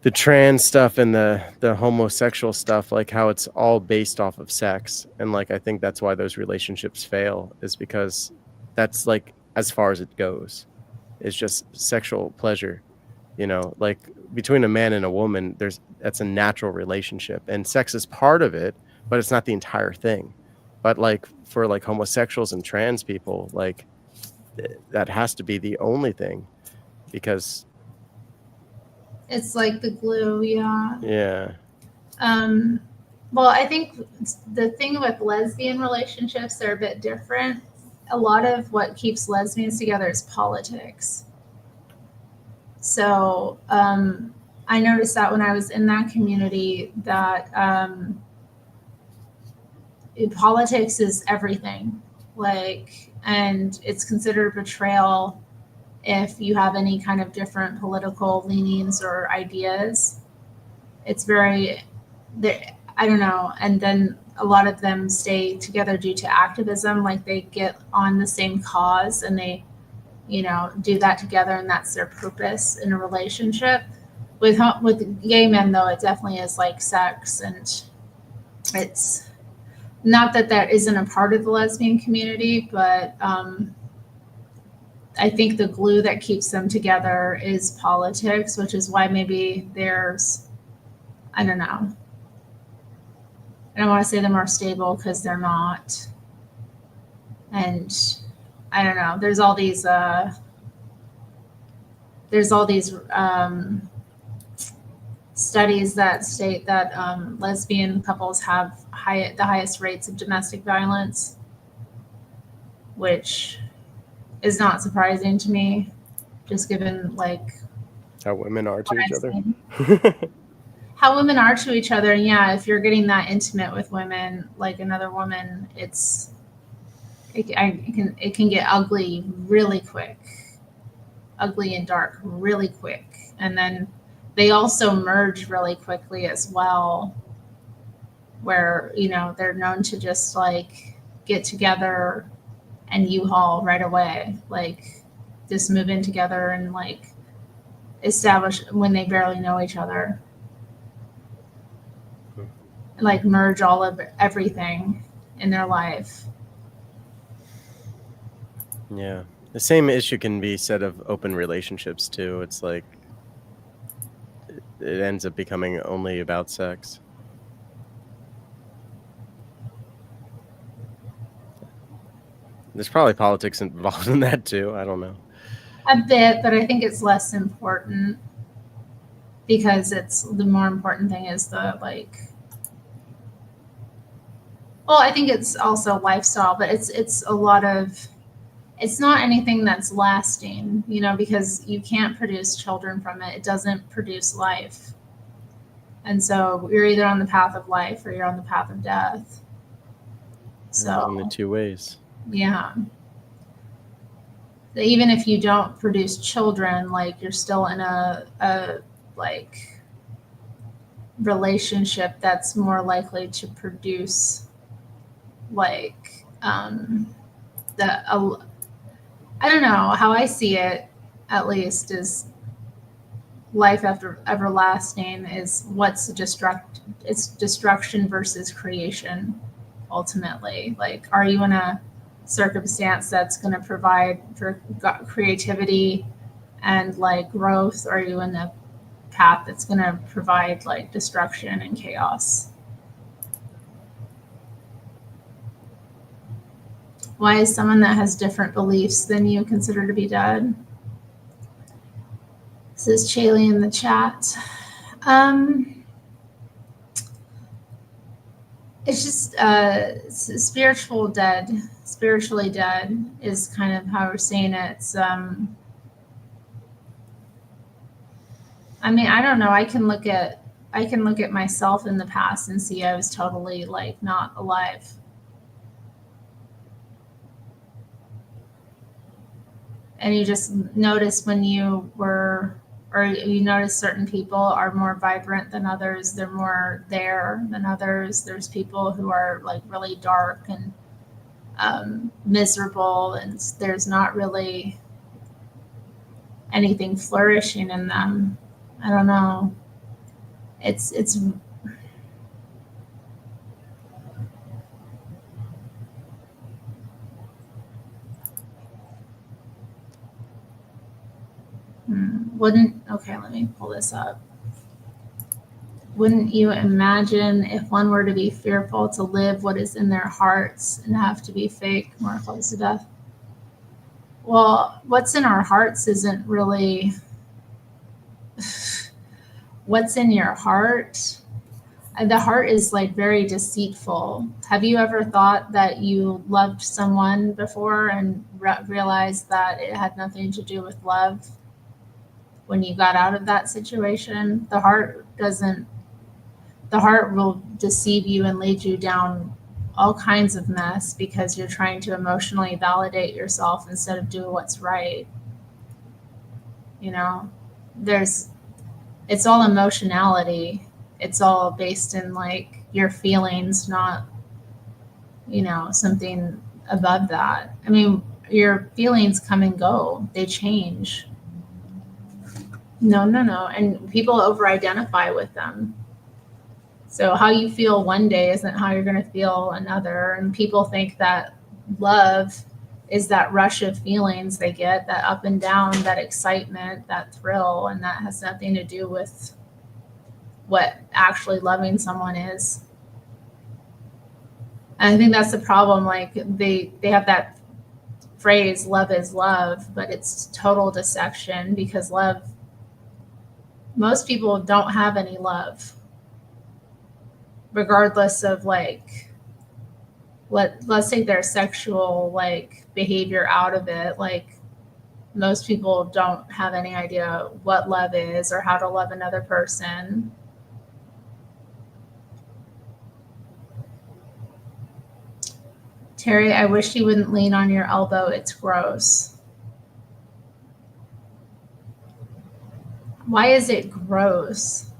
the trans stuff and the homosexual stuff, like how it's all based off of sex. And like, I think that's why those relationships fail, is because that's like as far as it goes. It's just sexual pleasure, you know, like between a man and a woman, that's a natural relationship, and sex is part of it, but it's not the entire thing. But like for like homosexuals and trans people, like that has to be the only thing, because It's like the glue. Yeah. Yeah. Well, I think the thing with lesbian relationships, they're a bit different. A lot of what keeps lesbians together is politics. So I noticed that when I was in that community that politics is everything. Like, and it's considered betrayal if you have any kind of different political leanings or ideas. It's very, I don't know. And then a lot of them stay together due to activism. Like they get on the same cause and they, you know, do that together, and that's their purpose in a relationship. With gay men, though, it definitely is like sex, and it's not that that isn't a part of the lesbian community, but I think the glue that keeps them together is politics, which is why maybe there's, I don't know. I don't want to say they're more stable because they're not. And I don't know. There's all these studies that state that lesbian couples have the highest rates of domestic violence, which is not surprising to me, just given like how women are to each other. How women are to each other. And yeah, if you're getting that intimate with women, like another woman, it can get ugly really quick, ugly and dark really quick. And then they also merge really quickly as well, where, you know, they're known to just like get together and U-Haul right away, like just move in together and like establish when they barely know each other. Like merge all of everything in their life. Yeah. The same issue can be said of open relationships too. It's like it ends up becoming only about sex. There's probably politics involved in that too. I don't know. A bit, but I think it's less important because the more important thing is the like. Well, I think it's also lifestyle, but it's a lot of. It's not anything that's lasting, you know, because you can't produce children from it. It doesn't produce life. And so you're either on the path of life or you're on the path of death. So there's only two ways. Yeah. Even if you don't produce children, like you're still in a like relationship that's more likely to produce like I don't know, how I see it at least is life after everlasting is what's it's destruction versus creation ultimately. Like, are you in a circumstance that's going to provide for creativity and like growth, or are you in the path that's going to provide like destruction and chaos? Why is someone that has different beliefs than you considered to be dead? This is Chaley in the chat. It's just spiritually dead is kind of how we're seeing it. It's, I mean, I don't know. I can look at myself in the past and see I was totally like not alive. And you just notice when you were, or you notice certain people are more vibrant than others. They're more there than others. There's people who are like really dark and miserable, and there's not really anything flourishing in them. I don't know. It's okay, let me pull this up. Wouldn't you imagine if one were to be fearful to live what is in their hearts and have to be fake, more close to death? Well, what's in our hearts isn't really what's in your heart. The heart is like very deceitful. Have you ever thought that you loved someone before and realized that it had nothing to do with love when you got out of that situation? The heart will deceive you and lead you down all kinds of mess because you're trying to emotionally validate yourself instead of do what's right. You know, it's all emotionality. It's all based in like your feelings, not, you know, something above that. I mean, your feelings come and go. They change. No. And people over-identify with them. So how you feel one day isn't how you're going to feel another. And people think that love is that rush of feelings they get, that up and down, that excitement, that thrill, and that has nothing to do with what actually loving someone is. And I think that's the problem. Like they have that phrase, love is love, but it's total deception because most people don't have any love, regardless of like, let's take their sexual like behavior out of it. Like most people don't have any idea what love is or how to love another person. Terry, I wish you wouldn't lean on your elbow. It's gross. Why is it gross?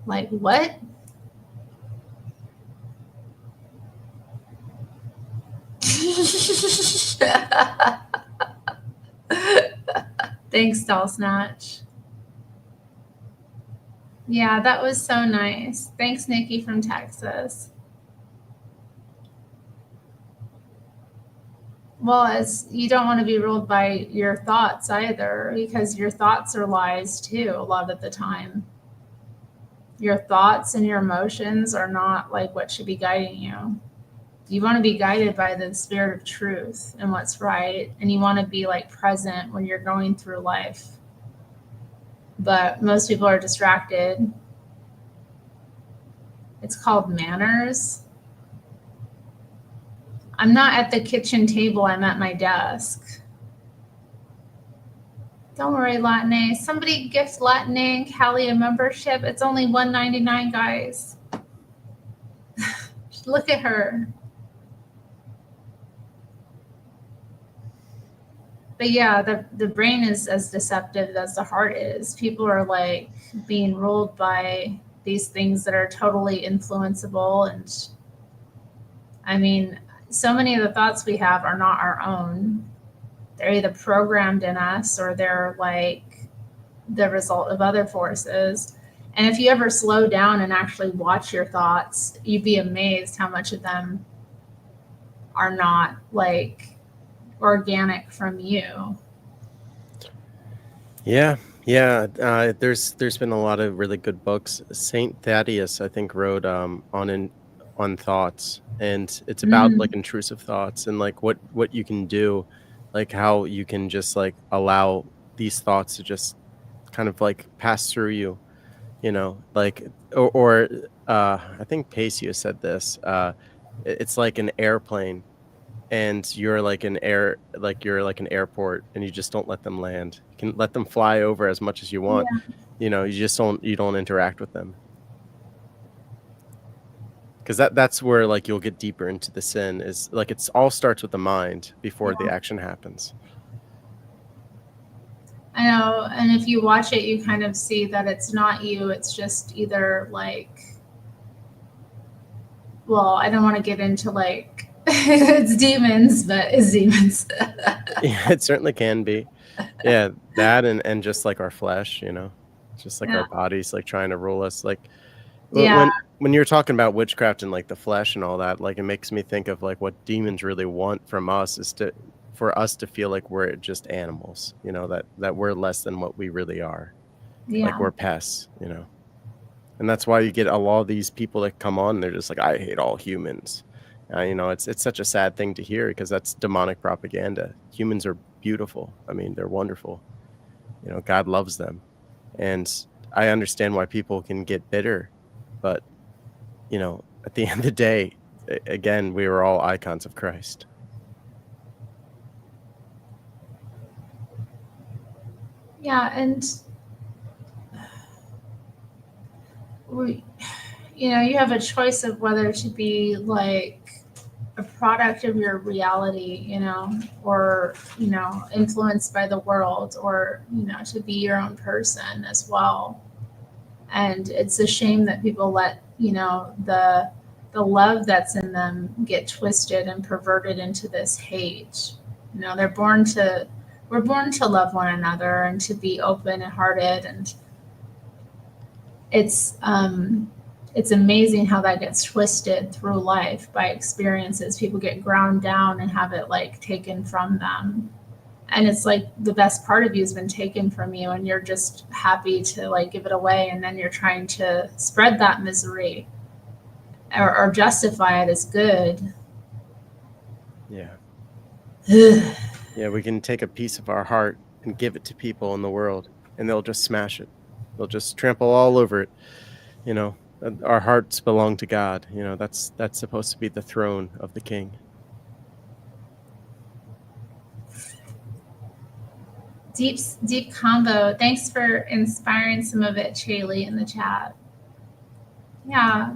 Like what? Thanks, Doll Snatch. Yeah, that was so nice. Thanks, Nikki from Texas. Well, as you don't want to be ruled by your thoughts either, because your thoughts are lies too a lot of the time. Your thoughts and your emotions are not like what should be guiding you. You want to be guided by the spirit of truth and what's right, and you want to be like present when you're going through life. But most people are distracted. It's called manners. I'm not at the kitchen table, I'm at my desk. Don't worry, Latine. Somebody gift Latine and Callie a membership. It's only $1.99, guys. Look at her. But yeah, the brain is as deceptive as the heart is. People are like being ruled by these things that are totally influenceable. And I mean, so many of the thoughts we have are not our own. They're either programmed in us or they're like the result of other forces. And if you ever slow down and actually watch your thoughts, you'd be amazed how much of them are not like organic from you. Yeah, there's been a lot of really good books. Saint Thaddeus, I think, wrote on thoughts, and it's about like intrusive thoughts and like what you can do, like how you can just like allow these thoughts to just kind of like pass through you, like or I think Pacio said this. It's like an airplane, and you're like an airport, and you just don't let them land. You can let them fly over as much as you want. You don't interact with them, because that's where like you'll get deeper into the sin. Is like it's all starts with the mind before the action happens. I know, and if you watch it, you kind of see that it's not you. It's just either like, well, I don't want to get into like it's demons, but it's demons. Yeah, it certainly can be. Yeah, that and just like our flesh, just like our bodies like trying to rule us. Like when you're talking about witchcraft and like the flesh and all that, like it makes me think of like what demons really want from us is for us to feel like we're just animals, that we're less than what we really are. Like we're pests, and that's why you get a lot of these people that come on, they're just like, I hate all humans. It's such a sad thing to hear, because that's demonic propaganda. Humans are beautiful. I mean, they're wonderful. God loves them. And I understand why people can get bitter, but at the end of the day, again, we were all icons of Christ. Yeah, and you have a choice of whether to be like a product of your reality, or influenced by the world, or to be your own person as well. And it's a shame that people let the love that's in them get twisted and perverted into this hate. We're born to love one another and to be open and hearted, and it's amazing how that gets twisted through life by experiences. People get ground down and have it like taken from them, and it's like the best part of you has been taken from you, and you're just happy to like give it away, and then you're trying to spread that misery or justify it as good. Yeah. Yeah, we can take a piece of our heart and give it to people in the world, and they'll just smash it. They'll just trample all over it. Our hearts belong to God. That's supposed to be the throne of the King. Deep combo. Thanks for inspiring some of it, Shaylee, in the chat. Yeah.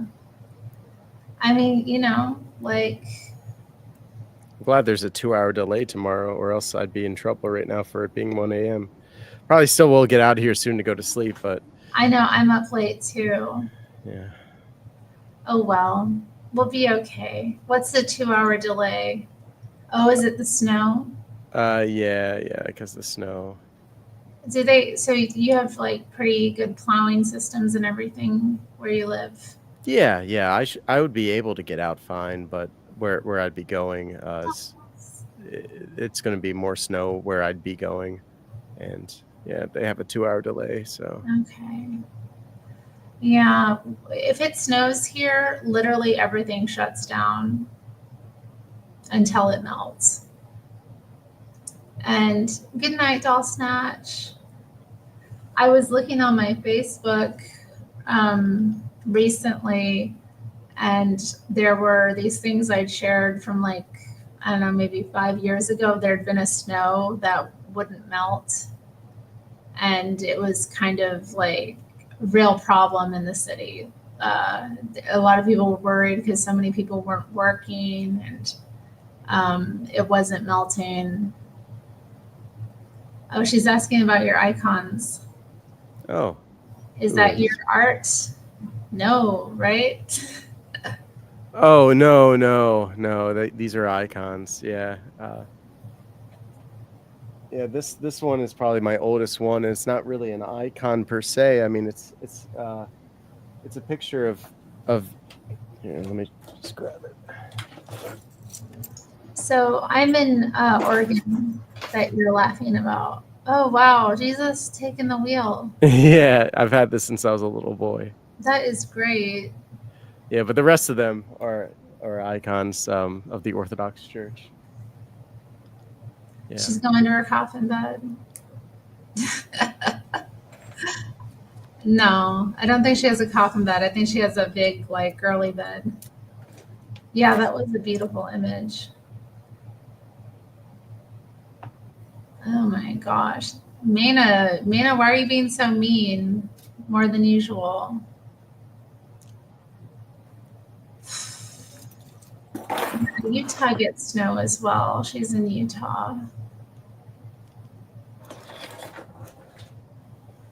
I mean, like, I'm glad there's a 2-hour delay tomorrow, or else I'd be in trouble right now for it being 1 a.m. Probably still will get out of here soon to go to sleep, but I know I'm up late too. Yeah. Oh well, we'll be okay. What's the 2-hour delay? Oh, is it the snow? Yeah, because the snow. So you have like pretty good plowing systems and everything where you live? Yeah. I would be able to get out fine, but where I'd be going, it's going to be more snow where I'd be going, and yeah, they have a 2-hour delay. So okay. Yeah, if it snows here, literally everything shuts down until it melts. And good night, Doll Snatch. I was looking on my Facebook recently, and there were these things I'd shared from like, I don't know, maybe 5 years ago. There'd been a snow that wouldn't melt, and it was kind of like a real problem in the city. A lot of people were worried because so many people weren't working, and it wasn't melting. Oh, she's asking about your icons. Oh. Is that your art? No, right? Oh, no. These are icons. Yeah. Yeah, this one is probably my oldest one. It's not really an icon per se. I mean, it's a picture of here. Let me just grab it. So I'm in Oregon that you're laughing about. Oh wow, Jesus taking the wheel. Yeah, I've had this since I was a little boy. That is great. Yeah, but the rest of them are icons of the Orthodox Church. Yeah. She's going to her coffin bed. No, I don't think she has a coffin bed. I think she has a big, like, girly bed. Yeah, that was a beautiful image. Oh my gosh. Mana, why are you being so mean? More than usual. Utah gets snow as well. She's in Utah.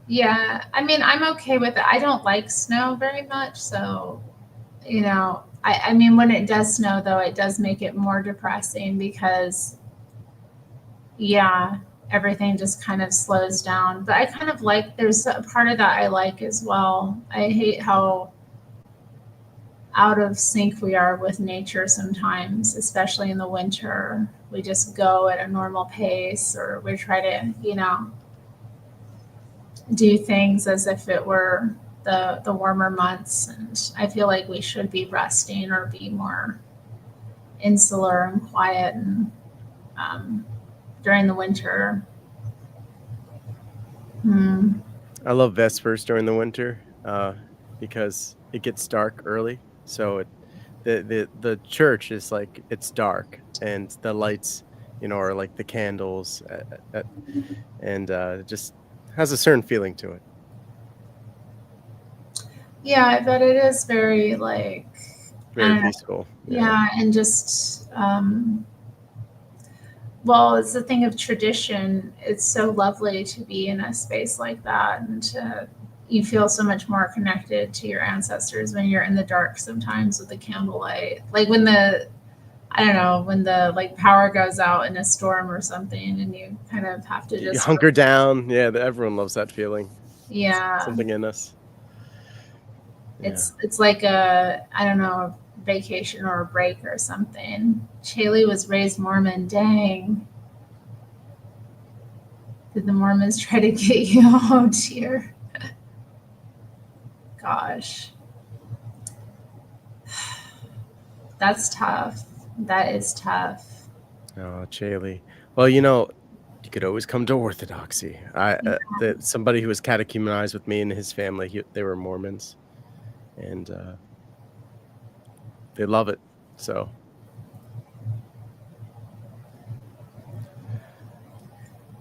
Yeah, I mean, I'm okay with it. I don't like snow very much, so, you know, I mean, when it does snow, though, it does make it more depressing because, yeah, everything just kind of slows down. But I kind of like, there's a part of that I like as well. I hate how out of sync we are with nature sometimes, especially in the winter. We just go at a normal pace, or we try to, you know, do things as if it were the warmer months. And I feel like we should be resting or be more insular and quiet and during the winter. I love Vespers during the winter because it gets dark early. So the church is like, it's dark, and the lights, you know, are like the candles, and it just has a certain feeling to it. Yeah, I bet it is very, like, very peaceful. Yeah, and just well, it's the thing of tradition. It's so lovely to be in a space like that, and you feel so much more connected to your ancestors when you're in the dark sometimes with the candlelight. Like when I don't know, when the like power goes out in a storm or something, and you kind of have to You just hunker down. Yeah, everyone loves that feeling. Yeah. It's something in us. It's like a, I don't know, vacation or a break or something. Chaley was raised Mormon. Dang. Did the Mormons try to get you? Oh dear. Gosh. That's tough. That is tough. Oh, Chaley. Well, you know, you could always come to Orthodoxy. Somebody who was catechumized with me and his family, they were Mormons, and they love it. So.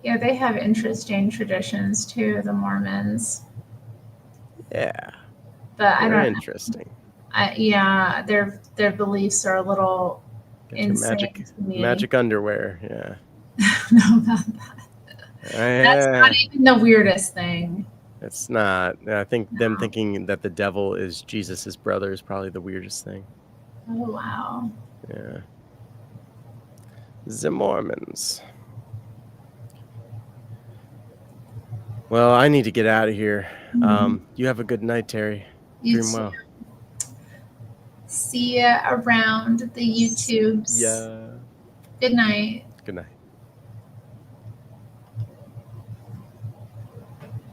Yeah, they have interesting traditions too, the Mormons. Yeah. But I don't. Interesting. Yeah, their beliefs are a little insane to me. Magic underwear. Yeah. No, about that. That's not even the weirdest thing. It's not. I think them thinking that the devil is Jesus's brother is probably the weirdest thing. Oh wow. Yeah. The Mormons. Well, I need to get out of here. You have a good night, Terry. Dream well. See ya around the YouTubes. Yeah. Good night. Good night.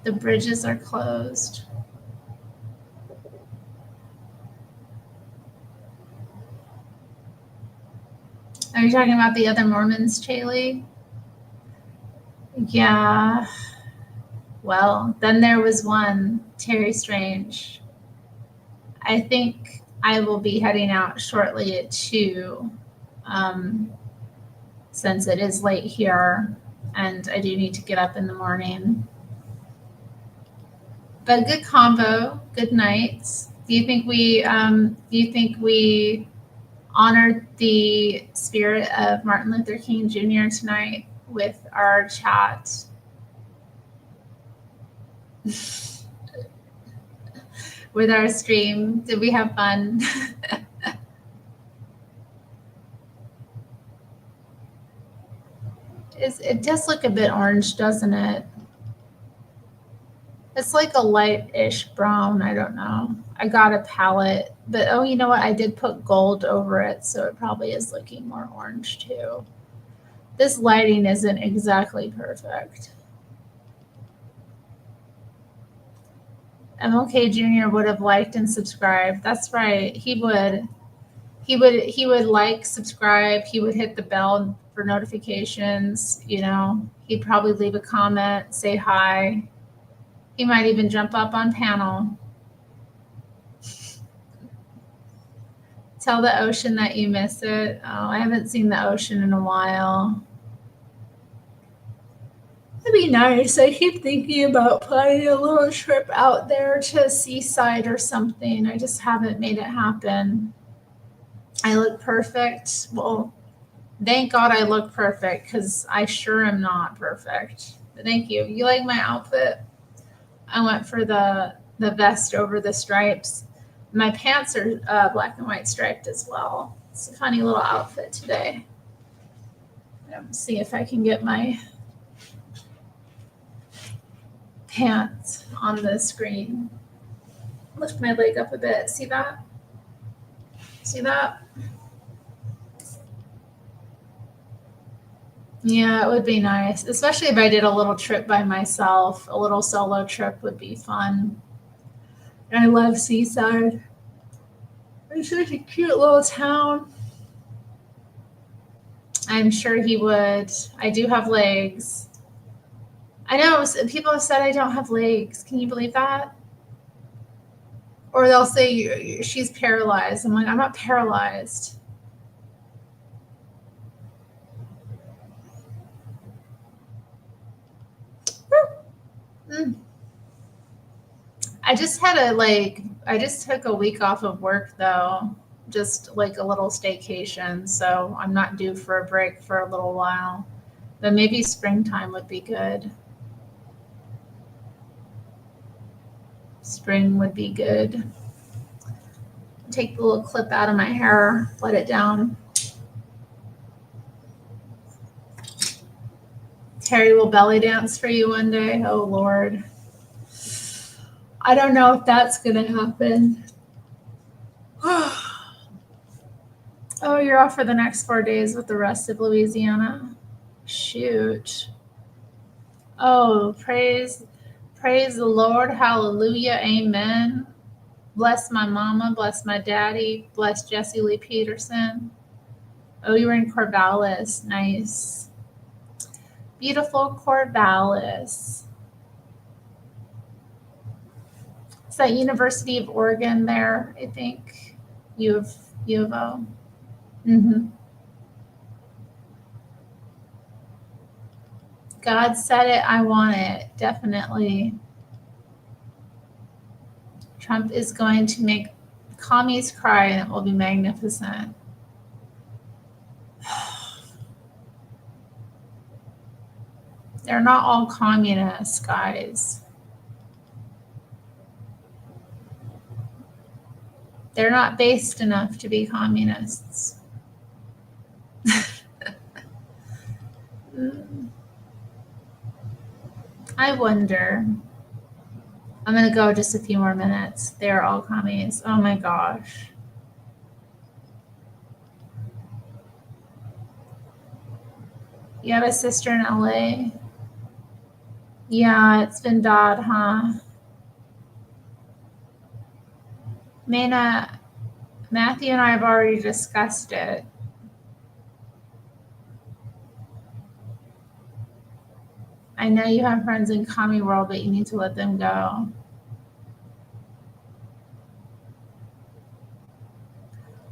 The bridges are closed. Are you talking about the other Mormons, Chaley? Yeah. Well, then there was one, Terri Strange. I think I will be heading out shortly at 2, since it is late here, and I do need to get up in the morning. But good combo, good nights. Do you think we honored the spirit of Martin Luther King Jr. tonight with our chat? With our stream? Did we have fun? It does look a bit orange, doesn't it? It's like a light-ish brown. I don't know. I got a palette, but oh, you know what? I did put gold over it, so it probably is looking more orange too. This lighting isn't exactly perfect. MLK Jr. would have liked and subscribed. That's right. He would. He would like, subscribe. He would hit the bell for notifications. You know, he'd probably leave a comment, say hi. He might even jump up on panel. Tell the ocean that you miss it. Oh, I haven't seen the ocean in a while. That'd be nice. I keep thinking about planning a little trip out there to Seaside or something. I just haven't made it happen. I look perfect. Well, thank God I look perfect, because I sure am not perfect. But thank you. You like my outfit? I went for the vest over the stripes. My pants are black and white striped as well. It's a funny little outfit today. See if I can get my pants on the screen. Lift my leg up a bit. See that? See that? Yeah, it would be nice, especially if I did a little trip by myself. A little solo trip would be fun. I love Seaside. It's such a cute little town. I'm sure he would. I do have legs. I know people have said I don't have legs. Can you believe that? Or they'll say she's paralyzed. I'm like, I'm not paralyzed. I just took a week off of work though, just like a little staycation. So I'm not due for a break for a little while, but maybe springtime would be good. Spring would be good. Take the little clip out of my hair, let it down. Terry will belly dance for you one day. Oh Lord. I don't know if that's gonna happen. Oh, you're off for the next 4 days with the rest of Louisiana. Shoot. Oh, praise the Lord. Hallelujah. Amen. Bless my mama. Bless my daddy. Bless Jesse Lee Peterson. Oh, you were in Corvallis. Nice. Beautiful Corvallis. It's that University of Oregon there, I think. U of O. Mm-hmm. God said it, I want it. Definitely. Trump is going to make commies cry, and it will be magnificent. They're not all communists, guys. They're not based enough to be communists. I wonder. I'm going to go just a few more minutes. They're all commies. Oh my gosh. You have a sister in LA? Yeah, it's been bad, huh? Maina, Matthew and I have already discussed it. I know you have friends in commie world, but you need to let them go.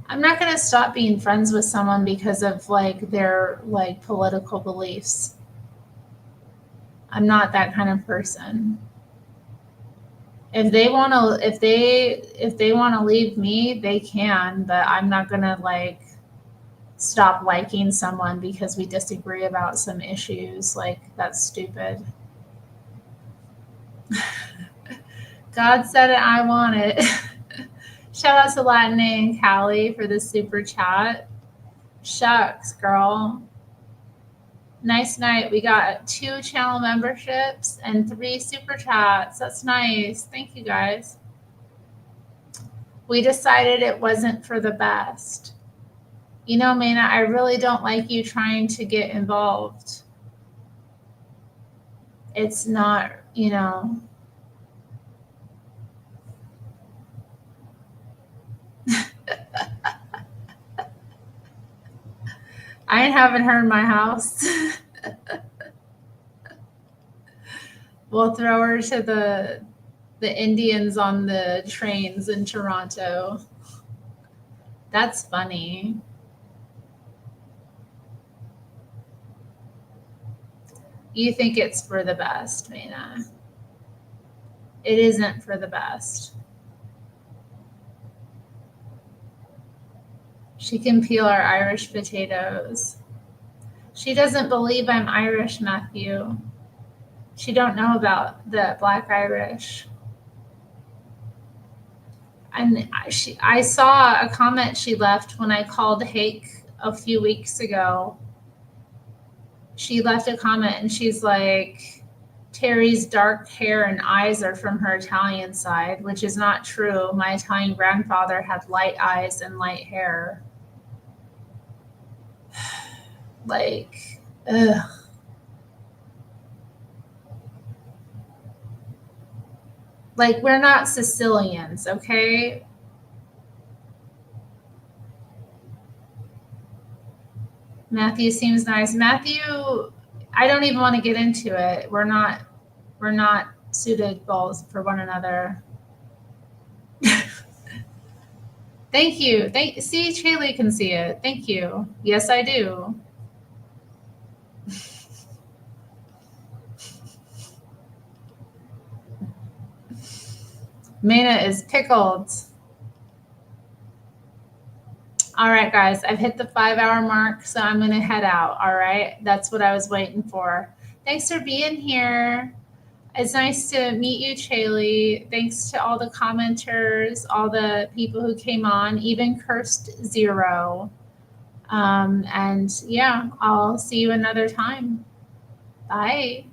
I'm not going to stop being friends with someone because of like their like political beliefs. I'm not that kind of person. If they want to leave me, they can, but I'm not going to like stop liking someone because we disagree about some issues. Like, that's stupid. God said it, I want it. Shout out to Latin and Callie for the super chat. Shucks, girl. Nice night. We got 2 channel memberships and 3 super chats. That's nice. Thank you guys. We decided it wasn't for the best. You know, Maina, I really don't like you trying to get involved. It's not, you know. I ain't having her in my house. We'll throw her to the Indians on the trains in Toronto. That's funny. You think it's for the best, Maina. It isn't for the best. She can peel our Irish potatoes. She doesn't believe I'm Irish, Matthew. She don't know about the Black Irish. And I saw a comment she left when I called Hake a few weeks ago. She left a comment and she's like, Terry's dark hair and eyes are from her Italian side, which is not true. My Italian grandfather had light eyes and light hair. Like, ugh. Like, we're not Sicilians, okay? Matthew seems nice. Matthew, I don't even want to get into it. We're not suitable for one another. Thank you. See, Chaley can see it. Thank you. Yes, I do. Maina is pickled. All right, guys, I've hit the 5-hour mark, so I'm going to head out. All right. That's what I was waiting for. Thanks for being here. It's nice to meet you, Chaley. Thanks to all the commenters, all the people who came on, even Cursed Zero. And yeah, I'll see you another time. Bye.